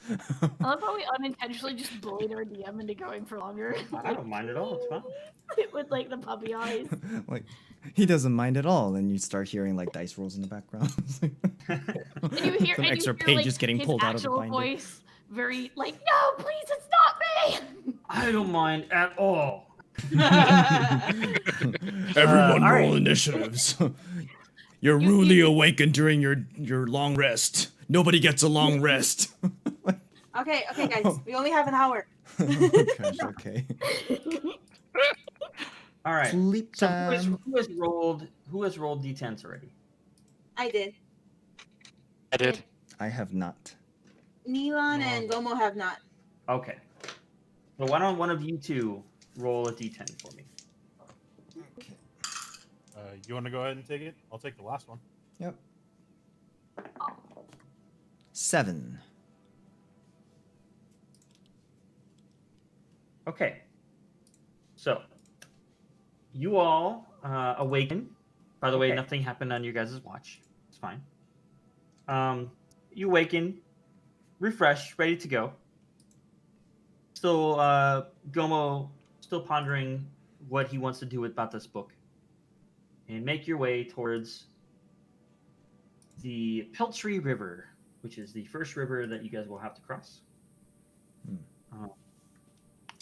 I love how we unintentionally just bullied our DM into going for longer. I don't mind at all. It's fine. With like the puppy eyes. Like he doesn't mind at all, and you start hearing like dice rolls in the background. And you hear, Some and extra you hear, pages like, getting his pulled out of the actual binder. voice, very like, no, please, it's not me. I don't mind at all. Everyone all roll right. initiatives. You're You- rudely you- awakened during your long rest. Nobody gets a long rest. Okay, guys, we only have an hour. Oh gosh, okay. All right. Sleep So time. who has rolled d10s already? I did. I did. I have not. Neon and Gomo have not. Okay. So why don't one of you two roll a d10 for me? You want to go ahead and take it? I'll take the last one. Yep. 7. Okay. So you all awaken. By the way, Okay. nothing happened on your guys' watch. It's fine. You awaken, refreshed, ready to go. Still, Gomo still pondering what he wants to do about this book. And make your way towards the Peltry River, which is the first river that you guys will have to cross.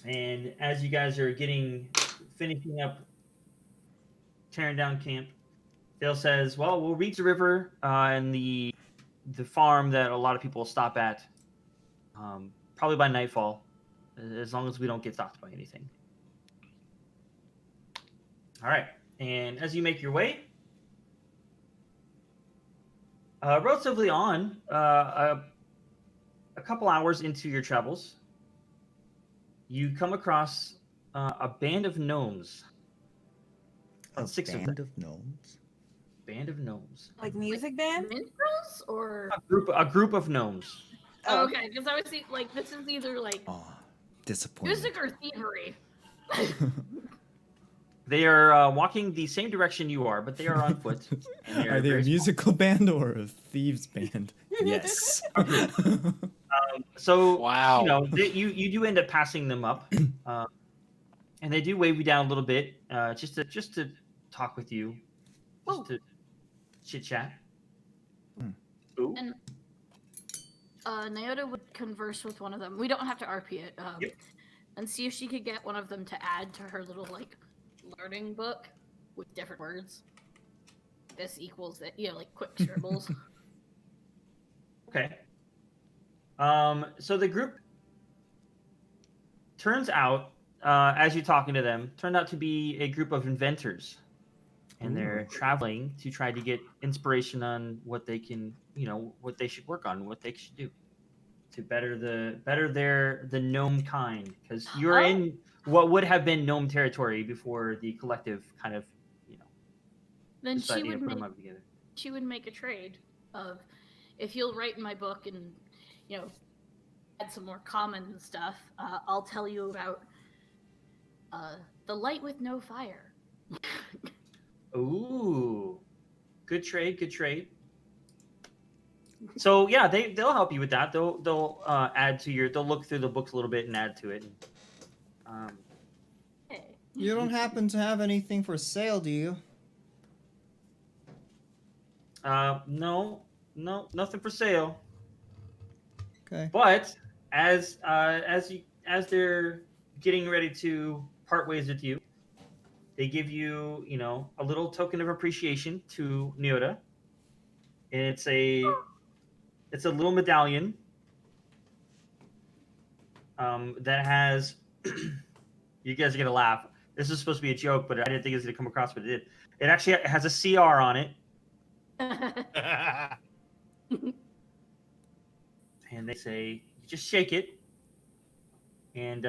And as you guys are finishing up, tearing down camp, Dale says, "Well, we'll reach the river and the farm that a lot of people will stop at, probably by nightfall, as long as we don't get stopped by anything." All right. And as you make your way, relatively on, a couple hours into your travels, you come across a band of gnomes. A 6 of them. band of gnomes. Band of gnomes. Like music band? Minstrels or A group of gnomes. oh, okay, because I was like, this is either like Oh, disappointing. music or thievery. They are walking the same direction you are, but they are on foot. And Are they a very small. musical band or a thieves band? Yes. So Wow. you know you do end up passing them up, and they do wave you down a little bit, just to talk with you, just to chit chat. Ooh. And Nyota would converse with one of them. We don't have to RP it. Yep. And see if she could get one of them to add to her little like learning book with different words. This equals that, like quick scribbles. Okay. So the group turns out, as you're talking to them, turned out to be a group of inventors, and they're traveling to try to get inspiration on what they can, what they should work on, what they should do to better the gnome kind, because you're in what would have been gnome territory before the collective kind of, Then decided to put them up together. she would make a trade of, if you'll write in my book and add some more common and stuff, I'll tell you about the light with no fire. Ooh, good trade. So yeah, they'll help you with that. They'll add to they'll look through the books a little bit and add to it. Hey. You don't happen to have anything for sale, do you? No, nothing for sale. Okay. But as they're getting ready to part ways with you, they give you, a little token of appreciation to Nyota. And it's a little medallion that has you guys are gonna laugh. This is supposed to be a joke, but I didn't think it was gonna come across, but it did. It actually has a CR on it. And they say, you just shake it, and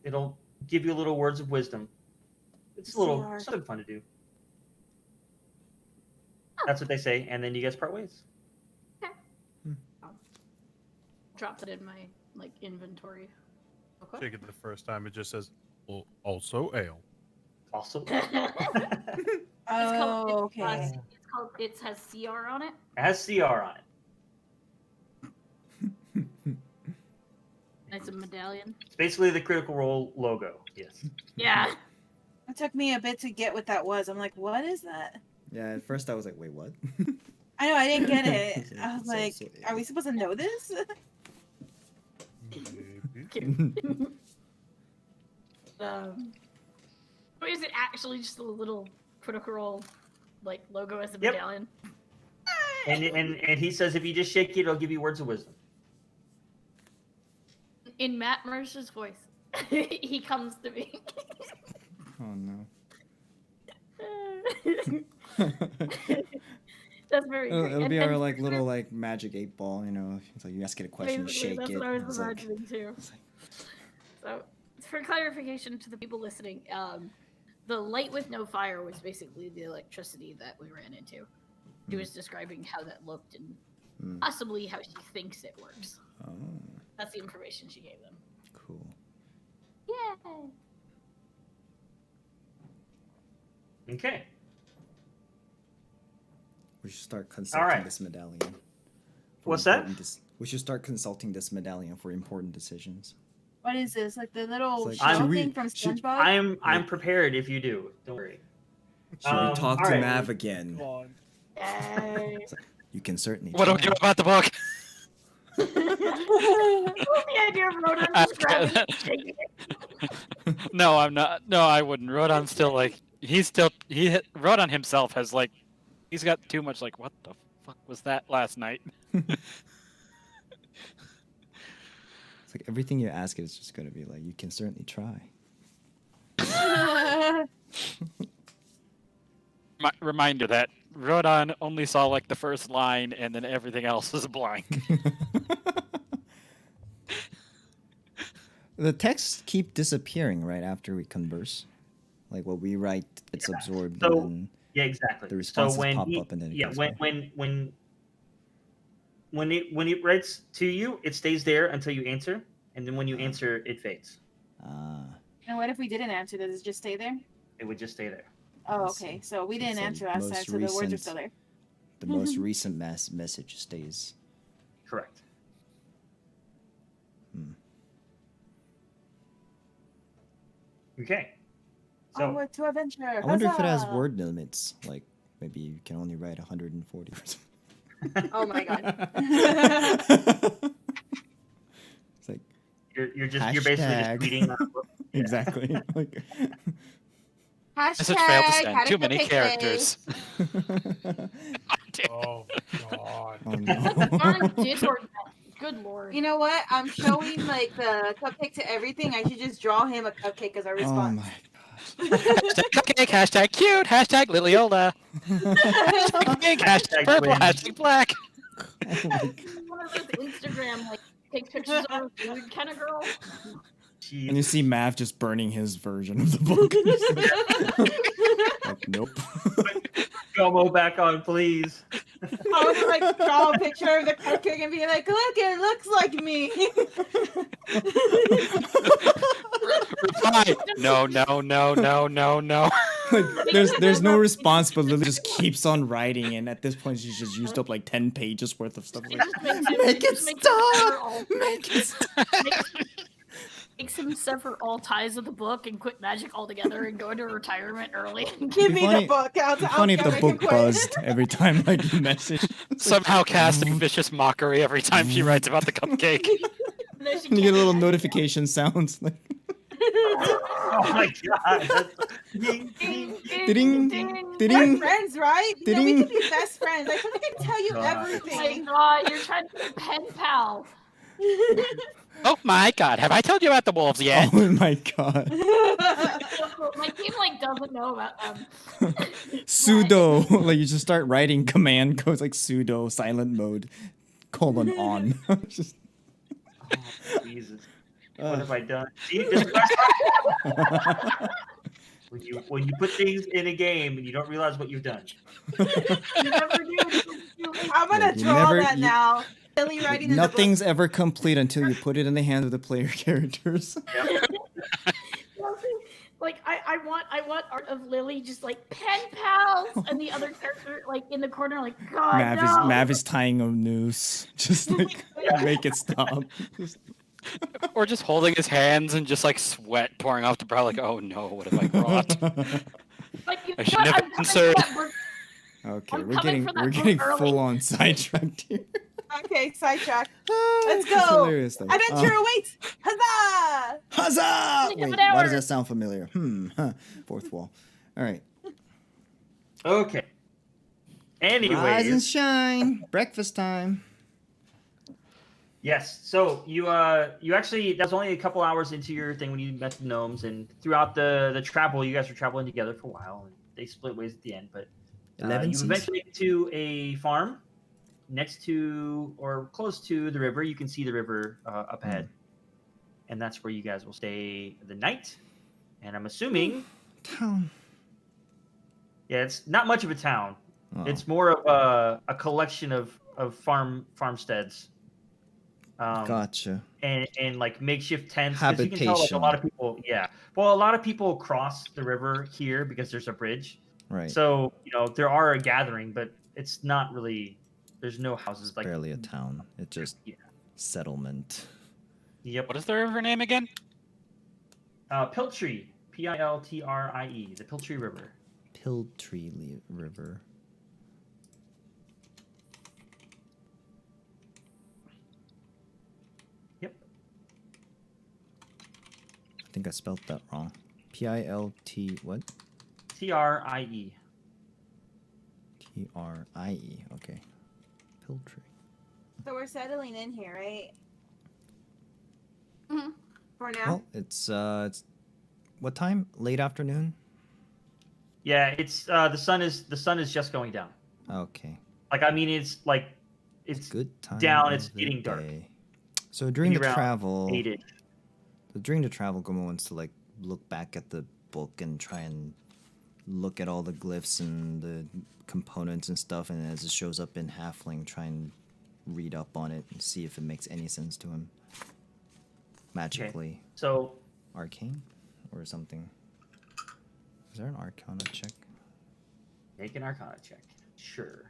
it'll give you a little words of wisdom. It's a little something fun to do. That's what they say, and then you guys part ways. Drop it in my inventory. Okay. Take it the first time. It just says, well, also ale. Also, Oh, okay. It has CR on it. it has CR on it. It's a medallion. It's basically the Critical Role logo. Yes. Yeah. It took me a bit to get what that was. I'm like, what is that? Yeah, at first I was like, wait, what? I know, I didn't get it. It's I was it's like, also are we supposed to know this? Maybe. Or is it actually just a little Critical Role logo as a Yep. medallion? And he says if you just shake it, it'll give you words of wisdom. In Matt Mercer's voice, he comes to me. Oh no. That's very great. It'll be And- our and little magic 8-ball, you know. It's like you ask it a question, you basically, shake that's it. what I was it's like- imagining too. it's like- So, for clarification to the people listening, the light with no fire was basically the electricity that we ran into. She was describing how that looked and Hmm. possibly how she thinks it works. Oh, That's the information she gave them. cool. Yay! Okay. We should start consulting right. this medallion. for What's that? important we should start consulting this medallion for important decisions. What is this? Like the little It's like, shell should we- thing from should- SpongeBob? I'm prepared if you do. Don't worry. Should we talk to alright. Mav again? Come on. Yay! You can certainly. What do we try. do about the book? the idea of Ronan just grabbing it and shaking it. No, I'm not. No, I wouldn't. Rodon's still Rodon himself has he's got too much what the fuck was that last night? It's like everything you ask it is just gonna be like, you can certainly try. Reminder that Rodon only saw the first line and then everything else is blank. The texts keep disappearing right after we converse. Like what we write gets absorbed, So- and then Yeah, exactly. the responses so when pop he, up and then it yeah, goes when, away. when it writes to you, it stays there until you answer, and then when you answer, it fades. And what if we didn't answer? Does it just stay there? It would just stay there. Oh, I okay. see. So we didn't So answer last most time, so the words are recent- still there. The most recent message stays. Correct. Okay. So Onward to adventure. I wonder if it has Huzzah! word limits. Like maybe you can only write 140 or something. Oh my god. It's like you're basically just Hashtag. reading. That book. Yeah. exactly. Like, Message failed to Hashtag send. Too many Hanukkah characters. Oh god. oh no. On Discord, good lord. You know what? I'm showing the cupcake to everything. I should just draw him a cupcake as our Oh response. my Hashtag cupcake, hashtag cute, hashtag Liliola, hashtag pink, hashtag purple, twins. hashtag black. Oh my god. One of those Instagram take pictures of her food kind of girl. Jeez. And you see Mav just burning his version of the book. Like, nope. Como back on, please. I would draw a picture of the cupcake and be like, look, it looks like me. Reply. No, no, no, no, no, no. Like, there's no response, but Lily just keeps on writing, and at this point she's just used up 10 pages worth of stuff. It Like, just makes him, Make it it just makes him stop! sever all- Make it makes him sever all ties of the book and quit magic altogether and go into retirement early. Give Be me funny- the book. I'll funny if the make book him quit. buzzed every time you message. Somehow casting vicious mockery every time she writes about the cupcake. And then she And you get can't a little magic notification sounds like Oh my god. Ding, Ding, ding. ding, Ding, We're ding. friends, right? You know, we Ding. can be best friends. I feel like I can tell you God. Oh my everything. god, you're trying to be a pen pal. Oh my god, have I told you about the wolves yet? Oh my god. My team doesn't know about them. Sudo. Like you just start writing command codes like sudo silent mode : on. Just Oh, Jesus. What have I done? See, this is when you put things in a game and you don't realize what you've done. You never do. I'm gonna Look, you draw never- that you- now. Lily writing in the book. Nothing's ever complete until you put it in the hands of the player characters. Like I want art of Lily just like pen pals, and the other character like in the corner like God no. Mav is tying a noose. Just like make it stop. Or just holding his hands and just like sweat pouring off the brow, like, oh no, what have I brought? Like, you I should know what? never I'm coming concern. for that book. Okay, I'm we're coming getting for that book early. full on sidetracked here. Okay, sidetrack. Let's This is go. hilarious, though. Adventure awaits. Huzzah! Huzzah! Think of Wait, an why does hour. that sound familiar? Fourth wall. All right. Okay. Rise and Anyways, shine. Breakfast time. yes. So you actually, that's only a couple hours into your thing when you met the gnomes, and throughout the travel, you guys were traveling together for a while, and they split ways at the end. But 11 you Cs? eventually get to a farm next to or close to the river. You can see the river up ahead, and that's where you guys will stay the night. And I'm assuming, Town. yeah, it's not much of a town. Oh. It's more of a collection of farmsteads. Gotcha. And like makeshift tents. 'Cause you can tell, like, a Habitation. lot of people, yeah. Well, a lot of people cross the river here because there's a bridge. Right. So, there are a gathering, but it's not really, there's no houses. Like, Barely a town. It's just Yeah. settlement. Yep. What is the river name again? Piltry. Piltrie. The Piltry River. Piltree River. Yep. I think I spelled that wrong. P-I-L-T what? Trie. T-R-I-E. Okay. Piltree. So we're settling in here, right? Mhm. For now. Well, it's what time? Late afternoon? Yeah, it's the sun is just going down. Okay. Like, I mean, it's like it's Good time. down, of it's the getting dark. day. So during the Maybe around travel, 8-ish. Goma wants to like look back at the book and try and look at all the glyphs and the components and stuff, and as it shows up in Halfling, try and read up on it and see if it makes any sense to him. Magically. So Arcane? Or something. Is there an Arcana check? make an Arcana check. Sure.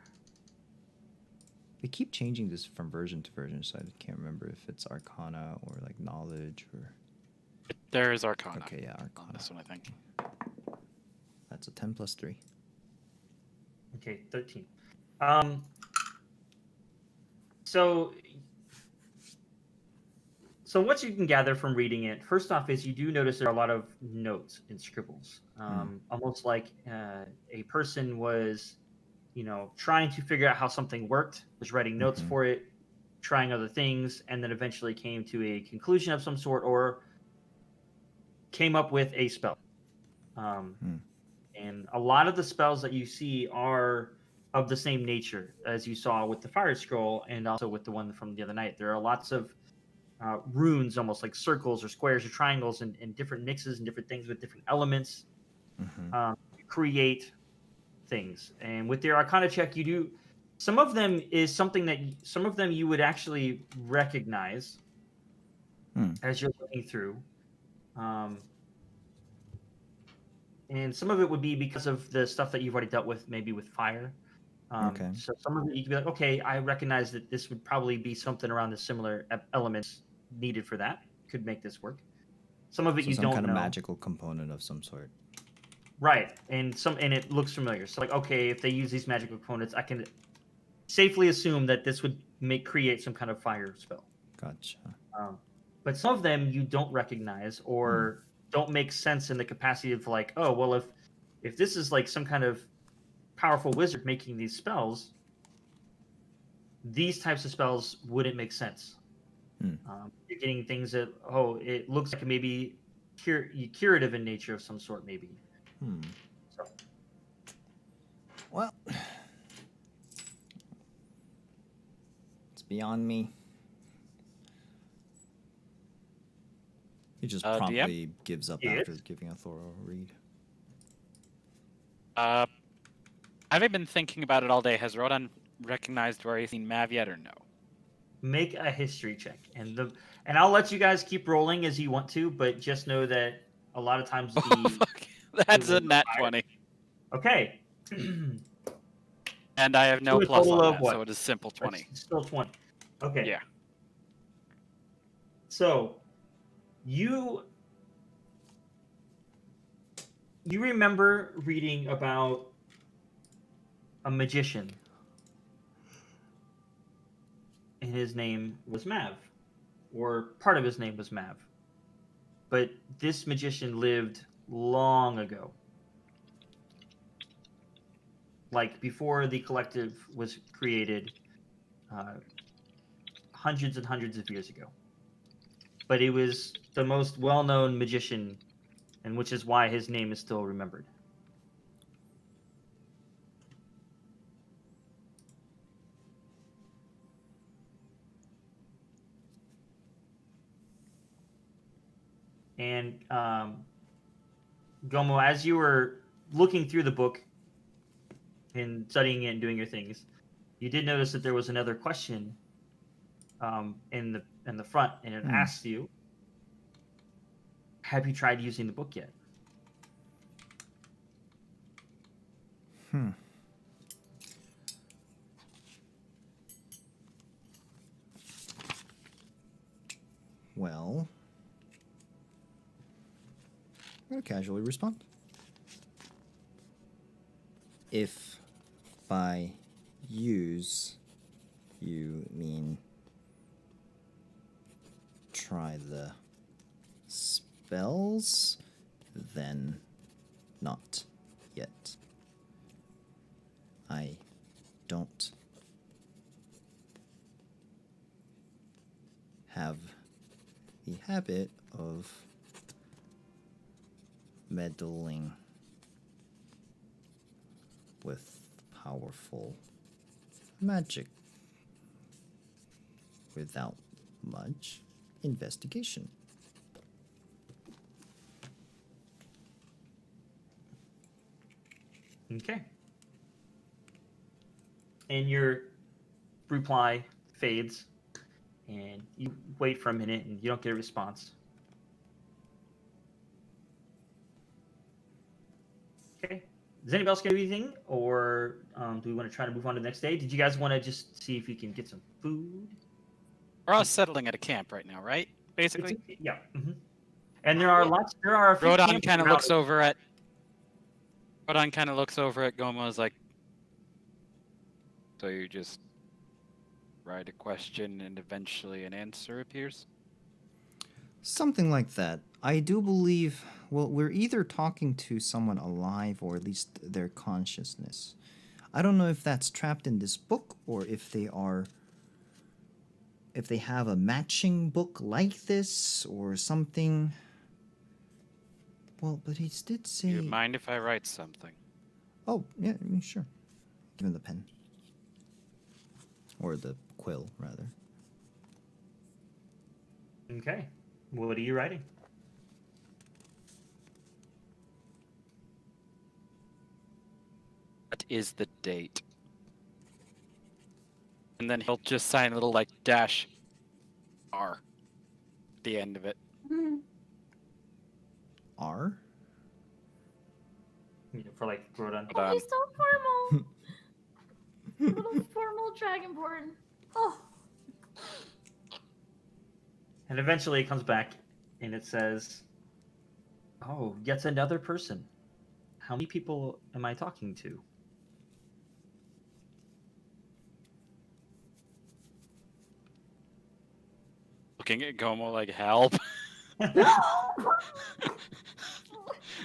They keep changing this from version to version, so I can't remember if it's Arcana or like knowledge or... There is Arcana. Okay, yeah, On Arcana. this one, I think. That's a 10 plus 3. Okay, 13. So what you can gather from reading it, first off, is you do notice there are a lot of notes and scribbles, almost like a person was, trying to figure out how something worked, was writing notes for it, trying other things, and then eventually came to a conclusion of some sort or came up with a spell. And a lot of the spells that you see are of the same nature as you saw with the Fire Scroll and also with the one from the other night. There are lots of runes, almost like circles or squares or triangles, and different mixes and different things with different elements create things. And with their Arcana check, you do some of them is something that some of them you would actually recognize as you're looking through. And some of it would be because of the stuff that you've already dealt with, maybe with fire. Okay. So some of it you could be like, okay, I recognize that this would probably be something around the similar elements needed for that. Could make this work. Some of it So you some don't kind know. of magical component of some sort. Right, and it looks familiar. So like, okay, if they use these magical components, I can safely assume that this would create some kind of fire spell. Gotcha. But some of them you don't recognize or don't make sense in the capacity of like, oh, well, if this is like some kind of powerful wizard making these spells, these types of spells wouldn't make sense. You're getting things that, it looks like maybe curative in nature of some sort, maybe. So, Well, it's beyond me. He just DM? promptly gives up Yes. after giving a thorough read. Having been thinking about it all day, has Rodan recognized where he's seen Mav yet or no? Make a history check, and I'll let you guys keep rolling as you want to, but just know that a lot of times Oh, the fuck. That's will a nat fire. 20. Okay. And I have no To a plus total on of that, what? so it is simple 20. It's still 20. Okay. Yeah. So you remember reading about a magician, and his name was Mav, or part of his name was Mav. But this magician lived long ago, like before the collective was created, hundreds and hundreds of years ago. But he was the most well-known magician, and which is why his name is still remembered. And Gomo, as you were looking through the book and studying it and doing your things, you did notice that there was another question in the front, and it asked you, "Have you tried using the book yet?" Well, I'm gonna casually respond. If by use you mean try the spells, then not yet. I don't have the habit of meddling with powerful magic without much investigation. Okay. And your reply fades, and you wait for a minute, and you don't get a response. Okay. Does anybody else get anything, or do we want to try to move on to the next day? Did you guys want to just see if you can get some food? We're all settling at a camp right now, right? Basically. Yeah. And there are lots. There are a few Rodan camps kind of around looks it. over at Goma and is like, so you just write a question and eventually an answer appears? Something like that. I do believe, well, we're either talking to someone alive or at least their consciousness. I don't know if that's trapped in this book or if they have a matching book like this or something. Well, but he did say... Do you mind if I write something? Oh, yeah, I mean, sure. Give him the pen. Or the quill, rather. Okay. What are you writing? What is the date? And then he'll just sign a little, like, dash R at the end of it. R? For like Rodan. Oh, he's so formal. Little formal dragonborn. Oh. And eventually it comes back, and it says, "Oh, yet another person. How many people am I talking to?" Looking at Gomo like, help.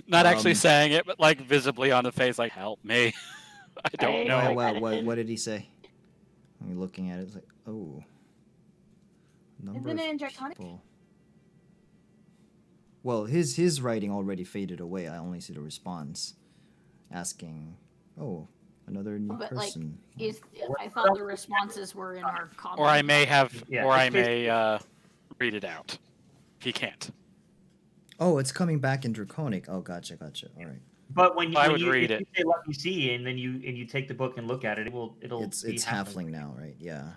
Not actually saying it, but like visibly on the face, like, help me. I don't know. What did he say? I'm looking at it, it's like, oh. Number Isn't it in of Draconic? people. Well, his writing already faded away. I only see the response asking, oh, another new But, like, person. I thought the responses were in our comment. Or I may have, Yeah, or it's I may read it out. If he can't. Oh, it's coming back in Draconic. Oh, gotcha. All right. But when I when would read if it. you say let me see, and then you take the book and look at it, it'll It's be halfling now, right? Yeah.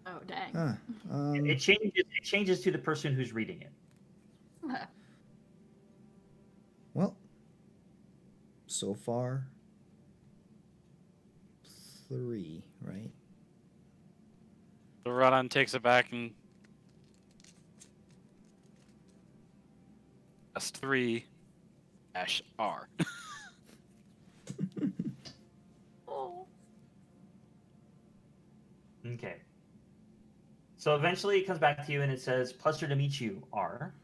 Oh dang. Huh. It changes to the person who's reading it. Well, so far 3, right? So Rodan takes it back and that's 3-R. Oh. Okay. So eventually it comes back to you and it says, "Pleasure to meet you, R.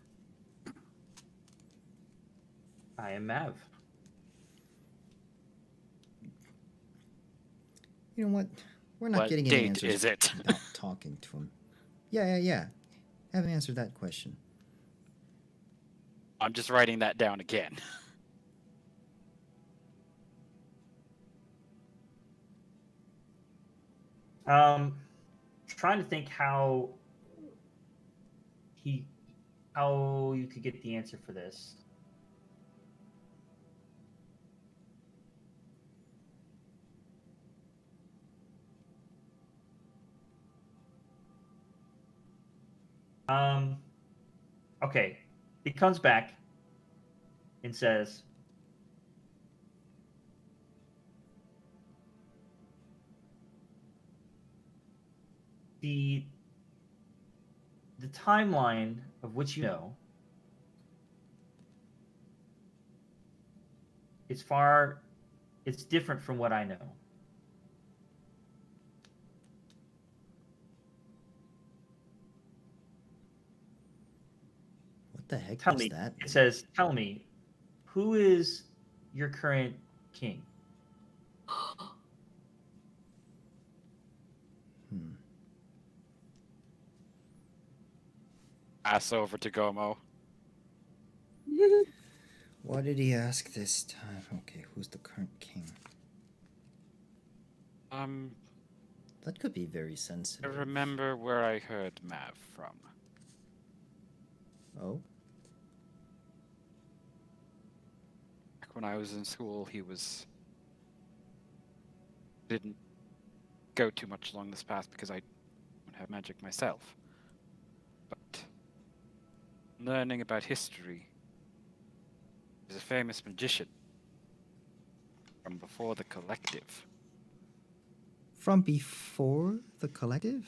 I am Mav." You know what? We're not What getting any date answers is it? without talking to him. Yeah. Haven't answered that question. I'm just writing that down again. Trying to think how you could get the answer for this. Okay. It comes back and says, the timeline of which you know it's different from what I know. What the heck Tell does me. that It mean? says, "Tell me, who is your current king?" Hmm. Pass over to Gomo. What did he ask this time? Okay, who's the current king? That could be very I sensitive. remember where I heard Mav from. Oh? Back when I was in school, he didn't go too much along this path because I don't have magic myself. But learning about history, he's a famous magician from before the collective. From before the collective?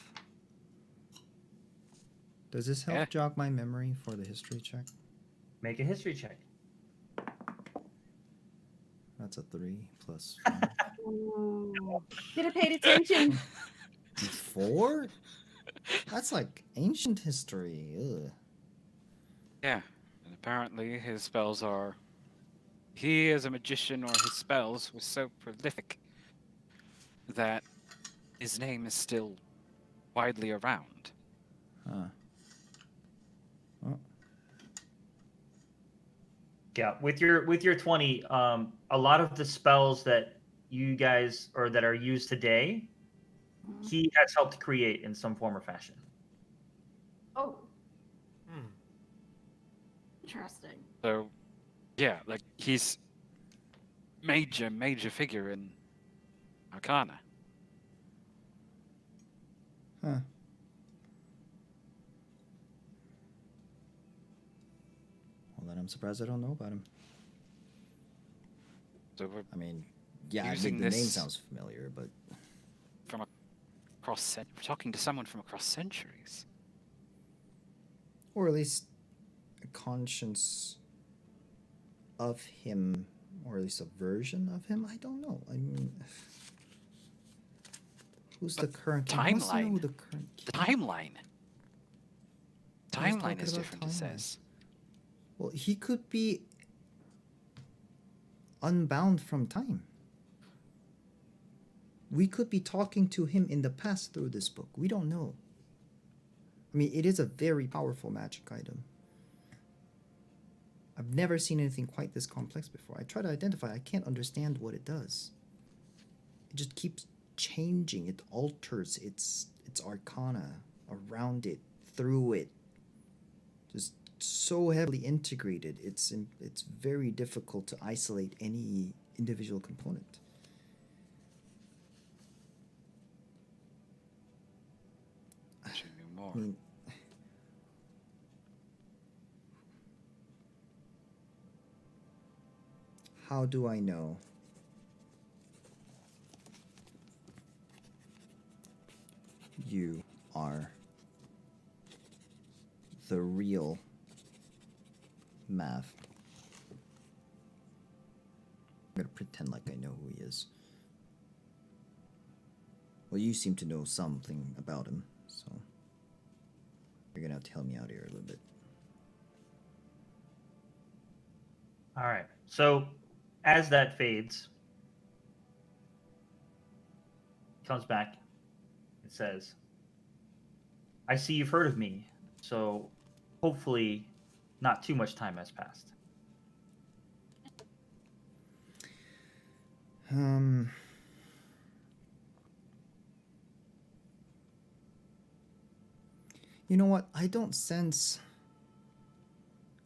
Does this help Yeah. jog my memory for the history check? Make a history check. That's a 3 plus 5. Ooh. Should have paid attention. Before? That's like ancient history. Ugh. Yeah, and apparently his spells are... He, as a magician, or his spells, was so prolific that his name is still widely around. Huh. Oh. Yeah, with your 20, a lot of the spells that you guys or that are used today, he has helped create in some form or fashion. Oh. Interesting. So, yeah, like, he's major figure in Arcana. Huh. Well, then I'm surprised I don't know about him. So we're I mean, yeah, I Using mean, the name this- sounds familiar, but from we're talking to someone from across centuries. or at least a conscience of him, or at least a version of him. I don't know. I mean, who's the current king? Who wants to know who timeline. the current The king? timeline. talking Timeline is about different, it timeline. says. Well, he could be unbound from time. We could be talking to him in the past through this book. We don't know. I mean, it is a very powerful magic item. I've never seen anything quite this complex before. I try to identify. I can't understand what it does. It just keeps changing. It alters its arcana around it, through it. Just so heavily integrated. It's very difficult to isolate any individual component. Should be more. I mean, how do I know you are the real Mav? I'm gonna pretend like I know who he is. Well, you seem to know something about him, so you're gonna have to help me out here a little bit. All right. So as that fades, comes back, it says, I see you've heard of me, so hopefully not too much time has passed. You know what? I don't sense,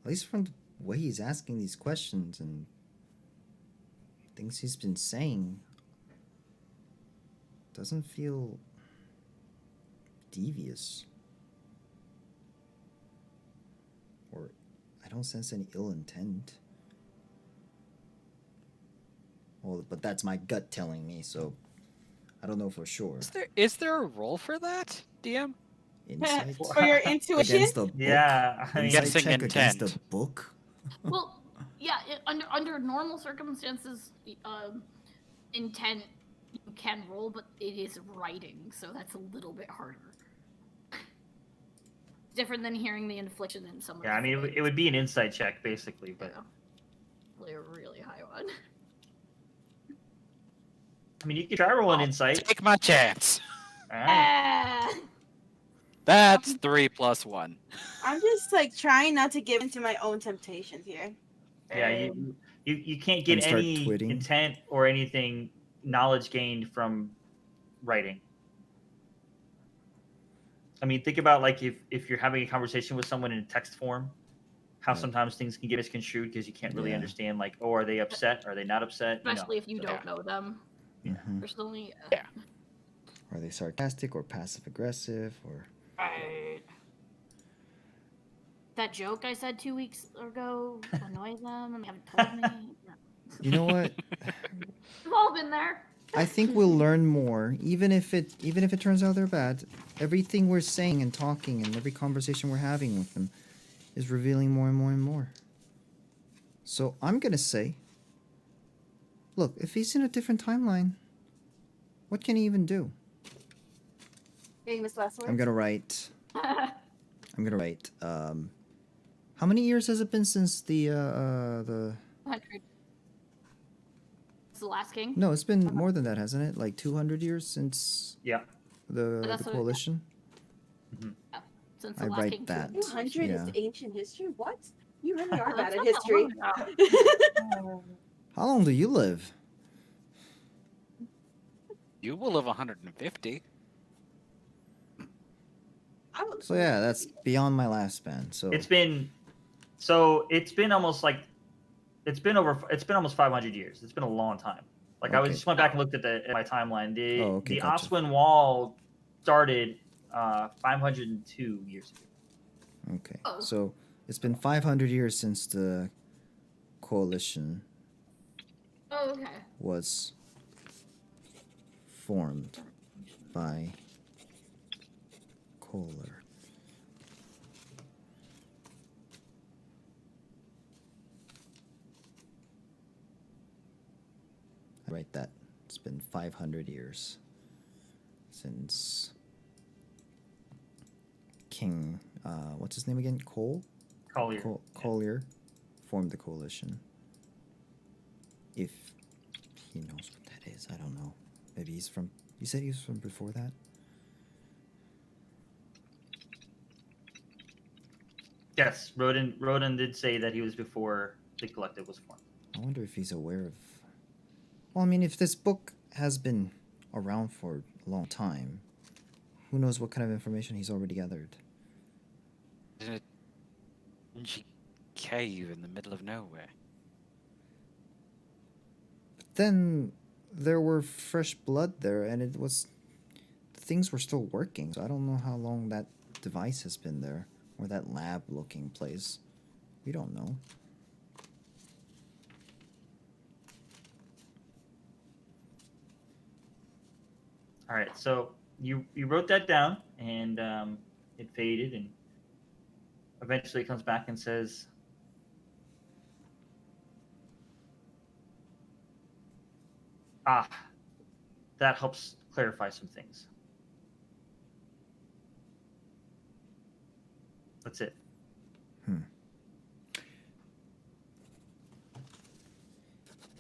at least from the way he's asking these questions and things he's been saying, doesn't feel devious. Or I don't sense any ill intent. Well, but that's my gut telling me, so I don't know for sure. Is there a role for that, DM? Insight For your intuition? against the book. Yeah, I mean, Insight guessing check against the intent. book. Well, yeah, under normal circumstances, intent you can roll, but it is writing, so that's a little bit harder. Different than hearing the infliction in someone. yeah, I mean, it would be an insight check, basically, but... Yeah. Really a really high one. I mean, you could try rolling insight. Take my chance. All right. Ah! That's 3 plus 1. I'm just like trying not to give into my own temptations here. Yeah, you can't get And start any twitting. intent or anything knowledge gained from writing. I mean, think about like if you're having a conversation with someone in text form, how Yeah. sometimes things can get misconstrued because you can't really Yeah. understand like, oh, are they upset? Are they not upset? Especially if you so- don't know them Mhm. personally. Yeah. Are they sarcastic or passive aggressive or? Right. That joke I said 2 weeks ago annoys them and they haven't told me. You know what? We've all been there. I think we'll learn more, even if it turns out they're bad. Everything we're saying and talking and every conversation we're having with them is revealing more and more and more. So I'm gonna say, look, if he's in a different timeline, what can he even do? Famous last words? I'm gonna write. How many years has it been since the 100. It's the last king. No, it's been more than that, hasn't it? Like 200 years since Yeah. the That's what- coalition. Since I the last write king. that. 200 Yeah. is ancient history? What? You really are bad That's at not that history. long ago. How long do you live? You will live 150. I would- So yeah, that's beyond my lifespan. So It's been almost almost 500 years. It's been a long time. Like I was Okay. just went back and looked at my timeline. The Oh, okay, the gotcha. Oswin Wall started 502 years ago. okay. Oh. So it's been 500 years since the coalition Oh, okay. was formed by Kohler. I write that. It's been 500 years since King, what's his name again? Collier. Collier formed the coalition. If he knows what that is, I don't know. Maybe he's from. You said he was from before that. Yes, Rodan did say that he was before the collective was formed. I wonder if he's aware of. Well, I mean, if this book has been around for a long time, who knows what kind of information he's already gathered? Isn't it Dingy cave in the middle of nowhere. Then there were fresh blood there, and things were still working. So I don't know how long that device has been there, or that lab-looking place. We don't know. All right, so you wrote that down, and it faded, and eventually it comes back and says, "Ah, that helps clarify some things." That's it.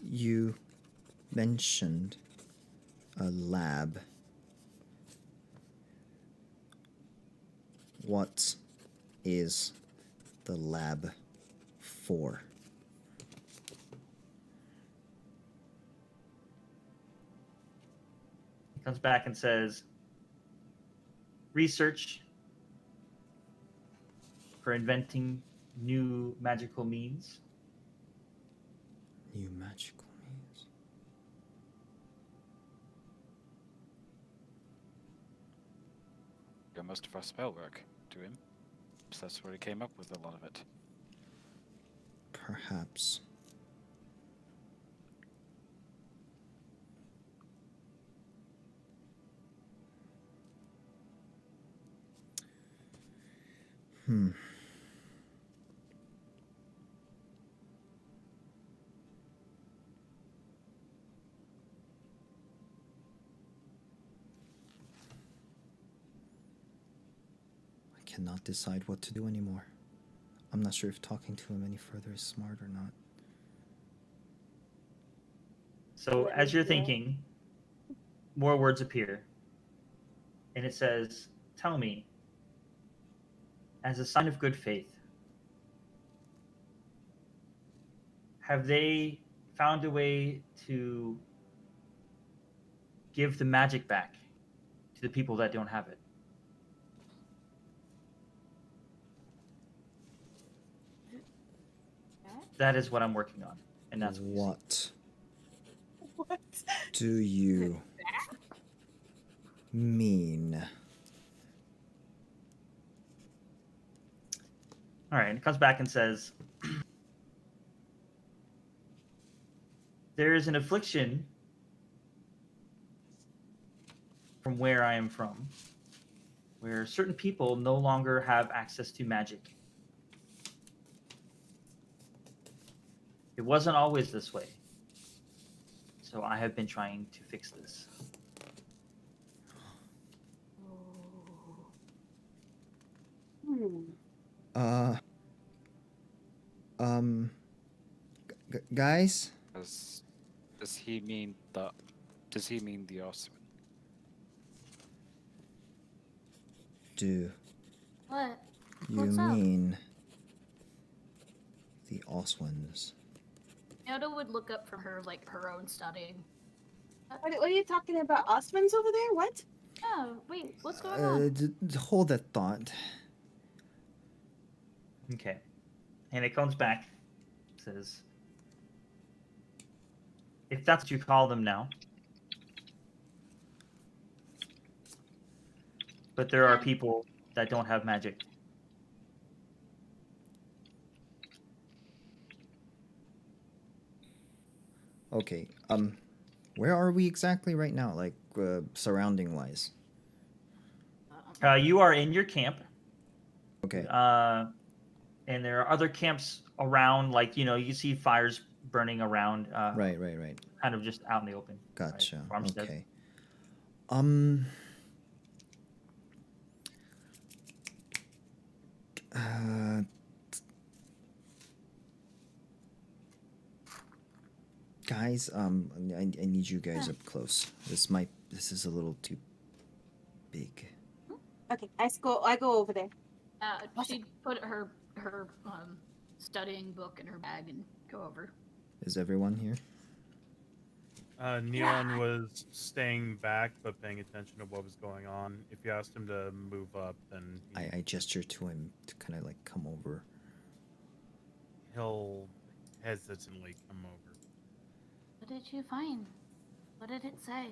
You mentioned a lab. What is the lab for? He comes back and says, "Research for inventing new magical means." New magical means. Got most of our spell work to him. So that's where he came up with a lot of it. Perhaps. I cannot decide what to do anymore. I'm not sure if talking to him any further is smart or not. So as you're thinking, more words appear. And it says, "Tell me, as a sign of good faith, have they found a way to give the magic back to the people that don't have it?" That is what I'm working on, and that's what you see. What do you mean? All right, and it comes back and says, "There is an affliction from where I am from, where certain people no longer have access to magic. It wasn't always this way. So I have been trying to fix this." Guys? Does he mean the Osman? Do What? you What's up? mean the Oswins? Yoda would look up from her own studying. What are you talking about? Osmans over there? What? Oh, wait, what's going on? Hold that thought. Okay. And it comes back. It says, "If that's what you call them now. But there are people that don't have magic." Okay, where are we exactly right now? Like, surrounding wise? You are in your camp. Okay. And there are other camps around, like, you see fires burning around. Right. Kind of just out in the open. Gotcha. Right? Farmstead. Okay. Guys, I need you guys up close. This is a little too big. Okay, I go over there. She'd put her studying book in her bag and go over. Is everyone here? Neon was staying back but paying attention to what was going on. If you asked him to move up, then I gestured to him to kind of like come over. he'll hesitantly come over. What did you find? What did it say?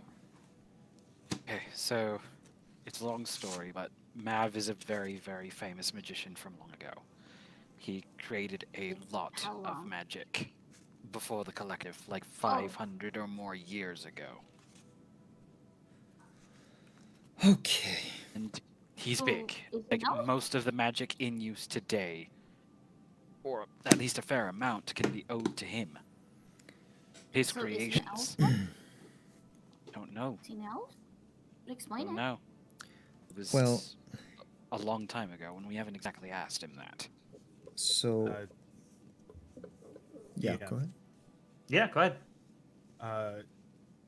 Okay, so it's a long story, but Mav is a very, very famous magician from long ago. He created a lot How of long? magic before the collective, like 500 or more years ago. Oh. Okay. And he's So, big. is Like he an elf? most of the magic in use today, or at least a fair amount, can be owed to him. His So is he an creations. elf? Don't know. Is he an elf? Explain Don't it. know. It was Well- a long time ago, and we haven't exactly asked him that. So yeah, yeah. go ahead. Yeah, go ahead.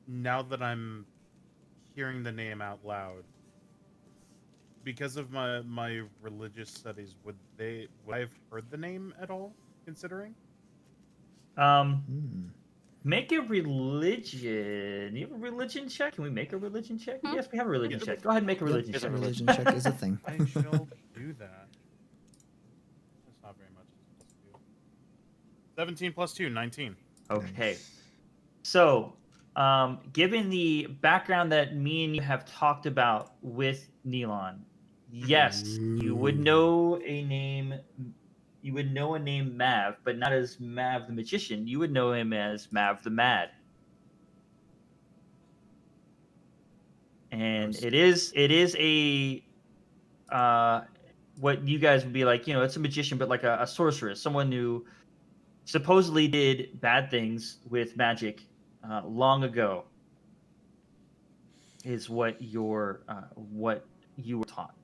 Now that I'm hearing the name out loud, because of my religious studies, would I have heard the name at all? Considering, Hmm. Make a religion. You have a religion check? Can we make a religion check? Hmm? Yes, we have a religion Yeah. check. Go ahead and make a Yep, religion Here's a check. religion check is a thing. I shall do that. That's not very much. It's +2. 17 + 2, 19. Okay. Nice. So, given the background that me and you have talked about with Neelon, yes, you would know a name. You would know a name Mav, but not as Mav the Magician. You would know him as Mav the Mad. And Nice. it is a what you guys would be like, it's a magician, but like a sorceress, someone who supposedly did bad things with magic long ago. Is what you were taught.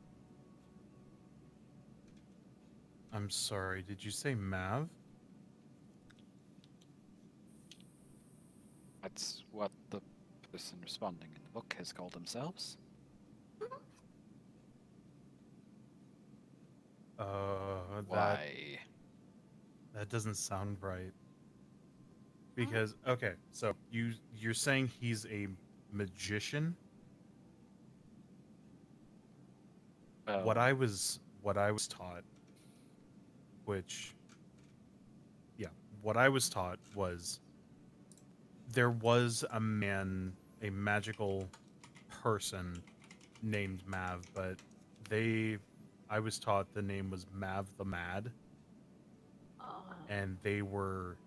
I'm sorry. Did you say Mav? That's what the person responding in the book has called themselves. Why? That doesn't sound right. Because okay, so you're saying he's a magician? What I was taught, what I was taught was there was a magical person named Mav, but I was taught the name was Mav the Mad, and they were,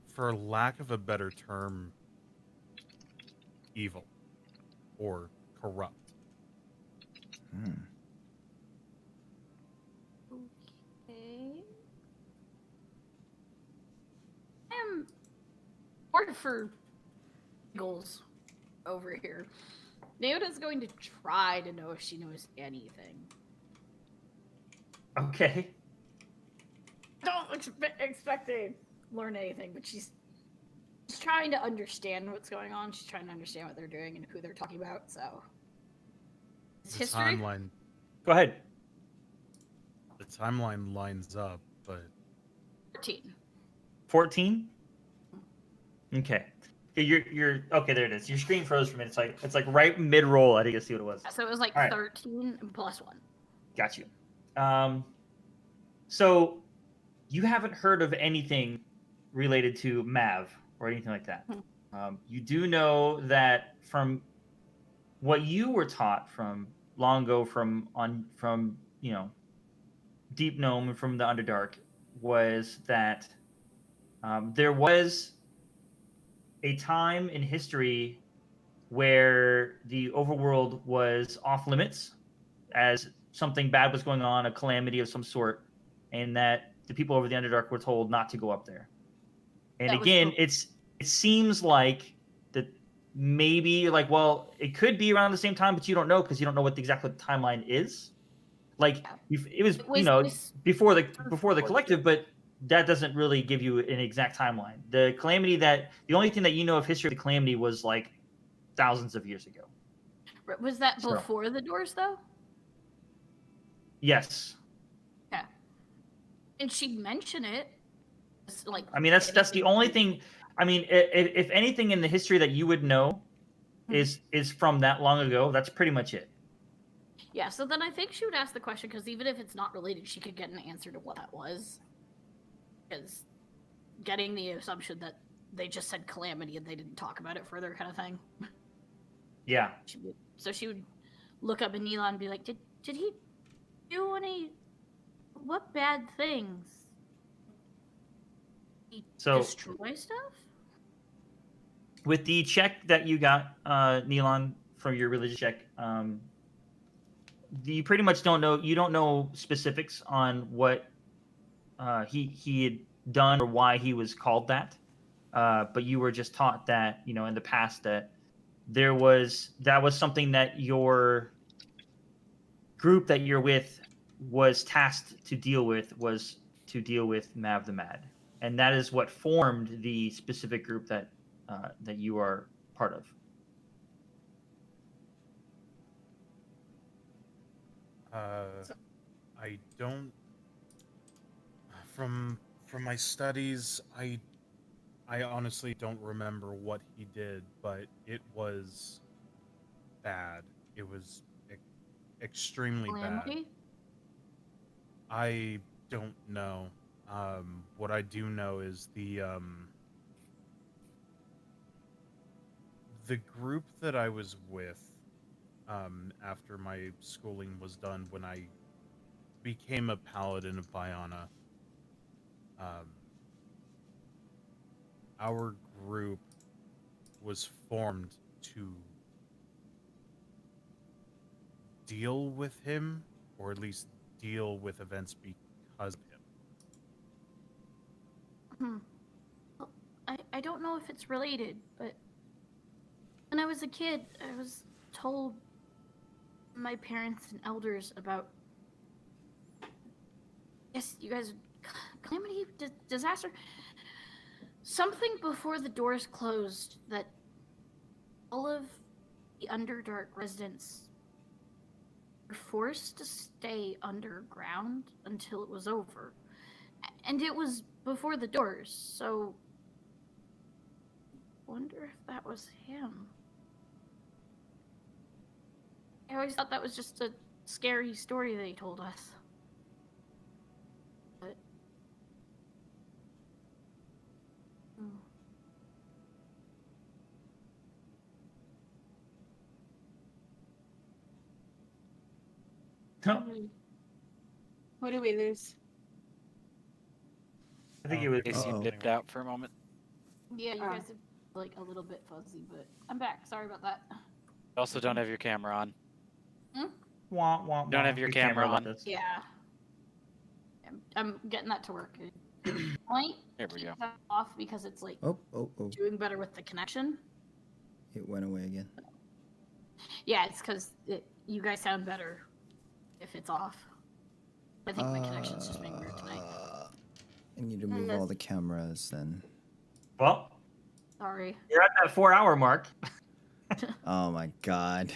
for lack of a better term, evil or corrupt. Hmm. Okay. Or for goals over here. Naota's going to try to know if she knows anything. Okay. Don't expect to learn anything, but she's trying to understand what's going on. She's trying to understand what they're doing and who they're talking about. So, it's The history. timeline, Go ahead. the timeline lines up, but 14. 14. Okay. You're okay. There it is. Your screen froze for a minute. It's like right mid roll. I didn't see what it was. So it was like All right. 13 plus 1. Got you. So you haven't heard of anything related to Mav or anything like that. You do know that from what you were taught from long ago, from Deep Gnome and from the Underdark, was that there was a time in history where the overworld was off limits, as something bad was going on, a calamity of some sort, and that the people over the Underdark were told not to go up there. And That was again, cool. it seems like that maybe like, well, it could be around the same time, but you don't know because you don't know what exactly the timeline is. Like it was before the collective, but that doesn't really give you an exact timeline. The only thing that you know of history of the calamity was like thousands of years ago. Was that So- before the doors, though? Yes. Yeah. And she'd mention it. It's like, I mean, that's the only thing. I mean, if anything in the history that you would know is from that long ago, that's pretty much it. Yeah, so then I think she would ask the question because even if it's not related, she could get an answer to what that was. Because getting the assumption that they just said calamity and they didn't talk about it further, kind of thing. Yeah. So she would look up at Neela and be like, "Did he do any? What bad things? He So- destroy stuff?" With the check that you got, Neelon, from your religious check, you pretty much don't know. You don't know specifics on what he had done or why he was called that. But you were just taught that, in the past, that that was something that your group that you're with was tasked to deal with, was to deal with Mav the Mad, and that is what formed the specific group that you are part of. I don't. From my studies, I honestly don't remember what he did, but it was bad. It was extremely bad. Calamity? I don't know. What I do know is the group that I was with after my schooling was done, when I became a paladin of Bayana, our group was formed to deal with him, or at least deal with events because of him. Well, I don't know if it's related, but when I was a kid, I was told my parents and elders about, yes, you guys, calamity, disaster, something before the doors closed that all of the Underdark residents were forced to stay underground until it was over. And it was before the doors, so I wonder if that was him. I always thought that was just a scary story they told us. But No, What do we lose? I think it was. Casey Uh-oh. dipped out for a moment. yeah, you Ah. guys are like a little bit fuzzy, but I'm back. Sorry about that. Also, don't have your camera on. Wah, wah, Don't wah. have your camera left on. us. Yeah. I'm getting that to work. Point. Here we go. Keep that off because it's like Oh. doing better with the connection. It went away again. Yeah, it's because you guys sound better if it's off. I think my connection's just being weird tonight. I need to move all the cameras then. Well, Sorry. you're at that 4-hour mark. Oh my god.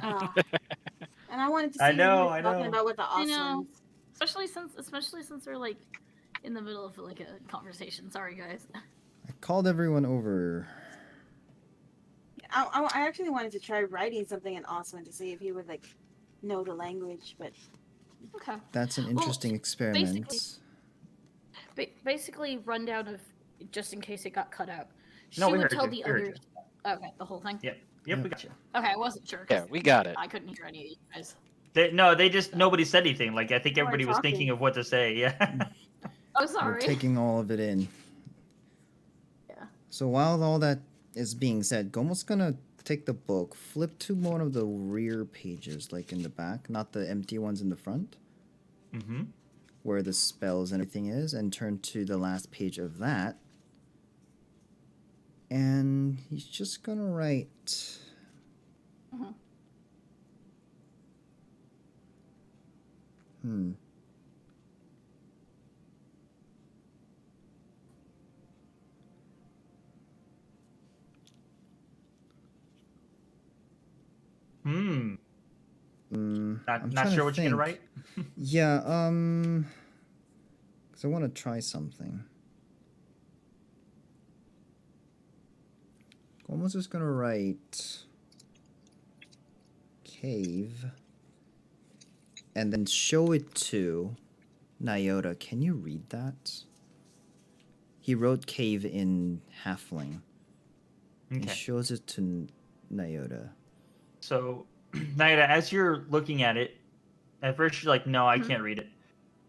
Ah. And I wanted to see I you know, guys I talking know. about what the I know. awesome. Especially since we're like in the middle of like a conversation. Sorry, guys. I called everyone over. I actually wanted to try writing something in Osman to see if he would like know the language, but Okay. That's an interesting experiment. Basically, rundown of just in case it got cut out. She No, we would heard tell you, the we heard others. Okay, the whole thing. Yep, we got you. Okay, I wasn't sure. 'Cause Yeah, we got it. I couldn't hear any of you guys. Nobody said anything. Like, I think They weren't everybody was thinking talking. of what to say. Yeah. Oh, We're sorry. taking all of it in. Yeah. So while all that is being said, Gomo's gonna take the book, flip to one of the rear pages, like in the back, not the empty ones in the front, Mm-hmm. where the spells and everything is, and turn to the last page of that. And he's just gonna write. Mhm. Hmm. I'm Not trying sure to what you're gonna think. write. Yeah, because I want to try something. Gomo's just gonna write cave and then show it to Nyota. Can you read that? He wrote cave in Halfling. He Okay. shows it to Nyota. So, Naida, as you're looking at it, at first you're like, no, I can't read it.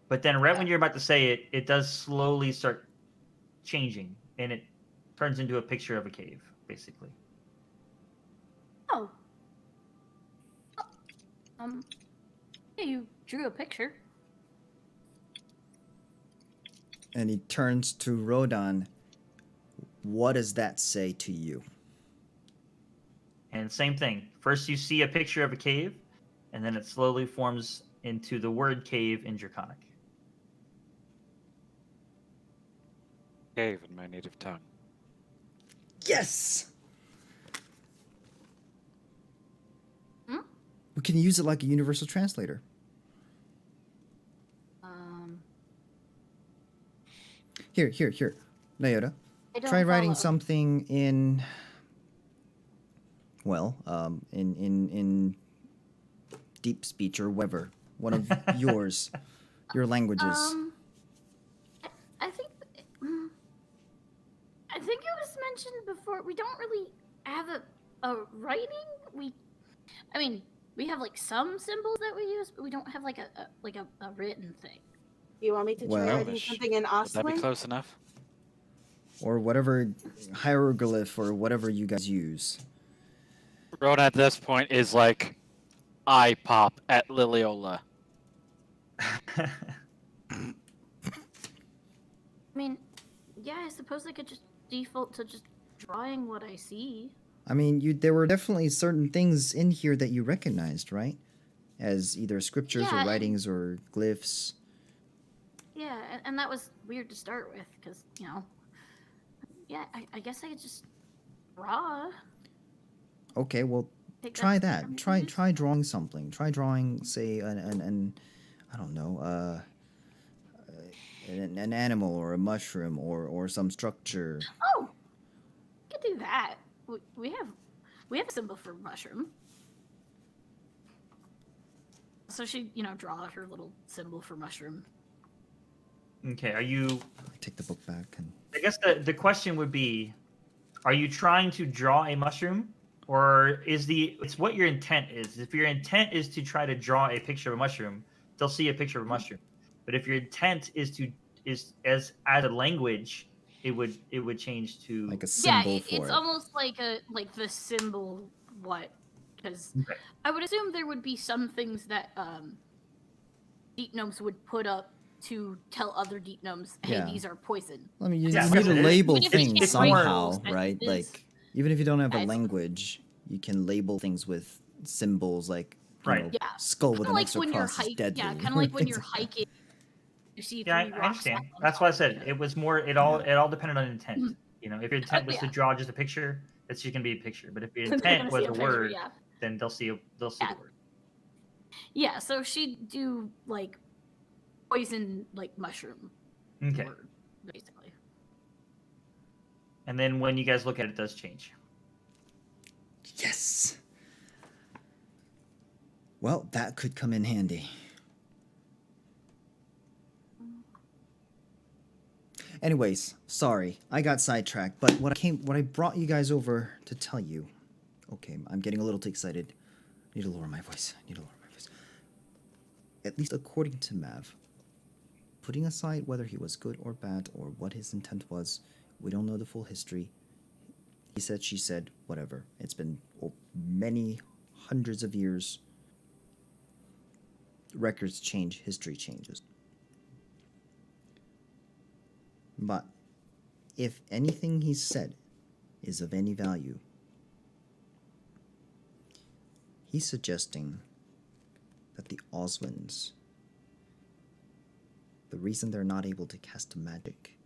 But then right when you're about to say it, it does slowly start changing. And it turns into a picture of a cave, basically. Oh. Yeah, you drew a picture. And he turns to Rodan. What does that say to you? And same thing. First you see a picture of a cave, and then it slowly forms into the word cave in Draconic. Cave in my native tongue. Yes! Hmm? We can use it like a universal translator. Here. Nyota, I don't try writing follow. something in... Well, in deep speech or whatever. One of yours. Your languages. I think I think it was mentioned before. We don't really have a writing. I mean, we have like some symbols that we use, but we don't have like a written thing. You want me to try Well- writing something in Would that be Oswin? close enough? Or whatever hieroglyph or whatever you guys use. Rodan at this point is like eye pop at Liliola. I mean, yeah, I suppose I could just default to just drawing what I see. I mean, there were definitely certain things in here that you recognized, right? As either scriptures Yeah, or and- writings or glyphs. Yeah, and that was weird to start with, because, yeah, I guess I could just draw. Okay, well, Take try that's that. from these. Try drawing something. Try drawing, say, an I don't know, an animal or a mushroom or some structure. Oh, we could do that. We have a symbol for mushroom. So she, draw her little symbol for mushroom. Okay, are you... I take the book back and I guess the question would be, are you trying to draw a mushroom? Or it's what your intent is. If your intent is to try to draw a picture of a mushroom, they'll see a picture of a mushroom. But if your intent is as a language, it would change to like a Yeah, symbol for it's it. almost like the symbol what? Because Okay. I would assume there would be some things that deep gnomes would put up to tell other deep gnomes, hey, Yeah. these are poison. I mean, you Yeah, need to because it is- label Even if you things can't write somehow, those right? sentences, Like, even if you don't have a it's- language, you can label things with symbols like, you Right. know, Yeah. skull with Kind an of like extra when you're cross is hiking. deadly. Yeah, kind of like when things you're like that. hiking. You see Yeah, three I rocks. understand. stacked on That's why I top of said each other. it was more. It all depended on intent. Mhm. If your intent was to yeah. draw just a picture, it's just gonna be a picture. But if your They're intent gonna was see a picture, word, Yeah. then they'll see Yeah. the word. Yeah, so she'd do like poison like mushroom Okay. word, basically. And then when you guys look at it, it does change. Yes. Well, that could come in handy. Anyways, sorry, I got sidetracked. But what I brought you guys over to tell you. Okay, I'm getting a little too excited. Need to lower my voice. At least according to Mav, putting aside whether he was good or bad or what his intent was, we don't know the full history. He said, she said, whatever. It's been many hundreds of years. Records change, history changes. But if anything he said is of any value, he's suggesting that the Oswins, the reason they're not able to cast magic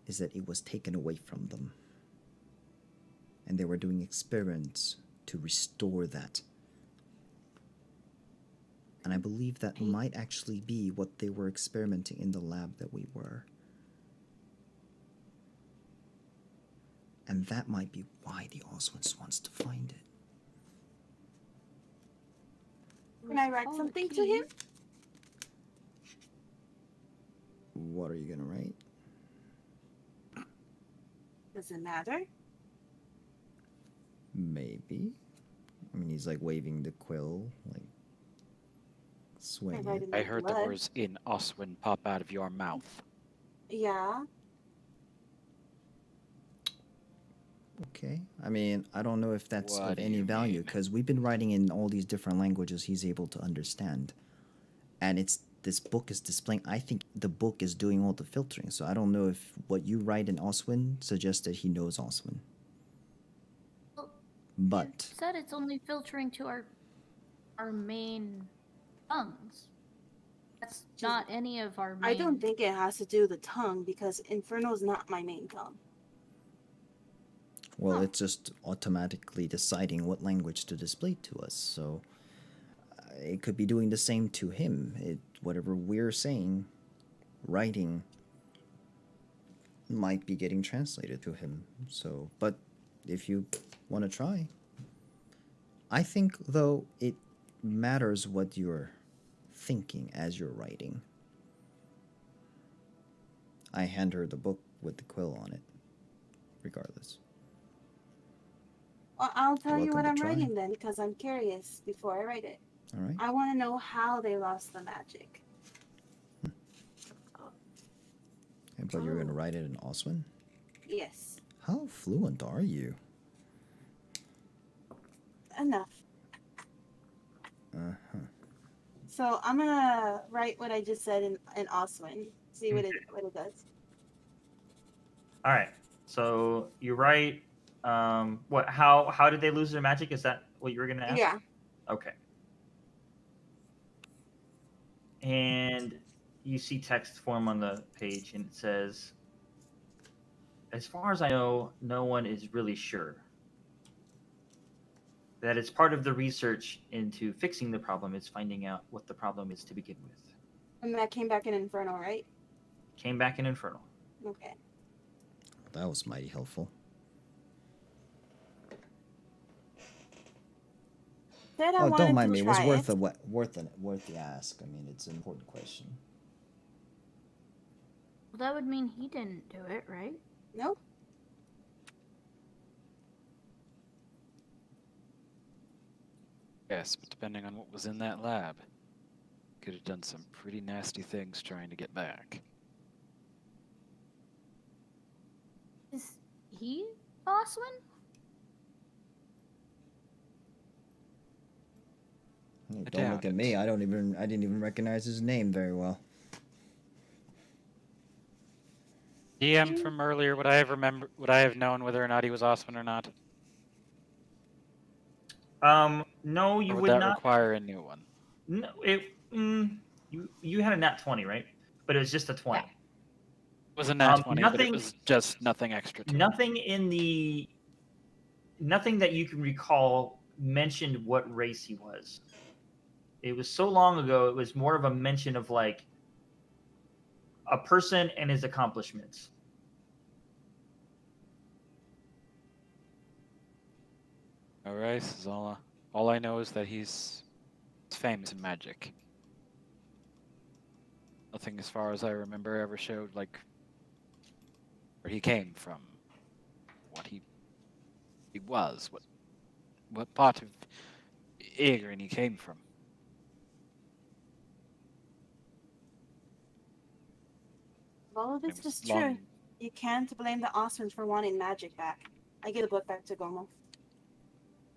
is that it was taken away from them. And they were doing experiments to restore that. And I believe that might actually be what they were experimenting in the lab that we were. And that might be why the Oswins wants to find it. Can I write something to him? What are you gonna write? Does it matter? Maybe. I mean, he's like waving the quill, like swaying write it. in I heard the blood. words "in Oswin" pop out of your mouth. Yeah. Okay. I mean, I don't know if that's What of do any you value mean? because we've been writing in all these different languages he's able to understand. And this book is displaying. I think the book is doing all the filtering. So I don't know if what you write in Oswin suggests that he knows Oswin. Well, But you said it's only filtering to our main tongues. That's not any of our main... I don't think it has to do with the tongue because Inferno is not my main tongue. well, it's just automatically deciding what language to display to us. So it could be doing the same to him. Whatever we're saying, writing, might be getting translated to him. So, but if you want to try, I think though it matters what you're thinking as you're writing. I hand her the book with the quill on it, regardless. Well, I'll tell you Welcome what to I'm try. writing then because I'm curious before I write it. All right. I want to know how they lost the magic. But you're gonna write it in Oswin? Yes. How fluent are you? Enough. Uh-huh. So I'm gonna write what I just said in Oswin. See what it does. All right. So you write. What? How did they lose their magic? Is that what you were gonna ask? Yeah. Okay. And you see text form on the page, and it says, "As far as I know, no one is really sure. That it's part of the research into fixing the problem is finding out what the problem is to begin with." And that came back in Inferno, right? Came back in Infernal. Okay. That was mighty helpful. Said I Oh, wanted don't mind to me. It was try worth it. worth the ask. I mean, it's an important question. Well, that would mean he didn't do it, right? Nope. Yes, but depending on what was in that lab, could have done some pretty nasty things trying to get back. Is he Oswin? Hey, I don't look doubt at it. me. I didn't even recognize his name very well. DM from earlier, would I have known whether or not he was Oswin or not? No, you Or would would that not. require a new one? No, you had a nat 20, right? But it was just a 20. It was a nat 20, but it nothing- was just nothing extra to it. Nothing that you can recall mentioned what race he was. It was so long ago. It was more of a mention of like a person and his accomplishments. Alright, this is all I know is that he's famous in magic. Nothing, as far as I remember, ever showed like where he came from, what he was, what part of Aegrin he came from. All of It this was is true. You can't blame the Osmonds for wanting magic back. I give the book back to Gomo.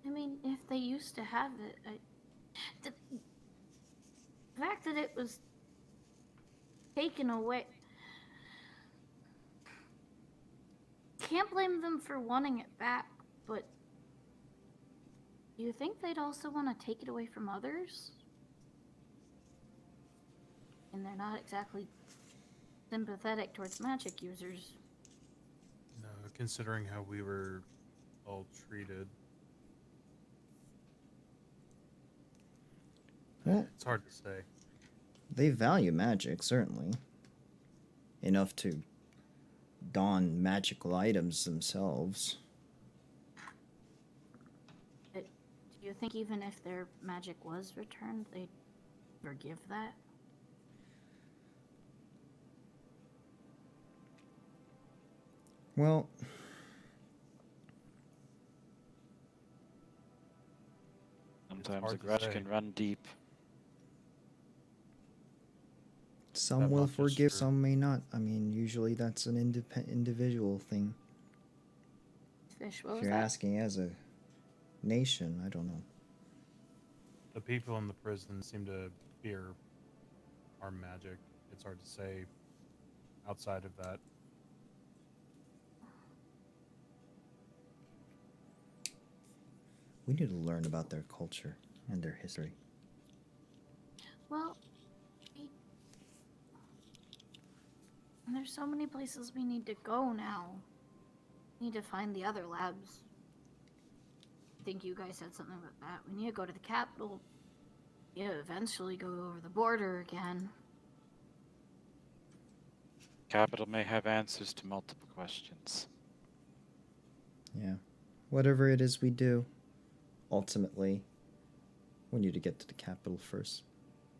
I mean, if they used to have it, the fact that it was taken away, can't blame them for wanting it back, but do you think they'd also want to take it away from others? And they're not exactly sympathetic towards magic users. No, considering how we were all treated. Well, It's hard to say. they value magic, certainly. Enough to don magical items themselves. Do you you think even if their magic was returned, they'd forgive that? Well, Sometimes a hard to grudge say. can run deep. some That will much is forgive, true. some may not. I mean, usually that's an individual thing. Fish, what If was you're that? asking as a nation, I don't know. The people in the prison seem to fear our magic. It's hard to say outside of that. We need to learn about their culture and their history. Well, there's so many places we need to go now. We need to find the other labs. I think you guys said something about that. We need to go to the capital. Yeah, eventually go over the border again. Capital may have answers to multiple questions. Yeah. Whatever it is we do, ultimately, we need to get to the capital first.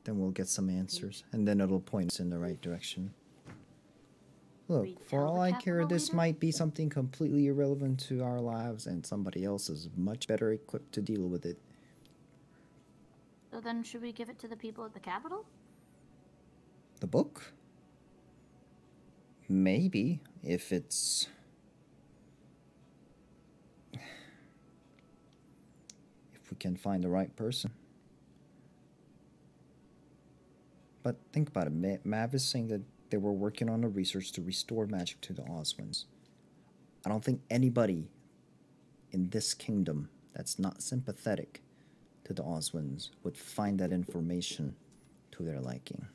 Then we'll get some answers, and then it'll point us in the right direction. We Look, for tell all the I care, capital this leader? might be something completely irrelevant to our lives, and somebody else is much better equipped to deal with it. So then should we give it to the people at the capital? The book? Maybe, if it's... if we can find the right person. But think about it. Mav is saying that they were working on a research to restore magic to the Oswins. I don't think anybody in this kingdom that's not sympathetic to the Oswins would find that information to their liking.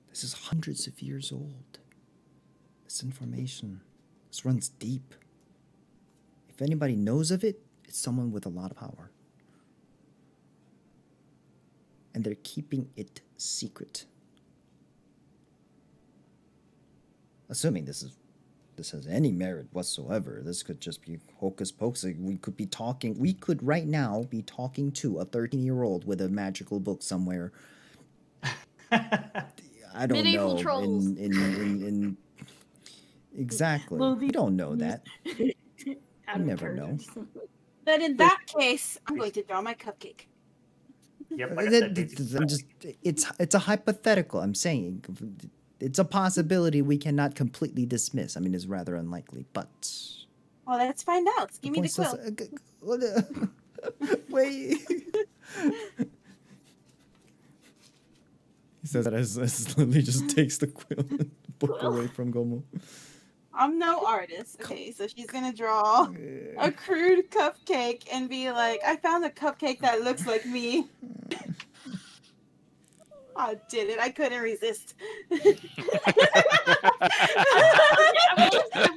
This is hundreds of years old. This information, this runs deep. If anybody knows of it, it's someone with a lot of power. And they're keeping it secret. Assuming this has any merit whatsoever. This could just be hocus pocus. We could right now be talking to a 13-year-old with a magical book somewhere. I don't Medieval know. trolls. In exactly. Well, We don't know that. Out You of never know. turns. But in that case, I'm going to draw my cupcake. Yep, like I said, I'm just, it's a hypothetical. I'm saying it's a possibility we cannot completely dismiss. I mean, it's rather unlikely, but Well, let's find out. Give me the point quill. still wait. He says that as Lily just takes the book away from Gomo. I'm no artist. Okay, so she's gonna draw a crude cupcake and be like, I found a cupcake that looks like me. I did it. I couldn't resist. I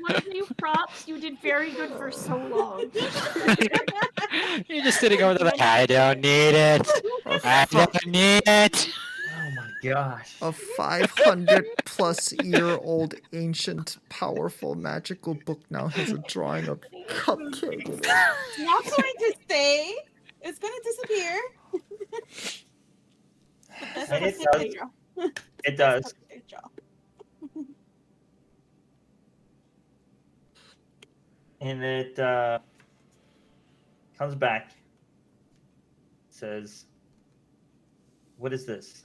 want to give you props. You did very good for so long. You're just sitting over there like, I don't need it. I don't need it. oh my gosh. A 500-plus-year-old ancient, powerful, magical book now has a drawing of cupcake. It's not going to stay. It's going to disappear. But And that's it cupcake does. draw. It does. Cupcake draw. And it comes back. Says, "What is this?"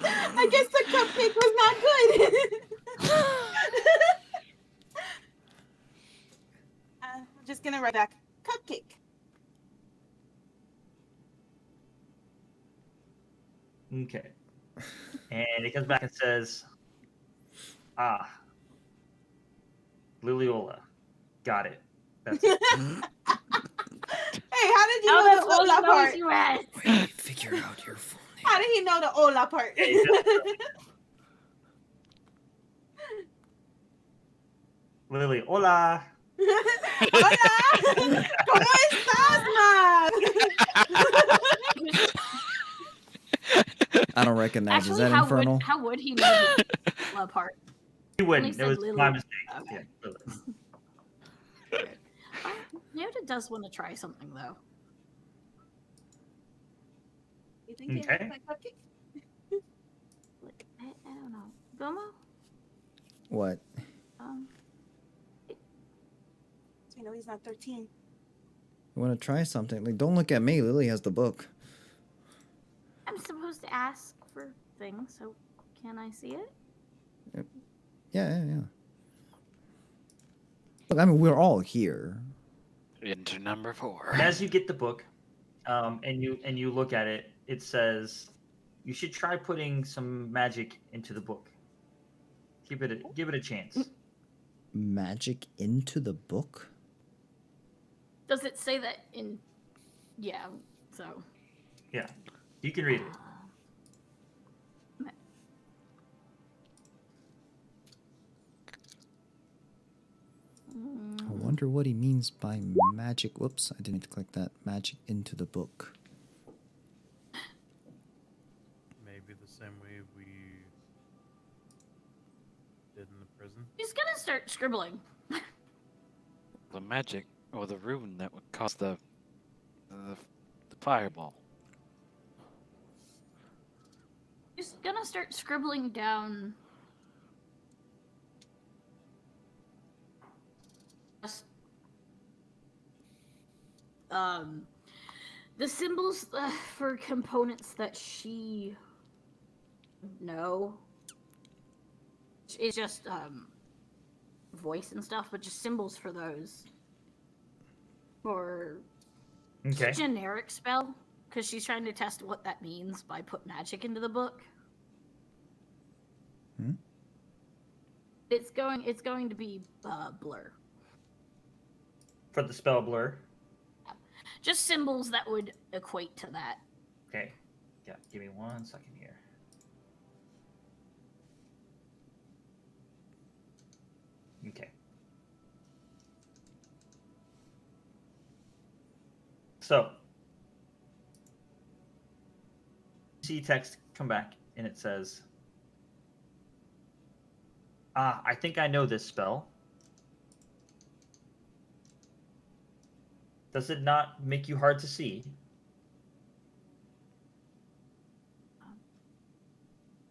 I guess the cupcake was not good. I'm just gonna write back cupcake. Okay. And it comes back and says, "Ah, Liliola, got it. That's it." Hey, how did you How know the the fuck Ola knows part? you at? Wait, figure out your full name. How did he know the Ola part? Yeah, he Lily, hola. Hola, ¿cómo estás, Mac? I don't recognize. Actually, Is that Infernal? how would he know the part? You wouldn't. It said was Lily. my mistake. Okay. Yeah, Lily. Yoda does want to try something though. You think you Okay. have my cupcake? I don't know. Bilmo? What? So you know he's not 13. You want to try something? Like, don't look at me. Lily has the book. I'm supposed to ask for things, so can I see it? Yeah. Look, I mean, we're all here. Into number 4. And as you get the book, and you look at it, it says you should try putting some magic into the book. Give it a chance. Magic into the book? Does it say that in? Yeah. So. Yeah, you can read it. I wonder what he means by magic. Whoops, I didn't need to click that. Magic into the book. Maybe the same way we did in the prison. He's gonna start scribbling. The magic or the rune that would cause the fireball. He's gonna start scribbling down. The symbols for components that she know. It's just voice and stuff, but just symbols for those. For Okay. generic spell, because she's trying to test what that means by put magic into the book. It's going to be blur. For the spell blur. Just symbols that would equate to that. Okay. Yeah. Give me 1 second here. Okay. So, see text come back, and it says, I think I know this spell. Does it not make you hard to see?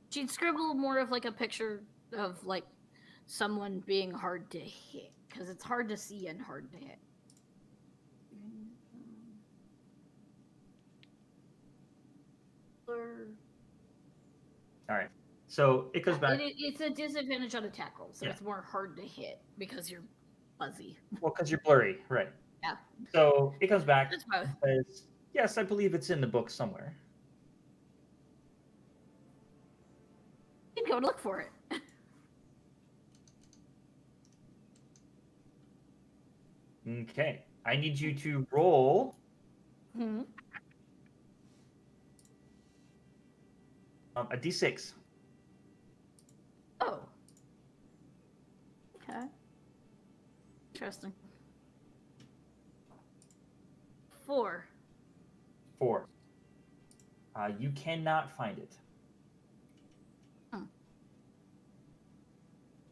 She'd scribble more of like a picture of like someone being hard to hit, because it's hard to see and hard to hit. Blur. All right. So it goes back. It's a disadvantage on attack rolls, so Yeah. it's more hard to hit because you're fuzzy. Well, because you're blurry, right? Yeah. So it comes back. It's both. And says, yes, I believe it's in the book somewhere. You can go look for it. Okay. I need you to roll a d6. Oh. Okay. Interesting. 4. 4. You cannot find it.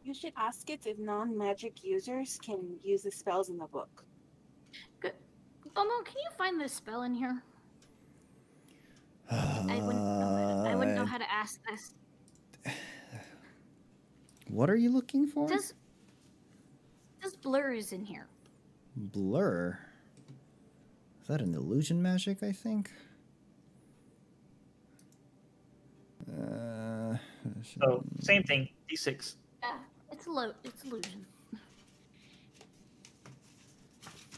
You should ask it if non-magic users can use the spells in the book. Good. Momo, can you find this spell in here? I wouldn't know how to ask this. What are you looking for? Does blur is in here? Blur. Is that an illusion magic, I think? So same thing, d6. Yeah, it's illusion.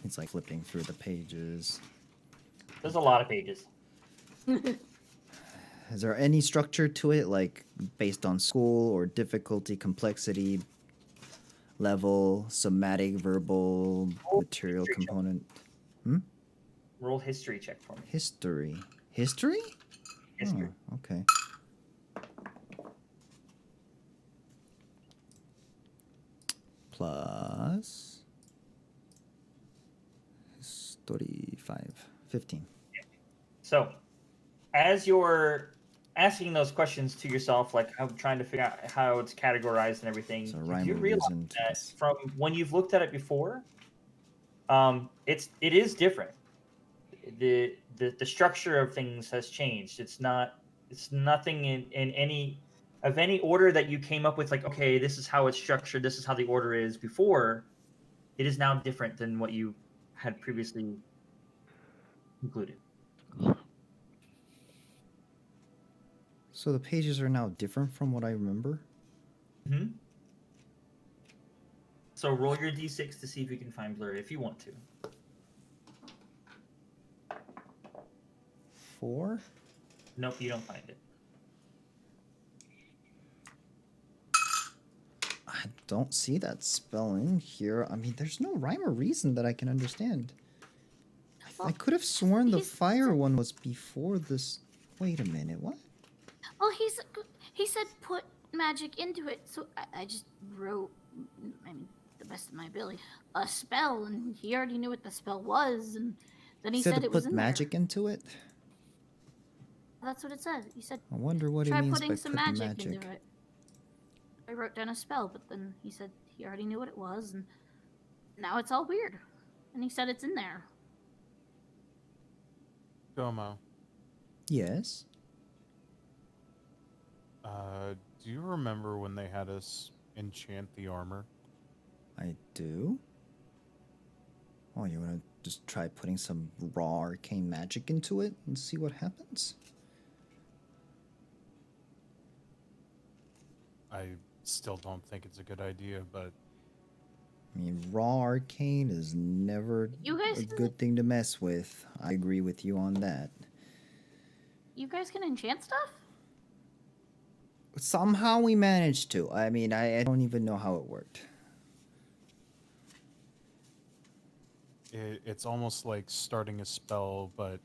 It's like flipping through the pages. There's a lot of pages. Is there any structure to it, like based on school or difficulty, complexity, level, somatic, verbal, material history check. component? Roll history check for me. History. History? History. Oh, okay. Plus history 5. 15. So, as you're asking those questions to yourself, like I'm trying to figure out how it's categorized and everything, So you rhyme do or realize reason to that this. from when you've looked at it before, it is different. The structure of things has changed. It's nothing in any order that you came up with, like, okay, this is how it's structured, this is how the order is before. It is now different than what you had previously concluded. So the pages are now different from what I remember? Mm-hmm. So roll your d6 to see if you can find blur if you want to. 4? Nope, you don't find it. I don't see that spell in here. I mean, there's no rhyme or reason that I can understand. I could have sworn the fire one was before this. Wait a minute, what? Well, he said put magic into it, so I just wrote, I mean, the best of my ability, a spell, and he already knew what the spell was, and then he said to it was put in magic there. into it? That's what it said. He said I wonder what try it means putting by some put magic magic. into it. I wrote down a spell, but then he said he already knew what it was, and now it's all weird. And he said it's in there. Gomo, Yes. do you remember when they had us enchant the armor? I do. Oh, you want to just try putting some raw arcane magic into it and see what happens? I still don't think it's a good idea, but I mean, raw arcane is never You guys a can- good thing to mess with. I agree with you on that. You guys can enchant stuff? Somehow we managed to. I mean, I don't even know how it worked. it's almost like starting a spell but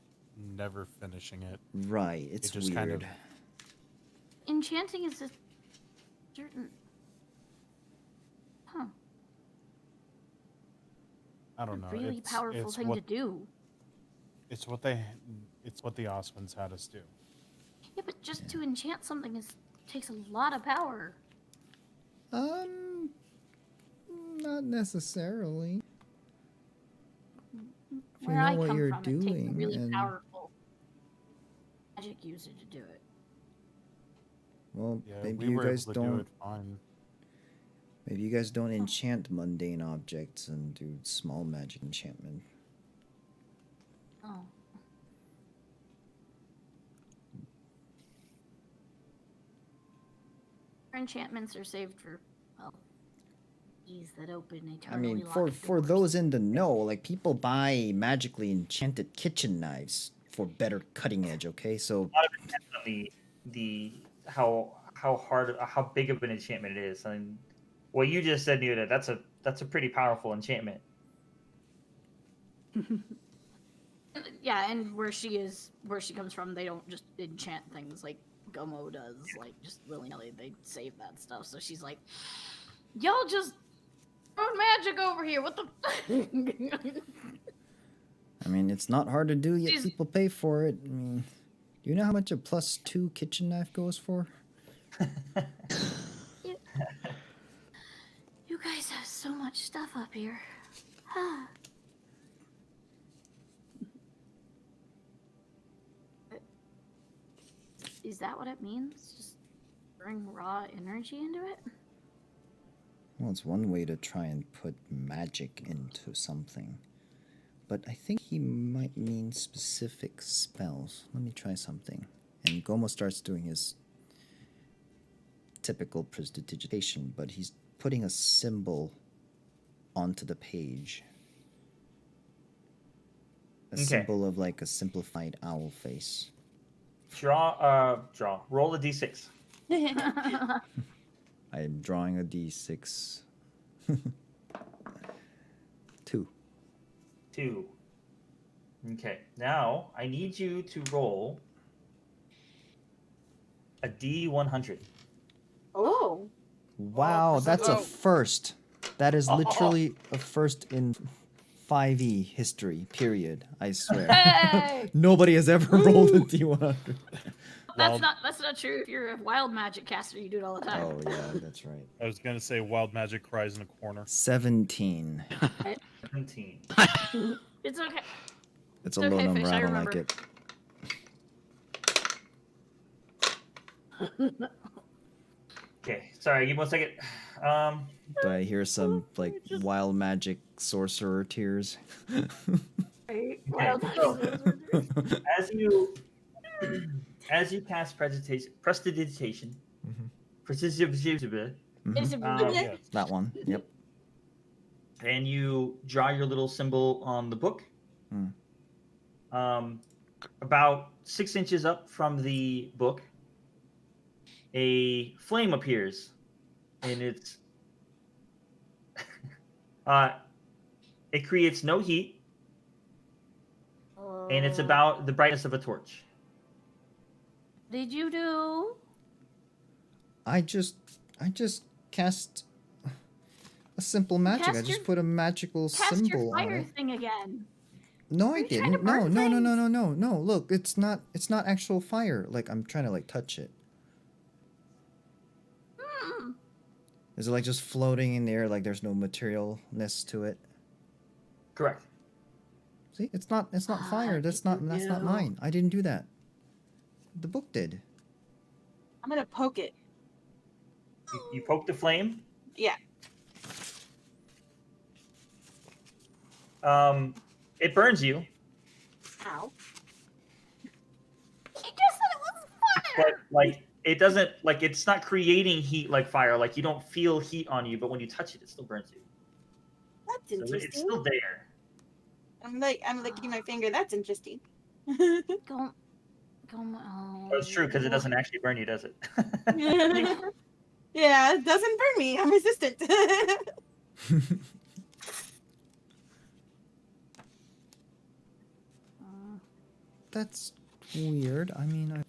never finishing it. Right, it's just weird. kind of- Enchanting is a certain... Huh. I don't know. A really powerful it's thing what, to do. It's what the Osmonds had us do. Yeah, but just to enchant something takes a lot of power. Not necessarily. If you Where know I what come you're from, it takes a doing really and- powerful magic user to do it. Well, Yeah, maybe we you were guys able to do don't. it fine. Maybe you guys don't enchant mundane objects and do small magic enchantment. Oh. Our enchantments are saved for, well, keys that open I eternally mean, locked for doors. those in the know, like people buy magically enchanted kitchen knives for better cutting edge. Okay, so A lot of it depends on the how big of an enchantment it is. I mean, what you just said, Nuda, that's a pretty powerful enchantment. Yeah, and where she comes from, they don't just enchant things like Gomo does, like just willy-nilly. They save that stuff. So she's like, y'all just throw magic over here. What the? I mean, it's not hard to do, yet She's- people pay for it. I mean, do you know how much a +2 kitchen knife goes for? You guys have so much stuff up here. Is that what it means? Just bring raw energy into it? Well, it's one way to try and put magic into something. But I think he might mean specific spells. Let me try something. And Gomo starts doing his typical prestidigitation, but he's putting a symbol onto the page. A Okay. symbol of like a simplified owl face. Roll a d6. I am drawing a d6. 2. 2. Okay. Now I need you to roll a d100. Oh. Wow, that's a Oh. first. That is Oh. literally a first in 5e history, period. I swear. Hey! Nobody has ever rolled a d100. That's not true. If you're a wild magic caster, you do it all the time. Oh yeah, that's right. I was gonna say wild magic cries in a corner. 17. 17. It's okay. It's a It's low okay, number. Fish, I I don't like remember. it. Okay, sorry, give me 1 second. Do I hear some like wild magic sorcerer tears? Right? Wild so- magic. as you cast prestidigitation, prestidigitation, Yes. That one. Yep. and you draw your little symbol on the book. About 6 inches up from the book, a flame appears, and it creates no heat, and it's about the brightness of a torch. Did you do? I just cast a simple magic. I Cast just your- put a magical Cast symbol your on fire it. thing again. No, I you trying to didn't. No, burn no, no, no, things? no, no, no. Look, it's not actual fire. Like I'm trying to like touch it. Hmm. Is it like just floating in the air? Like there's no materialness to it? Correct. See, it's not fire. That's not mine. I didn't do that. The book did. I'm gonna poke it. You poke the flame. Yeah. It burns you, Ow. She just said it wasn't but fire. like it doesn't like it's not creating heat like fire. Like you don't feel heat on you, but when you touch it, it still burns you. That's So interesting. it's still there. I'm licking my finger. That's interesting. Go. Oh. Oh, it's true because it doesn't actually burn you, does it? Yeah, it doesn't burn me. I'm resistant. That's weird. I mean,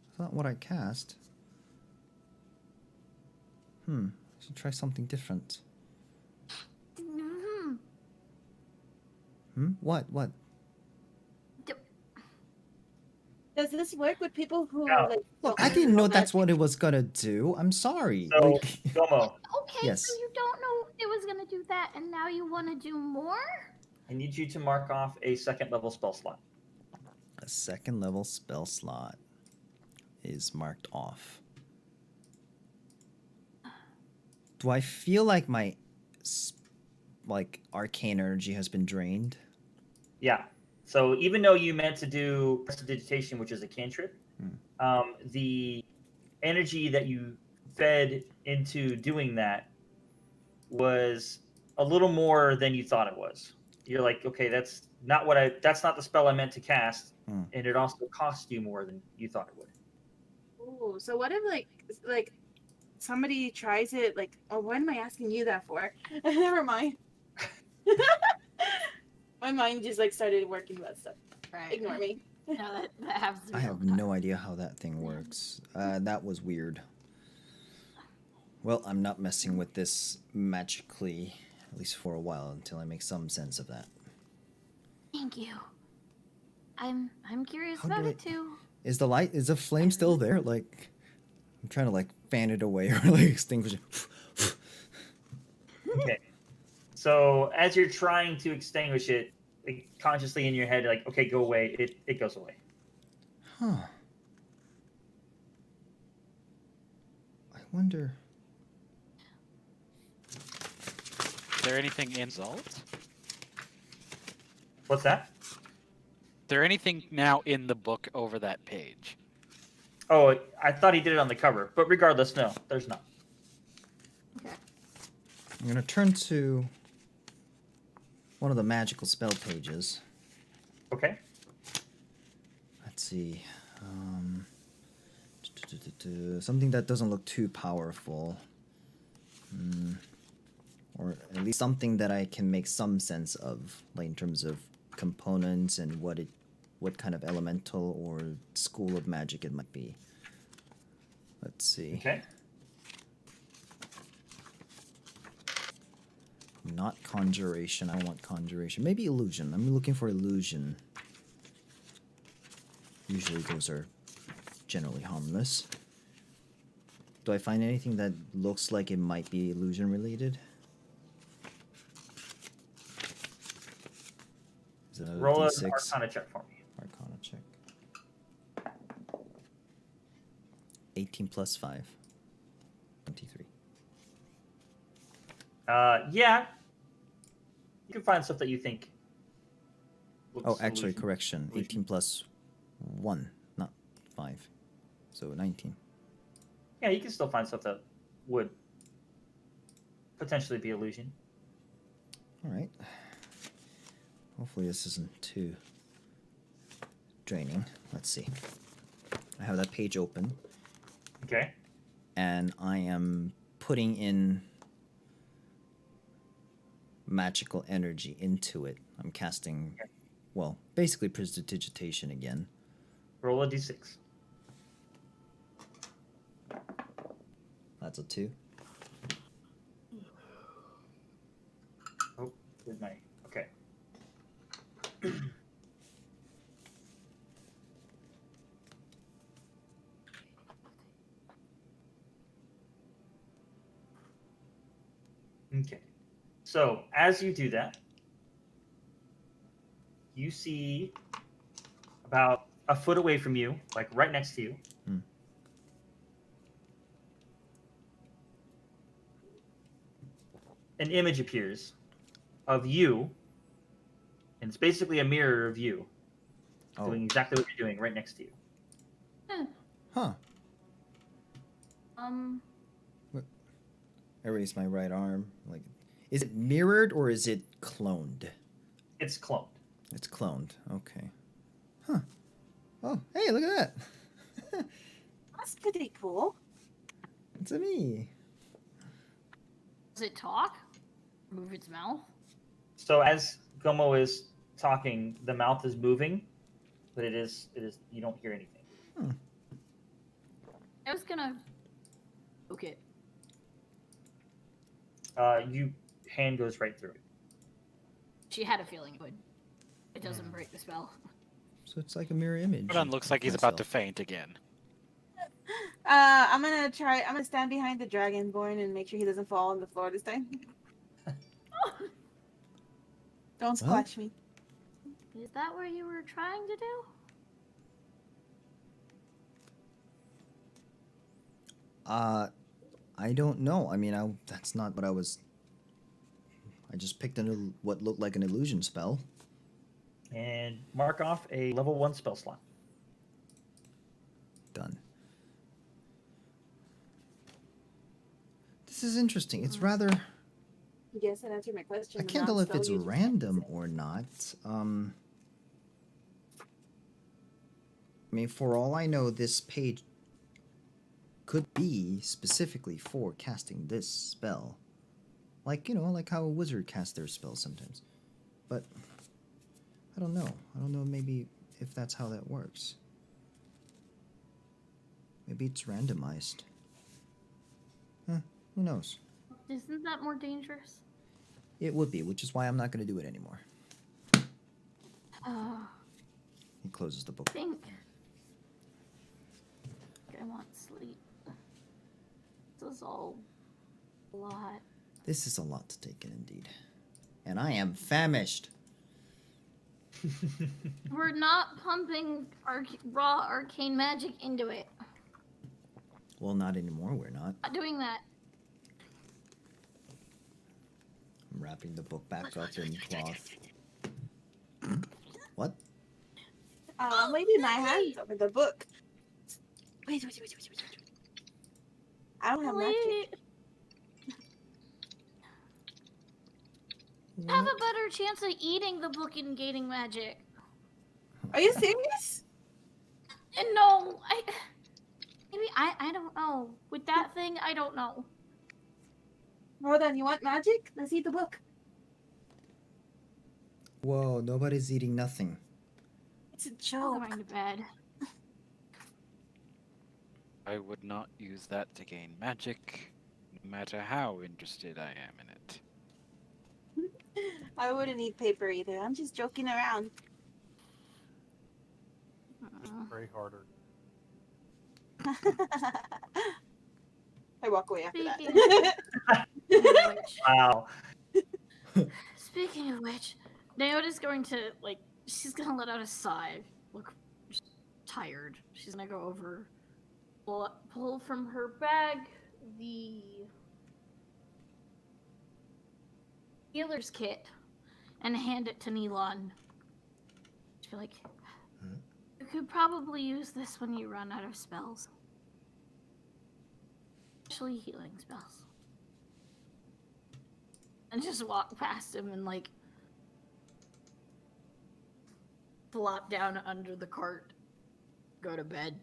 it's not what I cast. I should try something different. Mhm. What? Does this work with people who No. like? Look, don't I didn't know know that's magic? what it was gonna do. I'm sorry. So, Like, Domo, Okay, Yes. so you don't know it was gonna do that, and now you want to do more? I need you to mark off a second level spell slot. a second level spell slot is marked off. Do I feel like my arcane energy has been drained? Yeah. So even though you meant to do prestidigitation, which is a cantrip, the energy that you fed into doing that was a little more than you thought it was. You're like, okay, that's not the spell I meant to cast, and it also cost you more than you thought it would. Ooh, so what if like somebody tries it? Like, oh, what am I asking you that for? Never mind. My mind just like started working with stuff. Right. Ignore me. No, that happens. I have no idea how that thing works. That was weird. Well, I'm not messing with this magically, at least for a while, until I make some sense of that. Thank you. I'm curious How about do it too. Is the flame still there? Like, I'm trying to like fan it away or like extinguish it. Okay. So as you're trying to extinguish it, like, consciously in your head, like, okay, go away. It goes away. Huh. I wonder. Is there anything in Zalt? What's that? Is there anything now in the book over that page? Oh, I thought he did it on the cover, but regardless, no, there's not. Okay. I'm gonna turn to one of the magical spell pages. Okay. Let's see. Something that doesn't look too powerful. Or at least something that I can make some sense of, like in terms of components and what kind of elemental or school of magic it might be. Let's see. Okay. Not conjuration. I want conjuration. Maybe illusion. I'm looking for illusion. Usually those are generally harmless. Do I find anything that looks like it might be illusion related? Is it another Roll an D6? Arcana check for me. Arcana check. 18 plus 5. 23. Yeah. You can find stuff that you think. Looks Oh, actually, illusion. correction. Illusion. 18 plus 1, not 5. So 19. Yeah, you can still find stuff that would potentially be illusion. Alright. Hopefully this isn't too draining. Let's see. I have that page open, Okay. and I am putting in magical energy into it. I'm casting, well, basically prestidigitation again. Roll a d6. That's a 2. Oh, good night. Okay. Okay. So as you do that, you see about a foot away from you, like right next to you, an image appears of you, and it's basically a mirror of you Oh. doing exactly what you're doing right next to you. Huh. I raised my right arm. Like, is it mirrored or is it cloned? It's cloned. It's cloned. Okay. Huh. Oh, hey, look at that. That's pretty cool. It's a me. Does it talk? Move its mouth? So as Gomo is talking, the mouth is moving, but it is you don't hear anything. I was gonna poke it. You hand goes right through it. She had a feeling it would. It doesn't break the spell. So it's like a mirror image. Rodan looks like he's about to faint again. I'm gonna stand behind the dragonborn and make sure he doesn't fall on the floor this time. Don't squash me. Is that what you were trying to do? I don't know. I mean, that's not what I was. I just picked what looked like an illusion spell. And mark off a level 1 spell slot. Done. This is interesting. It's rather. Yes, that answered my question. I The can't tell if non-spell it's user random practice. or not. I mean, for all I know, this page could be specifically for casting this spell. Like, like how a wizard casts their spells sometimes. But I don't know. I don't know maybe if that's how that works. Maybe it's randomized. Huh, who knows? Isn't that more dangerous? It would be, which is why I'm not going to do it anymore. He closes the book. I think I want sleep. This is all a lot. This is a lot to take in indeed. And I am famished. We're not pumping raw arcane magic into it. Well, not anymore, we're not. Not doing that. I'm wrapping the book back up in cloth. What? I'm waving my hands over the book. Wait. I don't have magic. Have a better chance of eating the book and gaining magic. Are you serious? And no, I don't know. With that thing, I don't know. Rodan, you want magic? Let's eat the book. Whoa, nobody's eating nothing. It's a I'll joke. go to bed. I would not use that to gain magic, no matter how interested I am in it. I wouldn't eat paper either. I'm just joking around. Just pray harder. I walk away after Speaking that. of which, Wow. speaking of which, Naota's going to she's gonna let out a sigh. Look tired. She's gonna go over, pull from her bag the healer's kit, and hand it to Neelon. She'll be like, you could probably use this when you run out of spells. Especially healing spells. And just walk past him and flop down under the cart. Go to bed.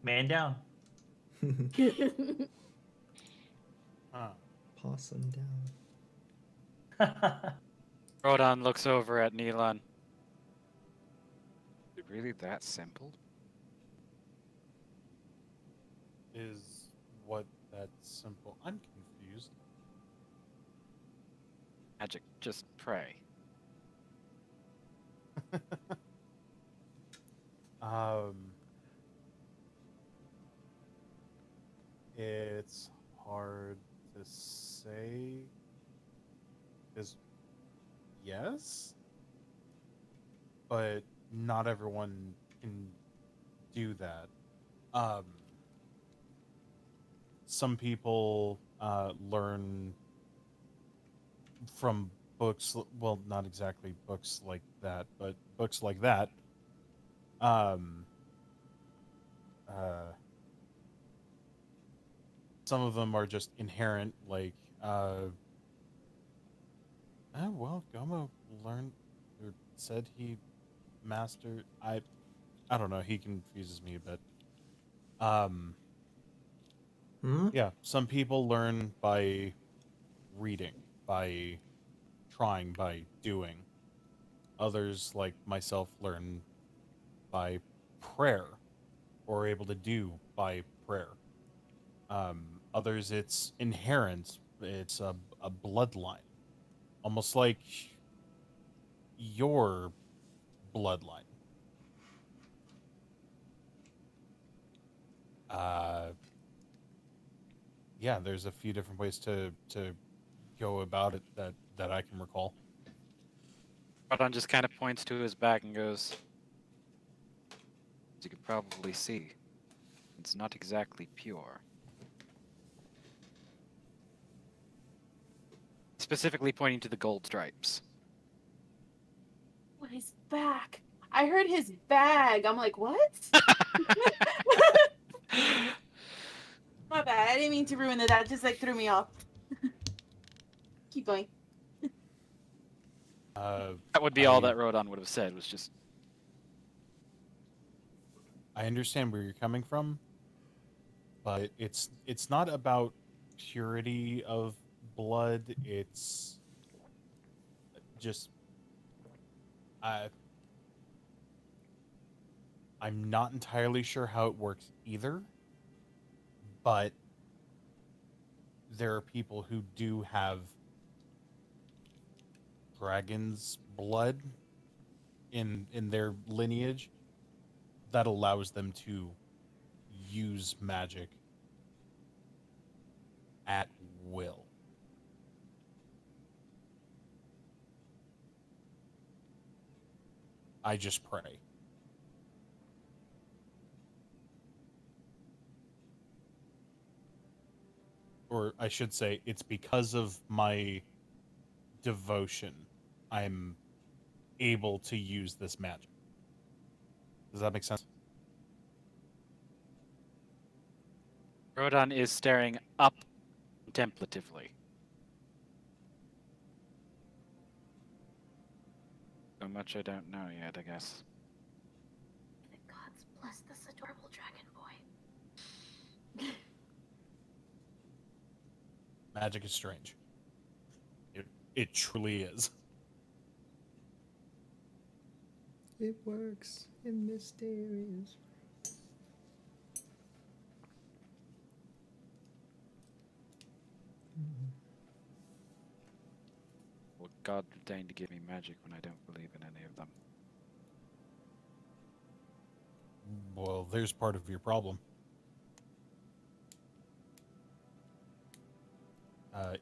Man down. Huh. Possum down. Rodon looks over at Neelon. Is it really that simple? Is what that simple? I'm confused. Magic, just pray. It's hard to say. Is yes, but not everyone can do that. Some people learn from books. Well, not exactly books like that, but books like that. Some of them are just inherent, like, well, Gomo learned or said he mastered. I don't know. He confuses me a bit. Yeah, some people learn by reading, by trying, by doing. Others, like myself, learn by prayer, or able to do by prayer. Others, it's inherent. It's a bloodline, almost like your bloodline. Yeah, there's a few different ways to go about it that I can recall. Rodon just kind of points to his back and goes, as you could probably see, it's not exactly pure. Specifically pointing to the gold stripes. What, his back? I heard his bag. I'm like, what? My bad. I didn't mean to ruin it. That just threw me off. Keep going. That would be all that Rodon would have said, was just... I understand where you're coming from, but it's not about purity of blood. It's just I'm not entirely sure how it works either, but there are people who do have dragon's blood in their lineage that allows them to use magic at will. I just pray. Or I should say, it's because of my devotion I'm able to use this magic. Does that make sense? Rodon is staring up contemplatively. So much I don't know yet, I guess. The gods bless this adorable dragon boy. Magic is strange. It truly is. It works in mysterious. Will God deign to give me magic when I don't believe in any of them? Well, there's part of your problem.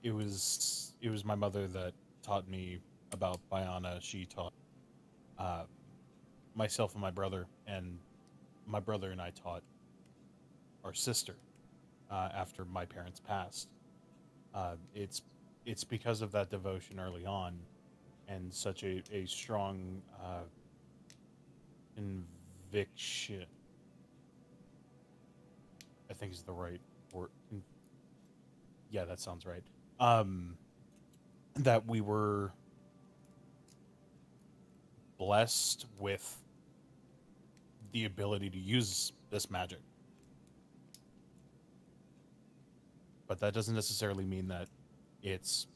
It was my mother that taught me about Bayana. She taught uh, myself and my brother and I taught our sister after my parents passed. It's because of that devotion early on and such a strong conviction. I think is the right word. Yeah, that sounds right. That we were blessed with the ability to use this magic. But that doesn't necessarily mean that it's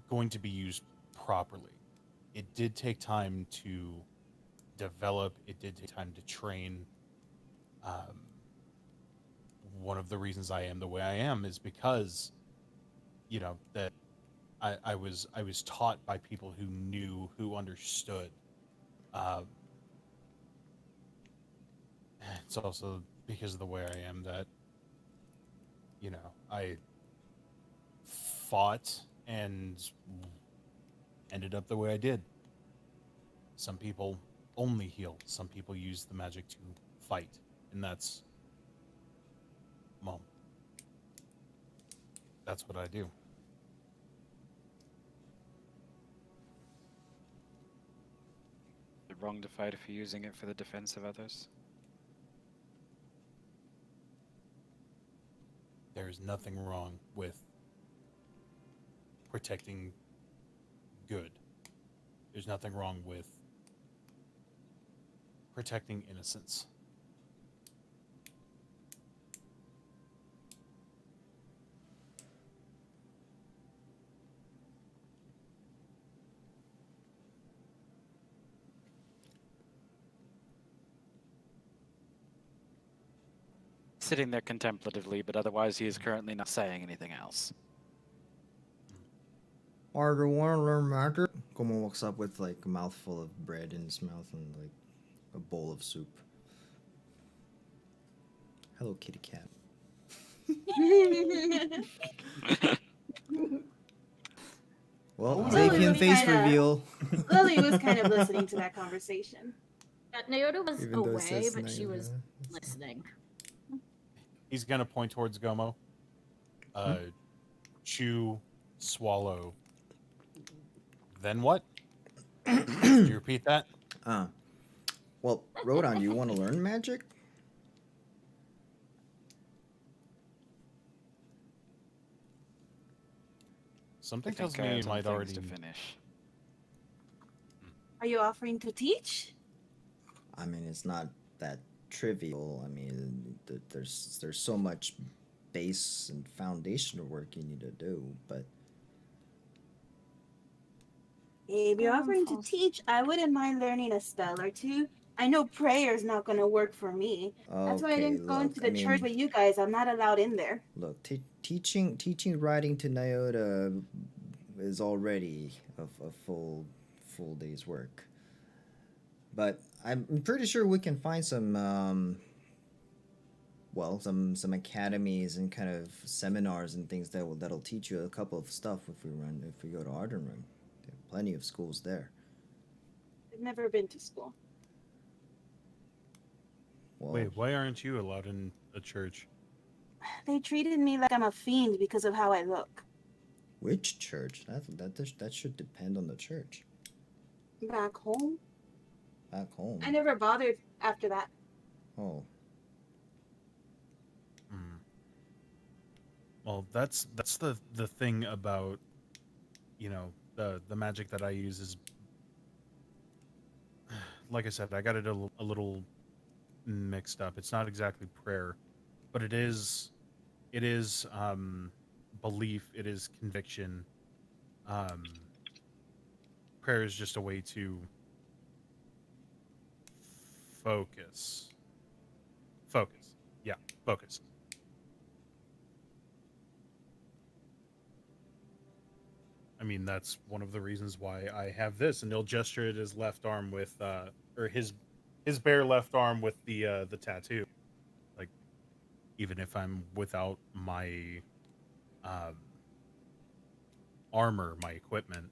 going to be used properly. It did take time to develop, it did take time to train. One of the reasons I am the way I am is because, that I was taught by people who knew, who understood. Um, it's also because of the way I am that, I fought and ended up the way I did. Some people only heal. Some people use the magic to fight, and well, that's what I do. Is it wrong to fight if you're using it for the defense of others? There's nothing wrong with protecting good. There's nothing wrong with protecting innocence. Sitting there contemplatively, but otherwise he is currently not saying anything else. Arthur, want to learn magic? Como walks up with like a mouthful of bread in his mouth and like a bowl of soup. Hello, kitty cat. Well, Oh, Zapian Lily face kinda- reveal. Lily was kind of listening to that conversation. Naoto was Even though it away, says but she was Naoto. listening. He's gonna point towards Gomo. Chew, swallow. Then what? Could you repeat that? Well, Rodon, you want to learn magic? Something I tells think I me have you might some already. things to finish. Are you offering to teach? I mean, it's not that trivial. I mean, there's so much base and foundational work you need to do, but If you're offering to teach, I wouldn't mind learning a spell or two. I know prayer's not going to work for me. That's why I okay, didn't go look, into the I church mean, with you guys. I'm not allowed in there. look, teaching writing to Nyota is already a full day's work. But I'm pretty sure we can find some some academies and kind of seminars and things that'll teach you a couple of stuff if we go to Arden Room. There are plenty of schools there. I've never been to school. Well, Wait, why aren't you allowed in a church? They treated me like I'm a fiend because of how I look. which church? That should depend on the church. Back home? Back home. I never bothered after that. Oh, Well, that's the thing about, the magic that I use is, like I said, I got it a little mixed up. It's not exactly prayer, but it is belief. It is conviction. Prayer is just a way to focus. Yeah, focus. I mean, that's one of the reasons why I have this, and he'll gesture at his left arm with, or his his bare left arm with the tattoo. Like, even if I'm without my armor, my equipment,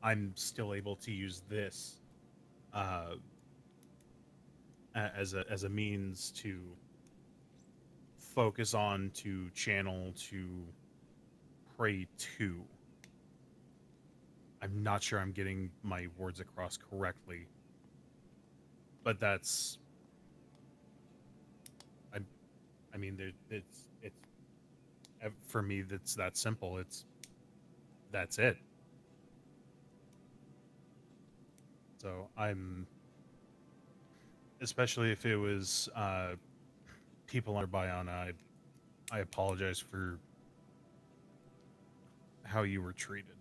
I'm still able to use this as a means to focus on, to channel, to pray to. I'm not sure I'm getting my words across correctly, but that's. I mean, it's for me. That's that simple. That's it. So I'm, especially if it was people under Biana, I apologize for how you were treated.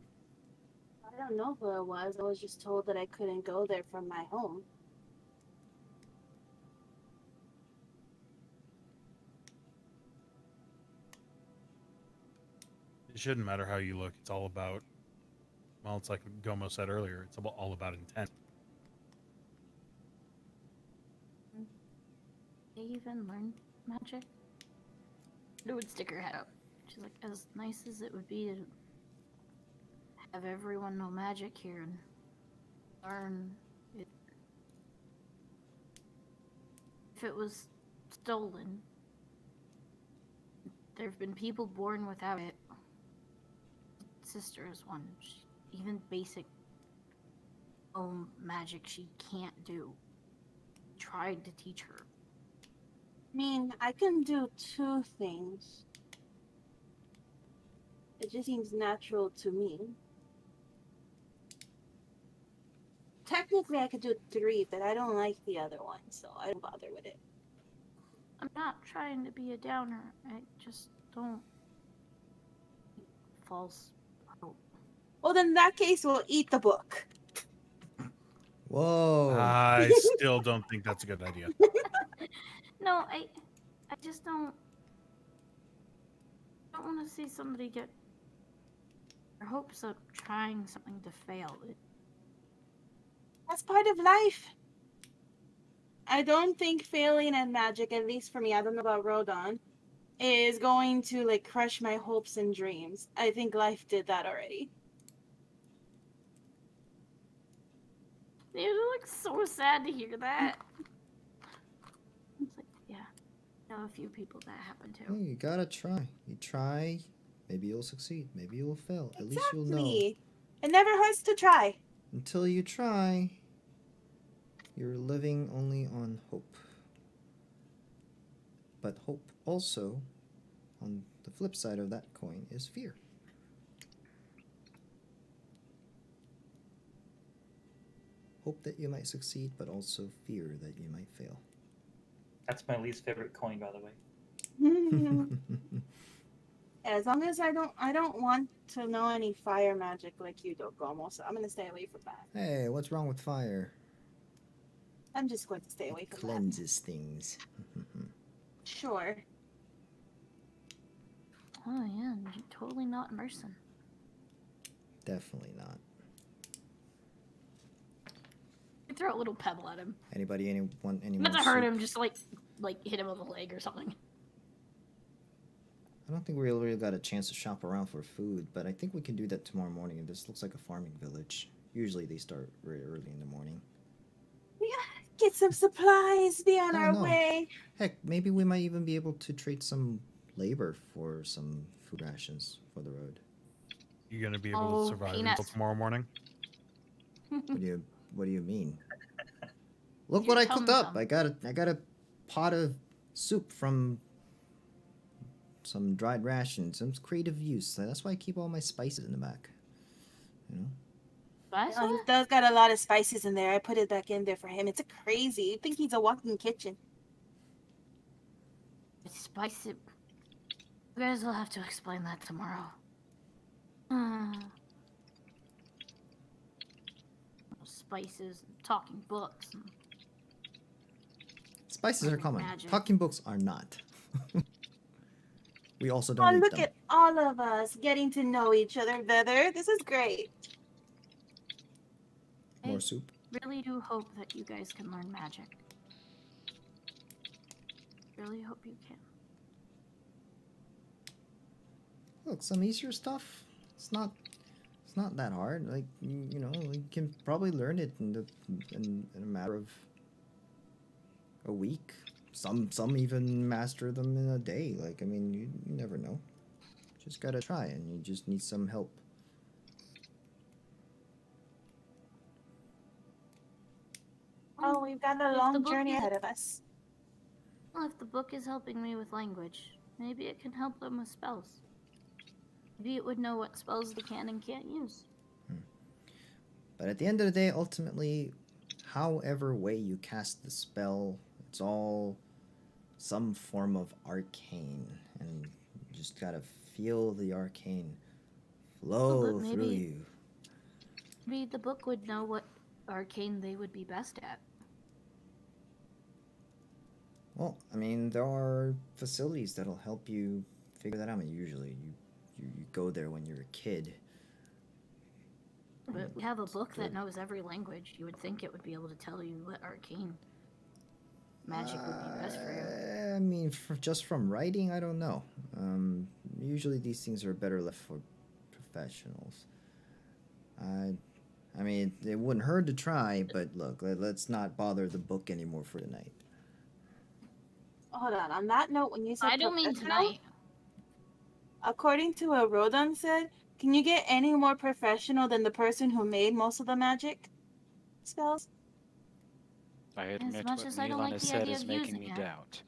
I don't know who it was. I was just told that I couldn't go there from my home. It shouldn't matter how you look. It's all about, well, it's like Gomo said earlier. It's all about intent. They even learn magic? It would stick her head up. She's like, as nice as it would be to have everyone know magic here and learn it. If it was stolen, there have been people born without it. Sister is one. Even basic home magic she can't do. Tried to teach her. I mean, I can do two things. It just seems natural to me. Technically, I could do three, but I don't like the other one, so I don't bother with it. I'm not trying to be a downer. I just don't. False hope. Well, then in that case, we'll eat the book. Whoa. I still don't think that's a good idea. No, I just don't want to see somebody get their hopes up trying something to fail. That's part of life. I don't think failing at magic, at least for me, I don't know about Rodon, is going to like crush my hopes and dreams. I think life did that already. You look so sad to hear that. It's like, yeah, I know a few people that happen to. Hey, you gotta try. You try, maybe you'll succeed. Maybe you'll fail. At least you'll know. Exactly. It never hurts to try. Until you try, you're living only on hope. But hope also, on the flip side of that coin, is fear. Hope that you might succeed, but also fear that you might fail. That's my least favorite coin, by the way. As long as I don't want to know any fire magic like you do, Gomo, so I'm gonna stay away from that. Hey, what's wrong with fire? I'm just going to stay away from Cleanses things. that. Sure. Oh yeah, you're totally not immersing. Definitely not. You throw a little pebble at him. Anybody, anyone? Not to hurt him, just like hit him with a leg or something. I don't think we really got a chance to shop around for food, but I think we can do that tomorrow morning. This looks like a farming village. Usually they start very early in the morning. We gotta get some supplies, be on our no. way. Heck, maybe we might even be able to trade some labor for some food rations for the road. You gonna be able to survive until tomorrow morning? What do you mean? Look Your what I cooked up. tum-tum. I got a pot of soup from some dried rations. Some creative use. That's why I keep all my spices in the back. You know? Oh, he does got a lot of spices in there. I put it back in there for him. It's a crazy. You think he's a walking kitchen. It's spicy. You guys will have to explain that tomorrow. Spices, and talking books. And Spices are common. Magic. Talking books are not. We also don't Oh, eat look them. at all of us getting to know each other better. This is great. More Hey. soup. really do hope that you guys can learn magic. Really hope you can. Look, some easier stuff. It's not that hard. Like you know, you can probably learn it in a matter of a week. Some even master them in a day. Like I mean, you never know. Just gotta try, and you just need some help. Oh, we've got a If the long book journey is- ahead of us. Well, if the book is helping me with language, maybe it can help them with spells. Maybe it would know what spells they can and can't use. But at the end of the day, ultimately, however way you cast the spell, it's all some form of arcane, and you just gotta feel the arcane flow maybe- through you. Maybe the book would know what arcane they would be best at. Well, I mean, there are facilities that'll help you figure that out. I mean, usually you go there when you're a kid. But we have a book that Good. knows every language. You would think it would be able to tell you what arcane magic would be best for you. I mean, just from writing, I don't know. Usually these things are better left for professionals. I mean, it wouldn't hurt to try, but look, let's not bother the book anymore for tonight. Hold on that note, when you said I don't mean professional, tonight. according to what Rodon said, can you get any more professional than the person who made most of the magic spells? I admit much what as I don't Neelan like has the said idea is of making using me it. doubt.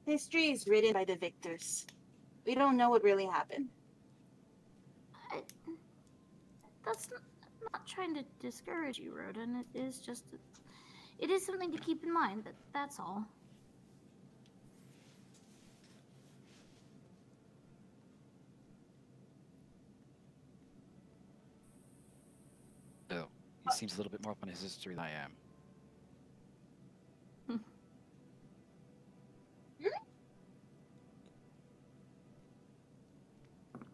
History is written by the victors. We don't know what really happened. That's I'm not trying to discourage you, Roden. It is just, it is something to keep in mind. That's all. Still, he seems a little bit more up on his history than I am.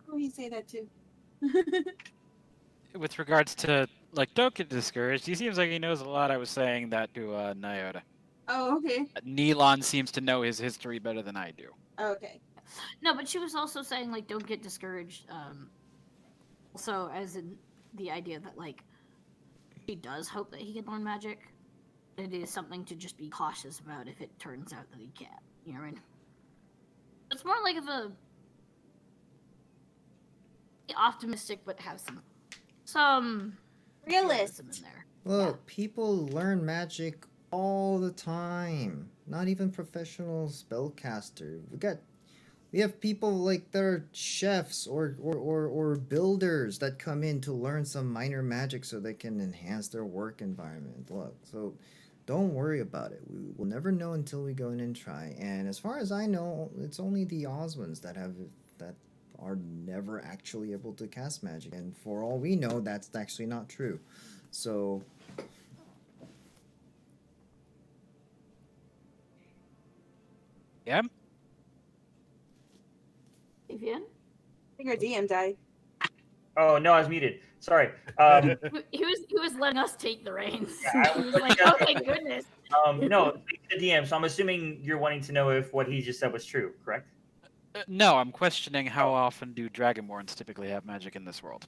Who you say that to? With regards to, like, don't get discouraged. He seems like he knows a lot. I was saying that to Nyota. Oh, okay. Neelan seems to know his history better than I do. Okay. No, but she was also saying, like, don't get discouraged. Also, as in the idea that, like, she does hope that he can learn magic. It is something to just be cautious about if it turns out that he can't. You know what I mean? It's more like of a optimistic, but have some Realist. realism in there. Look, people learn magic all the time. Not even professional spellcaster. We have people like that are chefs or builders that come in to learn some minor magic so they can enhance their work environment. Look, so don't worry about it. We will never know until we go in and try. And as far as I know, it's only the Osmonds that are never actually able to cast magic. And for all we know, that's actually not true. So Yeah? Vivian? I think our DM died. Oh no, I was muted. Sorry. He was letting us take the reins. Yeah, He was like, oh my goodness. No, the DM. So I'm assuming you're wanting to know if what he just said was true, correct? No, I'm questioning how often do Dragonborns typically have magic in this world?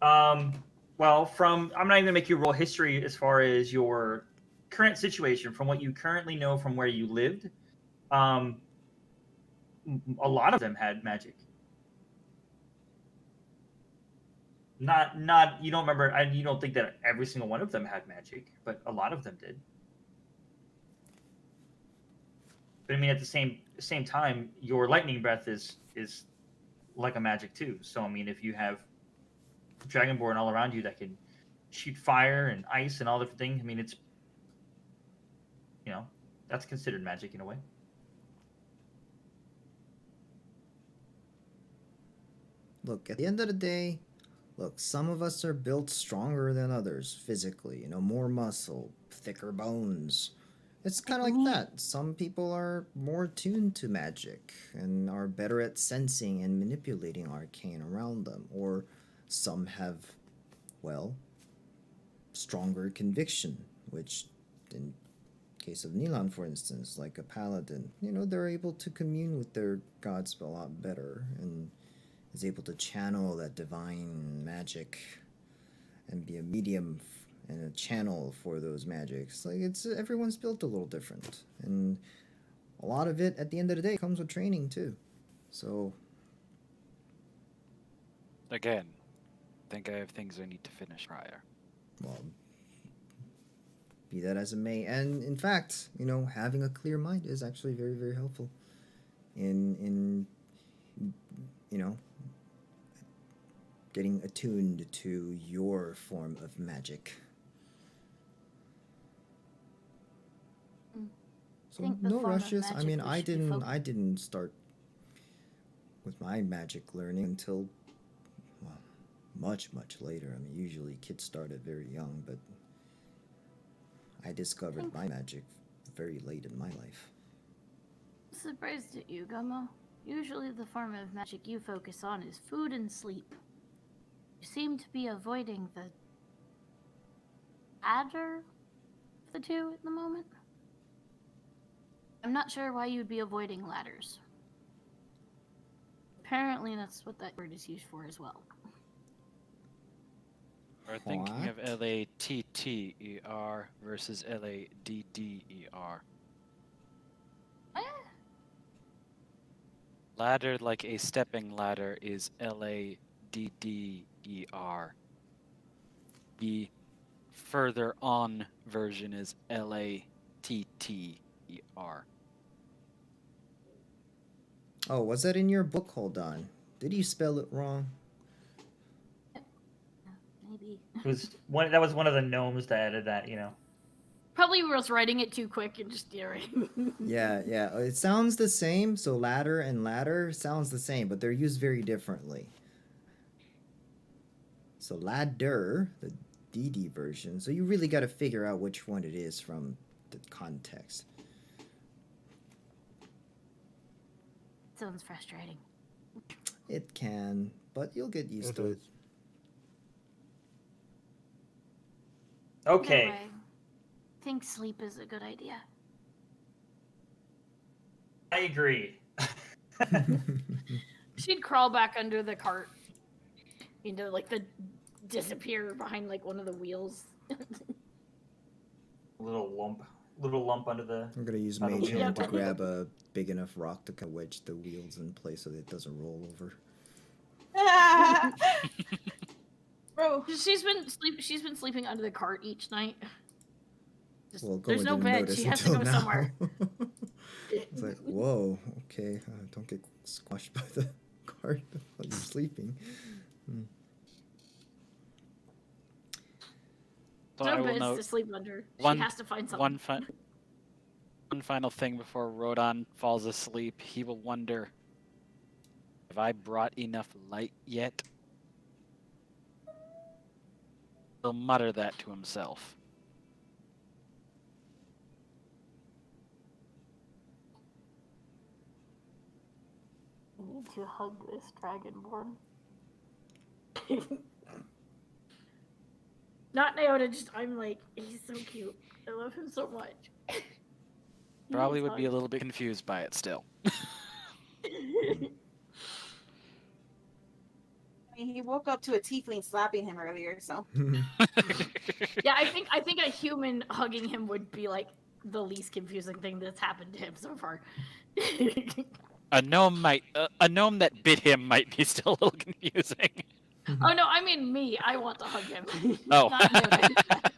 Well, I'm not even gonna make you roll history as far as your current situation, from what you currently know from where you lived. A lot of them had magic. Not you don't remember, and you don't think that every single one of them had magic, but a lot of them did. But I mean, at the same time, your lightning breath is like a magic too. So I mean, if you have Dragonborn all around you that can shoot fire and ice and all different things, I mean, it's, you know, that's considered magic in a way. look, at the end of the day, look, some of us are built stronger than others physically, more muscle, thicker bones. It's kind of like that. Some people are more tuned to magic and are better at sensing and manipulating arcane around them, or some have well, stronger conviction, which in case of Nilan, for instance, like a paladin, they're able to commune with their gods a lot better and is able to channel that divine magic and be a medium and a channel for those magics. Like, everyone's built a little different, and a lot of it at the end of the day comes with training too. So Again, I think I have things I need to finish prior. well, be that as it may, and in fact, having a clear mind is actually very, very helpful in getting attuned to your form of magic. So think the no form of rushes. I magic mean, we I should be didn't start with my magic learning until, well, much, much later. I mean, usually kids start at very young, but I discovered my magic very late in my life. Surprised at you, Gummo. Usually the form of magic you focus on is food and sleep. You seem to be avoiding the latter of the two at the moment. I'm not sure why you'd be avoiding ladders. Apparently that's what that word is used for as well. We're thinking of Latter versus Ladder. Eh? Ladder, like a stepping ladder, is Ladder. The further on version is Latter. Oh, was that in your book? Hold on. Did you spell it wrong? Maybe. That was one of the gnomes that added that. Probably was writing it too quick and just Yeah. It sounds the same. So ladder and ladder sounds the same, but they're used very differently. So ladder, the DD version. So you really got to figure out which one it is from the context. Sounds frustrating. It can, but you'll get used to it. Okay. Anyway, I think sleep is a good idea. I agree. She'd crawl back under the cart. Disappear behind one of the wheels. Little lump under the. I'm gonna use Out of Mage wheel. Hand to grab a big enough rock to kind of wedge the wheels in place so that it doesn't roll over. Bro. She's been sleeping under the cart each night. Well, There's no didn't bed. notice She has to until go now. somewhere. It's like, whoa, okay, don't get squashed by the cart while you're sleeping. So No I will beds note to sleep under. one- She has to find something. one final thing before Rodon falls asleep. He will wonder, have I brought enough light yet? He'll mutter that to himself. I need to hug this dragonborn. Not Naota, he's so cute. I love him so much. He Probably needs would be a hugs. little bit confused by it still. He woke up to a tiefling slapping him earlier, so. Yeah, I think a human hugging him would be the least confusing thing that's happened to him so far. A gnome that bit him might be still a little confusing. Oh no, I mean me. I want to hug him. Oh. Not Naota.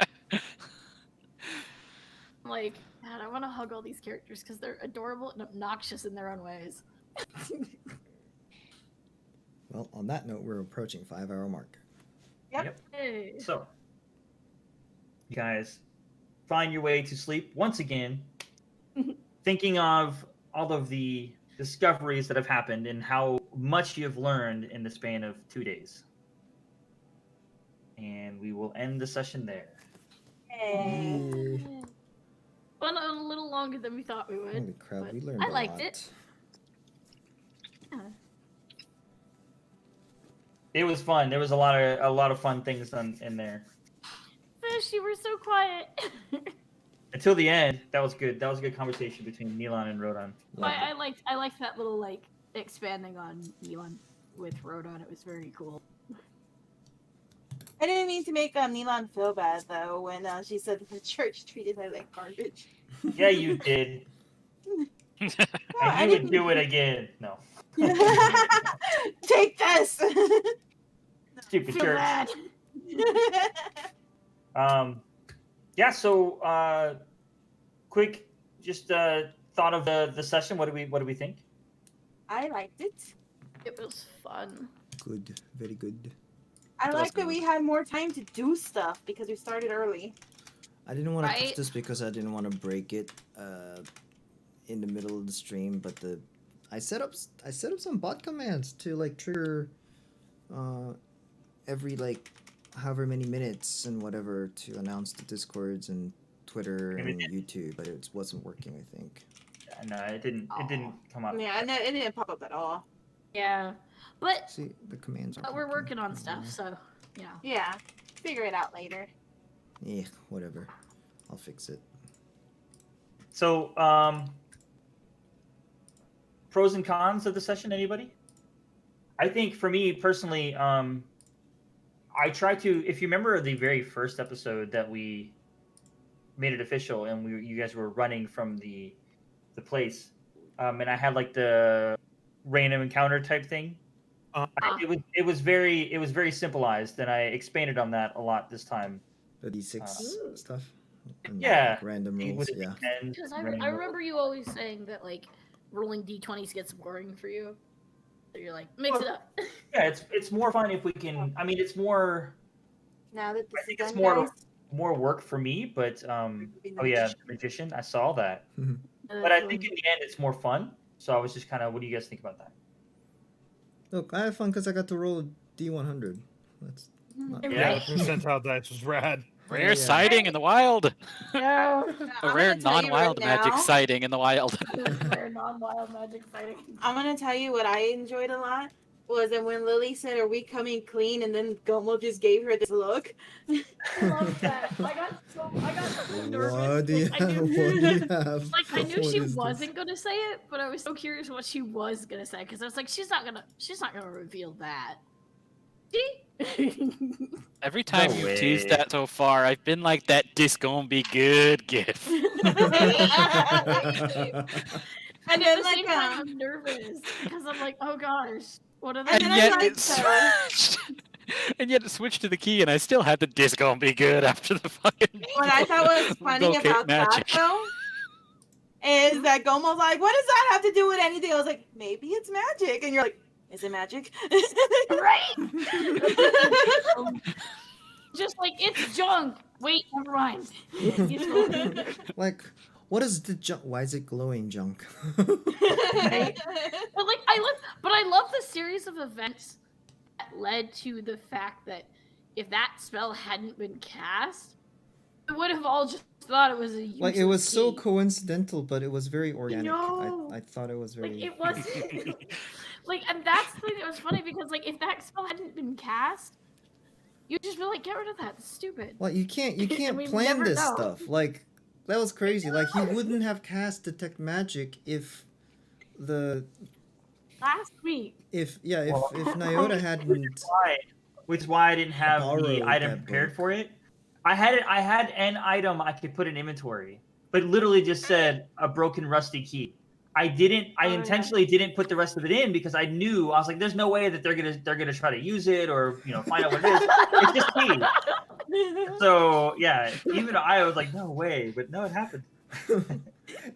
God, I want to hug all these characters because they're adorable and obnoxious in their own ways. Well, on that note, we're approaching 5-hour mark. Yep. Hey. So, you guys find your way to sleep once again, thinking of all of the discoveries that have happened and how much you have learned in the span of 2 days. And we will end the session there. Hey. Went on a little longer than we thought we would. Holy crap, but we learned I a liked lot. it. Yeah. It was fun. There was a lot of fun things in there. Fish, you were so quiet. Until the end, that was good. That was a good conversation between Neilon and Rodan. I liked that little like expanding on Elon with Rodon. It was very cool. I didn't mean to make Neelan feel bad though when she said the church treated her like garbage. Yeah, you did. And you would do it again. No. Take this. Stupid Feel church. bad. Yeah, so quick just thought of the session. What do we think? I liked it. It was fun. Good, very good. I That was like that good. we had more time to do stuff because we started early. I didn't want to Right? touch this because I didn't want to break it in the middle of the stream, but I set up some bot commands to like trigger every like however many minutes and whatever to announce the Discords and Twitter Maybe and it YouTube, but it wasn't working, I think. No, it didn't come up. Yeah, and it didn't pop up at all. Yeah, but See, the commands are we're working on stuff, so you know. Yeah, figure it out later. Yeah, whatever. I'll fix it. So, pros and cons of the session, anybody? I think for me personally, I try to, if you remember the very first episode that we made it official and you guys were running from the place, and I had like the random encounter type thing. It was very simplified, and I expanded on that a lot this time. The D6 stuff. And, Yeah. like, random It rolls. was Yeah. 10, Because I random remember you always saying that like rolling d20s gets boring for you. So you're like, mix it up. Yeah, it's more fun if we can. I mean, it's more. Now that this I think is it's done, guys, more work for me, but oh yeah, the magician. I saw that, but I think in the end it's more fun. So I was just kind of, what do you guys think about that? Look, I had fun because I got to roll a D100. That's not Yeah. Right? Percentile dice was rad. Rare Yeah. sighting in the wild. No. A I'm rare gonna tell you non-wild right magic now- sighting in the wild. Rare non-wild magic fighting. I'm gonna tell you what I enjoyed a lot was that when Lily said, "Are we coming clean?" and then Gomo just gave her this look. I love that. I got so nervous. What do you Like, I have? knew, What do you have? like I knew What she is this? wasn't gonna say it, but I was so curious what she was gonna say because I was like, she's not gonna reveal that. See? Every time No you've teased way. that so far, I've been like that "this gonna be good" gif. And then, at the like, same time, I'm nervous because I'm like, oh gosh, what are they? And And then I yet liked it switched. And yet it switched to the key, and I still had the "this gonna be good" after the fucking. What I thought was funny Locate about magic. that though is that Gomo's like, "What does that have to do with anything?" I was like, "Maybe it's magic," and you're like, "Is it magic?" Right? Just like it's junk. Wait, never mind. It's Like, what is the junk? Why is it glowing junk? Right? But like I love the series of events that led to the fact that if that spell hadn't been cast, we would have all just thought it was a useless Like, it was so key. coincidental, but it was very organic. know. I thought it was very. Like it was like, and that's the thing that was funny because like if that spell hadn't been cast, you'd just be like, get rid of that. It's stupid. Like, you can't We plan never this know. stuff. Like, that was crazy. Like, he wouldn't have cast detect magic if the Last week, if Well, Nyota hadn't. Which is why I didn't have Borrowed the item that prepared book. for it. I had an item I could put in inventory, but it literally just said a broken rusty key. I yeah. intentionally didn't put the rest of it in because I knew, I was like, there's no way that they're gonna try to use it or find out what it is. It's just key. So yeah, even I was like, no way, but no, it happened.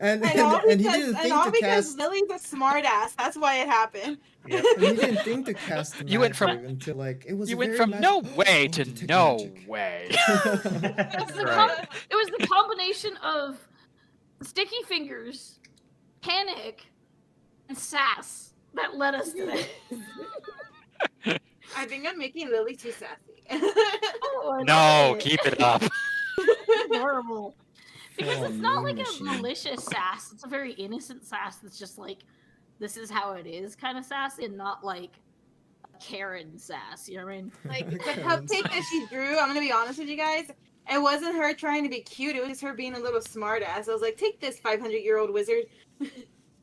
and And all he because, didn't and think all to because cast. Lily's a smartass. That's why it happened. Yep. And he didn't think to cast the You went from- magic until like it was. You a went very from nice- no way Oh, to detect no magic. way. it was, Right. it was the combination of sticky fingers, panic, and sass that led us to this. I think I'm making Lily too sassy. Oh, I No, love it. keep it up. It's horrible. Because Full it's not mean like machine. a malicious sass. It's a very innocent sass that's just like, this is how it is kind of sassy, and not like Karen sass. You know what I mean? Like the Karen's cupcake that she drew, I'm gonna be honest with you guys. It wasn't her trying to be cute. It was just her being a little smart ass. I was like, take this 500-year-old wizard.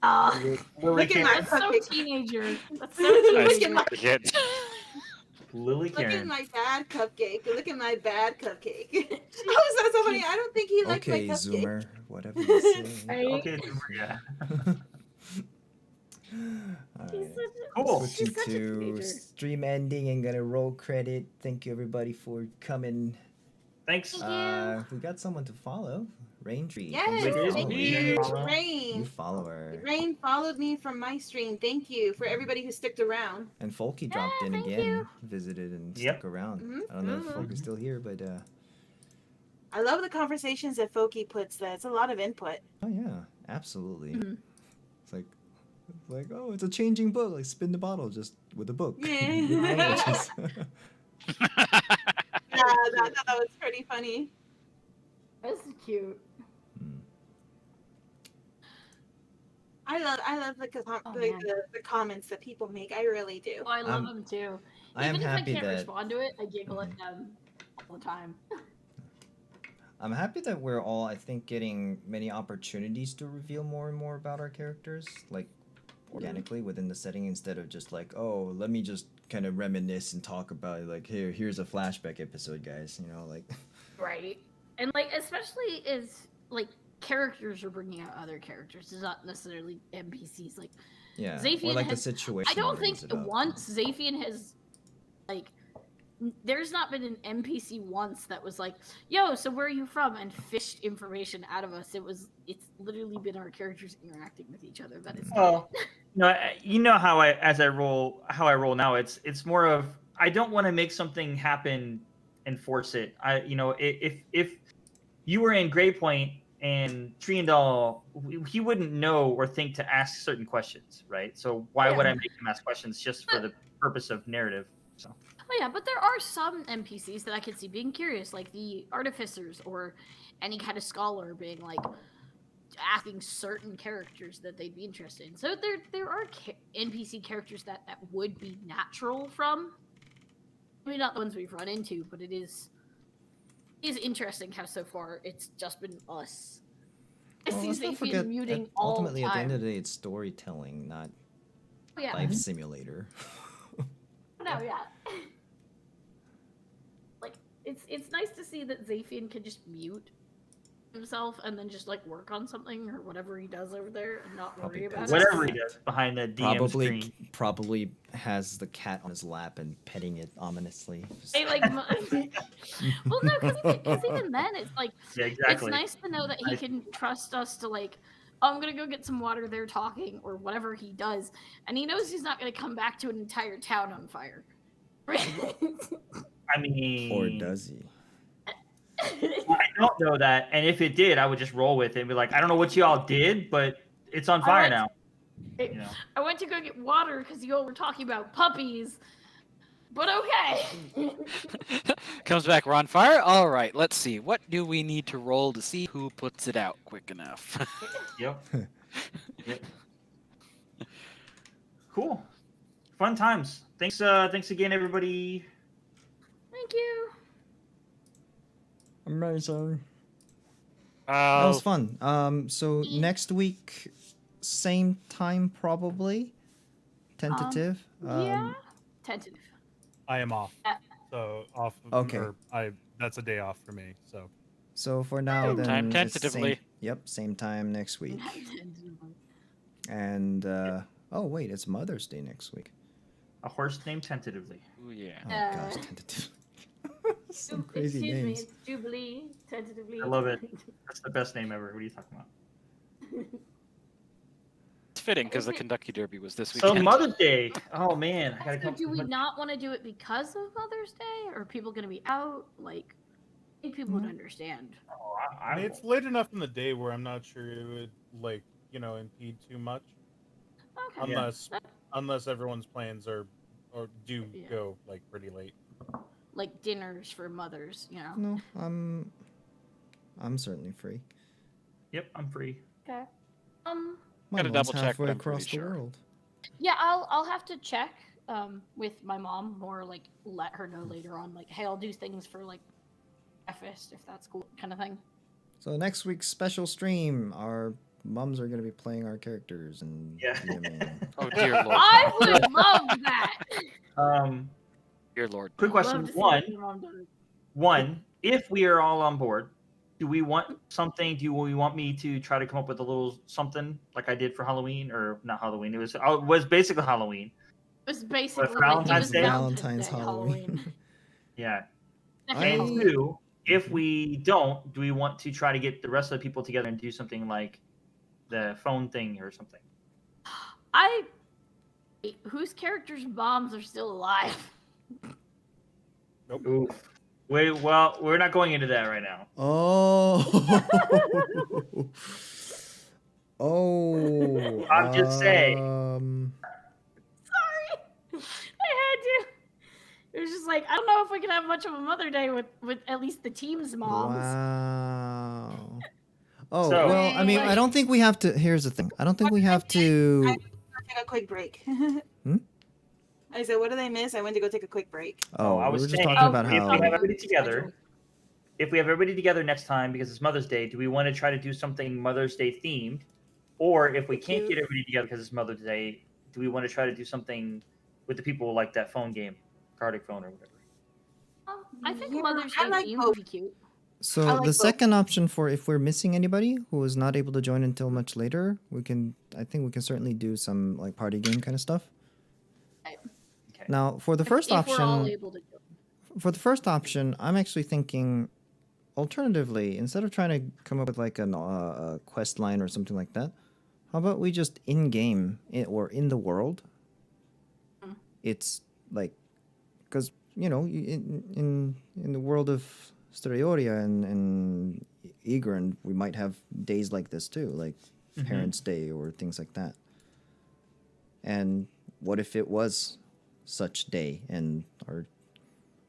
Oh, Look at my that's so cupcake. teenager. That's so Look teenager. at my Forget. Lily Look at Karen. my bad cupcake. Look at my bad cupcake. Oh, that's so funny. I don't think he liked Okay, my cupcake. Zoomer, whatever you say. Right? Okay, yeah. He's Alright. such a, Cool. Switching she's such a to teenager. stream ending and gonna roll credit. Thank you everybody for coming. Thanks. We got someone to follow. Raintree. Yes, We did. thank We you, follow. You Rain. follow her. Rain followed me from my stream. Thank you for everybody who stuck around. And Folky dropped in thank again, you. visited and Yep. stuck around. Mhm. I don't know if Mhm. Folky's still here, but I love the conversations that Foki puts there. It's a lot of input. oh yeah, absolutely. Mhm. It's like, oh, it's a changing book. Like spin the bottle just with a book. Yeah. Just- Yeah, that was pretty funny. That's cute. Hmm. I love the, Oh, man. the comments that people make. I really do. Oh, I love I'm- them too. I am Even if happy I can't that respond to it, I giggle at them all the time. I'm happy that we're all, I think, getting many opportunities to reveal more and more about our characters, like organically within the setting, instead of just like, oh, let me just kind of reminisce and talk about it. Like, here's a flashback episode, guys. You know, like. Right. And like, especially as like characters are bringing out other characters. It's not necessarily NPCs. Like, Yeah, or Zaphian like has- the situation. I don't brings think it up. once Zaphian has like. There's not been an NPC once that was like, "Yo, so where are you from?" and fished information out of us. It's literally been our characters interacting with each other. That is. Well, you know how I roll now. It's more of I don't want to make something happen and force it. If you were in Grey Point and Triandal, he wouldn't know or think to ask certain questions, right? So why would I make him ask questions just for the purpose of narrative? So. Oh yeah, but there are some NPCs that I could see being curious, like the artificers or any kind of scholar being like asking certain characters that they'd be interested in. So there are NPC characters that would be natural from. Maybe not the ones we've run into, but it is interesting how so far it's just been us. I Well, see let's not Zaphian forget, muting all ultimately, the at the time. end of the day, it's storytelling, not Oh, yeah. life simulator. No, yeah. Like it's nice to see that Zaphian can just mute himself and then just like work on something or whatever he does over there and not Probably worry about does. it. Whatever he does behind the DM screen. Probably has the cat on his lap and petting it ominously. Just- Hey, like, well, no, because even then, it's like Yeah, exactly. it's nice to know that he can trust us to like, oh, I'm gonna go get some water. They're talking or whatever he does, and he knows he's not gonna come back to an entire town on fire. I mean, or does he? I don't know that, and if it did, I would just roll with it and be like, I don't know what y'all did, but it's on fire now. You know? I went to go get water because you all were talking about puppies, but okay. Comes back, we're on fire? All right, let's see. What do we need to roll to see who puts it out quick enough? Yep. Yep. Cool. Fun times. Thanks again, everybody. Thank you. Amazing. That was fun. So next week, same time probably. Tentative. Yeah. Tentative. I am off. So off. Okay. That's a day off for me. So. So for now, then. Time it's tentatively. Same time next week. And oh wait, it's Mother's Day next week. A horse named tentatively. Ooh, yeah. Oh gosh, tentative. Some crazy Excuse me, names. it's Jubilee, tentatively. I love it. That's the best name ever. What are you talking about? It's fitting because the Kentucky Derby was this So weekend. Mother's Day. Oh man, I gotta So come. do we not want to do it because of Mother's Day? Or are people going to be out? Like, I think people would understand. Oh, I mean, it's late enough in the day where I'm not sure it would impede too much, Okay. unless everyone's plans do Yeah. go like pretty late. Like dinners for mothers, you know. No, I'm certainly free. Yep, I'm free. Okay. My Gotta mom's double check, halfway but I'm pretty across the sure. world. Yeah, I'll have to check with my mom, or like let her know later on, like, hey, I'll do things for like breakfast if that's cool, kind of thing. So next week's special stream, our mums are going to be playing our characters and Yeah. DMing. Oh dear lord. I would love that. Dear lord. Quick question. Love to see what your mom does. One, if we are all on board, do we want something? Do we want me to try to come up with a little something like I did for Halloween, or not Halloween? It was basically Halloween. It was basically For like, it Valentine's was Day? Valentine's Day, Halloween. Yeah. I- And Halloween. two, if we don't, do we want to try to get the rest of the people together and do something like the phone thing or something? Whose characters' moms are still alive? Oof. Wait, well, we're not going into that right now. Oh. Oh. I'm just saying. Sorry, I had to. It was just like, I don't know if we can have much of a Mother Day with at least the team's moms. Wow. Oh, So- well, I mean, I don't think we have to. Here's the thing. I don't think we have to. Take a quick break. Hmm? I said, what did I miss? I went to go take a quick break. Oh, I we was were just saying, talking about if we how. have everybody together, next time because it's Mother's Day, do we want to try to do something Mother's Day themed? Or if we can't get everybody together because it's Mother's Day, do we want to try to do something with the people like that phone game, Cardic Phone or whatever? I think Yeah, Mother's I Day like theme both. would be cute. So I like the both. second option for if we're missing anybody who is not able to join until much later, I think we can certainly do some like party game kind of stuff. Okay. Now, for the first if we're all option, able to do it. for the first option, I'm actually thinking, alternatively, instead of trying to come up with like a quest line or something like that, how about we just in game or in the world? Mm. It's like, because in the world of Streyorea and Egron, we might have days like this too, like Mhm. Parents' Day or things like that. And what if it was such day and our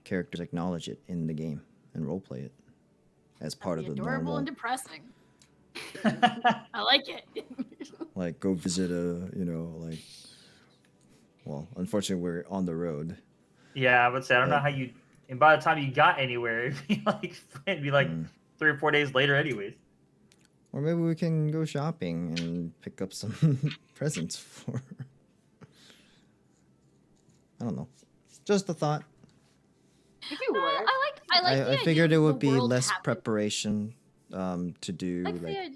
characters acknowledge it in the game and roleplay it as part of That'd the be adorable normal, and depressing. I like it. like go visit well, unfortunately we're on the road. Yeah, I would say I don't know how you. And by the time you got anywhere, it'd be like 3 or 4 days later, anyways. Or maybe we can go shopping and pick up some presents for. I don't know. Just a thought. If you work. I like the I idea figured of it the would be world less happening. preparation to do Like like.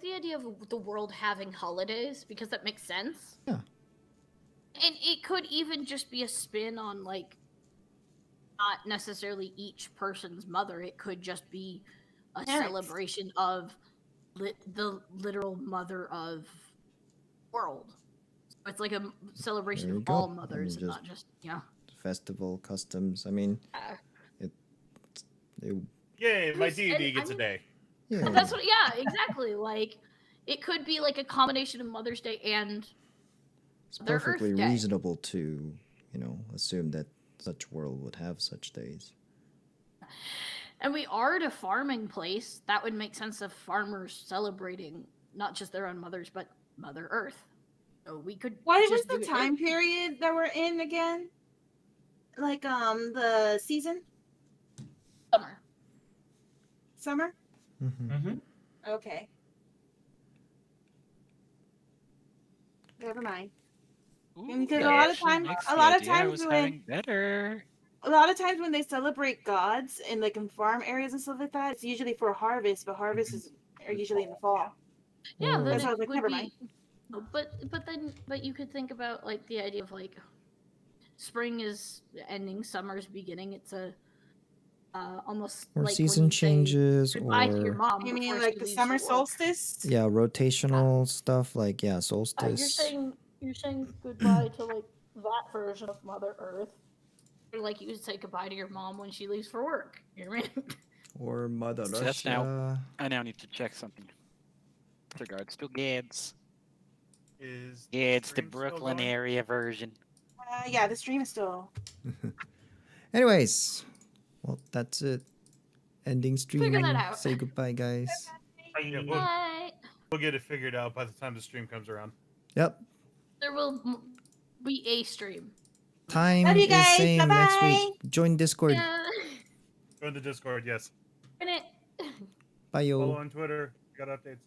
the idea of the world having holidays, because that makes sense. Yeah. And it could even just be a spin on like not necessarily each person's mother. It could just be a Parents. celebration of the literal mother of world. So it's like a celebration There you of go. all I mean, mothers, and just- not just Festival customs. I mean, it Yay, my Who's- deity and I gets a mean- day. yeah. That's what. Yeah, exactly. Like it could be like a combination of Mother's Day and It's Mother Earth perfectly Day. reasonable to assume that such world would have such days. And we are at a farming place. That would make sense of farmers celebrating not just their own mothers, but Mother Earth. So we could. What was just the do it time period that we're in again? Like the season? summer. Summer? Mm-hmm. Okay. Never mind. Because a lot of times- a lot of times when- better. A lot of times when they celebrate gods in like in farm areas and stuff like that, it's usually for harvest, but harvests are usually in the fall. Yeah, then That's it why I was like, would never be. mind. But you could think about like the idea of like spring is ending, summer's beginning. It's a almost Or like when season you say changes, goodbye to your or mom. You mean before like she the leaves summer for work. solstice? yeah, rotational stuff like You're solstice. saying goodbye to like that version of Mother Earth. Or like you would say goodbye to your mom when she leaves for work. You know what I mean? Or Mother So that's now- Russia. I now need to check something. With regards to Gads. Is Gads, the stream still Brooklyn going? area version. Yeah, the stream is still. Anyways, well, that's it. Ending streaming. that out. Say goodbye, guys. Yeah, Bye. we'll, Bye. we'll get it figured out by the time the stream comes around. Yep. There there will be a stream. Time Love you is guys. same next Bye-bye. week. Join Discord. Yeah. Join the Discord, yes. In it. Bye, yo. Follow on Twitter. Got updates.